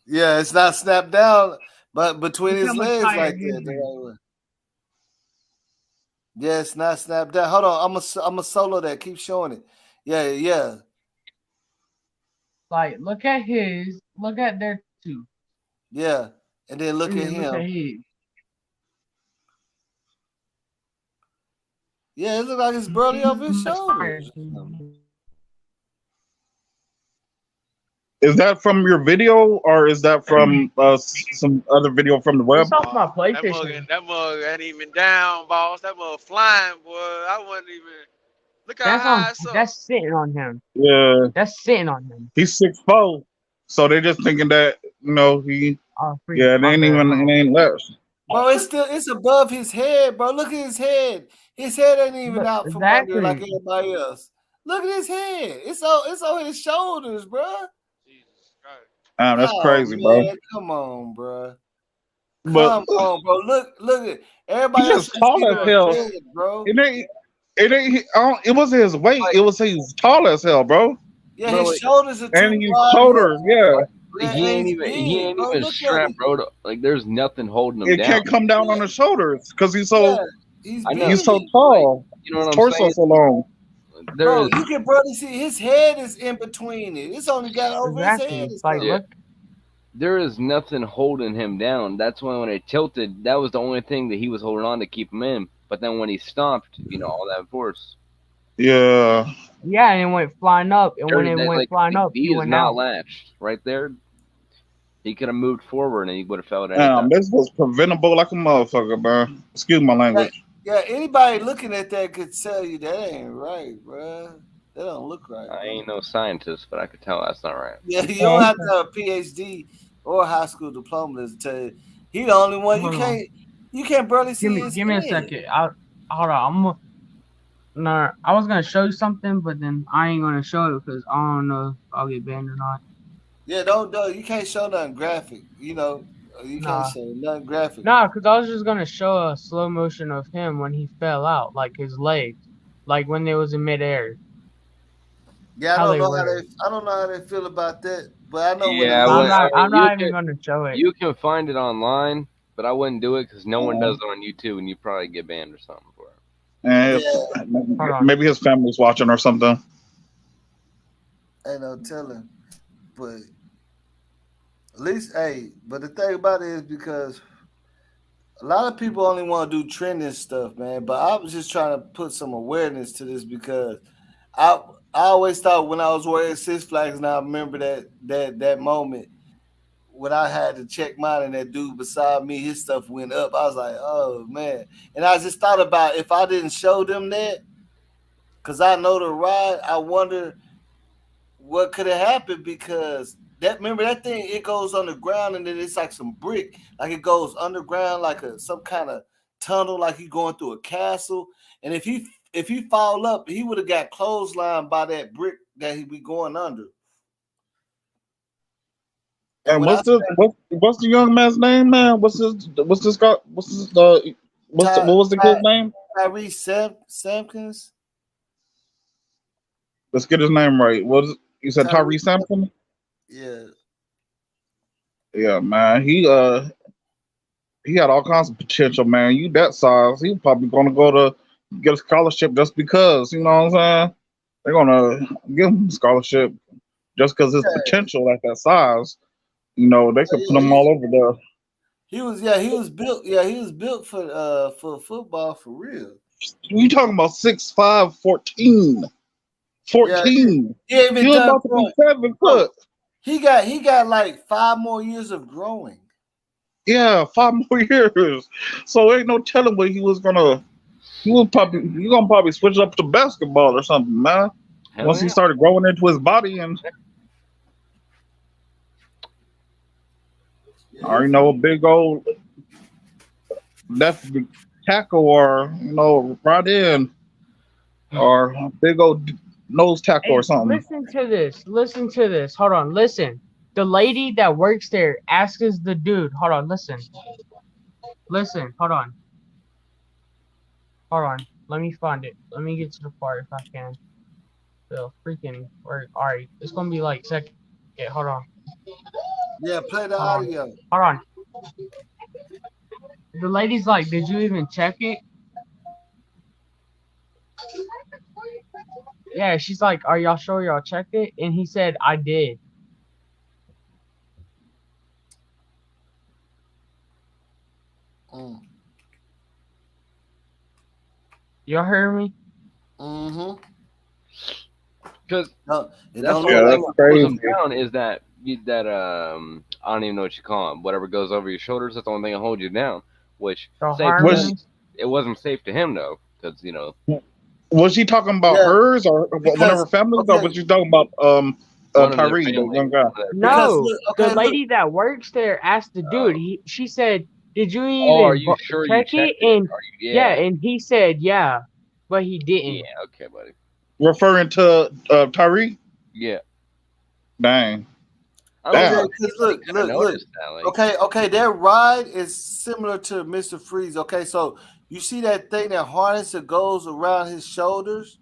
Yeah, it's not snapped down, but between his legs like that. Yeah, it's not snapped down. Hold on, I'm a solo that. Keep showing it. Yeah. Like, look at his. Look at their two. Yeah, and then look at him. Look at his. Yeah, it looks like it's barely over his shoulders. Is that from your video or is that from some other video from the web? It's off my PlayStation. That mug ain't even down, boss. That mug flying, boy. I wasn't even. Look how high it's up. That's sitting on him. Yeah. That's sitting on him. He's 6'4", so they're just thinking that he. Oh, Yeah, it ain't less. Bro, it's above his head, bro. Look at his head. His head ain't even out from under like everybody else. Look at his head. It's on his shoulders, bro. That's crazy, bro. Come on, bro. But Come on, bro. Look at everybody he's else. just tall as hell. Head, bro. It wasn't his weight. It was he's tall as hell, bro. Yeah, his shoulders are too and he's wide. shoulders. Yeah. He ain't even strapped, bro. Like there's nothing holding him It down. can't come down on his shoulders because he's so he's so tall. You know what his I'm torso saying? so long. Bro, you can barely see his head is in between it. It's only got over his head. There is nothing holding him down. That's why when it tilted, that was the only thing that he was holding on to keep him in. But then when he stopped, all that force. Yeah. Yeah, and it went flying up. And when it went flying up, he he is went not out. latched right there. He could have moved forward and he would have fell down. Damn, this was preventable like a motherfucker, man. Excuse my language. Yeah, anybody looking at that could tell you that ain't right, bro. That don't look right. I ain't no scientist, but I could tell that's not right. Yeah, you don't have to have a PhD or a high school diploma to tell you. He the only one you can't barely see his Give me a head. second. Hold on. I was gonna show you something, but then I ain't gonna show it because I don't know if I'll get banned or not. Yeah, don't you can't show nothing graphic. You can't show nothing graphic. Nah, because I was just gonna show a slow motion of him when he fell out, like his legs, like when they was in midair. Yeah, I don't know how they feel about that, but I know. Yeah, I'm not even gonna show it. You can find it online, but I wouldn't do it because no one does it on YouTube, and you probably get banned or something for it. And maybe his family's watching or something. Ain't no telling, but at least, but the thing about it is because a lot of people only want to do trending stuff, man. But I was just trying to put some awareness to this because I always thought when I was wearing Six Flags, and I remember that moment when I had to check mine and that dude beside me, his stuff went up. I was like, oh man. And I just thought about if I didn't show them that, because I know the ride, I wonder what could have happened because remember that thing, it goes underground and then it's like some brick, like it goes underground like some kind of tunnel, like you going through a castle. And if he fall up, he would have got clotheslined by that brick that he'd be going under. And what's the young man's name, man? What was the kid's name? Tyre Sampson. Let's get his name right. You said Tyre Sampson? Yeah. Yeah, man. He had all kinds of potential, man. You that size, he probably gonna go to get a scholarship just because, you know what I'm saying? They're gonna give him a scholarship just because his potential at that size. They could put him all over there. He was built for football for real. You talking about 6'5", 14. 14. Yeah, he was about to be 7 foot. He got like 5 more years of growing. Yeah, 5 more years. So ain't no telling what he was gonna. You're gonna probably switch up to basketball or something, man. Once he started growing into his body and. I already know a big old left tackle or right in or a big old nose tackle or something. Listen to this. Hold on, listen. The lady that works there asks the dude. Hold on, listen. Hold on. Let me find it. Let me get to the part if I can. The freaking work. Alright, it's gonna be like second. Okay, hold on. Yeah, play the audio. Hold on. The lady's like, did you even check it? Yeah, she's like, are y'all sure y'all checked it? And he said, I did. Y'all heard me? Mm-hmm. Because that's crazy. Down is that I don't even know what you call it. Whatever goes over your shoulders, that's the only thing that holds you down. Which it wasn't safe to him though, because Was she talking about hers or one of her families, or was she talking about Tyre, the young guy? No, the lady that works there asked the dude. She said, did you Oh, are even you sure you check checked it? it? And Are you? yeah, Yeah. and he said yeah, but he didn't. Yeah. Okay, buddy. Referring to Tyre? Yeah. Dang. I don't Okay, know. Damn. It because seems like look, he kind of look, look. noticed that. Like, Okay, that ride is similar to Mr. Freeze. Okay, so you see that thing, that harness that goes around his shoulders?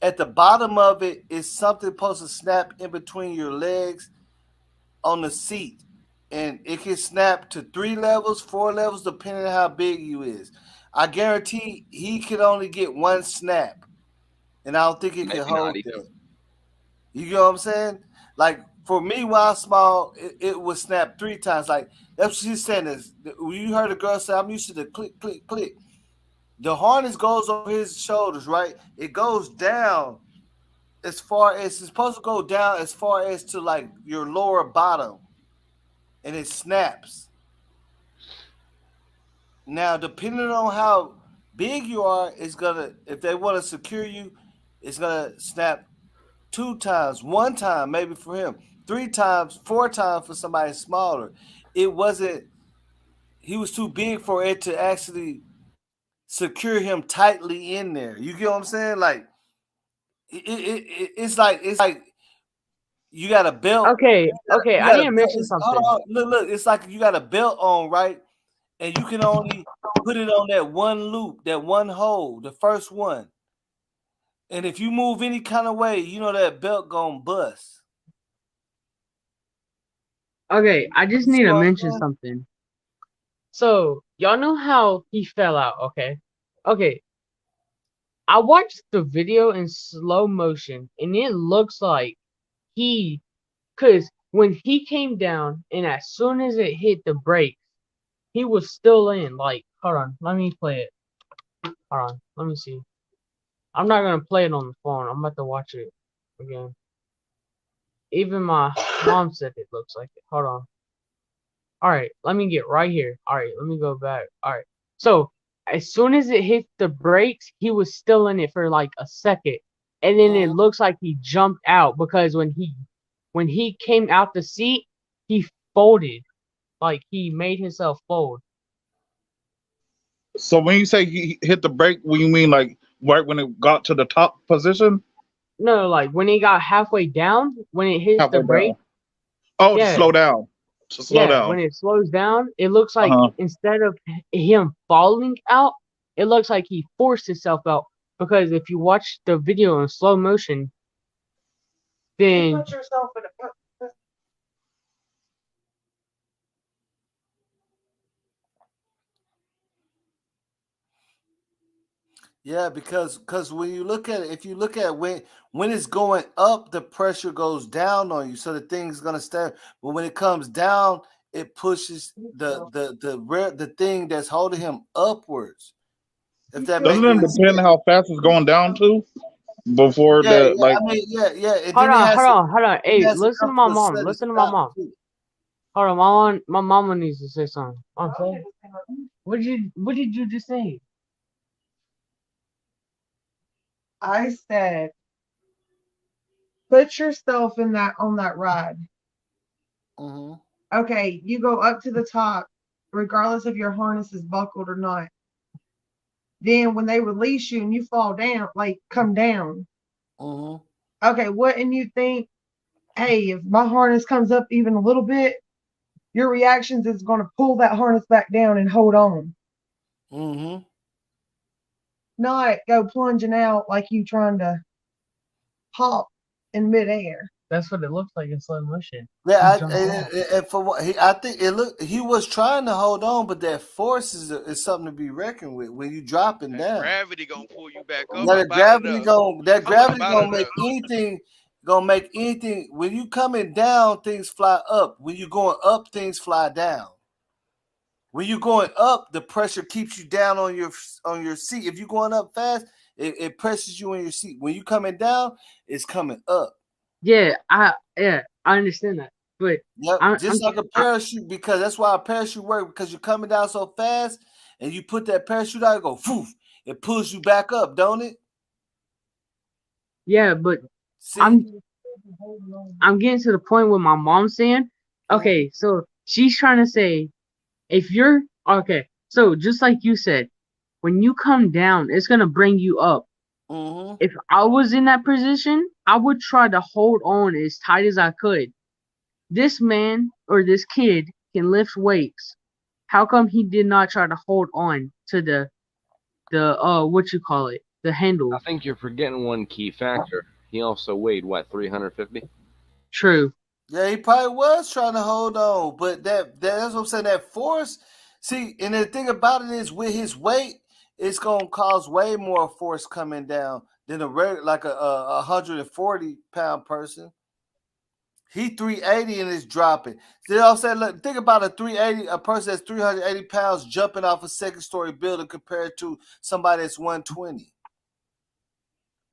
At the bottom of it is something supposed to snap in between your legs on the seat. And it can snap to 3 levels, 4 levels, depending on how big you is. I guarantee he could only get one snap. And I don't think it can maybe not hold even. that. You get what I'm saying? Like for me, when I was small, it would snap 3 times. Like that's what she's saying. Is when you heard a girl say, "I'm used to the click, click, click." The harness goes over his shoulders, right? It goes down as far as it's supposed to go down as far as to like your lower bottom, and it snaps. Now, depending on how big you are, it's gonna if they want to secure you, it's gonna snap 2 times, 1 time maybe for him, 3 times, 4 times for somebody smaller. It wasn't. He was too big for it to actually secure him tightly in there. You get what I'm saying? Like it's like you got a belt. Okay, okay, You I got need a to belt. mention Hold something. on, look. It's like you got a belt on, right? And you can only put it on that one loop, that one hole, the first one. And if you move any kind of way, you know that belt gonna bust. Okay, I just You see need to what I'm mention saying? something. So y'all know how he fell out, okay? Okay, I watched the video in slow motion, and it looks like he, cause when he came down, and as soon as it hit the brake, he was still in. Like, hold on, let me play it. Hold on, let me see. I'm not gonna play it on the phone. I'm about to watch it again. Even my mom said it looks like it. Hold on. Alright, let me get right here. Alright, let me go back. Alright. So, as soon as it hit the brakes, he was still in it for like a second. And then it looks like he jumped out because when he came out the seat, he folded. Like he made himself fold. So when you say he hit the brake, what you mean like right when it got to the top position? No, like when he got halfway down, when it hits the Halfway brake, down. Oh, to yeah. slow down. To slow Yeah, down. when it slows down, it looks like Uh-huh. instead of him falling out, it looks like he forced himself out. Because if you watch the video in slow motion, then Put yourself in a. Yeah, because when you look at it, if you look at when it's going up, the pressure goes down on you, so the thing's gonna stay. But when it comes down, it pushes the thing that's holding him upwards. If that Doesn't make it any depend sense? how fast it's going down to before Yeah, the yeah. like I mean, yeah. And hold then on, hold on, hold on. it Hey, has to listen to come my to a mom. sudden Listen to my stop mom. too. Hold on, my mama needs to say something. Mom, say. What did you just say? I said, put yourself in that on that ride. Mm-hmm. Okay, you go up to the top, regardless if your harness is buckled or not. Then when they release you and you fall down, like come down. Mm-hmm. Okay, wouldn't you think, hey, if my harness comes up even a little bit, your reactions is going to pull that harness back down and hold on. Mm-hmm. Not go plunging out like you trying to hop in midair. That's what it looks like in slow motion. Yeah, He jumped out. and for what I think he was trying to hold on, but that force is something to be reckoned with when you dropping That down. gravity gonna pull you back up Now out of there. that Come up gravity out of there. gonna make anything when you coming down, things fly up. When you going up, things fly down. When you're going up, the pressure keeps you down on your seat. If you're going up fast, it presses you in your seat. When you coming down, it's coming up. Yeah, I understand that. But Yep, I'm just like a parachute, because that's why a parachute works, because you're coming down so fast and you put that parachute out, it go poof, it pulls you back up, don't it? yeah, but See? I'm getting to the point where my mom's saying, okay, so she's trying to say if you're okay, so just like you said, when you come down, it's gonna bring you up. Mm-hmm. If I was in that position, I would try to hold on as tight as I could. This man or this kid can lift weights. How come he did not try to hold on to the what you call it, the handle? I think you're forgetting one key factor. He also weighed what, 350? True. Yeah, he probably was trying to hold on, but that's what I'm saying. That force, see, and the thing about it is, with his weight, it's gonna cause way more force coming down than a like a 140-pound person. He 380 and is dropping. See what I'm saying? Look, think about a person that's 380 pounds jumping off a second-story building compared to somebody that's 120.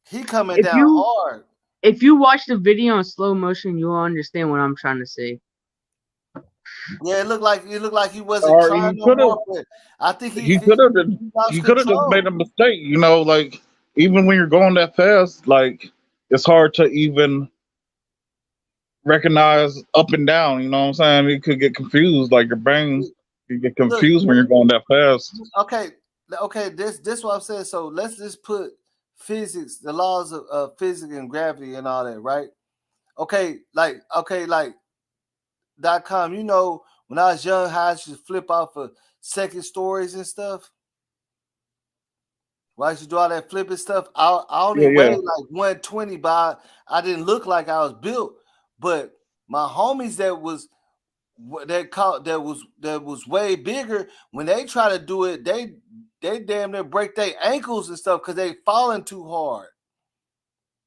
He coming If down you hard. if you watch the video in slow motion, you'll understand what I'm trying to say. Yeah, it looked like he wasn't Or trying he no could have. more, but I think He could have. lost He could have just made control. a mistake. You know, like even when you're going that fast, like it's hard to even recognize up and down. You know what I'm saying? You could get confused. Like your brain, you get Look, confused when you're going that fast. okay. This what I'm saying. So let's just put physics, the laws of physics and gravity and all that, right? Okay, like .com. You know, when I was young, how I used to flip off of second stories and stuff. Why I used to do all that flipping stuff? I only Yeah, weighed yeah. like 120, but I didn't look like I was built. But my homies that was way bigger, when they try to do it, they damn near break their ankles and stuff because they falling too hard.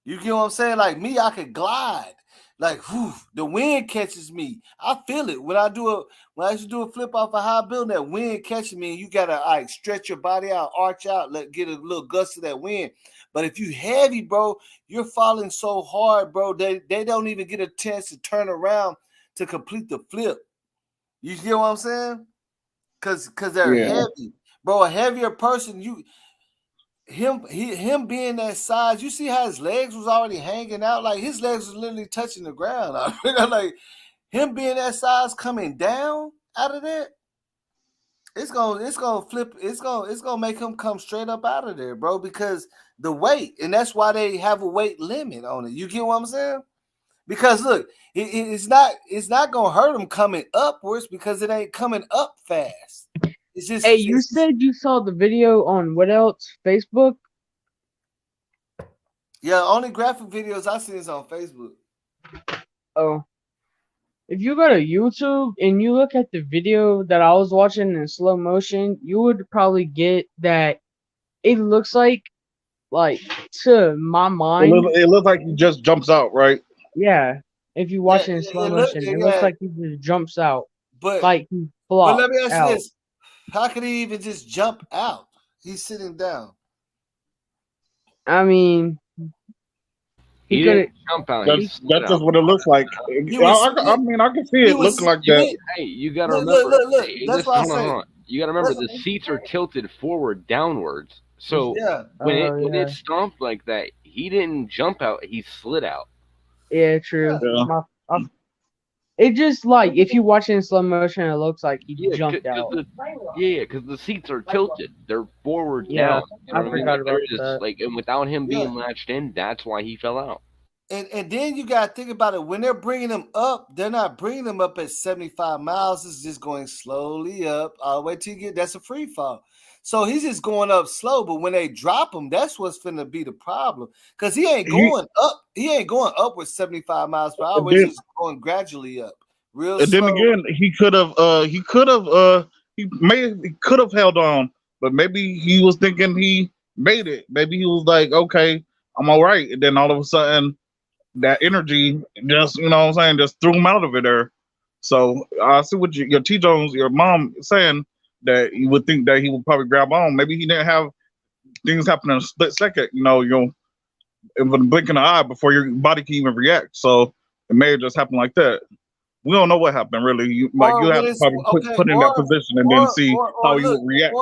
You get what I'm saying? Like me, I could glide. Like, whew, the wind catches me. I feel it when I used to do a flip off a high building. That wind catches me, and you gotta like stretch your body out, arch out, get a little gust of that wind. But if you heavy, bro, you're falling so hard, bro. They don't even get a chance to turn around to complete the flip. You get what I'm saying? Cause they're Yeah. heavy, bro. A heavier person, him being that size, you see how his legs was already hanging out, like his legs was literally touching the ground. Like him being that size coming down out of that, it's gonna flip. It's gonna make him come straight up out of there, bro. Because the weight, and that's why they have a weight limit on it. You get what I'm saying? Because look, it's not gonna hurt him coming upwards because it ain't coming up fast. It's just. Hey, you said you saw the video on what else? Facebook? Yeah, only graphic videos I see is on Facebook. Oh. If you go to YouTube and you look at the video that I was watching in slow motion, you would probably get that it looks like to my mind. It looks like he just jumps out, right? Yeah. If you watch it in slow motion, it looks like he just jumps out. But like he but flops let me ask you out. this: how could he even just jump out? He's sitting down. I mean, He didn't jump out. That's just what it looks like. I mean, I can see it looking like that. Hey, you gotta remember. Look. Hey, That's listen, what I hold on, say. hold on. You gotta remember the seats are tilted forward downwards. So Yeah. when it stomped like that, he didn't jump out. He slid out. Yeah, true. Yeah. It just like if you watch it in slow motion, it looks like he jumped out. Because the seats are tilted. They're forward Yeah, down. You know I what I mean? forgot Like, they're about just that. like, and without him being Yeah. latched in, that's why he fell out. And then you got to think about it. When they're bringing them up, they're not bringing them up at 75 miles. It's just going slowly up all the way till you get. That's a free fall. So he's just going up slow. But when they drop him, that's what's finna be the problem. Because he ain't going up. He ain't going up with 75 miles per hour. He's just going gradually up, real And then slow. again, he could have held on, but maybe he was thinking he made it. Maybe he was like, okay, I'm all right. And then all of a sudden, that energy just, you know what I'm saying, just threw him out of it there. So I see what your T Jones, your mom saying that you would think that he would probably grab on. Maybe he didn't have things happen in a split second, in the blink of an eye before your body can even react. So it may have just happened like that. We don't know what happened really. You have to probably put in that position and then see how he would react.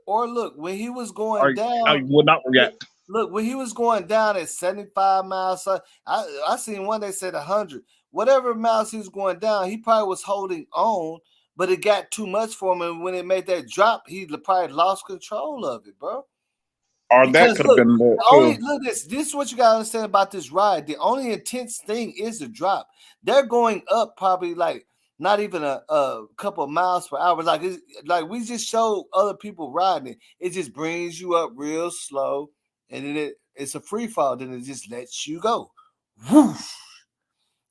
Or look, when he was going down, how he would not react. Look, when he was going down at 75 miles, I seen one they said 100. Whatever miles he was going down, he probably was holding on, but it got too much for him. And when it made that drop, he probably lost control of it, bro. Or that Because could have been that too. look this is what you gotta understand about this ride. The only intense thing is the drop. They're going up probably like not even a couple of miles per hour. Like we just showed other people riding it. It just brings you up real slow, and then it's a free fall. Then it just lets you go. Whoosh.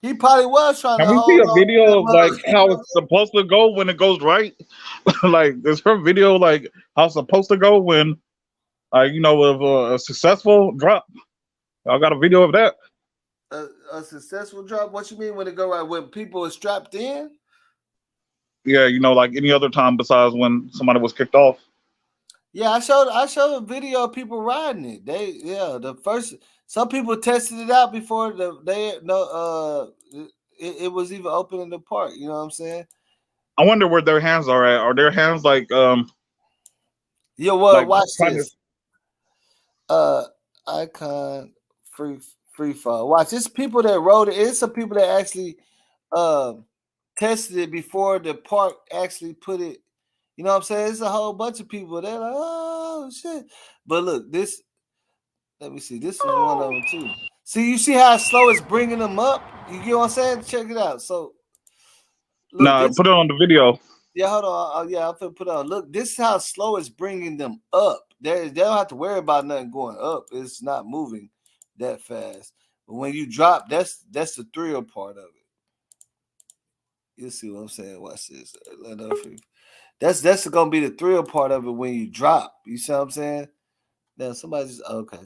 He probably was trying Can to we see hold a on to video of like that how it's supposed to go when it goes right? Like, is her video like how it's supposed to go when, like, with a successful drop? I got a video of that. a successful drop. What you mean when it go right? When people are strapped in? Yeah, like any other time besides when somebody was kicked off. Yeah, I showed a video of people riding it. Some people tested it out before it was even open in the park. You know what I'm saying? I wonder where their hands are at. Are their hands like Yeah, well, like watch this. Icon free fall. Watch, it's people that rode it. It's some people that actually tested it before the park actually put it. You know what I'm saying? It's a whole bunch of people. They're like, oh shit. But look, this. Let me see. This is one of them too. See, you see how slow it's bringing them up. You get what I'm saying? Check it out. So, look, put it on the video. Yeah, hold on. I'm gonna put it on. Look, this is how slow it's bringing them up. They don't have to worry about nothing going up. It's not moving that fast. But when you drop, that's the thrill part of it. You see what I'm saying? Watch this. That's gonna be the thrill part of it when you drop. You see what I'm saying? Now somebody just okay.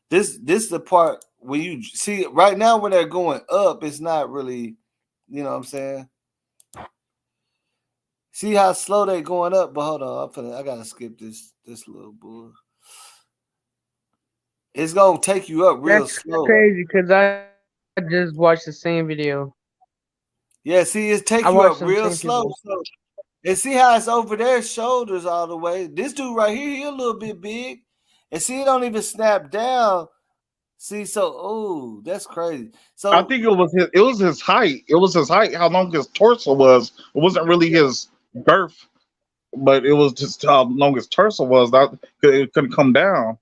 This is the part when you see right now when they're going up, it's not really, you know what I'm saying? See how slow they going up, but hold on, I gotta skip this little bull. It's gonna take you up real slow. Crazy because I just watched the same video. Yeah, see, it's take you up real slow. So, and see how it's over their shoulders all the way. This dude right here, he a little bit big, and see, it don't even snap down. See, so that's crazy. So I think it was his height. It was his height. How long his torso was. It wasn't really his girth, but it was just how long his torso was. That it couldn't come down.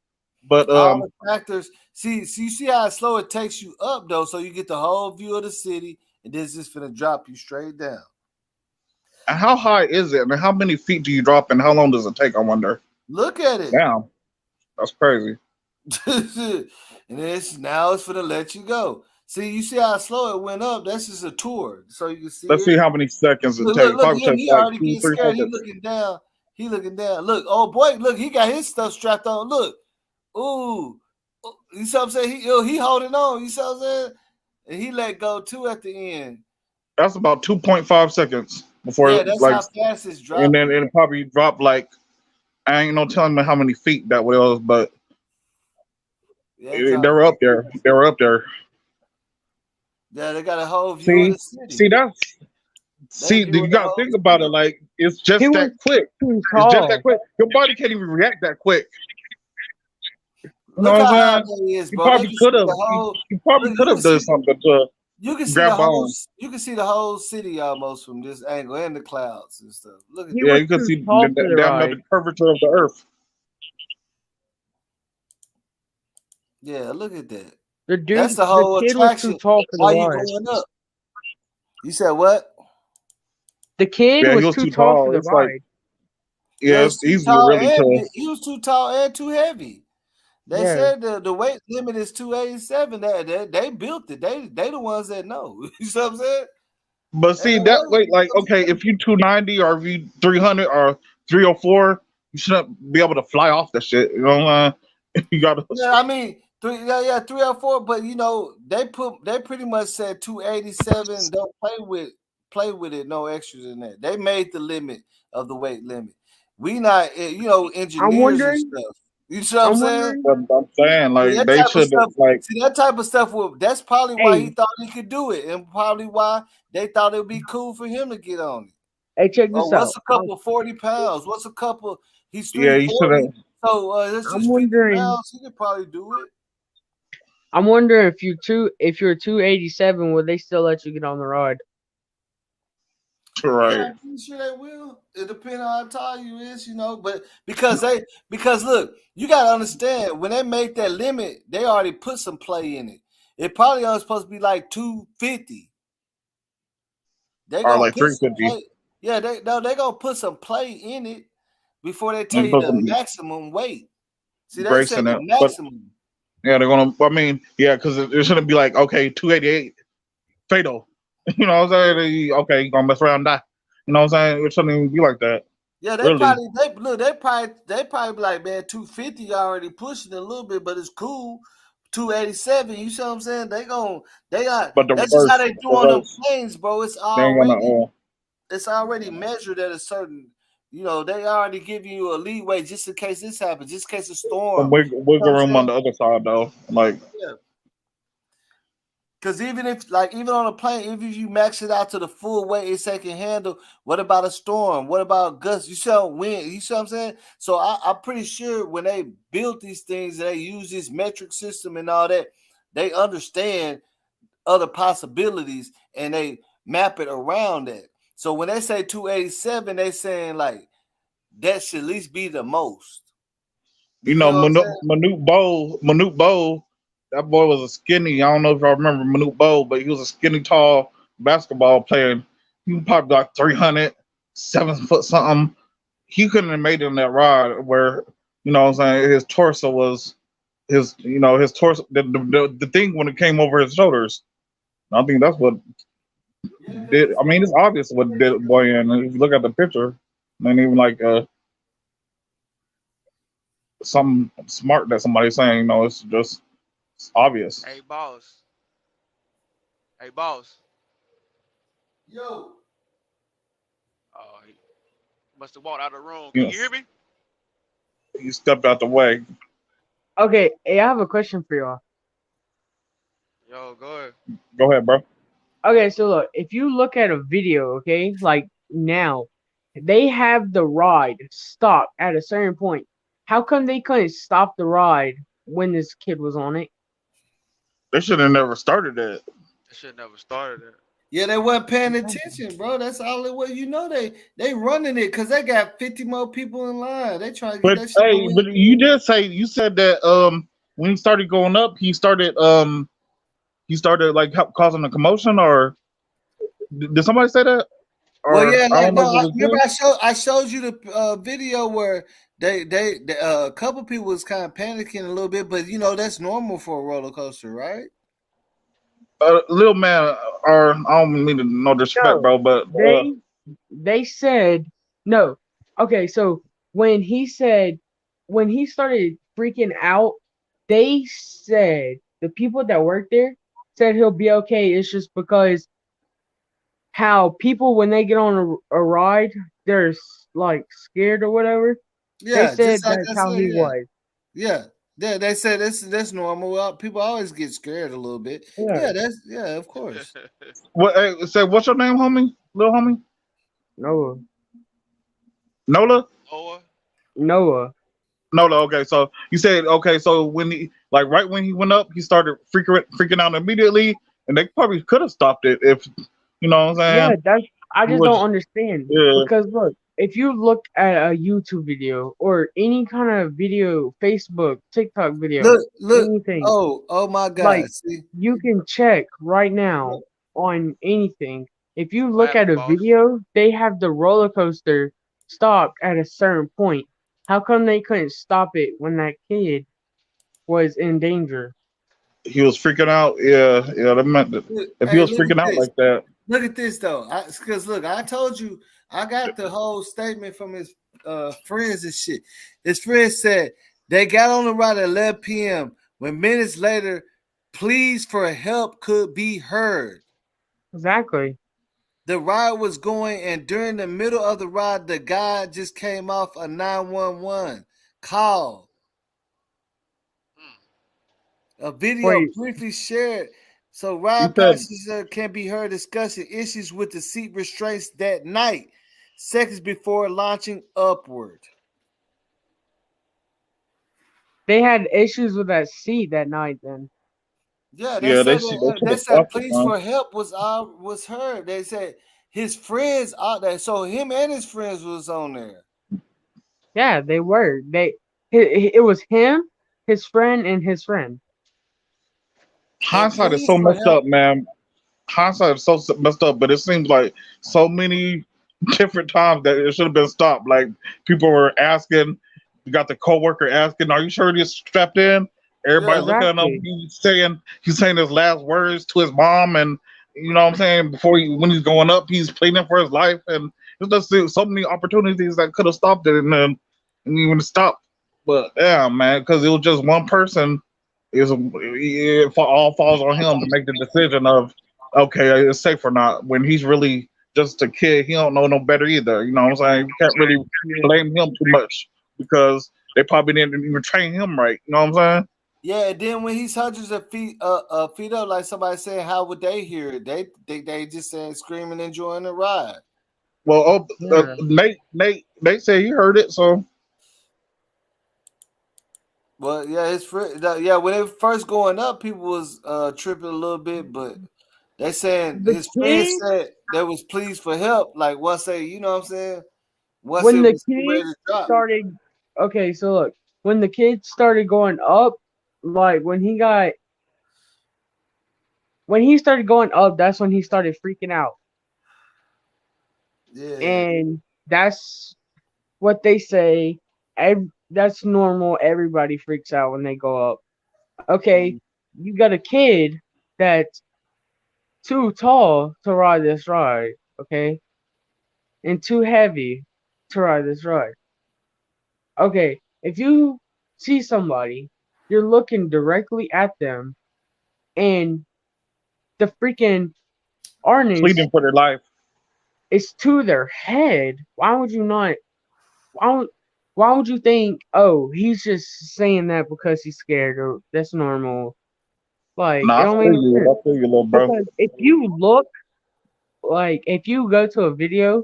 But all the factors. See, you see how slow it takes you up though, so you get the whole view of the city, and then it's just gonna drop you straight down. And how high is it? I mean, how many feet do you drop, and how long does it take? I wonder. Look at it. Damn, that's crazy. And now it's gonna let you go. See, you see how slow it went up. That's just a tour, so you can see. Let's see how many seconds it takes. Look, he already getting scared. He looking down. Look, oh boy, look, he got his stuff strapped on. Look, ooh, you see what I'm saying? He holding on. You see what I'm saying? And he let go too at the end. That's about 2.5 seconds before. Yeah, that's how fast it's dropping. And then it probably dropped like I ain't no telling me how many feet that was, but they were up there. They were up there. Yeah, they got a whole view of the city. See, you gotta think about it. Like it's just that quick. It's just that quick. Your body can't even react that quick. Look how high he is, bro. He probably could have done something to you can see grab the whole, bones. you can see the whole city almost from this angle and the clouds and stuff. Look at Yeah, you can see the curvature of the earth. Yeah, look at that. That's the whole kid attraction. was too tall for Why the you ride. going up? You said what? The kid he was too tall for the It's like, ride. yeah, it's easily really tall. He was too tall and too heavy. They said the weight limit is 287. They built it. They the ones that know. You see what I'm saying? But see that weight, like okay, if you 290 or if you 300 or 304, you shouldn't be able to fly off that shit. You know, you gotta. Yeah, I mean, 304. But you know, they pretty much said 287. Don't play with it. No extras in that. They made the limit of the weight limit. We not, engineers and stuff. You see what I'm saying? I'm saying like they should like see that type of stuff. That's probably why he thought he could do it, and probably why they thought it would be cool for him to get on it. Hey, check this out. What's a couple 40 pounds? What's a couple? He's 340. So that's just 50 pounds. He could probably do it. I'm wondering if you're 287, would they still let you get on the ride? Right. Yeah, I'm pretty sure they will. It depends on how tall you is, you know. But because look, you gotta understand when they make that limit, they already put some play in it. It probably only supposed to be like 250. They Or gonna like put some 350. play. Yeah, they gonna put some play in it before they tell And you put the some maximum weight. See, they brakes say in the it. But maximum. yeah, they're gonna. I mean, yeah, because it shouldn't be like, okay, 288 fatal. You know what I'm saying? Okay, you gonna mess around and die. You know what I'm saying? It shouldn't even be like that. Yeah, Really. they probably be like, man, 250 already pushing it a little bit, but it's cool. 287, you see what I'm saying? They got But the that's just how reverse, they do on them planes, bro. they ain't gonna. It's already measured at a certain, you know, they already give you a leeway just in case this happens, just in case a Some storm. wiggle You know what I'm room on saying? the other side though. Like Yeah. Because even on a plane, if you max it out to the full weight it can handle, what about a storm? What about gusts? You see wind? You see what I'm saying? So I'm pretty sure when they built these things, they use this metric system and all that, they understand other possibilities and they map it around that. So when they say 287, they saying like that should at least be the most. you You feel know, what I'm saying? Manute Bowl, that boy was a skinny. I don't know if I remember Manute Bowl, but he was a skinny, tall basketball player. He was probably like 300, 7 foot something. He couldn't have made it in that ride where, you know what I'm saying, his torso was his torso, the thing when it came over his shoulders. I think that's what did. I mean, it's obvious what did the boy in. If you look at the picture, and even like something smart that somebody's saying, it's just it's obvious. Hey, boss. Hey, boss. Yo. Oh, he must have walked out of the room. Can You, you hear me? you stepped out the way. Okay, hey, I have a question for y'all. Yo, go ahead. Go ahead, bro. Okay, so look, if you look at a video, okay, like now, they have the ride stop at a certain point. How come they couldn't stop the ride when this kid was on it? They should have never started that. They should never started it. Yeah, they weren't paying attention, bro. That's all it was. You know they running it because they got 50 more people in line. They trying to get But that shit hey, over but with. you said that when he started going up, he started like causing a commotion, or did somebody say that? Well, Or yeah, I like don't know if no. it was Remember, you. I showed you the video where a couple people was kind of panicking a little bit, but you know that's normal for a roller coaster, right? Little man, or I don't mean to no disrespect, No, bro, but they said no. Okay, so when he started freaking out, they said the people that work there said he'll be okay. It's just because how people when they get on a ride, they're like scared or whatever. They Yeah, said just like that's I how said. he Yeah, was. yeah. Yeah, they said that's normal. Well, people always get scared a little bit. Yeah. Yeah, of course. what? Hey, say what's your name, homie? Little homie? Noah. Nola? Noah. Noah. Nola. Okay, so you said okay. So when he right when he went up, he started freaking out immediately, and they probably could have stopped it if you know what I'm Yeah, saying. that's I He just don't was understand yeah. because look, if you look at a YouTube video or any kind of video, Facebook, TikTok video, Look. anything, Oh my like God. See, you can check right now on anything. If you What look at happened, a boss? video, they have the roller coaster stopped at a certain point. How come they couldn't stop it when that kid was in danger? He was freaking out. Yeah, yeah. That meant that if he hey, was look at freaking out this. like that, Look at this though. Because look, I told you I got the whole statement from his friends and shit. His friends said they got on the ride at 11 p.m. when minutes later, pleas for help could be heard. Exactly. The ride was going, and during the middle of the ride, the guy just came off a 911 call. A video Wait, briefly shared so you ride said passenger can be heard discussing issues with the seat restraints that night, seconds before launching upward. they had issues with that seat that night then. Yeah, yeah. They should they have said stopped it, pleas man. for help was heard. They said his friends out there. So him and his friends was on there. Yeah, they were. It was him, his friend, and his friend. Hindsight is so messed up, man. Hindsight is so messed up, but it seems like so many different times that it should have been stopped. Like people were asking, you got the coworker asking, "Are you sure he's strapped in?" Everybody looking at him. He's saying his last words to his mom, and you know what I'm saying. When he's going up, he's pleading for his life, and there's just so many opportunities that could have stopped it, and even stopped. But damn, man, because it was just one person. It all falls on him to make the decision of, okay, it's safe or not. When he's really just a kid, he don't know no better either. You know what I'm saying? You can't really blame him too much because they probably didn't even train him right. You know what I'm saying? Yeah, and then when he's hundreds of feet up, like somebody saying, how would they hear it? They just saying screaming, enjoying the ride. Well, Nate said he heard it, so. Well, yeah, his friend, yeah, when they first going up, people was tripping a little bit, but they saying his friends said they was pleased for help. Like once they, you know what I'm saying? Once When it the was ready to kids drop. started, okay, so look, when the kids started going up, like when he started going up, that's when he started freaking out. Yeah. And that's what they say. That's normal. Everybody freaks out when they go up. Okay, you got a kid that's too tall to ride this ride, okay? And too heavy to ride this ride. Okay, if you see somebody, you're looking directly at them, and the freaking harness Pleading for their life. is to their head. Why would you not? Why would you think? Oh, he's just saying that because he's scared, or that's normal. Like it Nah, I don't feel make you. sense. I feel you, little bro. Because if you look, like if you go to a video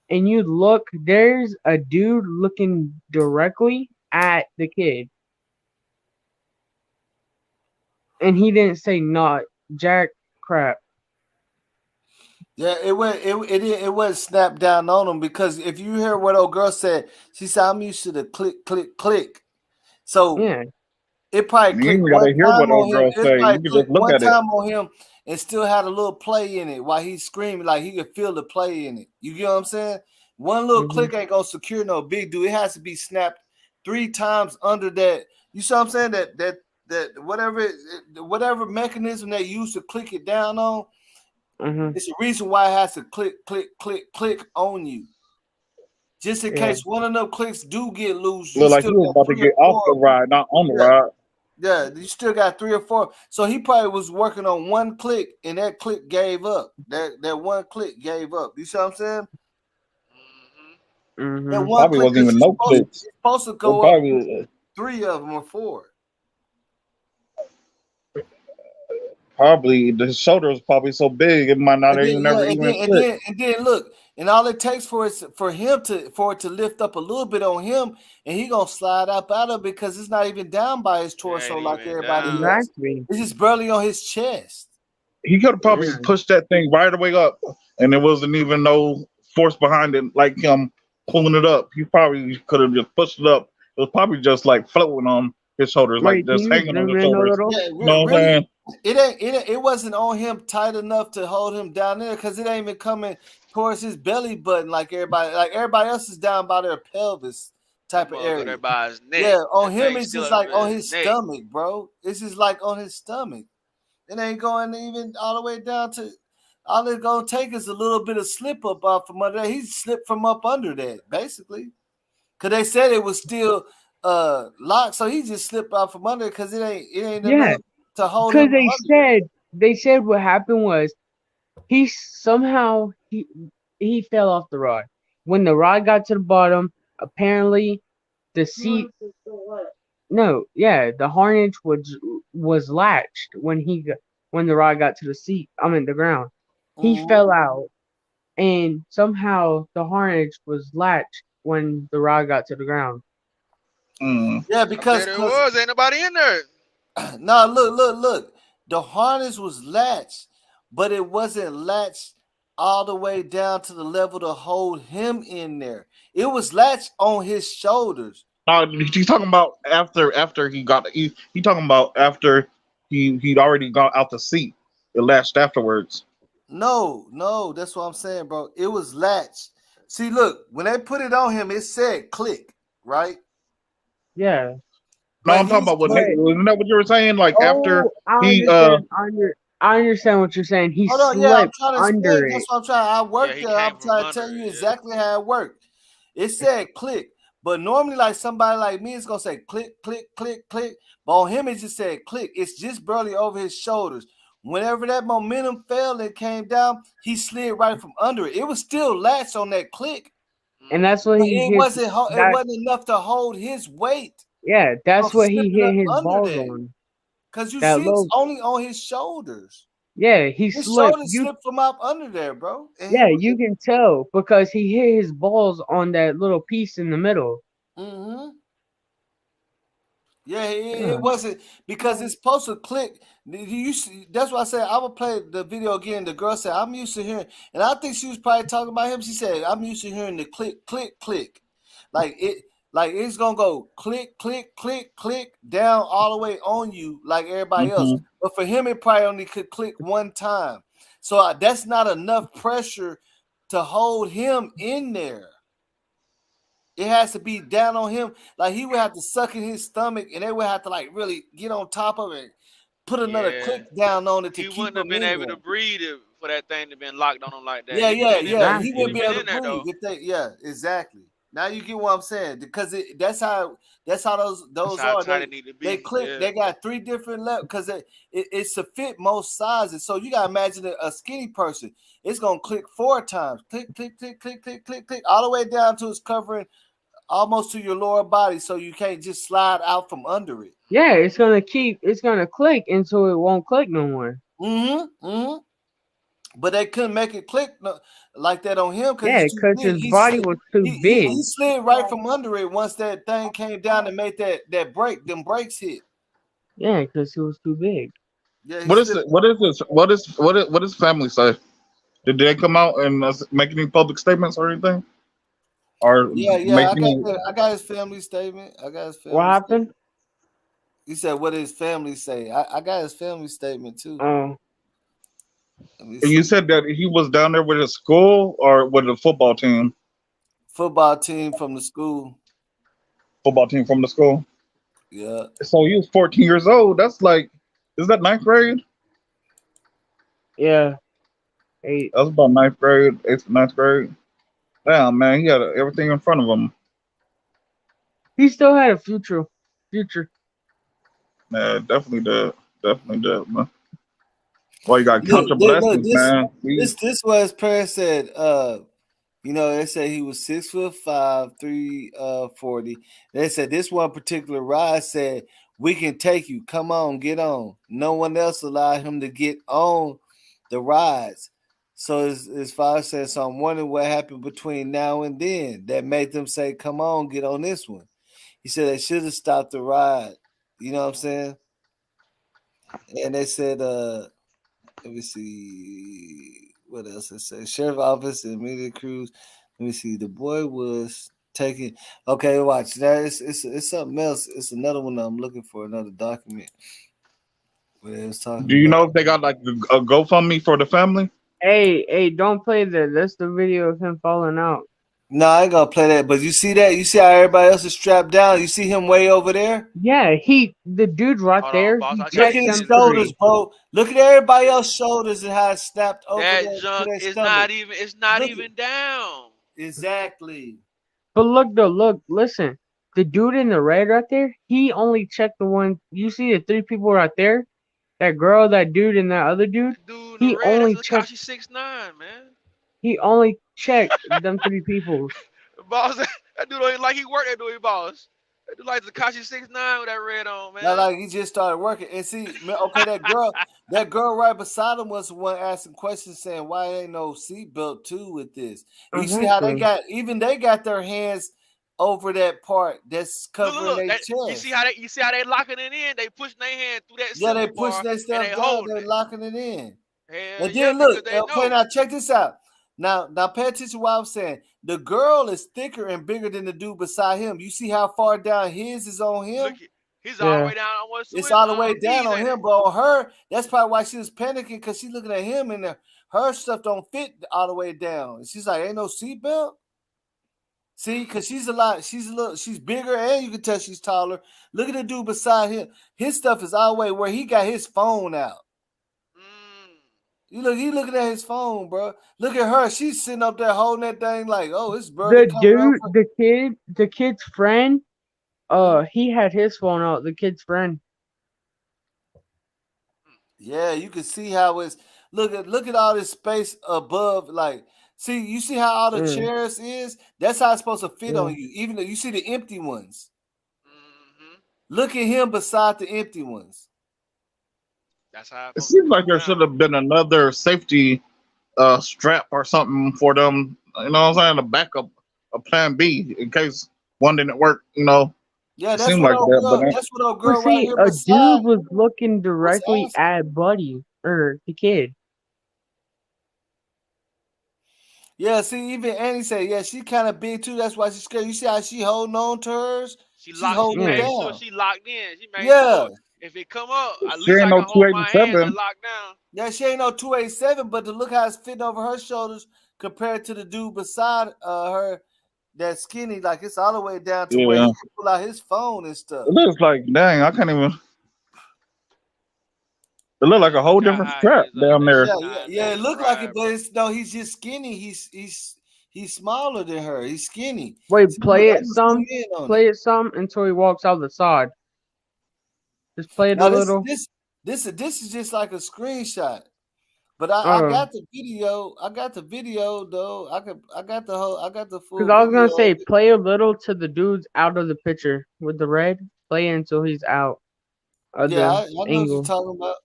and you look, there's a dude looking directly at the kid. And he didn't say not jack crap. Yeah, it wasn't snapped down on him because if you hear what old girl said, she said, I'm used to the click, click, click. So yeah. it probably You clicked ain't one gotta hear time what on old him. girl It say. probably You can clicked just look one at it. time on him and still had a little play in it while he's screaming, like he could feel the play in it. You get what I'm saying? One little click ain't gonna secure no big dude. It has to be snapped 3 times under that. You see what I'm saying? That whatever mechanism they use to click it down on. It's the reason why it has to click, click, click, click on you. Just in case one of them clicks do get loose, you Look like still he was got about to 3 get or off 4. the ride, not on the ride. Yeah, you still got 3 or 4. So he probably was working on one click, and that click gave up. That one click gave up. You see what I'm saying? That one Probably click, wasn't even no clicks. it's supposed to go up 3 of them or 4. Probably the shoulder was probably so big it might not even never even click. And then look, and all it takes for it to lift up a little bit on him, and he gonna slide up out of it because it's not even down by his torso like everybody else. It's just barely on his chest. He could have probably pushed that thing right away up, and there wasn't even no force behind it, like him pulling it up. He probably could have just pushed it up. It was probably just like floating on his shoulders, like just hanging on his shoulders. Yeah, You know what I'm saying? It wasn't on him tight enough to hold him down there because it ain't even coming towards his belly button like everybody else is down by their pelvis type of area. There by his neck. Yeah, on That him thing it's still just up like in on his his neck. stomach, bro. It's just like on his stomach. It ain't going even all the way down to. All it's gonna take is a little bit of slip up off from under there. He slipped from up under that, basically. Cause they said it was still locked, so he just slipped off from under because it ain't enough to hold him. Because they said what happened was he somehow he fell off the rod. When the rod got to the bottom, apparently the seat the harness was latched when the rod got to the seat. The ground. He fell out, and somehow the harness was latched when the rod got to the ground. Yeah, because there was ain't nobody in there. No, look. The harness was latched, but it wasn't latched all the way down to the level to hold him in there. It was latched on his shoulders. He's talking about after he got he talking about after he'd already got out the seat. It latched afterwards. No, that's what I'm saying, bro. It was latched. See, look, when they put it on him, it said click, right? Yeah. No, I'm talking about what isn't that what you were saying? Like after he I understand what you're saying. He Hold on, yeah, I'm slipped trying to under explain. That's it. what I'm trying. I worked he there. I'm came from trying to tell under you it, exactly how it worked. It said click, but normally, like somebody like me, it's gonna say click, click, click, click. But on him, it just said click. It's just barely over his shoulders. Whenever that momentum fell and came down, he slid right from under it. It was still latched on that click, And that's what but he it hit. wasn't. It wasn't enough to hold his weight. Yeah, that's From what he slipping hit up his under balls that. on. Cause you That see, it's little. only on his shoulders. Yeah, he His slipped. shoulders slipped from up under there, bro. And Yeah, you can tell because he hit his balls on that little piece in the middle. Mm-hmm. Yeah, it wasn't because it's supposed to click. You see, that's why I said I would play the video again. The girl said, "I'm used to hearing," and I think she was probably talking about him. She said, "I'm used to hearing the click, click, click, like it's gonna go click, click, click, click down all the way on you like everybody else." But for him, it probably only could click one time. So that's not enough pressure to hold him in there. It has to be down on him. Like he would have to suck in his stomach, and they would have to like really get on top of it, put another click down on it to He keep wouldn't have him been in able there. to breathe for that thing to been locked on him like that. Yeah. He He wouldn't be been able in to there breathe. though. Yeah, exactly. Now you get what I'm saying because that's how That's those how are. tight it need to They be. click. Yeah. They got 3 different levels because it's to fit most sizes. So you gotta imagine a skinny person. It's gonna click 4 times. Click, click, click, click, click, click, click, all the way down to it's covering almost to your lower body, so you can't just slide out from under it. Yeah, it's gonna click until it won't click no more. But they couldn't make it click like that on him because Yeah, it's too because big. his body was too big. He slid right from under it once that thing came down and made that break. Them brakes hit. Yeah, because he was too big. Yeah, What is it? What is this? What does family say? Did they come out and make any public statements or anything? Or Yeah. I got his family statement. What happened? He said, "What did his family say?" I got his family statement too. Oh. And you said that he was down there with his school or with the football team? Football team from the school. Football team from the school. Yeah. So he was 14 years old. That's like, is that 9th grade? Yeah. 8. That's about 9th grade, 8th, 9th grade. Damn, man, he had everything in front of him. He still had a future. Yeah, definitely did, man. Well, you got to count your blessings, man. This what his parents said. They said he was 6'5", 340. They said this one particular ride said, "We can take you. Come on, get on." No one else allowed him to get on the rides. So his father said, "So I'm wondering what happened between now and then that made them say, 'Come on, get on this one.'" He said they should have stopped the ride. You know what I'm saying? And they said, let me see what else it says. Sheriff office and media crews. Let me see. The boy was taking. Okay, watch that. It's something else. It's another one I'm looking for. Another document. What it was talking Do you about. know if they got like a GoFundMe for the family? Hey, don't play that. That's the video of him falling out. No, I ain't gonna play that. But you see that? You see how everybody else is strapped down? You see him way over there? Yeah, the dude right there. Look at his shoulders, bro. Look at everybody else's shoulders and how it's snapped over That there junk to their is stomach. not even down. Exactly. But look, listen. The dude in the red right there, he only checked the one. You see the 3 people right there? That girl, that dude, and that other dude? Dude in He the red, only that's checked. Akashi 6'9", man. He only checked them 3 people. Boss, that dude don't even like he worked that dude, boss. That dude like Akashi 6'9" with that red on, man. Not like he just started working. And see, okay, that girl right beside him was the one asking questions, saying, "Why ain't no seatbelt too with this?" And you see how they got their hands over that part that's covering their chest. You see how they locking it in? They pushing their hand through that Yeah, they silver pushing bar their stuff and they down. holding They're it. locking it in. Hell And yeah, then look, because they okay, know. now check this out. Now pay attention to what I'm saying. The girl is thicker and bigger than the dude beside him. You see how far down his is on him? Look, he's all the way down almost to It's his all the way down knees, on ain't him, it? but on her, that's probably why she was panicking, because she's looking at him and her stuff don't fit all the way down. And she's like, ain't no seatbelt? See, because she's bigger, and you can tell she's taller. Look at the dude beside him. His stuff is all the way where he got his phone out. He looking at his phone, bro. Look at her. She's sitting up there holding that thing like, oh, it's barely coming over. The kid's friend, he had his phone out. The kid's friend. Yeah, you can see how it's look at all this space above. Like, see, you see how all the chairs is? That's how it's supposed to fit on you. Even though you see the empty ones. Look at him beside the empty ones. That's how it seems like there should have been another safety strap or something for them. You know what I'm saying? A backup, a plan B in case one didn't work. You know. Yeah, it that's seemed what like old that, girl. but That's what old Well, girl right see, here a beside. dude was looking directly asking? at Buddy or the kid. Yeah, see, even Annie said, yeah, she kind of big too. That's why she's scared. You see how she holding on to hers? She's She holding it made down. sure she locked in. She made Yeah. sure if it come up, at She least ain't I no can hold my hands 287. and lock down. Yeah, she ain't no 287, but to look how it's fitting over her shoulders compared to the dude beside her that's skinny, like it's all the way down to where he Yeah. can pull out his phone and stuff. It looks like, dang, I can't even. It looked like a whole different strap down there. Yeah, it looked like it, but it's no, he's just skinny. He's smaller than her. He's skinny. Wait, See, play look, it I'm some. zoom in on Play it some until he walks out the side. Just play it Now a little. this is just like a screenshot. But I got the video. I got the video though. I got the full Because I was video. gonna say, play a little to the dude's out of the picture with the red. Play it until he's out of Yeah, I the know what angle. you're talking about.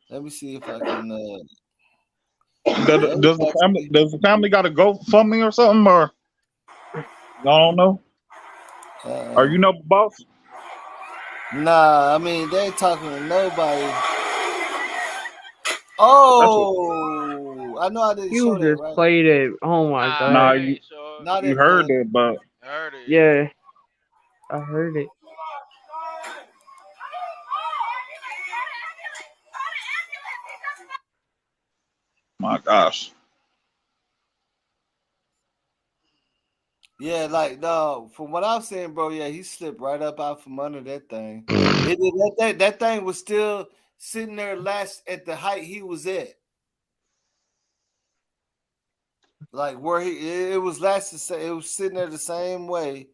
Let me see if I can. Does the family got to go fund me or something, or I don't know? Are you no boss? Nah, I mean they ain't talking to nobody. Oh, I know I didn't You show that, just right? played it. Oh my god. Nah, Not you at heard the- it, but Yeah, I heard it. my gosh. Yeah, like no. From what I'm saying, bro, yeah, he slipped right up out from under that thing. That thing was still sitting there last at the height he was at. Like where it was it was sitting there the same way,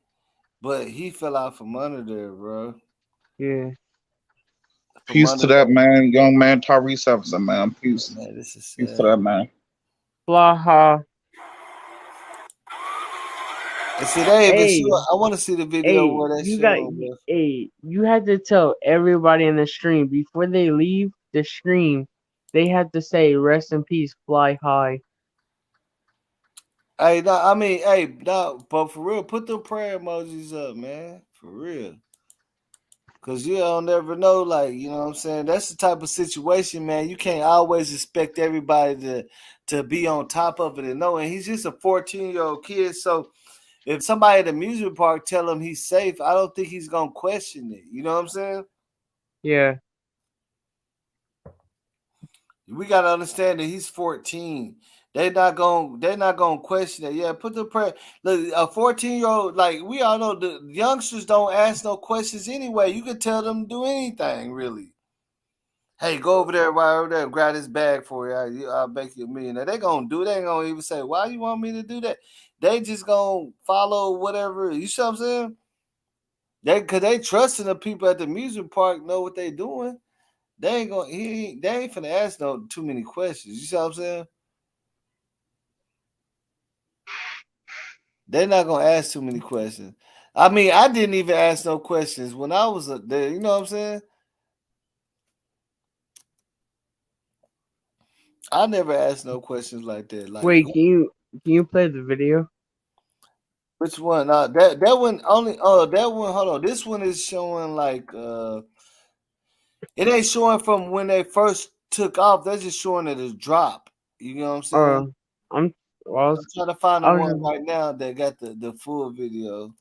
but he fell out from under there, bro. Yeah. Peace to that man, young man, Tyre Sampson, man. Peace. Man, this is Peace to that man. Blaha. And see, they even show. I want to see the video where they show. You had to tell everybody in the stream before they leave the stream, they had to say "Rest in peace, fly high." Hey, no, I mean, hey, no, but for real, put the prayer emojis up, man. For real. Because you don't never know, like, you know what I'm saying? That's the type of situation, man. You can't always expect everybody to be on top of it and know. And he's just a 14-year-old kid. So if somebody at the amusement park tell him he's safe, I don't think he's going to question it. You know what I'm saying? Yeah. We got to understand that he's 14. They're not gonna question it. Yeah, put the prayer. Look, a 14-year-old, like we all know, the youngsters don't ask no questions anyway. You can tell them to do anything, really. Hey, go over there, right over there, and grab this bag for you. I'll make you a millionaire. They gonna do. They ain't gonna even say, "Why you want me to do that?" They just gonna follow whatever. You see what I'm saying? Cause they trusting the people at the amusement park know what they doing. They ain't gonna. They ain't finna ask no too many questions. You see what I'm saying? They're not gonna ask too many questions. I mean, I didn't even ask no questions when I was there. You know what I'm saying? I never asked no questions like that. Like, wait, can you play the video? Which one? That one only. Oh, that one. Hold on. This one is showing like it ain't showing from when they first took off. They're just showing it as drop. You know what I'm saying? Well, I'm trying to find the I one was, right now that got the full video.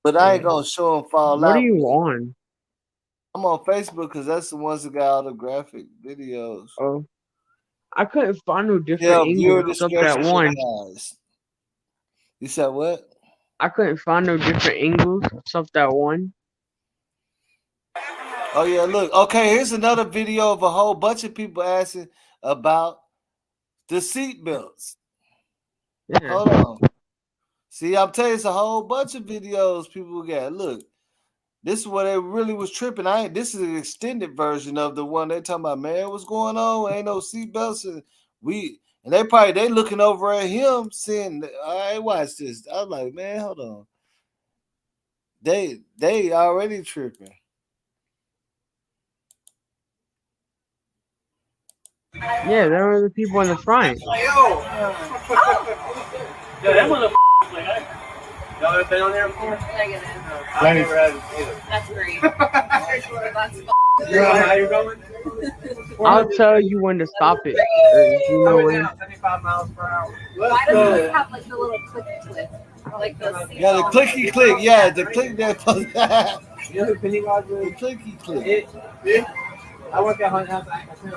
But I ain't gonna show them fall what are out. you on? I'm on Facebook because that's the ones that got all the graphic videos. Oh, I couldn't find no different Yeah, viewer angles except that discretion one. advised. You said what? I couldn't find no different angles except that one. Oh yeah, look. Okay, here's another video of a whole bunch of people asking about the seat belts. Yeah. Hold on. See, I'm telling you, it's a whole bunch of videos people got. Look, this is where they really was tripping. This is an extended version of the one they talking about. Man, what's going on? Ain't no seat belts, and they looking over at him saying, "All right, watch this." I was like, man, hold on. They already tripping. Yeah, there were the people in the front. Yeah, that motherfucker. Y'all ever been on there before? Negative. I never had it either. That's great. You know how you're going? I'll tell you when to stop it. Or you know when. 75 miles per hour. Why doesn't it have like the little clicky click? Like the Yeah, the clicky click. Yeah, the click that. You know who Penny was? The clicky click. I work at Hunt.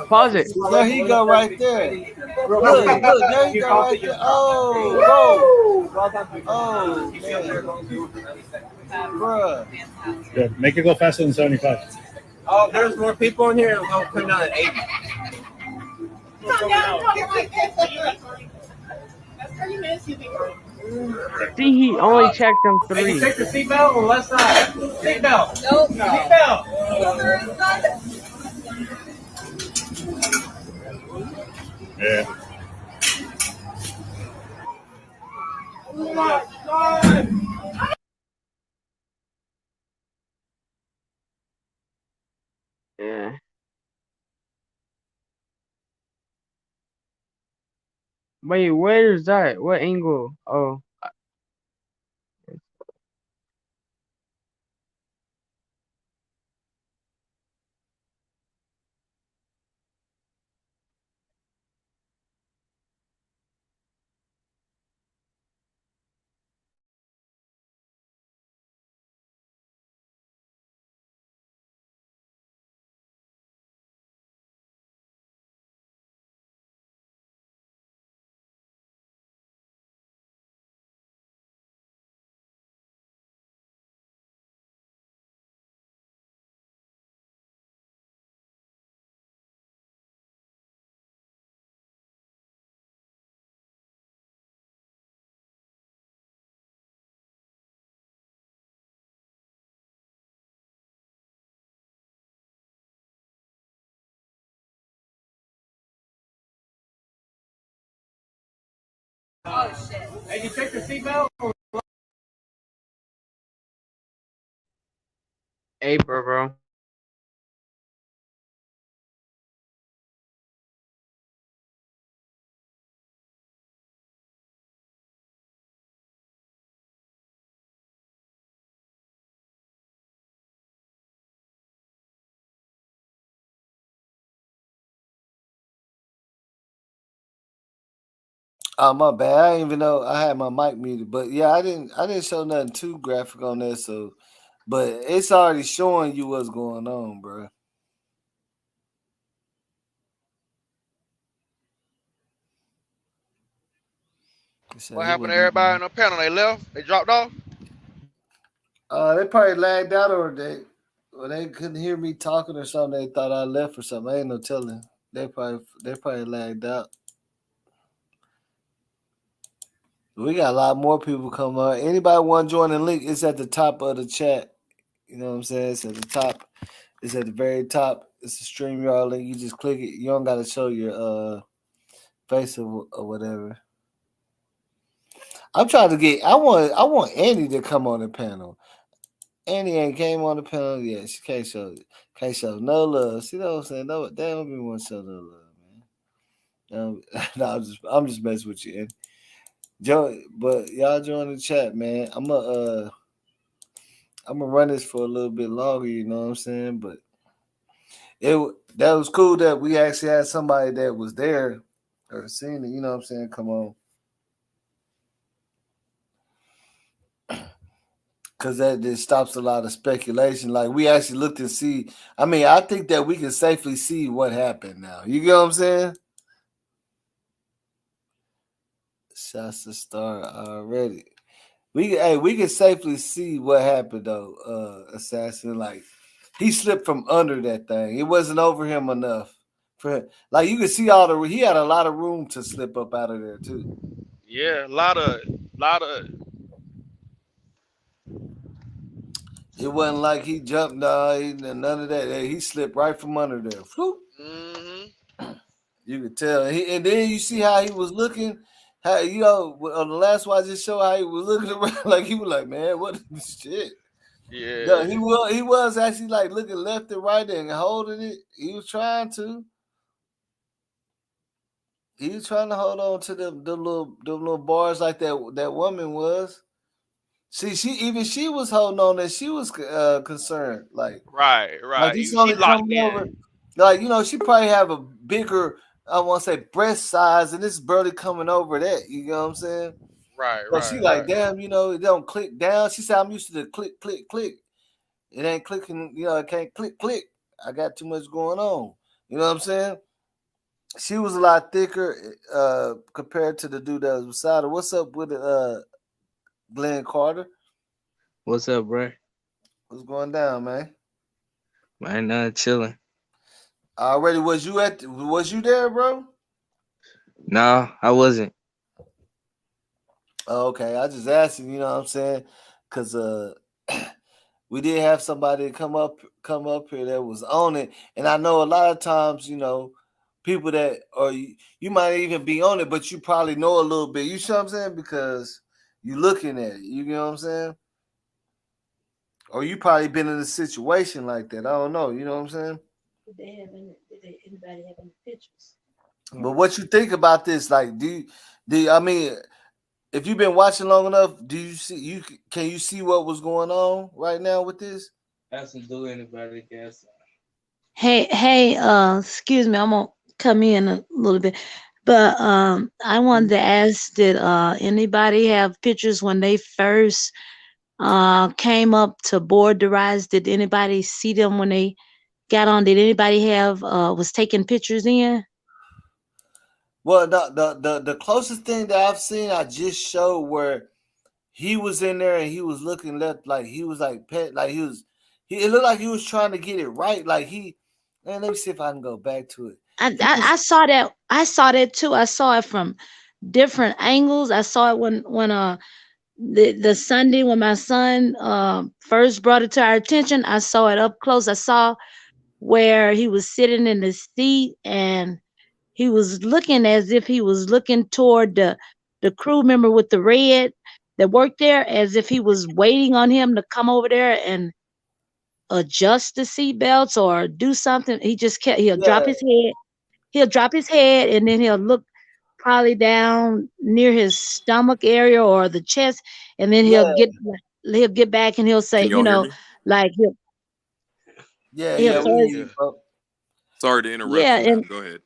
Pause it. There he go right there. Look, there he go right there. Oh, bro. Oh, man. Bruh. Yeah, make it go faster than 75. Oh, there's more people in here. I'll put down at 80. See, he only checked them Hey, you 3. check the seatbelt on the left side. Seatbelt. Nope. Seatbelt. Yeah. Oh my God. Yeah. Wait, where is that? What angle? Oh. Oh shit. Hey, you check the seatbelt? Hey, bro. Oh, my bad. I didn't even know I had my mic muted. But yeah, I didn't show nothing too graphic on that. So, but it's already showing you what's going on, bro. What happened to everybody on the panel? They left? They dropped off? They probably lagged out, or they couldn't hear me talking or something. They thought I left or something. I ain't no telling. They probably lagged out. We got a lot more people coming on. Anybody want to join the link? It's at the top of the chat. You know what I'm saying? It's at the top. It's at the very top. It's the StreamYard link. You just click it. You don't got to show your face or whatever. I'm trying to get. I want Annie to come on the panel. Annie ain't came on the panel yet. She can't show no love. See what I'm saying? No, they don't even want to show no love, man. No, I'm just messing with you, Annie. But y'all join the chat, man. I'm gonna run this for a little bit longer. You know what I'm saying? But that was cool that we actually had somebody that was there or seen it. You know what I'm saying? Come on. Because that just stops a lot of speculation. Like we actually looked and see. I mean, I think that we can safely see what happened now. You get what I'm saying? Shots to start already. We can safely see what happened though. Assassin, like he slipped from under that thing. It wasn't over him enough for him. Like you can see he had a lot of room to slip up out of there too. Yeah, a lot of. It wasn't like he jumped, none of that. He slipped right from under there. Floop. You could tell. And then you see how he was looking. How on the last one I just showed how he was looking around, like he was like, man, what this shit? Yeah. No, he was actually like looking left and right and holding it. He was trying to. He was trying to hold on to the little bars like that woman was. See, she was holding on, and she was concerned. Like this She only locked coming in. over. Like she probably have a bigger, I want to say, breast size, and this is barely coming over that. You know what I'm saying? But she like, damn, it don't click down. She said, I'm used to the click, click, click. It ain't clicking. It can't click, click. I got too much going on. You know what I'm saying? She was a lot thicker compared to the dude that was beside her. What's up with Glenn Carter? What's up, bro? What's going down, man? Man, chilling. Already, was you there, bro? No, I wasn't. Oh, okay, I just asked you. You know what I'm saying? Because we did have somebody come up here that was on it, and I know a lot of times, people that or you might even be on it, but you probably know a little bit. You see what I'm saying? Because you looking at it. You know what I'm saying? Or you probably been in a situation like that. I don't know. You know what I'm saying? Did anybody have any pictures? But what you think about this? Like, do I mean, if you've been watching long enough, can you see what was going on right now with this? Hasn't do anybody guess. Hey, excuse me, I'm gonna come in a little bit. But I wanted to ask, did anybody have pictures when they first came up to board the rides? Did anybody see them when they got on? Did anybody have was taking pictures in? Well, the closest thing that I've seen, I just showed where he was in there and he was looking left, like he was like pet, like it looked like he was trying to get it right. Like man, let me see if I can go back to it. I saw that. I saw that too. I saw it from different angles. I saw it when the Sunday when my son first brought it to our attention. I saw it up close. I saw where he was sitting in the seat and he was looking as if he was looking toward the crew member with the red that worked there, as if he was waiting on him to come over there and adjust the seat belts or do something. He'll drop his head. He'll drop his head and then he'll look probably down near his stomach area or the chest, and then he'll get back and he'll say, Can y'all hear me? like he'll we hear you, bro. Sorry to interrupt yeah, you. and Go ahead.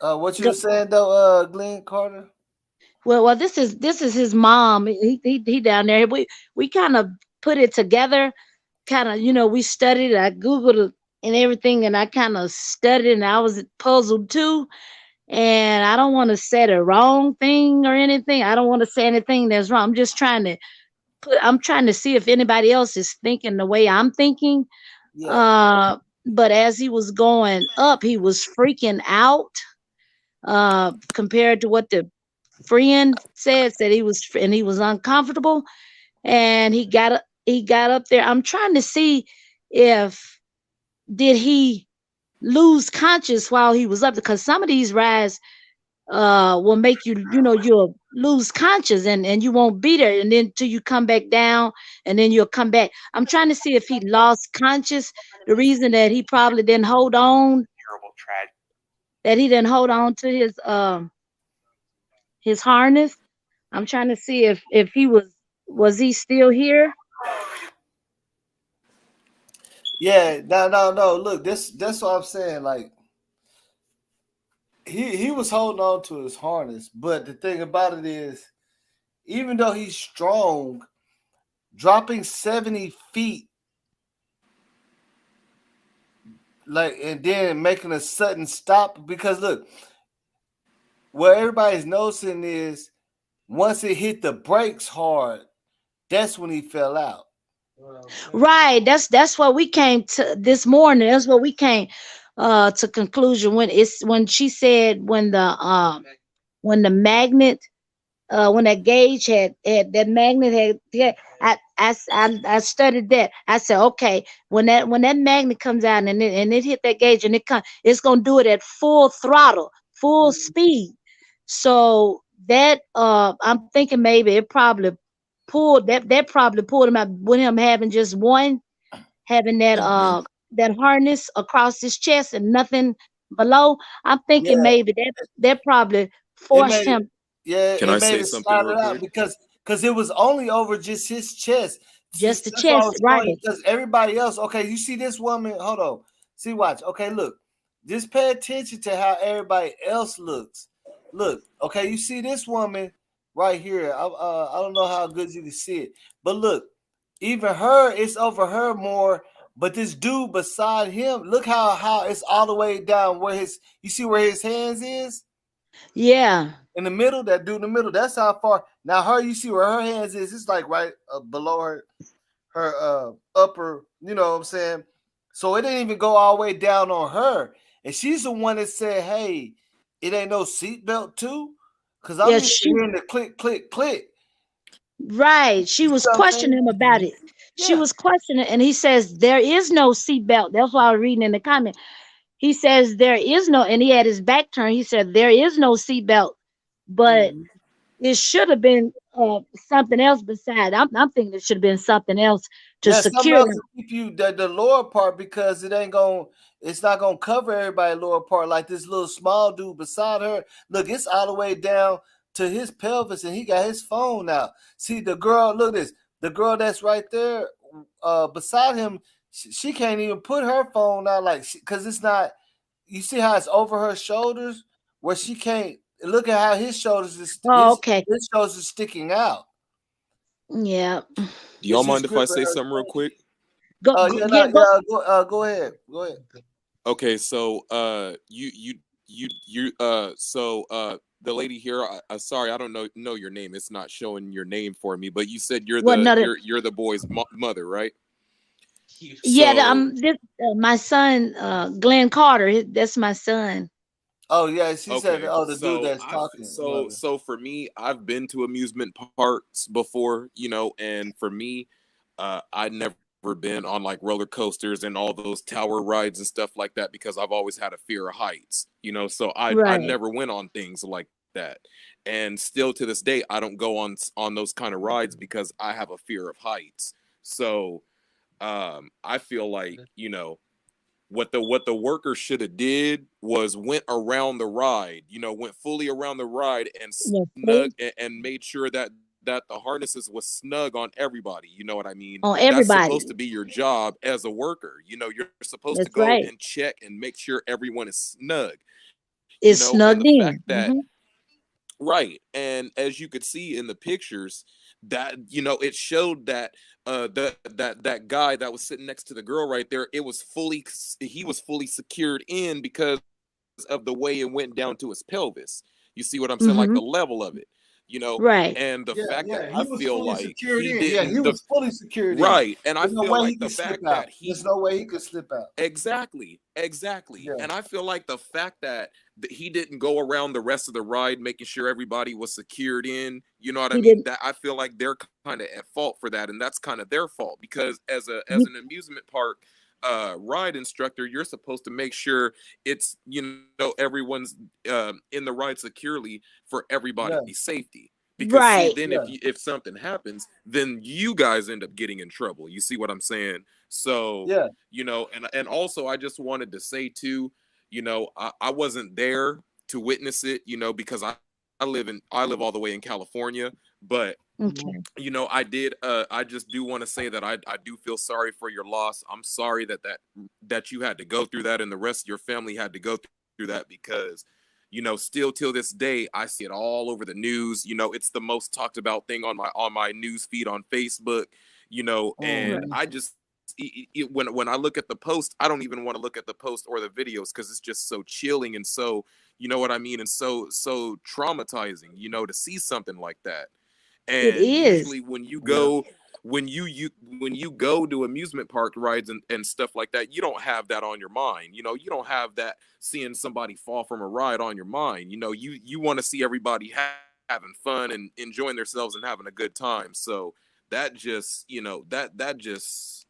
What you were saying though, Glenn Carter? well, this is his mom. He down there. We kind of put it together. Kind of, we studied. I googled it and everything, and I kind of studied, and I was puzzled too. And I don't want to say the wrong thing or anything. I don't want to say anything that's wrong. I'm just trying to I'm trying to see if anybody else is thinking the way I'm thinking. But as he was going up, he was freaking out. Compared to what the friend said he was uncomfortable, and he got up there. I'm trying to see if did he lose conscious while he was up, because some of these rides will make you'll lose conscious and you won't be there, and then till you come back down, and then you'll come back. I'm trying to see if he lost conscious, the reason that he probably didn't hold on, to his harness. I'm trying to see if he was he still here. Yeah, no. Look, that's what I'm saying. Like he was holding on to his harness, but the thing about it is, even though he's strong, dropping 70 feet, like, and then making a sudden stop, because look, what everybody's noticing is once it hit the brakes hard, that's when he fell out. Right. That's what we came to this morning. That's what we came to conclusion when she said when the magnet when that gauge had that magnet had yeah, I studied that. I said, okay, when that magnet comes out and it hit that gauge and it's gonna do it at full throttle, full speed. So that I'm thinking maybe it probably that probably pulled him out with him having just one, having that harness across his chest and nothing below. I'm thinking Yeah, maybe that probably it forced made it. him Yeah, Can it I made say it something slide real it out quick? because it was only over just his chest. See, just the that's why I chest, was right? showing you, because everybody else. Okay, you see this woman. Hold on. See, watch. Okay, look. Just pay attention to how everybody else looks. Look. Okay, you see this woman right here. I don't know how good you can see it, but look. Even her, it's over her more. But this dude beside him, look how it's all the way down where his. You see where his hands is Yeah. in the middle. That dude in the middle. That's how far. Now her, you see where her hands is. It's like right below her upper. You know what I'm saying? So it didn't even go all the way down on her, and she's the one that said, "Hey, it ain't no seatbelt too," because I'm Yeah, used to hearing the click, click, click. right. She You see was what I'm saying? questioning him about it. She Yeah. was questioning, and he says there is no seatbelt. That's what I was reading in the comment. He says there is no, and he had his back turned. He said there is no seatbelt, but Mhm. it should have been something else beside. I'm thinking it should have been something else to Yeah, something secure else them. to keep you the lower part because it's not gonna cover everybody lower part like this little small dude beside her. Look, it's all the way down to his pelvis and he got his phone out. See the girl, look at this. The girl that's right there beside him, she can't even put her phone out like because it's not. You see how it's over her shoulders where she can't look at how his shoulders is Oh, okay. his shoulders is sticking out. Yeah. Do y'all It's his mind if I grip at say her something real shoulder. quick? Yeah, Yeah, go. go ahead. Go ahead. Okay, so the lady here, sorry, I don't know your name. It's not showing your name for me, but you said you're What the another? you're the boy's mother, right? Yeah, So this my son, Glenn Carter. That's my son. Oh yeah, she said, okay, "Oh, the dude that's talking." Mother. so for me, I've been to amusement parks before, and for me, I'd never been on like roller coasters and all those tower rides and stuff like that because I've always had a fear of heights, so I Right. never went on things like that. And still to this day, I don't go on those kind of rides because I have a fear of heights. So I feel like, what the worker should have did was went around the ride, went fully around the ride and Yeah, snug and made sure that the harnesses was snug on everybody. You know what I mean? on That's supposed everybody. to be your job as a worker. You're supposed to That's go right. and check and make sure everyone is snug. It's And the snugged fact in. that right, and as you could see in the pictures, that it showed that that guy that was sitting next to the girl right there, he was fully secured in because of the way it went down to his pelvis. You see what I'm saying? Like Mm-hmm. the level of it, Right. and the fact that Yeah, I he was feel fully like secured he in. Yeah, he didn't the was fully secured in. right, and I There's no feel way he like the could slip fact out. that There's he no way he could slip out. exactly. Yeah, And I feel like the fact that he didn't go around the rest of the ride making sure everybody was secured in, you know what I He mean? didn't. That I feel like they're kind of at fault for that, and that's kind of their fault because as He, an amusement park ride instructor, you're supposed to make sure it's everyone's in the ride securely for yeah, everybody's safety. Because see, right. then yeah, if something happens, then you guys end up getting in trouble. You see what I'm saying? So yeah, and also I just wanted to say too, I wasn't there to witness it, because I live all the way in California, but Okay. You know, I just do want to say that I do feel sorry for your loss. I'm sorry that you had to go through that and the rest of your family had to go through that, because, you know, still till this day I see it all over the news. You know, it's the most talked about thing on my news feed on Facebook, you know, and I just when I look at the post, I don't even want to look at the post or the videos, because it's just so chilling and so, you know what I mean, and so traumatizing, you know, to see something like that. It And is. usually when you go when you go to amusement park rides and stuff like that, you don't have that on your mind. You know, you don't have that seeing somebody fall from a ride on your mind. You know, you want to see everybody having fun and enjoying themselves and having a good time. So that just, you know, that just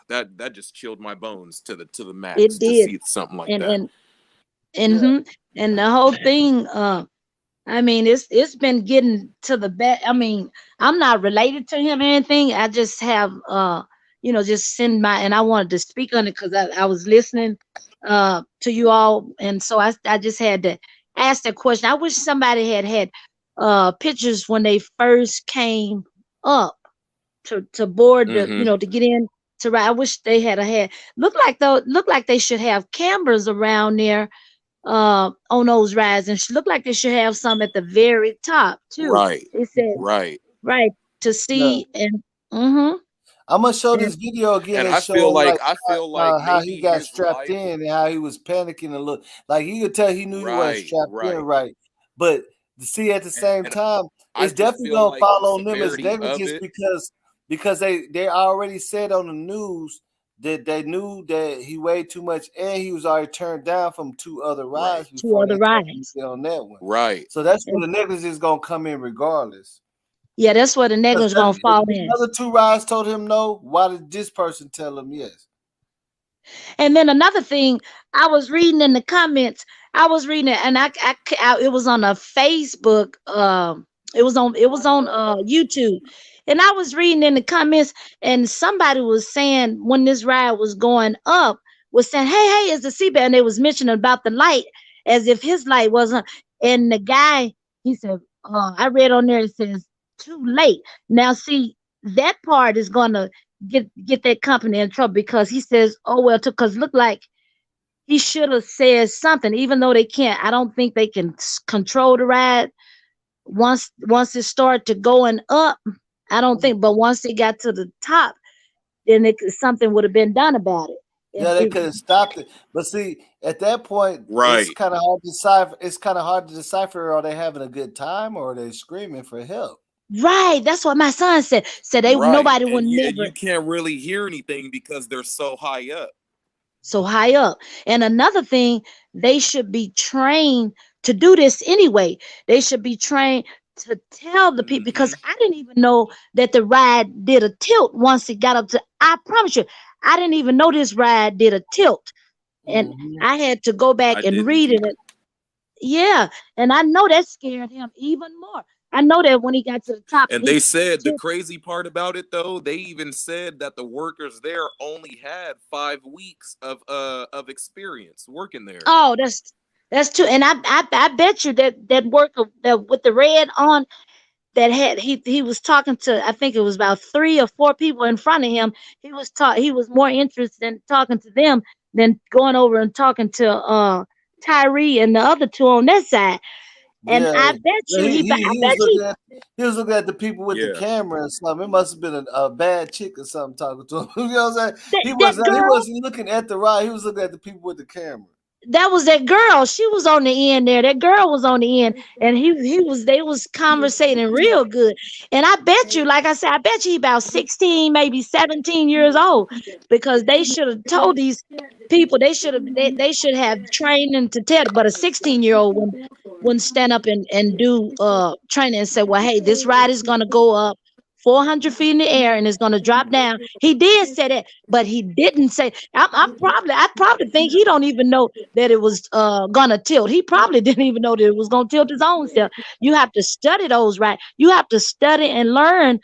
that just chilled my bones to the max It to did. see something like And that. and the whole thing, I mean, it's been getting to the back. I mean, I'm not related to him or anything. I just have just send my, and I wanted to speak on it because I was listening to you all, and so I just had to ask that question. I wish somebody had pictures when they first came up to board the, Mm-hmm. to get in to ride. I wish they had look like they should have cameras around there on those rides, and look like they should have some at the very top too. Right. They said Right. right to Yeah. see, and mm-hmm. I'm gonna show And this video again And and I feel show like like how he maybe got his strapped life. in and how he was panicking and look like he could tell he knew he wasn't Right. strapped in Right. right. But to see at the same And time, I it's just definitely feel gonna like the fall on them as severity of negligence it. because they already said on the news that they knew that he weighed too much and he was already turned down from 2 other Right. rides 2 before other they told him to rides. get on that one. Right. So that's And where the negligence is gonna come in regardless. yeah, that's where the negligence gonna fall The in. other 2 rides told him no. Why did this person tell him yes? And then another thing, I was reading in the comments. I was reading it, and it was on a Facebook. It was on YouTube, and I was reading in the comments, and somebody was saying when this ride was going up, was saying, "Hey, is the seatbelt?" And they was mentioning about the light, as if his light wasn't. And the guy, he said, I read on there, it says too late. Now, see, that part is gonna get that company in trouble, because he says, "Oh well," because look like he should have said something, even though they can't. I don't think they can control the ride once it started to going up. I don't think, but once it got to the top, then something would have been done about it. Yeah, they could have stopped it. But see, at that point, it's Right. kind of hard to decipher. It's kind of hard to decipher. Are they having a good time or are they screaming for help? Right, that's what my son said. Said Right. nobody would And you never can't really hear anything because they're so high up. so high up. And another thing, they should be trained to do this anyway. They should be trained to tell the people, because I didn't even know that the ride did a tilt once it got up to. I promise you, I didn't even know this ride did a tilt, and I had to go back I and didn't read it. either. Yeah, and I know that scared him even more. I know that when he got to the top and And he they said the crazy part about it though, they even said that the workers there only had 5 weeks of experience working there. oh, that's true. And I bet you that worker that with the red on, that had he was talking to, I think it was about 3 or 4 people in front of him. He was more interested in talking to them than going over and talking to Tyree and the other 2 on that side. And Yeah, I bet yeah, you I bet you he was looking at the people with the Yeah. camera and something. It must have been a bad chick or something talking to him. You know what I'm saying? that, He that girl wasn't looking at the ride. He was looking at the people with the camera. that was that girl. She was on the end there. That girl was on the end, and they was conversating real good. And I bet you, like I said, I bet you he about 16, maybe 17 years old, because they should have told these people. They should have training to tell. But a 16-year-old wouldn't stand up and do training and say, well, hey, this ride is gonna go up 400 feet in the air and it's gonna drop down. He did say that, but he didn't say. I probably think he don't even know that it was gonna tilt. He probably didn't even know that it was gonna tilt his own self. You have to study those, right? You have to study and learn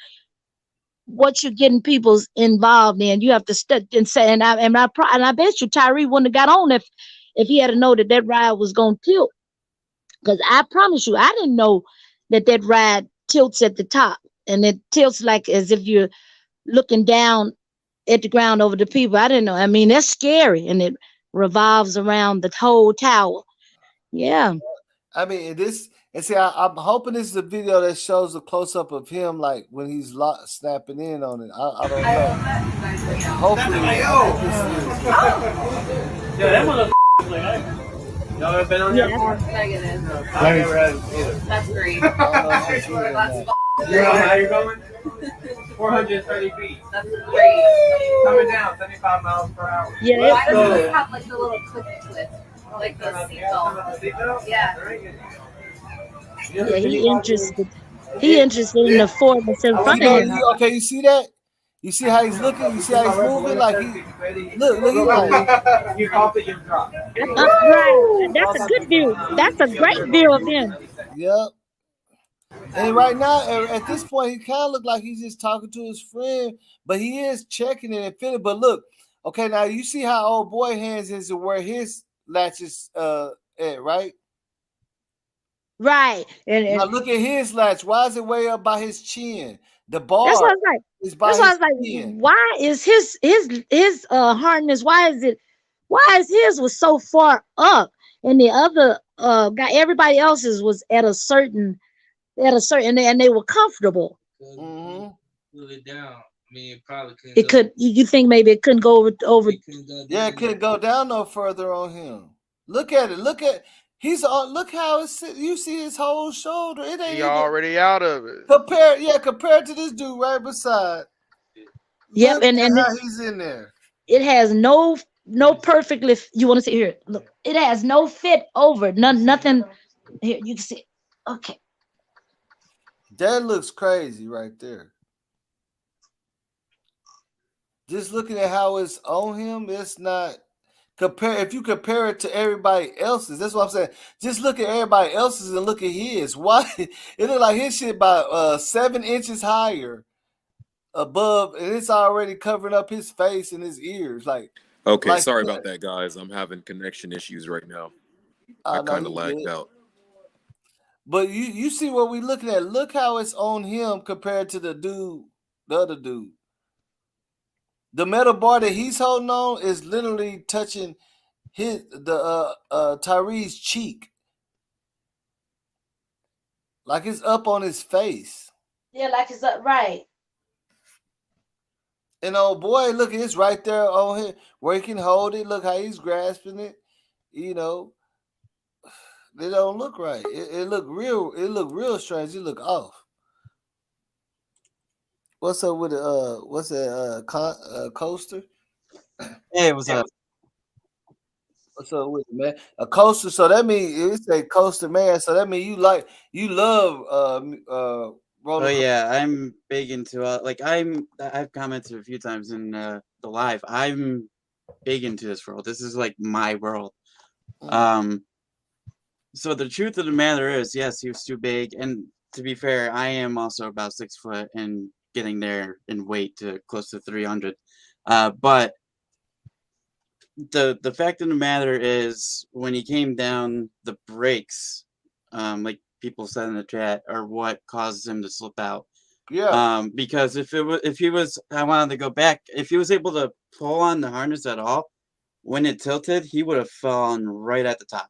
what you're getting people's involved in. You have to study and say, and I bet you Tyree wouldn't have got on if he had to know that ride was gonna tilt. Because I promise you, I didn't know that ride tilts at the top. and it tilts like as if you're looking down at the ground over the people. I didn't know. I mean, that's scary, and it revolves around the whole tower. Yeah. I mean, this and see, I'm hoping this is a video that shows a close up of him, like when he's snapping in on it. I don't know. Hopefully, Yo, that motherfucker like, y'all ever been on there before? Negative. I never have either. That's great. You know how you're going? 430 feet. That's great. Coming down 75 miles per hour. Yeah. Why does it have like the little click twist? Like the seatbelt? Yeah. Yeah, he interested. He interested in the Ford that's in front of him. Okay, you see that? You see how he's looking? You see how he's moving? Like he look, he's like you caught it, you dropped. Right. That's a good view. That's a great view of him. Yep. And right now, at this point, he kind of look like he's just talking to his friend, but he is checking it and feeling. But look, okay, now you see how old boy hands is to where his latch is at, right? Right. And now look at his latch. Why is it way up by his chin? The bar that's what I was like. is by That's why I his was like, chin. why is his harness? Why is his was so far up, and the other guy, everybody else's was at a certain, and they were comfortable. Pull it down. I mean, it probably couldn't. It could. You think maybe it couldn't go over? Yeah, it couldn't go down no further on him. Look at it. Look at he's on. Look how it's. You see his whole shoulder. It ain't He already out of it. Compared to this dude right beside. Yep, Look and how he's in there. It has no perfectly. You want to see here? Look, it has no fit over. Nothing. Here you can see. Okay. That looks crazy right there. Just looking at how it's on him, it's not if you compare it to everybody else's. That's what I'm saying. Just look at everybody else's and look at his. Why it look like his shit about 7 inches higher above, and it's already covering up his face and his ears. Okay, sorry about that, guys. I'm having connection issues right now. I kind of lagged out. But you see what we looking at. Look how it's on him compared to the other dude. The metal bar that he's holding on is literally touching Tyre's cheek. Like it's up on his face. Yeah, like it's up right. And oh boy, look, it's right there on him where he can hold it. Look how he's grasping it. You know, they don't look right. It look real. It look real strange. It look off. What's up with what's that coaster? Hey, what's up? What's up with it, man? A coaster. So that means it's a coaster, man. So that means you love roller. Oh yeah, I'm big into I've commented a few times in the live. I'm big into this world. This is like my world. So the truth of the matter is, yes, he was too big, and to be fair, I am also about 6 foot and getting there in weight to close to 300. But the fact of the matter is, when he came down, the brakes, like people said in the chat, are what causes him to slip out. Yeah. Because if he was, I wanted to go back. If he was able to pull on the harness at all, when it tilted, he would have fallen right at the top.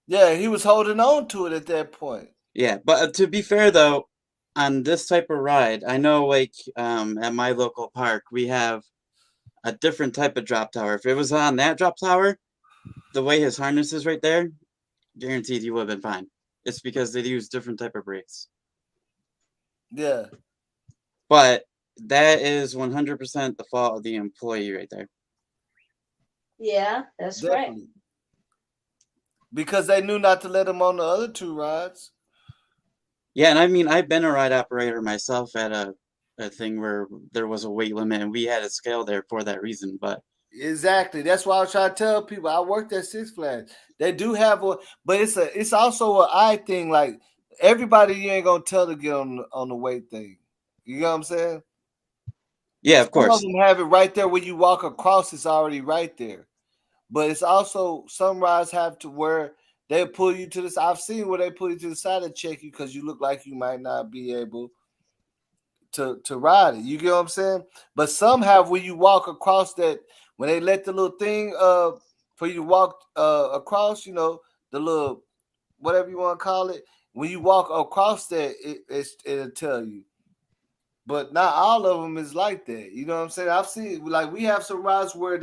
Yeah, he was holding on to it at that point. Yeah, but to be fair though, on this type of ride, I know like at my local park, we have a different type of drop tower. If it was on that drop tower, the way his harness is right there, guaranteed he would have been fine. It's because they use different type of brakes. Yeah. But that is 100% the fault of the employee right there. Yeah, that's right. Because they knew not to let him on the other 2 rides. Yeah, and I mean, I've been a ride operator myself at a thing where there was a weight limit, and we had a scale there for that reason. But exactly, that's why I was trying to tell people. I worked at Six Flags. They do have one, but it's also an eye thing. Like everybody, you ain't gonna tell to get on the weight thing. You know what I'm saying? Yeah, of course. Some of them have it right there when you walk across. It's already right there. But it's also some rides have to where they pull you to this. I've seen where they pull you to the side and check you because you look like you might not be able to ride it. You get what I'm saying? But some have when you walk across that, when they let the little thing for you to walk across, you know, the little whatever you want to call it. When you walk across that, it'll tell you. But not all of them is like that. You know what I'm saying? I've seen, like, we have some rides where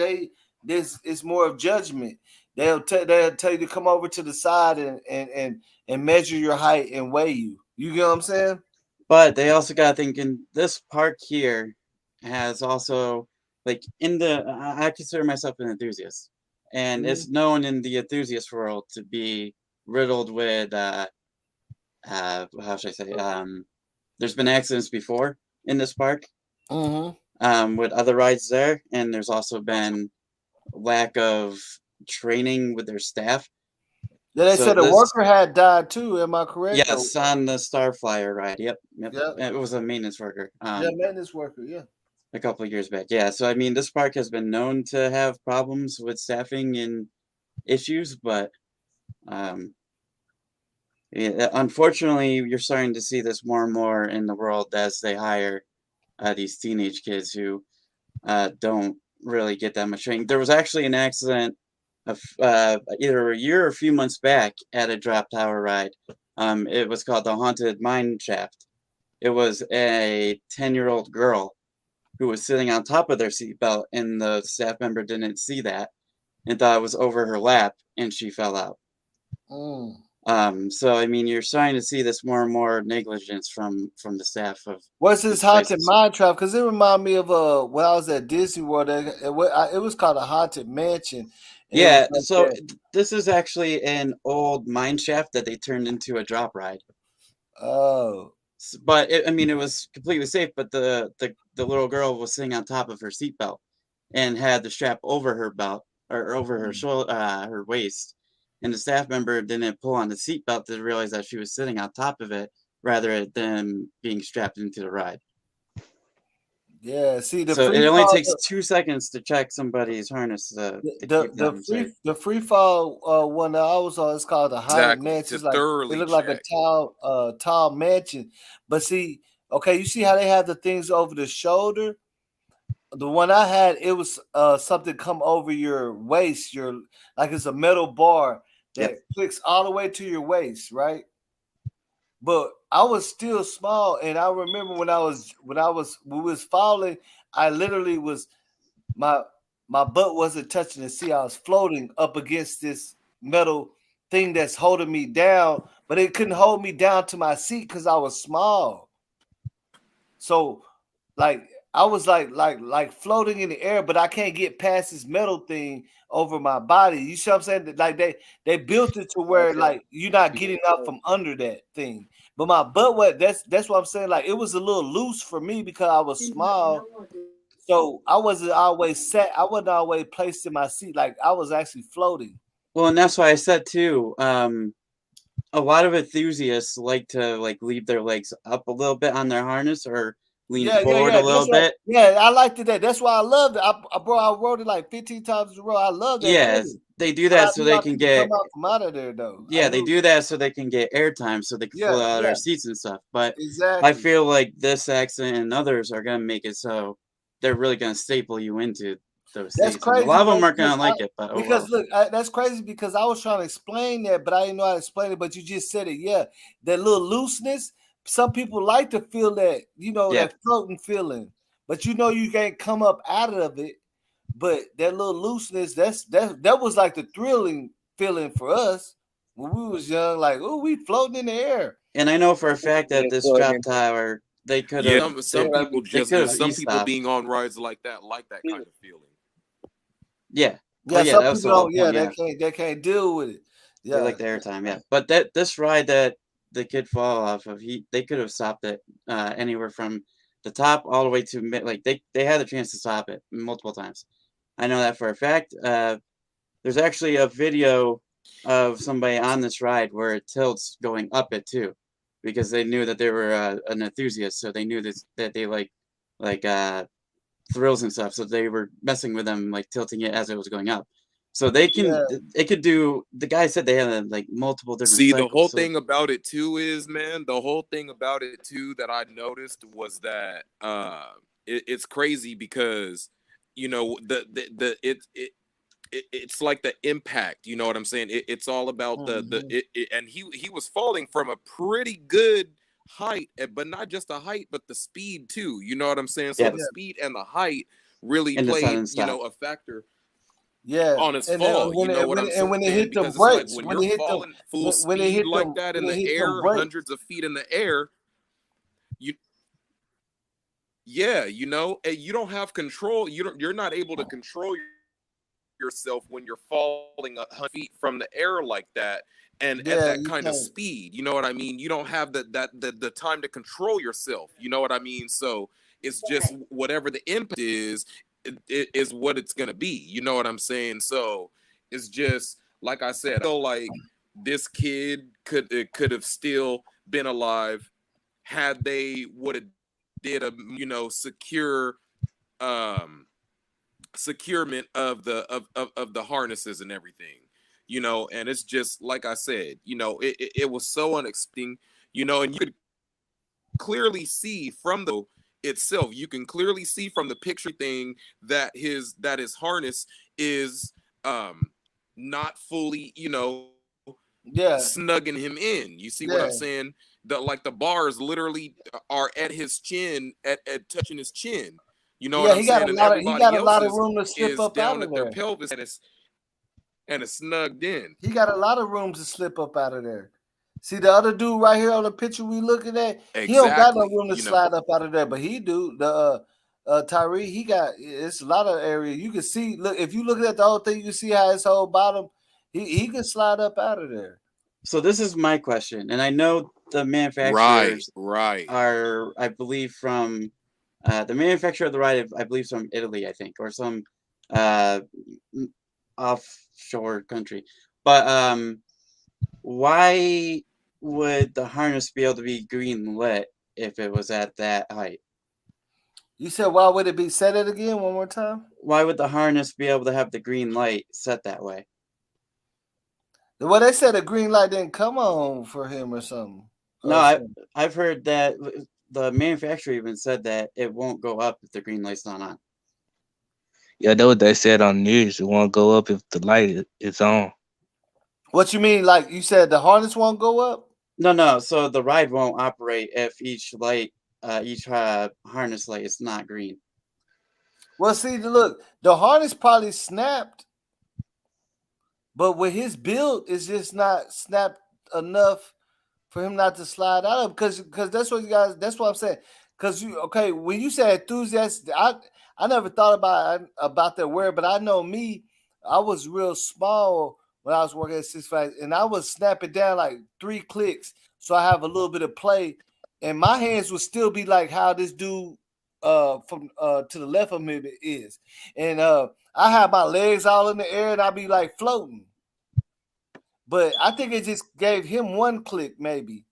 this is more of judgment. They'll tell you to come over to the side and measure your height and weigh you. You get what I'm saying? But they also got to think in this park here has also, like, I consider myself an enthusiast, and it's known in the enthusiast world to be riddled with how should I say, there's been accidents before in this park with other rides there, and there's also been lack of training with their staff. Yeah, they said a worker had died too. Am I correct? Yes, on the Starflyer ride. Yep. It was a maintenance worker. Yeah, maintenance worker. Yeah. A couple of years back. Yeah. So I mean, this park has been known to have problems with staffing and issues, but yeah, unfortunately, you're starting to see this more and more in the world as they hire these teenage kids who don't really get that much training. There was actually an accident either a year or a few months back at a drop tower ride. It was called the Haunted Mine Shaft. It was a 10-year-old girl who was sitting on top of their seatbelt, and the staff member didn't see that and thought it was over her lap, and she fell out. So I mean, you're starting to see this more and more negligence from the staff of. What's this haunted mine trap? Because it reminded me of when I was at Disney World. It was called a haunted mansion. Yeah, so this is actually an old mine shaft that they turned into a drop ride. Oh. But I mean, it was completely safe. But the little girl was sitting on top of her seatbelt and had the strap over her belt or over her shoulder, her waist. And the staff member didn't pull on the seatbelt to realize that she was sitting on top of it rather than being strapped into the ride. Yeah, see, so it only takes 2 seconds to check somebody's harness. The free fall one that I was on is called the haunted mansion. It's like, it looked like a tall mansion. But see, okay, you see how they have the things over the shoulder? The one I had, it was something come over your waist. Like it's a metal bar that clicks all the way to your waist, right? But I was still small, and I remember when we was falling, I literally was my butt wasn't touching the seat. I was floating up against this metal thing that's holding me down, but it couldn't hold me down to my seat because I was small. So, like, I was like floating in the air, but I can't get past this metal thing over my body. You see what I'm saying? Like they built it to where like you're not getting up from under that thing. But my butt that's what I'm saying. Like it was a little loose for me because I was small. So I wasn't always set. I wasn't always placed in my seat. Like I was actually floating. Well, and that's why I said too. A lot of enthusiasts like to leave their legs up a little bit on their harness or lean forward a little bit. Yeah, I liked it. That's why I loved it. I wrote it like 15 times in a row. I love that. Yeah, they do that so they can get come out of there though. Yeah, they do that so they can get airtime, so they can fill out their seats and stuff. But I feel like this accident and others are gonna make it so they're really gonna staple you into those seats. Crazy. A lot of them aren't gonna like it, but because look, that's crazy because I was trying to explain that, but I didn't know how to explain it. But you just said it. Yeah, that little looseness. Some people like to feel that, that floating feeling, but you can't come up out of it. But that little looseness, that was like the thrilling feeling for us when we was young. Like, oh, we floating in the air. And I know for a fact that this drop tower, they could have. Some people being on rides like that kind of feeling. Yeah. Some people don't. They can't deal with it. Yeah, they like the airtime. Yeah, but this ride that the kid fall off of, they could have stopped it anywhere from the top all the way to mid. Like they had a chance to stop it multiple times. I know that for a fact. There's actually a video of somebody on this ride where it tilts going up it too, because they knew that they were an enthusiast, so they knew that they like thrills and stuff, so they were messing with them, like tilting it as it was going up. So they can, Yeah. it could do. The guy said they had like multiple different. See, the cycles, whole so- thing about it too is, man, the whole thing about it too that I noticed was that it's crazy because, you know, it's like the impact, you know what I'm saying? It's all about and he was falling from a pretty good height, but not just the height, but the speed too. You know what I'm saying? So Yeah. the speed and the height really And the played, sudden you know, stop. a factor Yeah, on his and then fall. when You know it, what when I'm it, and when it saying? hit them Because it's like brakes, when when you're it hit them, falling full when it speed hit like them, that in when it the hit them air, brakes. hundreds of feet in the air, yeah, you know, and you don't have control. You're not able to control yourself when you're falling 100 feet from the air like that, and at Yeah, that you kind of can't. speed. You know what I mean? You don't have the time to control yourself. You know what I mean? So it's just whatever the impact is, it is what it's gonna be. You know what I'm saying? So it's just like I said. I feel like this kid could have still been alive had they would have did a, you know, securement of the harnesses and everything, you know. And it's just like I said, you know, it was so unexpected, you know. And you could clearly see from the itself, you can clearly see from the picture thing that his harness is not fully, you know, Yeah, snugging him in. You see what yeah, I'm saying? The bars literally are at his chin, at touching his chin. You know what yeah. I'm saying? And He got everybody a lot of else's room to slip is up out down of at their there. pelvis and it's snugged in. He got a lot of room to slip up out of there. See the other dude right here on the picture we looking at. He don't got no Exactly. room to You know, slide up out of there, but he do. The Tyre, he got. It's a lot of area you can see. Look, if you look at the whole thing, you can see how his whole bottom. He can slide up out of there. So this is my question, and I know the manufacturers right. are, I believe, from the manufacturer of the ride, I believe, from Italy, I think, or some offshore country. But why would the harness be able to be green lit if it was at that height? You said why would it be? Said it again one more time. Why would the harness be able to have the green light set that way? Well, they said a green light didn't come on for him or something. No, I've heard that the manufacturer even said that it won't go up if the green light's not on. Yeah, that's what they said on the news. It won't go up if the light is on. What you mean? Like you said, the harness won't go up? No. So the ride won't operate if each light, each harness light is not green. Well, see, look, the harness probably snapped, but with his build, it's just not snapped enough for him not to slide out of. Because that's what you guys. That's what I'm saying. Because when you say enthusiast, I never thought about that word, but I know me, I was real small when I was working at 6 Flags, and I would snap it down like 3 clicks, so I have a little bit of play, and my hands would still be like how this dude from to the left of me is, and I have my legs all in the air, and I'd be like floating. But I think it just gave him 1 click, maybe.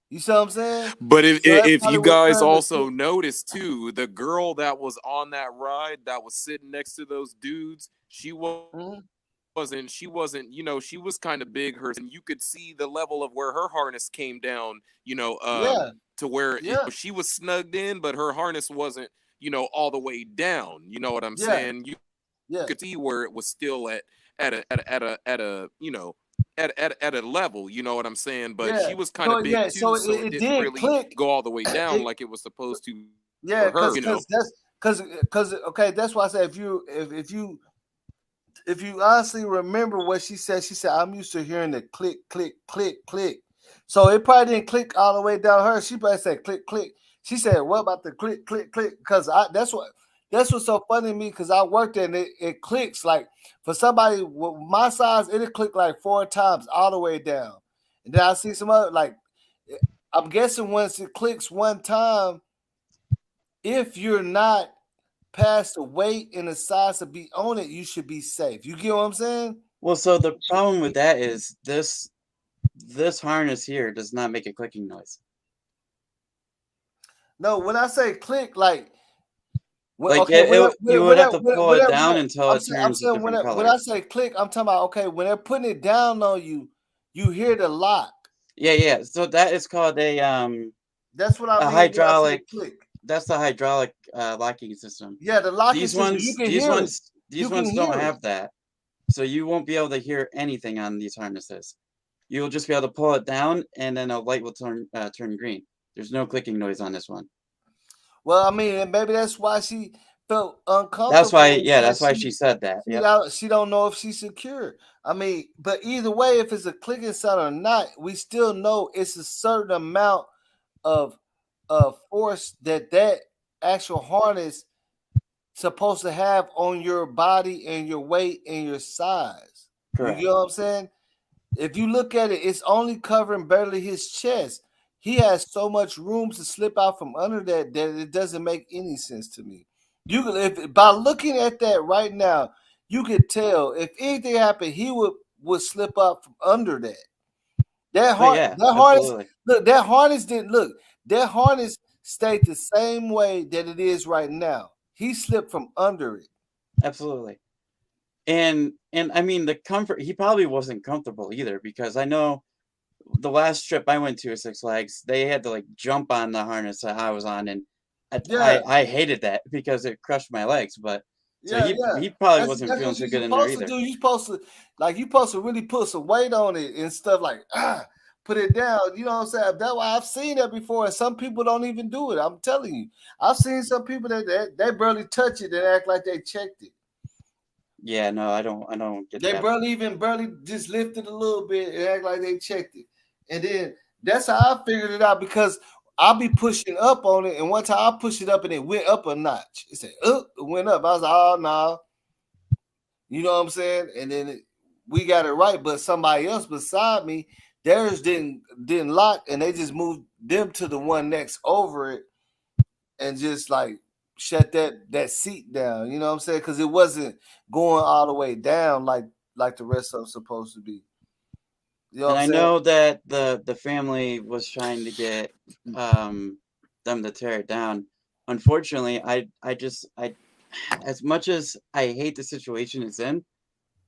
You see what I'm saying? But So if you guys also notice too, the girl that was on that ride that was sitting next to those dudes, she wasn't, you know, she was kind of big her, and you could see the level of where her harness came down, you know, to where she was snugged in, but her harness wasn't, you know, all the way down. You know what I'm saying? You could see where it was still at a you know, at a level, you know what I'm saying? But she was kind of big too, so it didn't really click. go all the way down like it was supposed to. Yeah, for her, you know. because okay, that's why I said if you honestly remember what she said, I'm used to hearing the click, click, click, click. So it probably didn't click all the way down her. She probably said click, click. She said, "What about the click, click, click?" Because that's what's so funny to me, because I worked there and it clicks like for somebody with my size, it'll click like 4 times all the way down. And then I see some other, like, I'm guessing once it clicks 1 time, if you're not past the weight and the size to be on it, you should be safe. You get what I'm saying? Well, so the problem with that is this harness here does not make a clicking noise. No, when I say click, like Well, Like okay, you would have to pull it down until it I'm turns a saying different when color. I say click, I'm talking about okay, when they're putting it down on you, you hear the lock. Yeah. So that is called That's what I a mean when I say hydraulic. click. That's the hydraulic locking system. Yeah, the locking These system, you ones, can these hear it. ones, You these can ones hear don't it. have that, so you won't be able to hear anything on these harnesses. You'll just be able to pull it down, and then a light will turn green. There's no clicking noise on this one. Well, I mean, maybe that's why she felt uncomfortable. That's why, and yeah, said that's why she said that. Yep. She don't know if she's secure. I mean, but either way, if it's a clicking sound or not, we still know it's a certain amount of force that actual harness supposed to have on your body and your weight and your size. Correct. You get what I'm saying? If you look at it, it's only covering barely his chest. He has so much room to slip out from under that it doesn't make any sense to me. You could, if by looking at that right now, you could tell if anything happened, he would slip up from under that. That harness, absolutely. look, that harness didn't look. That harness stayed the same way that it is right now. He slipped from under it. Absolutely. And I mean the comfort, he probably wasn't comfortable either, because I know the last trip I went to at Six Flags, they had to like jump on the harness that I was on, and I hated that because it crushed my legs. But so he probably wasn't feeling too good in there either. You're supposed to really put some weight on it and stuff like put it down. You know what I'm saying? That's why I've seen that before, and some people don't even do it. I'm telling you, I've seen some people that they barely touch it and act like they checked it. Yeah, no, I don't get They that. barely just lifted a little bit and act like they checked it. And then that's how I figured it out, because I'll be pushing up on it, and one time I pushed it up and it went up a notch. It said, it went up. I was like, oh, no. You know what I'm saying? And then we got it right, but somebody else beside me, theirs didn't lock, and they just moved them to the one next over it and just like shut that seat down. You know what I'm saying? Because it wasn't going all the way down like the rest of them supposed to be. You know And what I I'm saying? know that the family was trying to get them to tear it down. Unfortunately, I as much as I hate the situation it's in,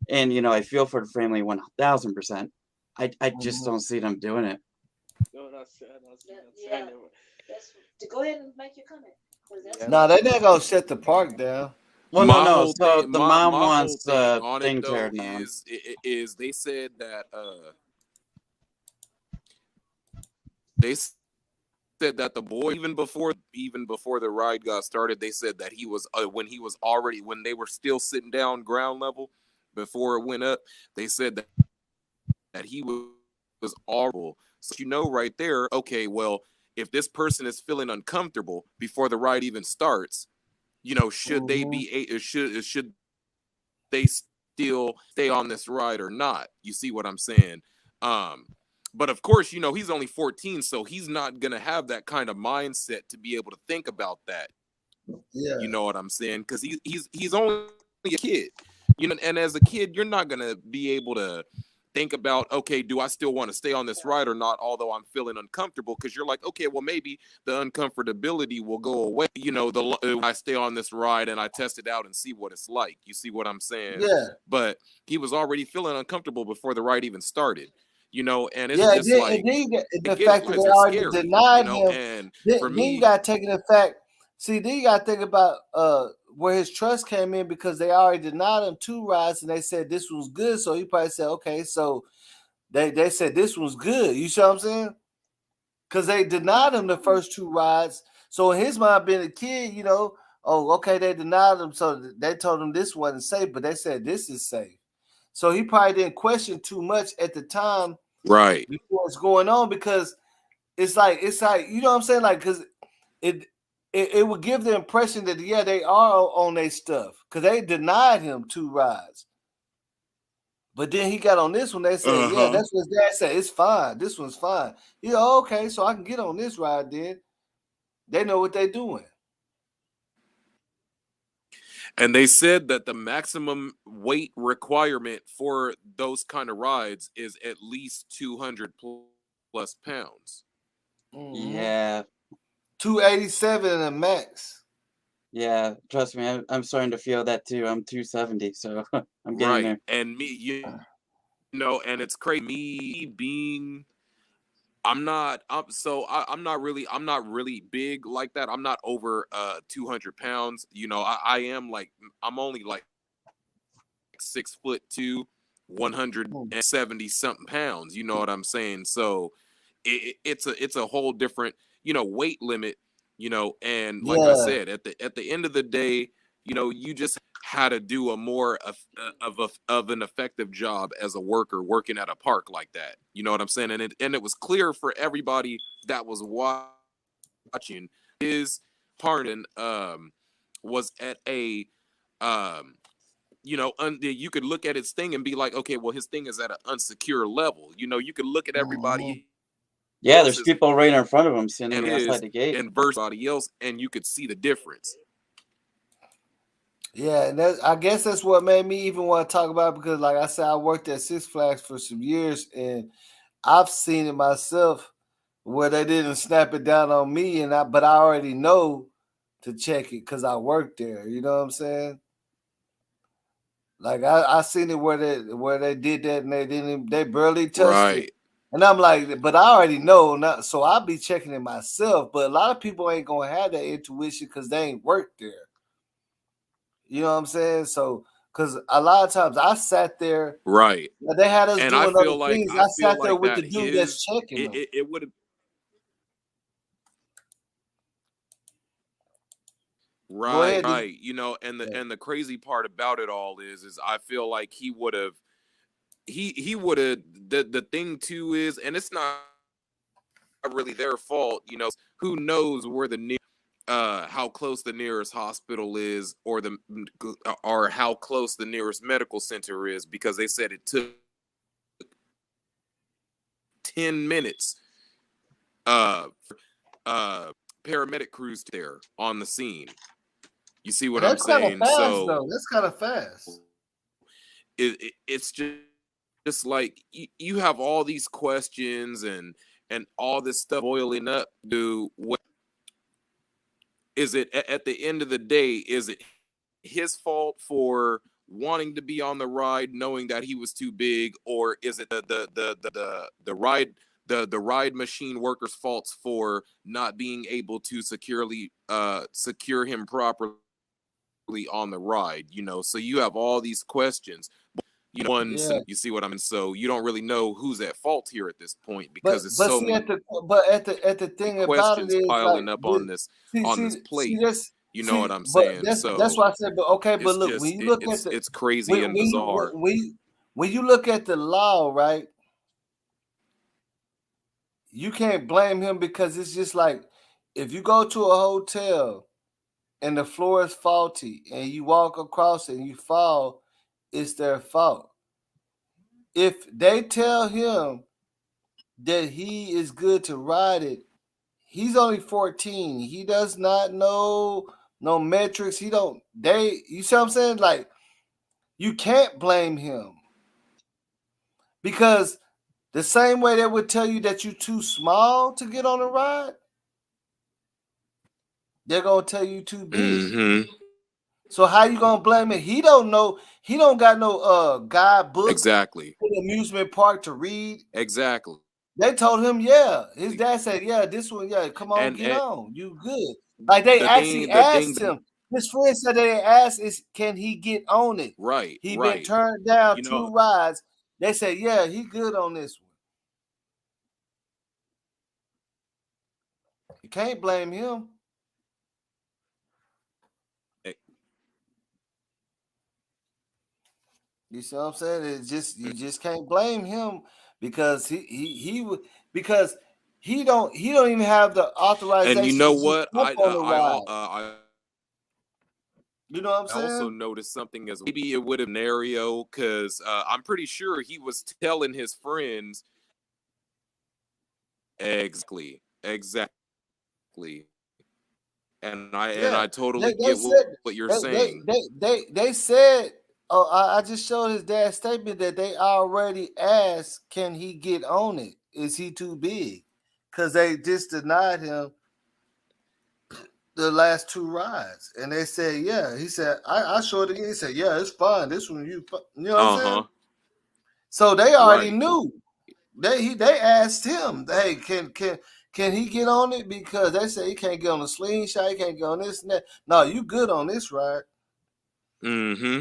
and you know I feel for the family 1000%, I just don't see them doing it. Go ahead and make your comment. No, they're not gonna shut the park down. Well, My no. whole So thing- the my- mom my whole wants the on thing it though teared down. is they said that said that the boy, even before the ride got started, they said that he was when they were still sitting down ground level before it went up, they said that he was horrible. So you know right there, okay, well, if this person is feeling uncomfortable before the ride even starts, you know, should they still stay on this ride or not? You see what I'm saying? But of course, you know, he's only 14, so he's not gonna have that kind of mindset to be able to think about that. Yeah. You know what I'm saying? Because he's only a kid. You know, and as a kid, you're not gonna be able to think about, okay, do I still want to stay on this ride or not, although I'm feeling uncomfortable? Because you're like, okay, well, maybe the uncomfortability will go away, you know, I stay on this ride and I test it out and see what it's like. You see what I'm saying? Yeah. But he was already feeling uncomfortable before the ride even started, you know, and it's Yeah, just like, the fact that they are already scary, denied you know, him. and Then for you me, got to take the fact. See, then you got to think about where his trust came in, because they already denied him 2 rides and they said this was good. So he probably said, okay, so they said this was good. You see what I'm saying? Because they denied him the first 2 rides. So in his mind, being a kid, you know, oh, okay, they denied him. So they told him this wasn't safe, but they said this is safe. So he probably didn't question too much at the time, right? What's going on, because it's like you know what I'm saying, like, because it would give the impression that yeah, they are on their stuff, because they denied him 2 rides. But then he got on this one. They said, yeah, that's what his dad said. It's fine. This one's fine. Yeah, okay, so I can get on this ride then. They know what they're doing. And they said that the maximum weight requirement for those kind of rides is at least 200 plus pounds. Yeah. 287 in a max. Yeah, trust me, I'm starting to feel that too. I'm 270, so I'm getting there. And me, you know, and it's crazy. Me being, I'm not. I'm not really. I'm not really big like that. I'm not over 200 pounds. You know, I am like. I'm only like 6'2", 170 something pounds. You know what I'm saying? So it's a whole different, you know, weight limit. You know, and like I Yeah. said, at the end of the day, you know, you just how to do a more of an effective job as a worker working at a park like that. You know what I'm saying? And it was clear for everybody that was watching. His pardon was at a you know, you could look at his thing and be like, okay, well, his thing is at an unsecure level. You know, you could look at everybody Yeah, there's else's people right in front of him standing and right outside his the gate. and versus somebody else, and you could see the difference. Yeah, and I guess that's what made me even want to talk about it because, like I said, I worked at Six Flags for some years, and I've seen it myself where they didn't snap it down on me, but I already know to check it because I worked there. You know what I'm saying? Like I seen it where they did that and they barely touched it. Right. And I'm like, but I already know, so I'll be checking it myself. But a lot of people ain't gonna have that intuition because they ain't worked there. You know what I'm saying? So, because a lot of times I sat there, Right. they had us And doing other things. I feel sat there like with the that dude that's checking them. it would have Go right, ahead. right. You know, and the crazy part about it all is I feel like he would have the thing too is, and it's not really their fault, you know, who knows where how close the nearest hospital is or how close the nearest medical center is, because they said it took 10 minutes paramedic crews there on the scene. You see what I'm That's kind of saying? fast, So though. That's kind of fast. it's just like you have all these questions and all this stuff boiling up to what is it at the end of the day, is it his fault for wanting to be on the ride knowing that he was too big, or is it the ride the ride machine workers' faults for not being able to secure him properly on the ride? You know, so you have all these questions. You know, Yeah. you see what I mean? So you don't really know who's at fault here at this point But because it's so see many at the thing about it questions is like piling up on this plate. You know what I'm but saying? that's So why I said, but okay, but it's look, just when you look at it's crazy and bizarre. when you look at the law, right, you can't blame him because it's just like if you go to a hotel and the floor is faulty and you walk across it and you fall, it's their fault. If they tell him that he is good to ride it, he's only 14. He does not know no metrics. You see what I'm saying? Like, you can't blame him. Because the same way they would tell you that you're too small to get on a ride, they're gonna tell you too big. Mm-hmm. So how you gonna blame it? He don't know. He don't got no guidebook Exactly. for the amusement park to read. Exactly. They told him, yeah. His dad said, yeah, this one, yeah, come on, get on. You good. Like they actually asked him. His friend said they asked can he get on it? Right. He right. been turned down You 2 know, rides. They said, yeah, he good on this one. You can't blame him. You see what I'm saying? It's just you just can't blame him because because he don't even have the authorization and you know to what? jump on the ride. You know what I'm saying? I also noticed something as maybe it would have scenario because I'm pretty sure he was telling his friends exactly. And I totally get what you're saying. They said, I just showed his dad's statement that they already asked, can he get on it? Is he too big? Because they just denied him the last 2 rides, and they said, yeah. He said, I showed it again. He said, yeah, it's fine. This one, you know what I'm saying? So they already knew. They asked him, hey, can he get on it? Because they said he can't get on the slingshot, he can't get on this and that. No, you good on this ride. Mm-hmm.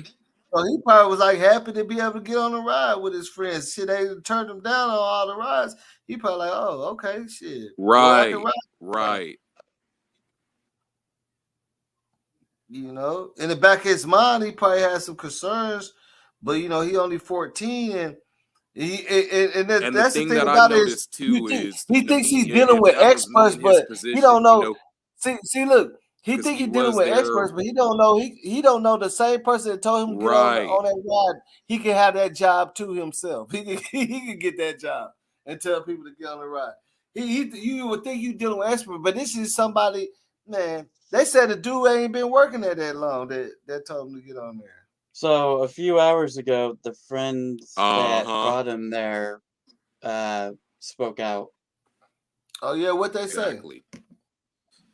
So he probably was like happy to be able to get on the ride with his friends. Shit, they turned him down on all the rides. He probably like, oh, okay, shit. Well, I can Right. ride. Right. You know, in the back of his mind, he probably has some concerns, but you know, he only 14, and that's the thing thing that I about it is noticed too is he thinks he's if dealing with that was me experts, in his but he position, don't know. you know, See, look, he because think he he's dealing was with there. experts, but he don't know. He don't know the same person that told him to get on that ride. He can have that job too himself. He can get that job and tell people to get on the ride. You would think you dealing with experts, but this is somebody, man. They said the dude ain't been working there that long that told him to get on there. So a few hours ago, the friends that brought him there spoke out. Oh yeah, what they say?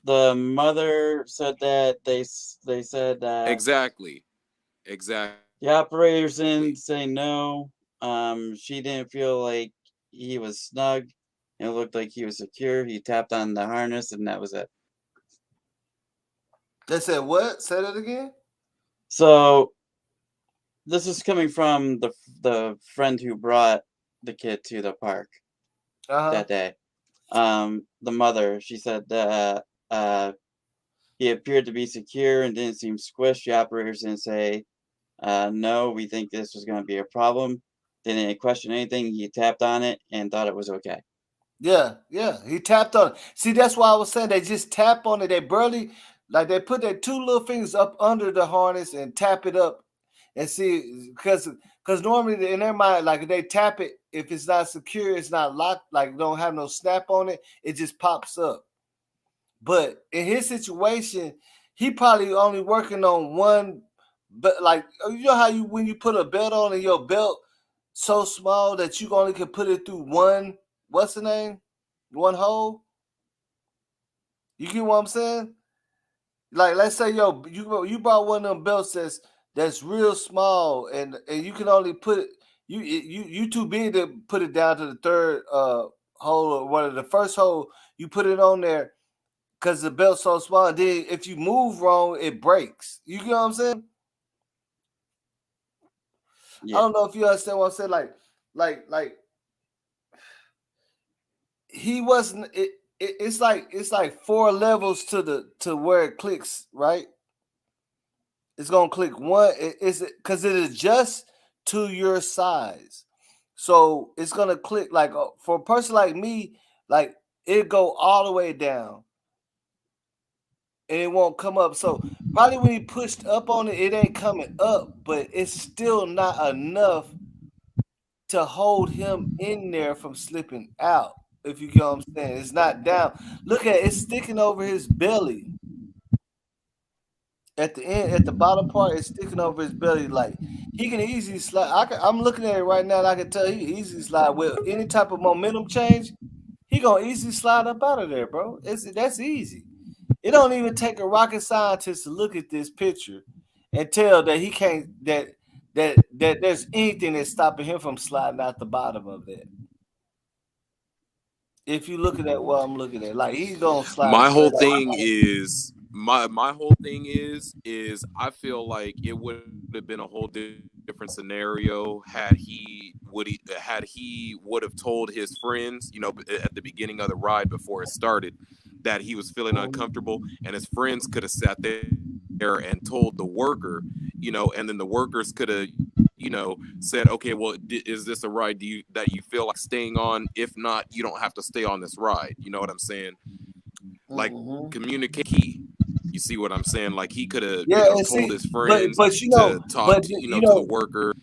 The mother said that they said that Exactly. the operators didn't say no. She didn't feel like he was snug. It looked like he was secure. He tapped on the harness, and that was it. They said what? Say that again. So this is coming from the friend who brought the kid to the park that day. The mother, she said that he appeared to be secure and didn't seem squished. The operators didn't say, no, we think this was going to be a problem. Didn't question anything. He tapped on it and thought it was okay. Yeah, he tapped on it. See, that's why I was saying they just tap on it. They barely, like they put their 2 little fingers up under the harness and tap it up and see, because normally in their mind, like if they tap it, if it's not secure, it's not locked, like don't have no snap on it, it just pops up. But in his situation, he probably only working on one, but like you know how when you put a belt on and your belt so small that you only can put it through one, what's the name? One hole. You get what I'm saying? Like let's say you bought one of them belts that's real small and you can only put it, you too big to put it down to the 3rd hole or one of the first hole. You put it on there because the belt's so small. And then if you move wrong, it breaks. You get what I'm saying? Yeah. I don't know if you understand what I'm saying. Like he wasn't. It's like 4 levels to where it clicks. Right? It's gonna click one. It's because it adjusts to your size. So it's gonna click like for a person like me, like it go all the way down. And it won't come up. So probably when he pushed up on it, it ain't coming up, but it's still not enough to hold him in there from slipping out. If you get what I'm saying, it's not down. Look at it, it's sticking over his belly. At the end, at the bottom part, it's sticking over his belly. Like he can easily slide. I'm looking at it right now, and I can tell he can easily slide with any type of momentum change. He gonna easily slide up out of there, bro. That's easy. It don't even take a rocket scientist to look at this picture and tell that he can't that there's anything that's stopping him from sliding out the bottom of that. If you looking at what I'm looking at, like he's gonna slide. My whole thing is my whole thing is I feel like it would have been a whole different scenario had he would have told his friends, you know, at the beginning of the ride before it started, that he was feeling uncomfortable, and his friends could have sat there and told the worker, you know, and then the workers could have, you know, said, okay, well, is this a ride that you feel like staying on? If not, you don't have to stay on this ride. You know what I'm saying? Like communicate key. You see what I'm saying? Like he could have, told his friends to talk, to the worker,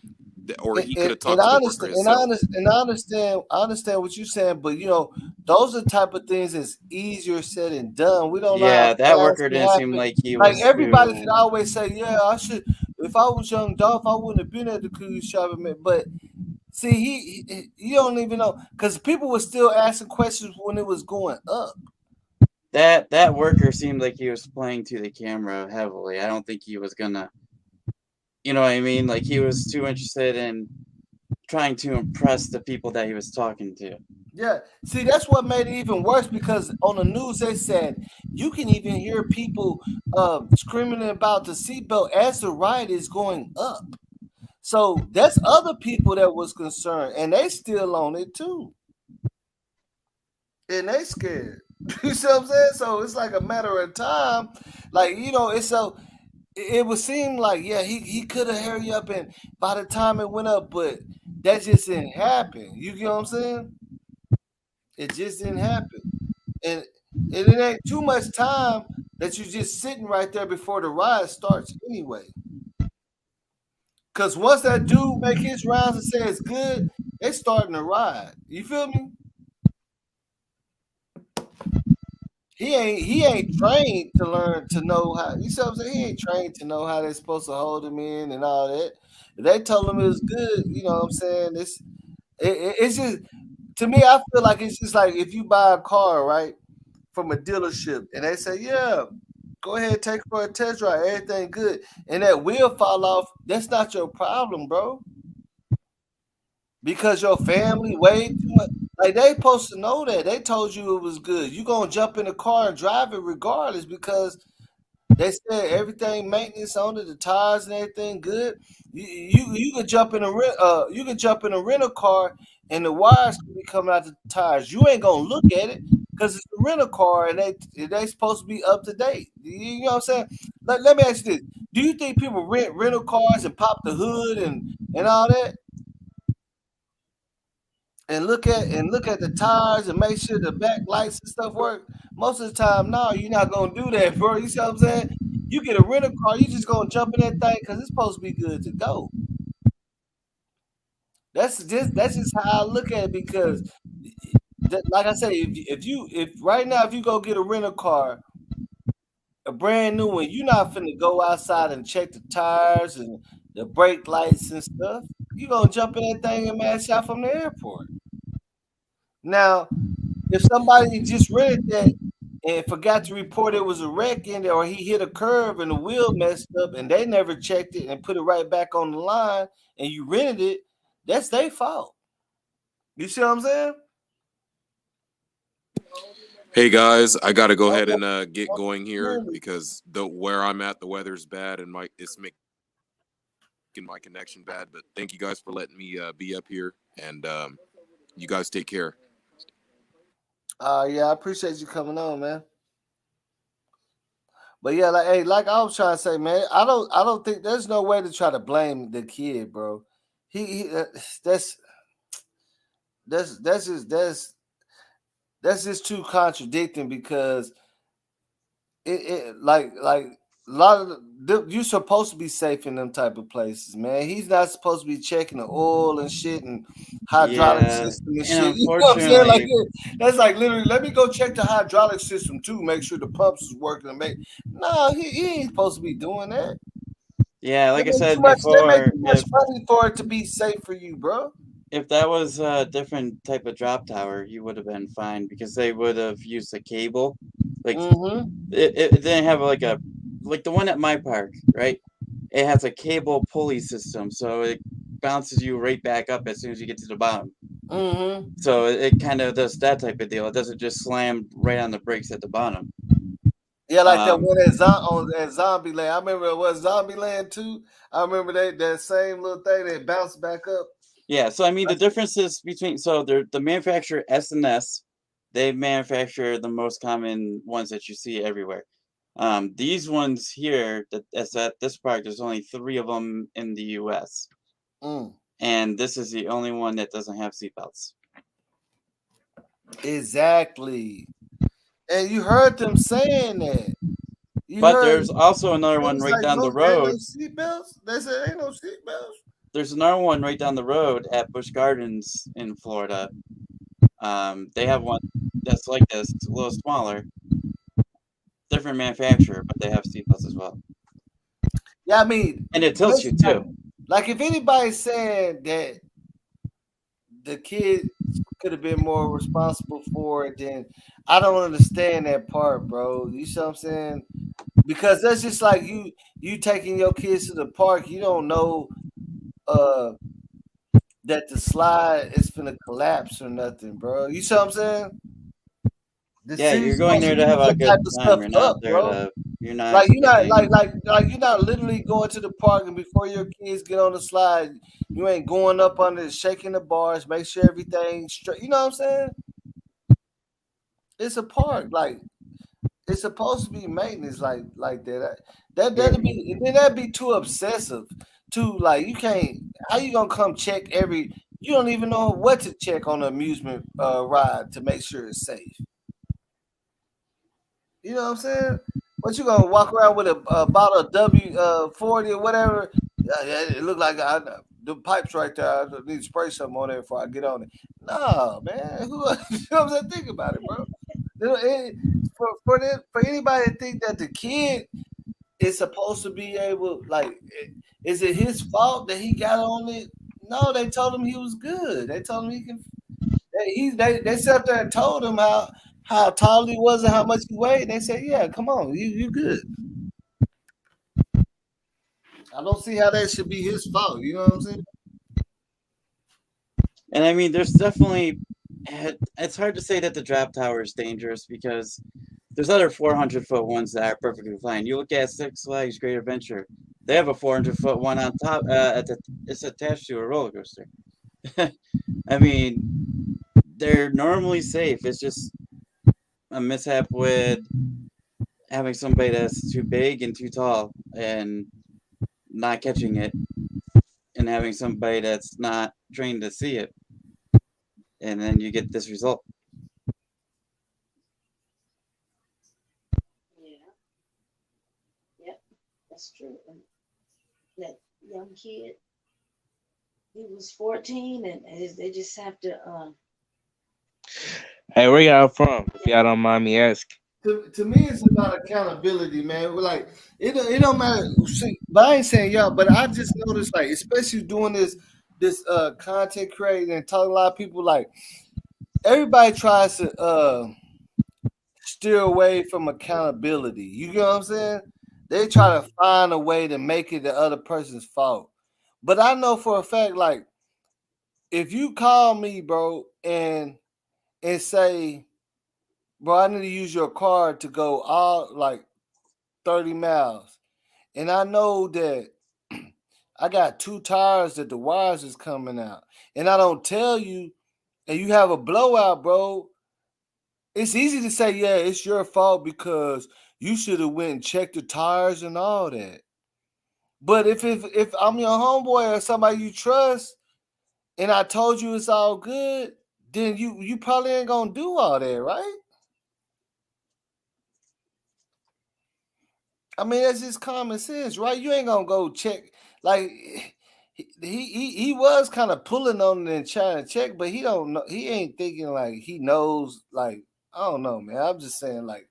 or he could have talked to the worker himself. I understand what you're saying, but those are the type of things that's easier said than done. We don't know. Yeah, that worker didn't seem like he was. Like everybody can always say, "Yeah, I should." If I was young Dolph, I wouldn't have been at the cruise shop. But see, you don't even know, because people were still asking questions when it was going up. That worker seemed like he was playing to the camera heavily. I don't think he was gonna, you know what I mean? Like he was too interested in trying to impress the people that he was talking to. Yeah, see, that's what made it even worse because on the news they said you can even hear people screaming about the seatbelt as the ride is going up. So that's other people that was concerned, and they still on it too, and they scared. You see what I'm saying? So it's like a matter of time. Like it's so it would seem like he could have hurry up, and by the time it went up, but that just didn't happen. You get what I'm saying? It just didn't happen. And it ain't too much time that you just sitting right there before the ride starts anyway. Cause once that dude make his rounds and say it's good, they starting the ride. You feel me? He ain't trained to learn to know how. You see what I'm saying? He ain't trained to know how they're supposed to hold him in and all that. If they told him it was good, you know what I'm saying? It's just, to me, I feel like it's just like if you buy a car, right, from a dealership and they say, yeah, go ahead, take it for a test drive, everything good, and that wheel fall off, that's not your problem, bro. Because your family way too much. Like they supposed to know that. They told you it was good. You gonna jump in the car and drive it regardless because they said everything maintenance on it, the tires and everything good. You can jump in a rental car and the wires can be coming out the tires. You ain't gonna look at it because it's a rental car and they supposed to be up to date. You know what I'm saying? Let me ask you this: do you think people rent rental cars and pop the hood and all that? And look at the tires and make sure the back lights and stuff work. Most of the time, no, you're not gonna do that, bro. You see what I'm saying? You get a rental car, you just gonna jump in that thing because it's supposed to be good to go. That's just how I look at it because, like I said, if right now if you go get a rental car, a brand new one, you're not finna go outside and check the tires and the brake lights and stuff. You gonna jump in that thing and mash out from the airport. Now, if somebody just rented that and forgot to report it was a wreck in there or he hit a curve and the wheel messed up and they never checked it and put it right back on the line and you rented it, that's their fault. You see what I'm saying? Hey guys, I gotta go ahead and get going here because where I'm at, the weather's bad and it's making my connection bad. But thank you guys for letting me be up here, and you guys take care. Yeah, I appreciate you coming on, man. But yeah, like I was trying to say, man, I don't think there's no way to try to blame the kid, bro. He that's just too contradicting because it like a lot of you're supposed to be safe in them type of places, man. He's not supposed to be checking the oil and shit and hydraulic system and shit. You know what I'm saying? Like that's like literally, let me go check the hydraulic system too, make sure the pumps is working. No, he ain't supposed to be doing that. Yeah, like I said they before, make too much money for it to be safe for you, bro. If that was a different type of drop tower, you would have been fine because they would have used a cable. Like it didn't have like the one at my park, right? It has a cable pulley system, so it bounces you right back up as soon as you get to the bottom. So it kind of does that type of deal. It doesn't just slam right on the brakes at the bottom. Yeah, like that one at Zombie Land. I remember it was Zombie Land too. I remember that same little thing that bounced back up. Yeah, so I mean the differences between the manufacturer S&S, they manufacture the most common ones that you see everywhere. These ones here that's at this park, there's only 3 of them in the U.S. And this is the only one that doesn't have seatbelts. Exactly. And you heard them saying that. But there's also another one right down the road. Ain't no seatbelts? They said ain't no seatbelts. There's another one right down the road at Busch Gardens in Florida. They have one that's like this. It's a little smaller. Different manufacturer, but they have seatbelts as well. Yeah, I mean, and it tilts you too. Like if anybody's saying that the kid could have been more responsible for it, then I don't understand that part, bro. You see what I'm saying? Because that's just like you taking your kids to the park. You don't know that the slide is gonna collapse or nothing, bro. You see what I'm saying? The Yeah, you're city's going supposed to there to leave have a that type good of time. stuff You're not up, there bro. to. You're not Like you're not getting. you're not literally going to the park and before your kids get on the slide, you ain't going up under it, shaking the bars, make sure everything's straight. You know what I'm saying? It's a park, like it's supposed to be maintenance, like that. That'd be then that'd be too obsessive. Too like you can't. How you gonna come check every? You don't even know what to check on an amusement ride to make sure it's safe. You know what I'm saying? What you gonna walk around with a bottle of W 40 or whatever? Yeah, it look like the pipes right there. I need to spray something on there before I get on it. No, man. Who? You know what I'm saying? Think about it, bro. For anybody to think that the kid is supposed to be able, like, is it his fault that he got on it? No, they told him he was good. They told him he can. They sat there and told him how tall he was and how much he weighed. They said, "Yeah, come on, you good." I don't see how that should be his fault. You know what I'm saying? And I mean, there's definitely. It's hard to say that the drop tower is dangerous because there's other 400-foot ones that are perfectly fine. You look at Six Flags Great Adventure; they have a 400-foot one on top. It's attached to a roller coaster. I mean, they're normally safe. It's just a mishap with having somebody that's too big and too tall and not catching it, and having somebody that's not trained to see it, and then you get this result. Yeah. Yep. That's true. And that young kid, he was 14, and they just have to. Hey, where y'all from? If y'all don't mind me asking. To me, it's about accountability, man. We're like it don't matter. See, but I ain't saying y'all, but I just noticed, like, especially doing this content creating and talking to a lot of people, like everybody tries to steer away from accountability. You know what I'm saying? They try to find a way to make it the other person's fault. But I know for a fact, like, if you call me, bro, and say, bro, I need to use your car to go all like 30 miles. And I know that I got two tires that the wires is coming out. And I don't tell you, and you have a blowout, bro. It's easy to say, yeah, it's your fault because you should have went and checked the tires and all that. But if I'm your homeboy or somebody you trust, and I told you it's all good, then you probably ain't gonna do all that, right? I mean, that's just common sense, right? You ain't gonna go check. Like he was kind of pulling on it and trying to check, but he don't know. He ain't thinking like he knows. Like, I don't know, man. I'm just saying, like,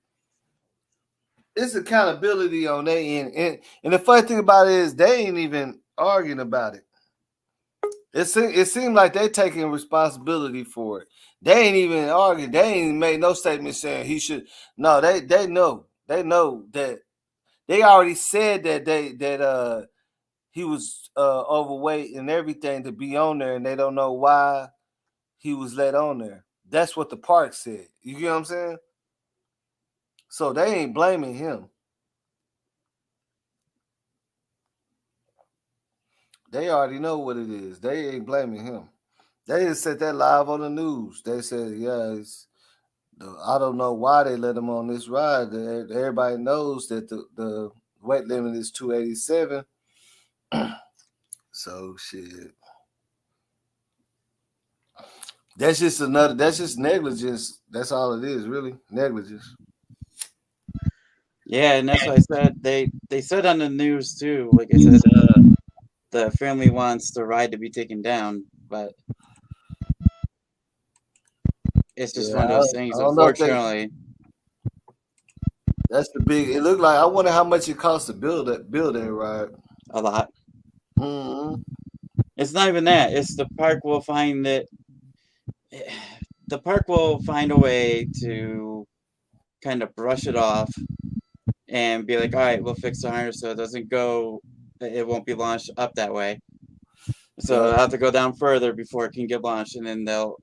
it's accountability on their end, and the funny thing about it is they ain't even arguing about it. It seemed like they taking responsibility for it. They ain't even arguing. They ain't made no statement saying he should. No, they know. They know that they already said that he was overweight and everything to be on there, and they don't know why he was let on there. That's what the park said. You get what I'm saying? So they ain't blaming him. They already know what it is. They ain't blaming him. They just said that live on the news. They said, yeah, I don't know why they let him on this ride. Everybody knows that the weight limit is 287. So shit. That's just negligence. That's all it is, really. Negligence. Yeah, and that's why I said they said on the news too. Like I said, the family wants the ride to be taken down, but it's just one of those things. I don't know if Unfortunately, that's the big. It looked like, I wonder how much it costs to build that ride. A lot. Mm-hmm. It's not even that. It's the park will find that the park will find a way to kind of brush it off and be like, all right, we'll fix the harness so it doesn't go, it won't be launched up that way. So it'll have to go down further before it can get launched, and then they'll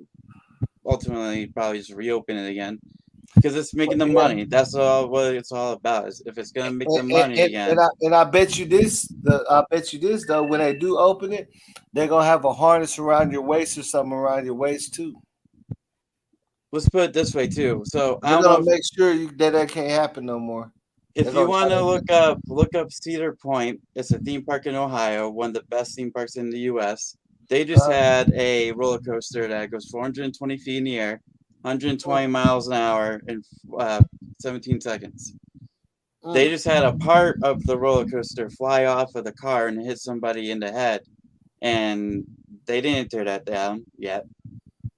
ultimately probably just reopen it again. Because it's making them money. That's all what it's all about. Is if it's gonna make them money again. And I bet you this. I bet you this though. When they do open it, they're gonna have a harness around your waist or something around your waist too. Let's put it this way too. So they're gonna make sure that can't happen no more. If you want to look up Cedar Point, it's a theme park in Ohio, one of the best theme parks in the U.S. They just had a roller coaster that goes 420 feet in the air, 120 miles an hour in 17 seconds. They just had a part of the roller coaster fly off of the car and hit somebody in the head, and they didn't tear that down yet.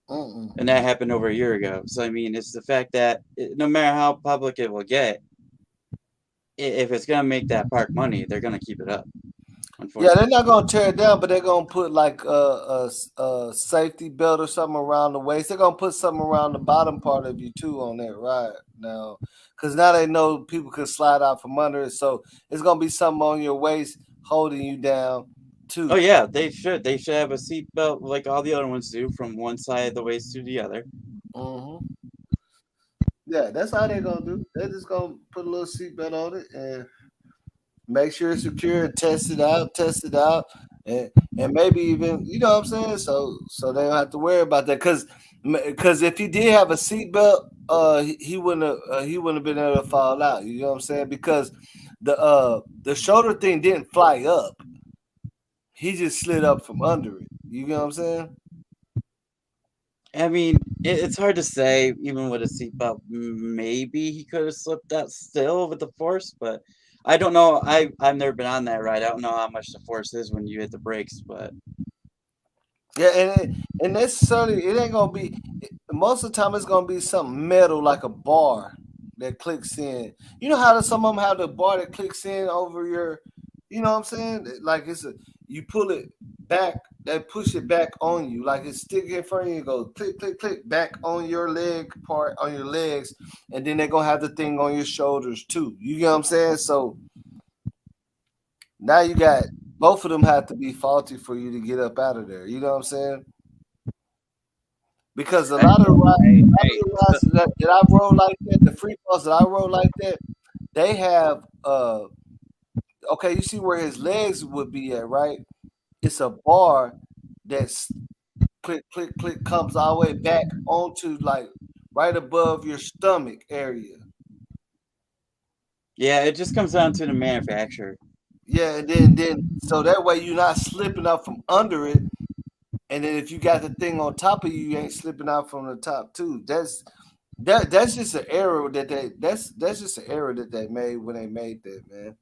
And that happened over a year ago. So I mean, it's the fact that no matter how public it will get, if it's gonna make that park money, they're gonna keep it up. Yeah, they're not gonna tear it down, but they're gonna put like a safety belt or something around the waist. They're gonna put something around the bottom part of you too on that ride now, because now they know people can slide out from under it. So it's gonna be something on your waist holding you down too. Oh yeah, they should. They should have a seat belt like all the other ones do, from one side of the waist to the other. Yeah, that's how they're gonna do. They're just gonna put a little seatbelt on it and make sure it's secure, test it out, and maybe even, you know what I'm saying? So they don't have to worry about that. Cause if he did have a seatbelt, he wouldn't have been able to fall out. You know what I'm saying? Because the shoulder thing didn't fly up. He just slid up from under it. You know what I'm saying? I mean, it's hard to say. Even with a seatbelt, maybe he could have slipped out still with the force, but I don't know. I've never been on that ride. I don't know how much the force is when you hit the brakes, but yeah, and necessarily it ain't gonna be. Most of the time, it's gonna be something metal like a bar that clicks in. You know how some of them have the bar that clicks in over your. You know what I'm saying? Like you pull it back, they push it back on you, like it's sticking in front of you. Go click, click, click back on your leg part, on your legs, and then they're gonna have the thing on your shoulders too. You know what I'm saying? So now you got both of them have to be faulty for you to get up out of there. You know what I'm saying? Because a lot of rides that I rode like that, the free falls that I rode like that, they have okay, you see where his legs would be at, right? It's a bar that's click, click, click, comes all the way back onto like right above your stomach area. yeah, it just comes down to the manufacturer. Yeah, and then so that way you're not slipping up from under it. And then if you got the thing on top of you, you ain't slipping out from the top too. That's just an error that's just an error that they made when they made that, man.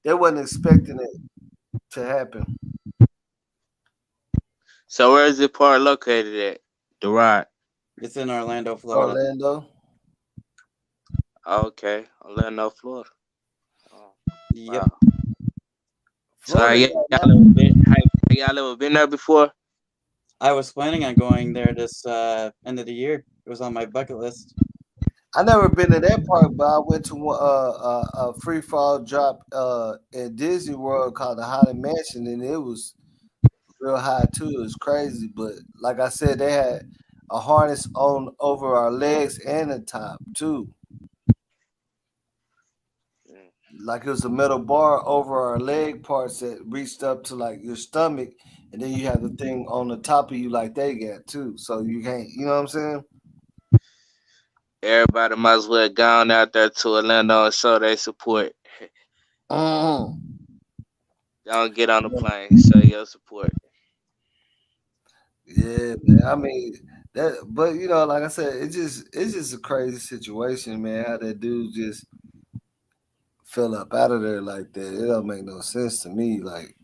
They wasn't expecting it to happen. So where is the park located at? The ride? It's in Orlando, Florida. Orlando. Okay, Orlando, Florida. Yep. Wow. So have y'all ever been there before? I was planning on going there this end of the year. It was on my bucket list. I never been to that park, but I went to a free fall drop at Disney World called the Haunted Mansion, and it was real high too. It was crazy, but like I said, they had a harness on over our legs and the top too. Like it was a metal bar over our leg parts that reached up to like your stomach, and then you have the thing on the top of you like they got too. So you can't, you know what I'm saying? Everybody might as well gone out there to Orlando and show their support. Don't get on the plane, show your support. Yeah, man. I mean that, but you know, like I said, it's just a crazy situation, man. How that dude just fell up out of there like that. It don't make no sense to me. Like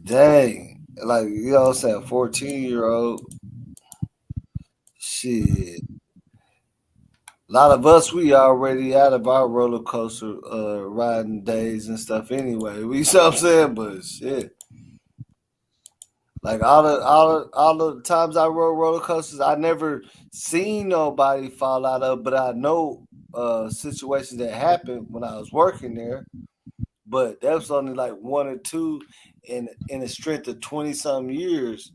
dang, like you know, what I'm saying, 14-year-old. Shit. A lot of us, we already out of our roller coaster riding days and stuff anyway. We, you know what I'm saying? But shit. Like all the times I rode roller coasters, I never seen nobody fall out of, but I know situations that happened when I was working there. But that was only like one or two in a strength of 20-some years.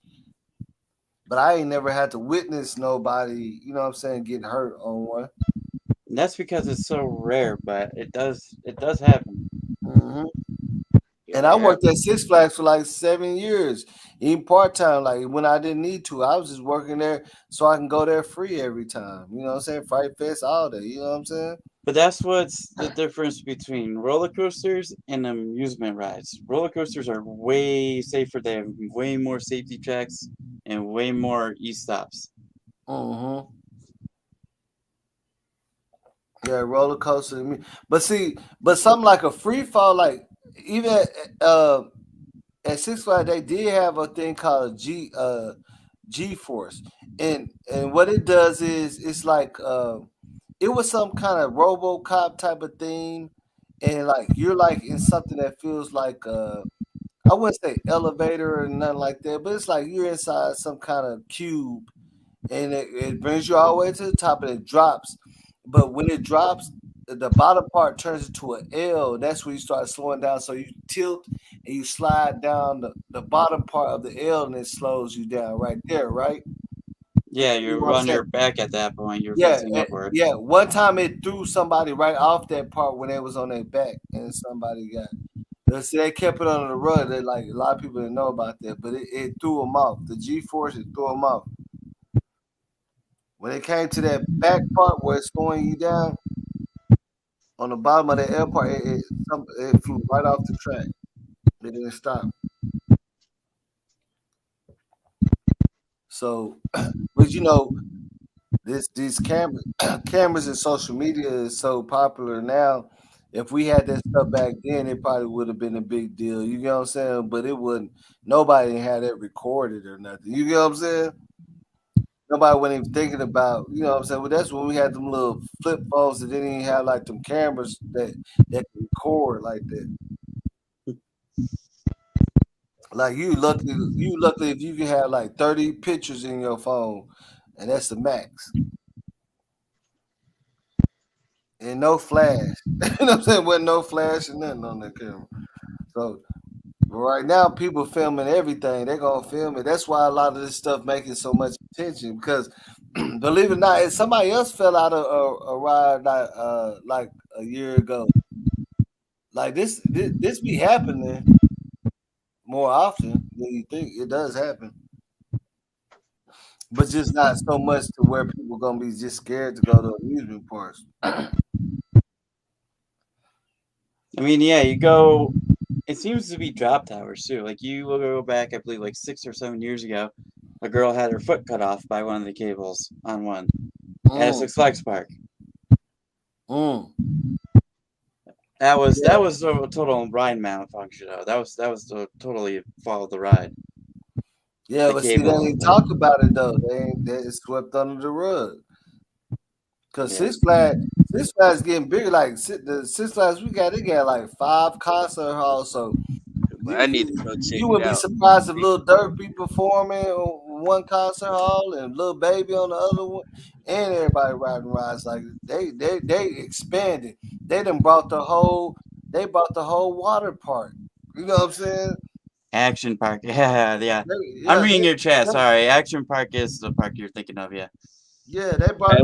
But I ain't never had to witness nobody, you know what I'm saying, getting hurt on one. And that's because it's so rare, but it does happen. Mm-hmm. And I worked at Six Flags for like 7 years, even part time. Like when I didn't need to, I was just working there so I can go there free every time. You know what I'm saying? Fright Fest all day. You know what I'm saying? But that's what's the difference between roller coasters and amusement rides. Roller coasters are way safer. They have way more safety checks and way more e-stops. Mm-hmm. Yeah, roller coaster. But see, something like a free fall, like even at Six Flags, they did have a thing called a G force, and what it does is it's like it was some kind of RoboCop type of thing, and like you're like in something that feels like I wouldn't say elevator or nothing like that, but it's like you're inside some kind of cube, and it brings you all the way to the top, and it drops. But when it drops, the bottom part turns into an L. That's when you start slowing down. So you tilt and you slide down the bottom part of the L, and it slows you down right there, right? Yeah, You know you're what I'm on your saying? back at that point. You're Yeah, facing upward. yeah. One time it threw somebody right off that part when they was on their back, and somebody got. See, they kept it under the rug. They like a lot of people didn't know about that, but it threw them off. The G force it threw them off. When it came to that back part where it's slowing you down on the bottom of the L part, it flew right off the track. It didn't stop. So, but you know, these cameras and social media is so popular now. If we had that stuff back then, it probably would have been a big deal. You get what I'm saying? But it wouldn't. Nobody had it recorded or nothing. You get what I'm saying? Nobody wasn't even thinking about. You know what I'm saying? Well, that's when we had them little flip phones that didn't even have like them cameras that could record like that. Like you lucky if you can have like 30 pictures in your phone, and that's the max. And no flash. You know what I'm saying? Wasn't no flash and nothing on that camera. So right now people filming everything. They're gonna film it. That's why a lot of this stuff making so much attention because believe it or not, if somebody else fell out of a ride like a year ago. Like this be happening more often than you think. It does happen. But just not so much to where people gonna be just scared to go to amusement parks. I mean, yeah, you go. It seems to be drop towers too. Like you will go back, I believe, like 6 or 7 years ago. A girl had her foot cut off by one of the cables on one at a Six Flags park. That was a total ride malfunction though. That was the totally follow the ride. Yeah, the but see, they ain't talk about it though. They swept under the rug. Cause Six Flags getting bigger. Like the Six Flags they got like 5 concert halls. So I need to go check you it wouldn't be out. surprised if Lil Durk be performing on one concert hall and Lil Baby on the other one, and everybody riding rides. Like they expanded. They brought the whole water park. You know what I'm saying? Action Park. Yeah. Yeah, I'm reading your chat. they- Sorry. Action Park is the park you're thinking of. Yeah. Yeah, they brought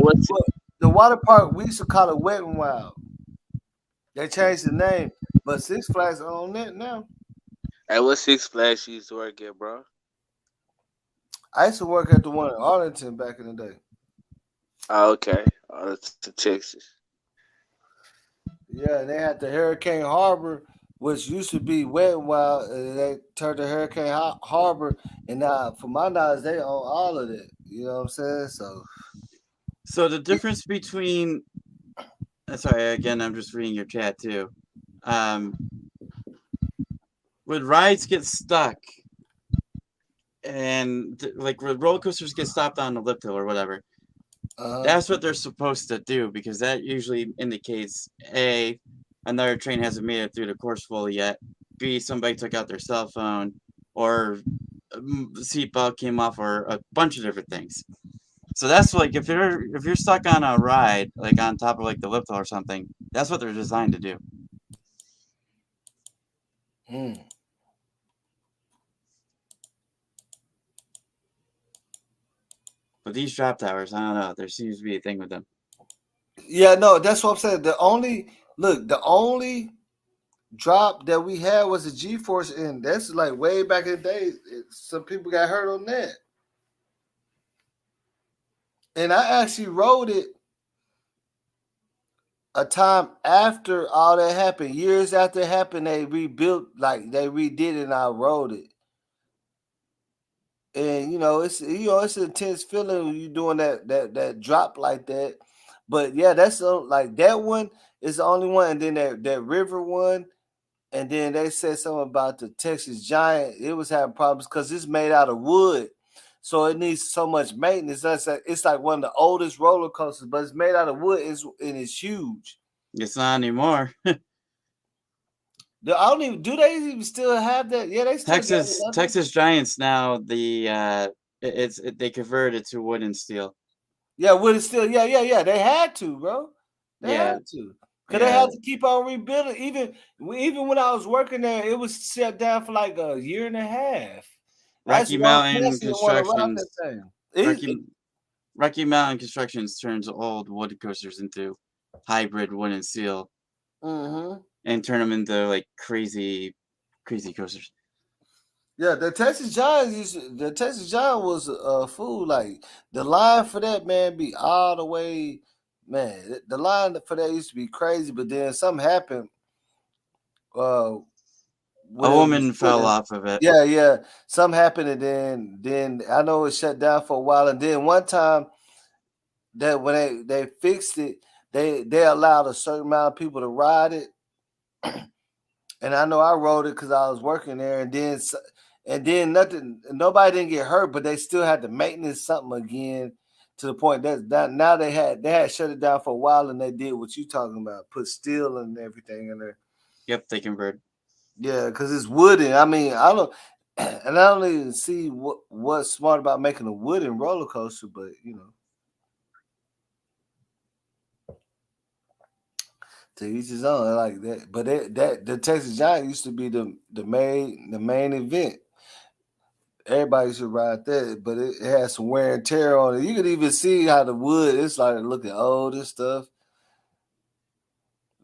the water park. We used to call it Wet and Wild. They changed the name, but Six Flags on it now. Hey, what Six Flags you used to work at, bro? I used to work at the one in Arlington back in the day. Oh, okay. Oh, that's to Texas. Yeah, they had the Hurricane Harbor, which used to be Wet and Wild, and they turned to Hurricane Harbor, and now, for my knowledge, they own all of it. You know what I'm saying? So the difference between, sorry, again, I'm just reading your chat too. When rides get stuck, and like when roller coasters get stopped on the lip hill or whatever, that's what they're supposed to do because that usually indicates A, another train hasn't made it through the course fully yet. B, somebody took out their cell phone, or seatbelt came off, or a bunch of different things. So that's like if you're stuck on a ride, like on top of like the lift hill or something, that's what they're designed to do. But these drop towers, I don't know. There seems to be a thing with them. Yeah, no, that's what I'm saying. The only drop that we had was a G-force, and that's like way back in the day. Some people got hurt on that, and I actually rode it a time after all that happened. Years after it happened, they rebuilt, like they redid it, and I rode it. And it's an intense feeling when you doing that drop like that. But yeah, that's like that one is the only one, and then that river one, and then they said something about the Texas Giant. It was having problems because it's made out of wood, so it needs so much maintenance. It's like one of the oldest roller coasters, but it's made out of wood, and it's huge. It's not anymore. Do they even still have that? Yeah, they still Texas Giants now. They converted it to wood and steel. Yeah, wood and steel. Yeah. They had to, bro. They had to. Because they had to keep on rebuilding. Even when I was working there, it was shut down for like a year and a half. Rocky Mountain Constructions turns old wood coasters into hybrid wood and steel, and turn them into like crazy coasters. Yeah, the Texas Giant was a fool. Like the line for that, man, be all the way. Man, the line for that used to be crazy, but then something happened. A woman fell off of it. Yeah. Something happened, and then I know it shut down for a while. And then one time that when they fixed it, they allowed a certain amount of people to ride it. And I know I rode it because I was working there, and then nobody didn't get hurt, but they still had to maintenance something again. To the point that now they had shut it down for a while, and they did what you talking about, put steel and everything in there. Yep, they convert. Yeah, because it's wooden. I mean, I don't even see what's smart about making a wooden roller coaster, but to each his own, like that. But the Texas Giant used to be the main event. Everybody should ride that, but it has some wear and tear on it. You could even see how the wood, it's like looking old and stuff.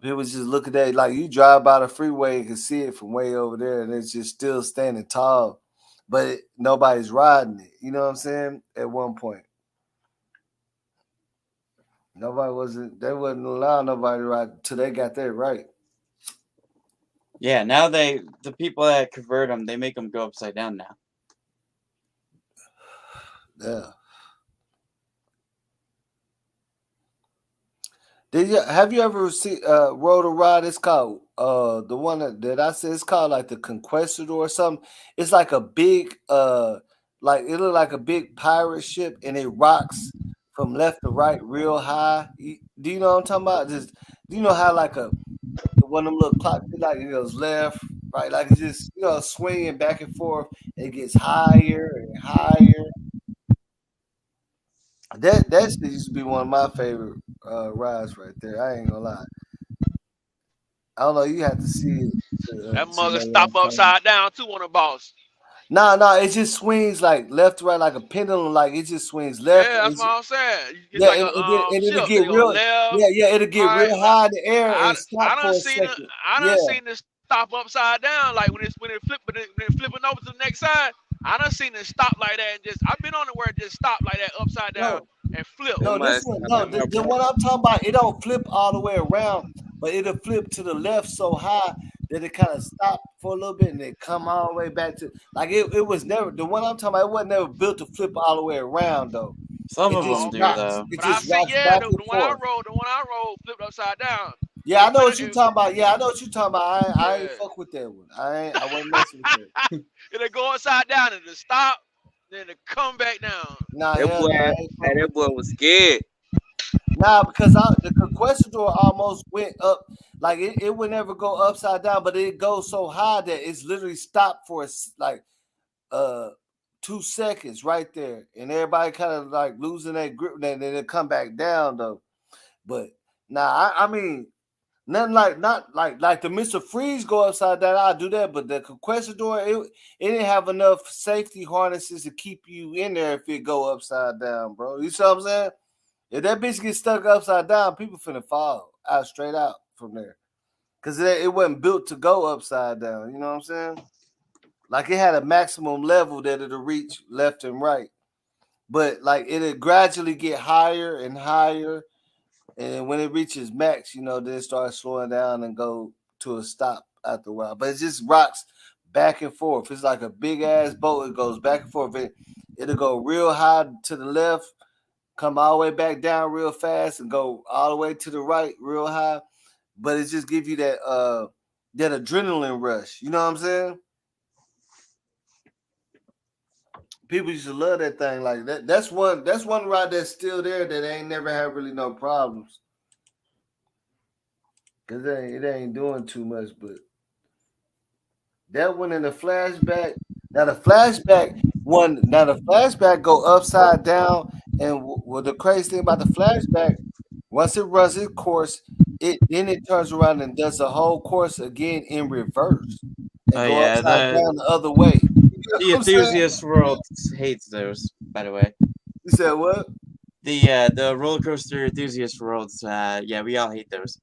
People just look at that, like you drive by the freeway and can see it from way over there, and it's just still standing tall, but nobody's riding it. You know what I'm saying? At one point, they wasn't allowing nobody to ride till they got that right. Yeah, now the people that convert them, they make them go upside down now. Yeah. Have you ever rode a ride? It's called the one that I said. It's called like the Conquistador or something. It's like a big like it look like a big pirate ship, and it rocks from left to right real high. Do you know what I'm talking about? Do you know how like one of them little clocks, like it goes left, right, like it's just swinging back and forth. It gets higher and higher. That used to be one of my favorite rides right there. I ain't gonna lie. I don't know. You have to see it. That mother stop upside down too on the boss. No, it just swings like left to right, like a pendulum. Like it just swings left. Yeah, that's what I'm saying. It's yeah, like and it'll ship. get real. Yeah, it'll get real high in the air and stop for a second. I done seen this stop upside down, like when it flipping over to the next side. I done seen it stop like that, and just I've been on it where it just stopped like that upside down and flip. No, the one I'm talking about, it don't flip all the way around, but it'll flip to the left so high that it kind of stopped for a little bit and then come all the way back to like it was never the one I'm talking about. It wasn't never built to flip all the way around though. Some of them do though. It but I just see, rocks yeah, back the and one I forth. rode flipped upside down. Yeah, I know what you're talking about. Yeah, I know what you're talking about. I ain't fuck with that one. I wasn't messing with that. It'll go upside down and it'll stop, then it'll come back down. Nah, that boy was scared. Nah, because the Conquistador almost went up. Like it would never go upside down, but it goes so high that it's literally stopped for like 2 seconds right there, and everybody kind of like losing their grip, and then they come back down though. But nah, I mean, nothing not like the Mr. Freeze go upside down. I'll do that, but the conquistador, it didn't have enough safety harnesses to keep you in there if it go upside down, bro. You see what I'm saying? If that bitch gets stuck upside down, people finna fall out straight out from there. Cause it wasn't built to go upside down. You know what I'm saying? Like it had a maximum level that it'll reach left and right. But like it'll gradually get higher and higher. And when it reaches max, you know, then it starts slowing down and go to a stop after a while. But it just rocks back and forth. It's like a big ass boat. It goes back and forth. It'll go real high to the left, come all the way back down real fast, and go all the way to the right real high. But it just gives you that that adrenaline rush. You know what I'm saying? People used to love that thing like that. That's one ride that's still there that ain't never had really no problems. Cause it ain't doing too much, but that one in the flashback. Now the flashback go upside down, and the crazy thing about the flashback, once it runs its course, it turns around and does the whole course again in reverse and Oh go yeah, upside down the other way. the enthusiast world hates those. By the way, you said what? The roller coaster enthusiast worlds. Yeah, we all hate those.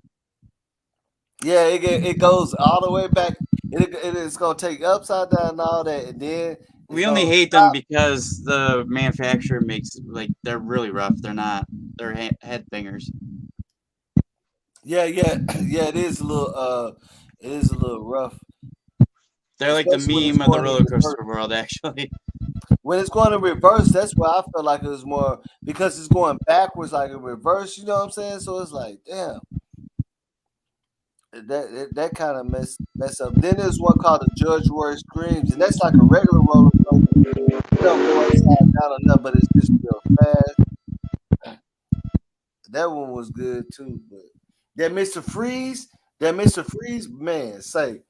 Yeah, it goes all the way back. It's gonna take upside down and all that, and then We only hate them because the manufacturer makes they're really rough. They're head bangers. Yeah. It is a little rough. They're like the meme of the roller coaster world, actually. When it's going in reverse, that's where I feel like it was more because it's going backwards, like in reverse. You know what I'm saying? So it's like, damn, that kind of mess up. Then there's one called the Judge Roy Screams, and that's like a regular roller coaster. It don't go upside down or nothing, but it's just real fast. That one was good too, but that Mr. Freeze, man, say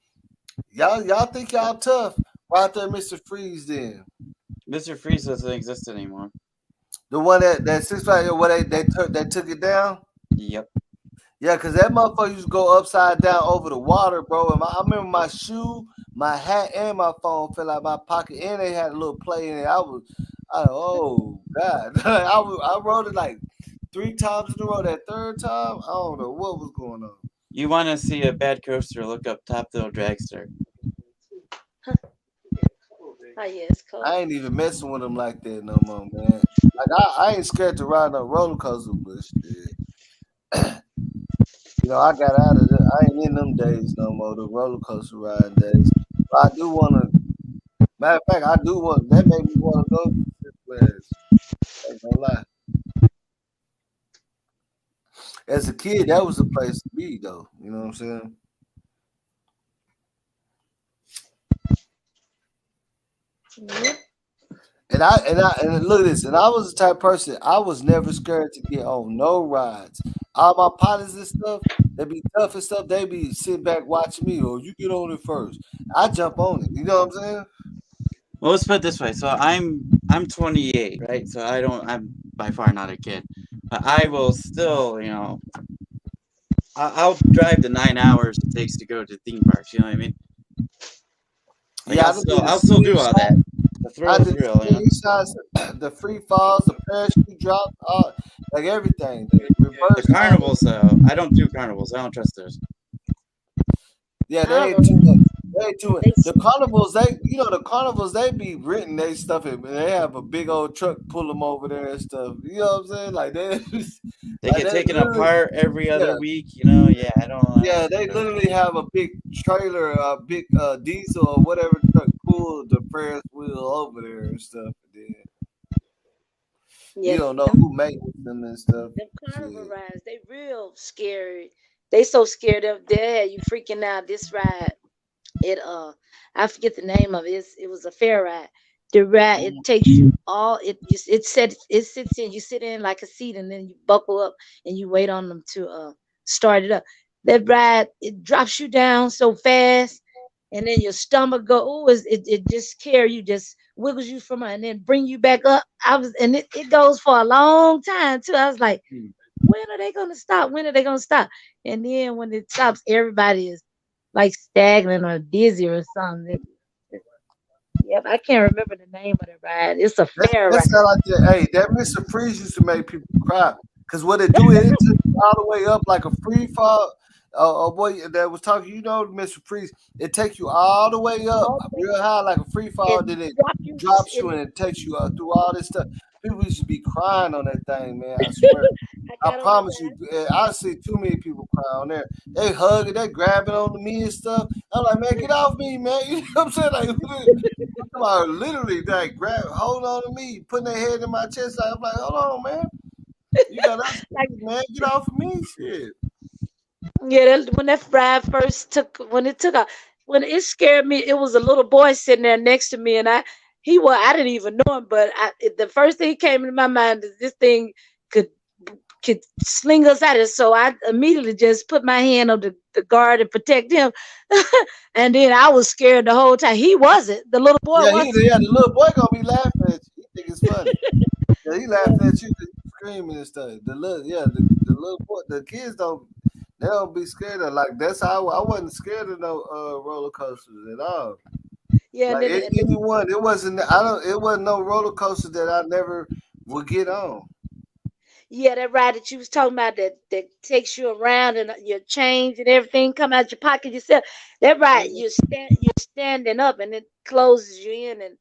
y'all think y'all tough? Why out there, Mr. Freeze? Then Mr. Freeze doesn't exist anymore. the one that 6 5 what they took it down. Yep. Yeah, because that motherfucker used to go upside down over the water, bro. And I remember my shoe, my hat, and my phone fell out of my pocket, and they had a little play in it. Oh God, I rode it like 3 times in a row. That third time, I don't know what was going on. You want to see a bad coaster? Look up Top Thrill Dragster. Oh, yeah, it's cool. I ain't even messing with them like that no more, man. Like I ain't scared to ride no roller coaster, but shit. You know, I got out of it. I ain't in them days no more, the roller coaster riding days. But I do want to. Matter of fact, I do want. That made me want to go to Six Flags. Ain't gonna lie. As a kid, that was the place to be, though. You know what I'm saying? Yep. And look at this. And I was the type of person. I was never scared to get on no rides. All my partners and stuff, they be tough and stuff. They be sitting back watching me. Or you get on it first. I jump on it. You know what I'm saying? Well, let's put it this way. So I'm 28, right? So I'm by far not a kid, but I will still, I'll drive the 9 hours it takes to go to theme parks. You know what I mean? Like, Yeah, I'll still do all that. The thrill is real, the free falls, the parachute drop, like everything. The carnivals, though, I don't do carnivals. I don't trust those. Yeah, they ain't too much. They ain't too much. The carnivals, they be renting they stuff, and they have a big old truck pull them over there and stuff. You know what I'm saying? Like they get taken apart every other week. Yeah, I don't. Yeah, they literally have a big trailer, a big diesel or whatever truck pull the Ferris wheel over there and stuff. And then you don't know who made them and stuff. Them carnival rides, they real scary. They so scared of that you freaking out. This ride, I forget the name of it. It was a fair ride. The ride, it takes you all. It sits in. You sit in like a seat, and then you buckle up and you wait on them to start it up. That ride, it drops you down so fast, and then your stomach go. Oh, it just carry you just wiggles you from and then bring you back up. And it goes for a long time too. I was like, when are they gonna stop? When are they gonna stop? And then when it stops, everybody is like stagnant or dizzy or something. Yep, I can't remember the name of the ride. It's a fair ride. That sound like hey, that Mr. Freeze used to make people cry. Cause what it do is it took you all the way up like a free fall. Boy that was talking, Mr. Freeze, it takes you all the way up real high like a free fall, then it drops you and it takes you through all this stuff. People used to be crying on that thing, man. I swear. I promise you, I see too many people cry on there. They hugging, they grabbing on me and stuff. I'm like, man, get off me, man. You know what I'm saying? Like, come on, literally, like, hold on to me, putting their head in my chest. Like, I'm like, hold on, man. You got us, man. Get off of me, shit. Yeah, when that ride first when it scared me, it was a little boy sitting there next to me, and I didn't even know him, but the first thing came into my mind is this thing could sling us at it. So I immediately just put my hand on the guard and protect him. And then I was scared the whole time. He wasn't. The little boy wasn't. The little boy gonna be laughing at you. He think it's funny. Yeah, he laughing at you because you screaming and stuff. The little boy, the kids don't be scared of, like, that's how I wasn't scared of no roller coasters at all. Yeah, like anyone, it wasn't no roller coaster that I never would get on. Yeah, that ride that you was talking about that takes you around and your change and everything come out your pocket yourself. That ride, you're standing up and it closes you in and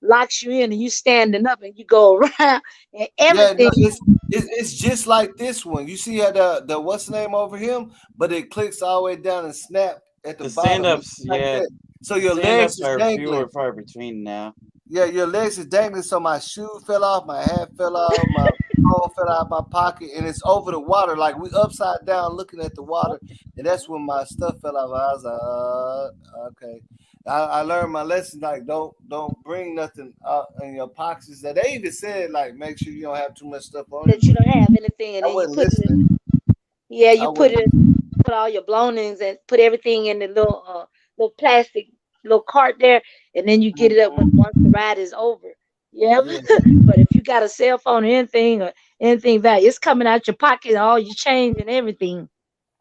locks you in, and you standing up and you go around and everything. Yeah, no, it's just like this one. You see how the what's the name over him, but it clicks all the way down and snap at the bottom. Stand-ups, like yeah. that. So your legs are dangling. few and far between now. Yeah, your legs is dangling. So my shoe fell off, my hat fell off, my phone fell out of my pocket, and it's over the water. Like we upside down looking at the water, and that's when my stuff fell off. I was like, okay. I learned my lesson. Like, don't bring nothing in your pockets. That they even said, like, make sure you don't have too much stuff on that you don't have anything, and then you put it. Yeah, you put all your belongings and put everything in the little plastic little cart there, and then you get it up once the ride is over. Yeah. But if you got a cell phone or anything value, it's coming out your pocket, all your change and everything.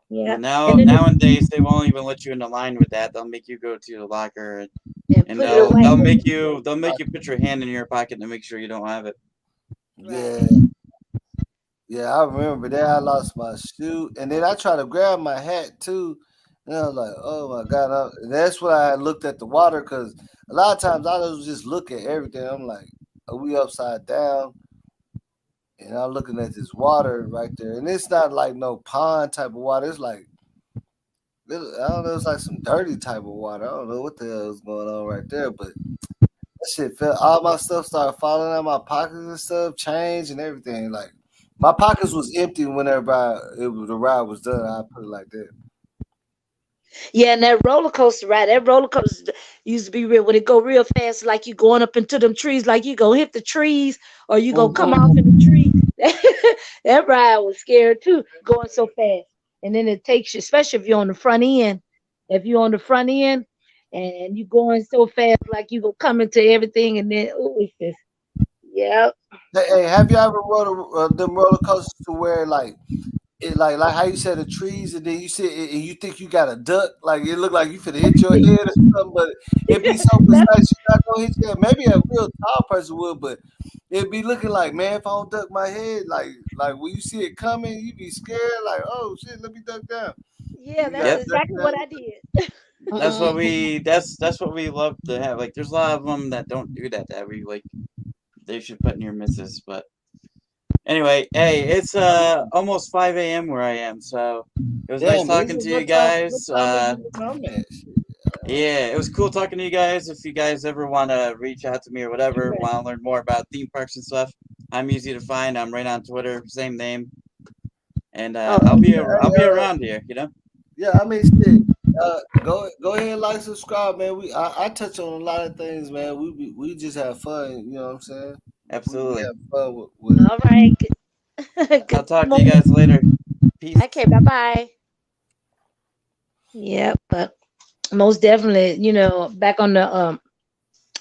Yeah. Well, nowadays they won't even let you in the line with that. They'll make you go to the locker and they'll make you put your hand in your pocket to make sure you don't have it. Yeah, I remember that. I lost my shoe, and then I tried to grab my hat too, and I was like, "Oh my god!" And that's when I looked at the water, because a lot of times I just look at everything. I'm like, "Are we upside down?" And I'm looking at this water right there, and it's not like no pond type of water. It's like, I don't know, it's like some dirty type of water. I don't know what the hell is going on right there, but that shit fell. All my stuff started falling out of my pockets and stuff, change and everything. Like, my pockets was empty whenever the ride was done. I put it like that. Yeah, and that roller coaster ride, used to be real when it go real fast, like you going up into them trees, like you go hit the trees or you go come off in the tree. That ride was scary too, going so fast. And then it takes you, especially if you're on the front end. If you're on the front end and you going so fast, like you go come into everything, and then it's just, yeah. Hey, have you ever rode them roller coasters to where like how you said the trees, and then you see it, and you think you got a duck, like it look like you finna hit your head or something, but it be so precise you're not gonna hit your head. Maybe a real tall person would, but it'd be looking like, man, if I don't duck my head, like when you see it coming, you be scared, like, oh shit, let me duck down. Yeah, that's exactly what I did. That's what we love to have. Like, there's a lot of them that don't do that we like. They should put near misses, but anyway, hey, it's almost 5 a.m. where I am, so it was nice talking to you guys. Yeah, it was cool talking to you guys. If you guys ever want to reach out to me or whatever, want to learn more about theme parks and stuff, I'm easy to find. I'm right on Twitter, same name, and I'll be around here, you know. Yeah, I mean, shit. Go ahead and like, subscribe, man. I touch on a lot of things, man. We just have fun, you know what I'm saying? Absolutely. We have fun with All right. I'll talk to you guys later. Peace. Okay, bye. Yeah, but most definitely, back on the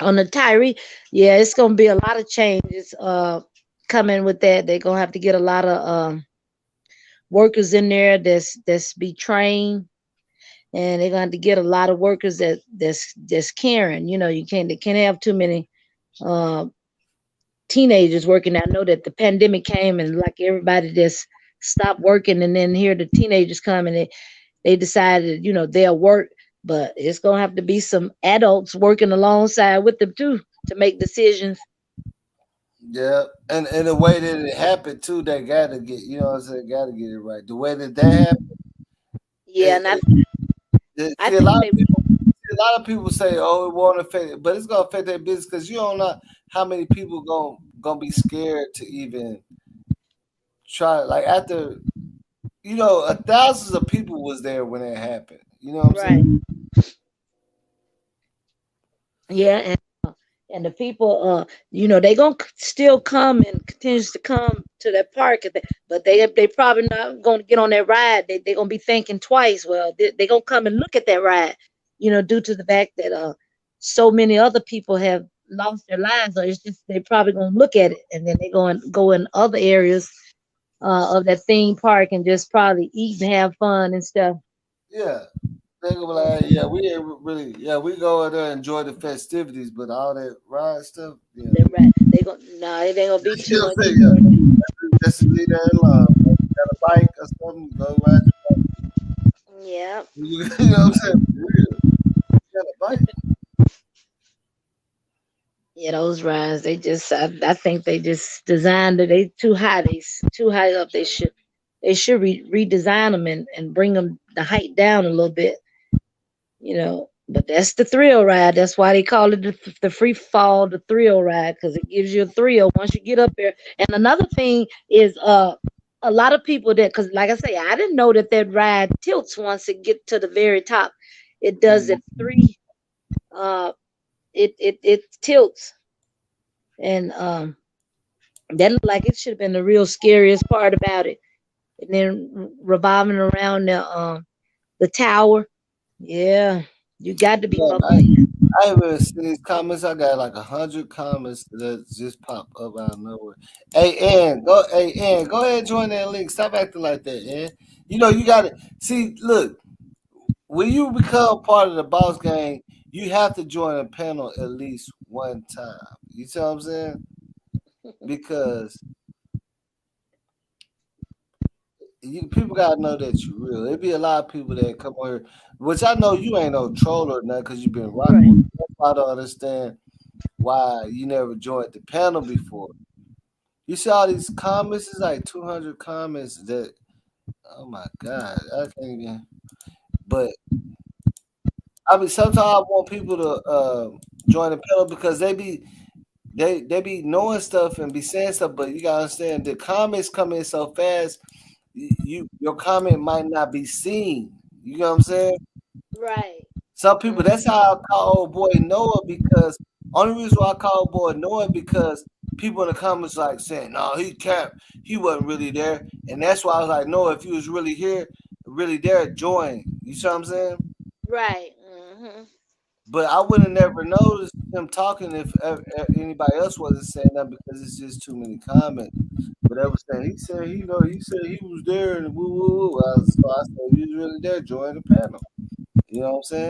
On the Tyre, yeah, it's gonna be a lot of changes coming with that. They're gonna have to get a lot of workers in there that's be trained, and they're gonna have to get a lot of workers that's caring. You know, they can't have too many uh teenagers working. I know that the pandemic came and like everybody just stopped working, and then here the teenagers come and they decided, they'll work, but it's gonna have to be some adults working alongside with them too to make decisions. Yeah, and the way that it happened too, they gotta get, what I'm saying, gotta get it right. The way that happened, Yeah, and I see, think a lot of people say, "Oh, it won't affect it," but it's gonna affect their business because you don't know how many people gonna be scared to even try. Like after, thousands of people was there when it happened. You know what I'm saying? Yeah, and the people, they gonna still come and continues to come to that park, but they probably not gonna get on that ride. They gonna be thinking twice. Well, they gonna come and look at that ride, due to the fact that so many other people have lost their lives. So it's just they probably gonna look at it, and then they go in other areas of that theme park and just probably eat and have fun and stuff. Yeah. They gonna be like, yeah, we ain't really, yeah, we go in there and enjoy the festivities, but all that ride stuff, yeah. They gonna it ain't gonna be too much. Just leave that alone. If you got a bike or something, go ride your bike. Yeah. You know what I'm saying? For real. You got a bike. Yeah, those rides, I think they just designed it. They too high. Too high up. They should redesign them and bring them the height down a little bit. But that's the thrill ride. That's why they call it the free fall, the thrill ride, because it gives you a thrill once you get up there. And another thing is a lot of people because like I say, I didn't know that ride tilts once it get to the very top. It does it three. It tilts, and that looked like it should have been the real scariest part about it. And then revolving around the tower, yeah, you got to be bubbly. I haven't seen these comments. I got like 100 comments that just pop up out of nowhere. Hey, Ann, go ahead and join that link. Stop acting like that, Ann. You got to see. Look, when you become part of the boss gang, you have to join a panel at least one time. You see what I'm saying? Because people gotta know that you're real. There'd be a lot of people that come over here, which I know you ain't no troll or nothing because you've been rocking. I don't understand why you never joined the panel before. You see all these comments? It's like 200 comments that, oh my God, I can't even. But I mean, sometimes I want people to join the panel because they be knowing stuff and be saying stuff, but you gotta understand the comments come in so fast. Your comment might not be seen. You know what I'm saying? Right. Some people, that's how I call old boy Noah, because only reason why I call old boy Noah because people in the comments like saying, no, he can't, he wasn't really there. And that's why I was like, no, if he was really there, join. You see what I'm saying? Right. Mm-hmm. But I would have never noticed him talking if anybody else wasn't saying that because it's just too many comments. But they were saying he said he was there and woo woo woo. So I said he was really there, join the panel. You know what I'm saying?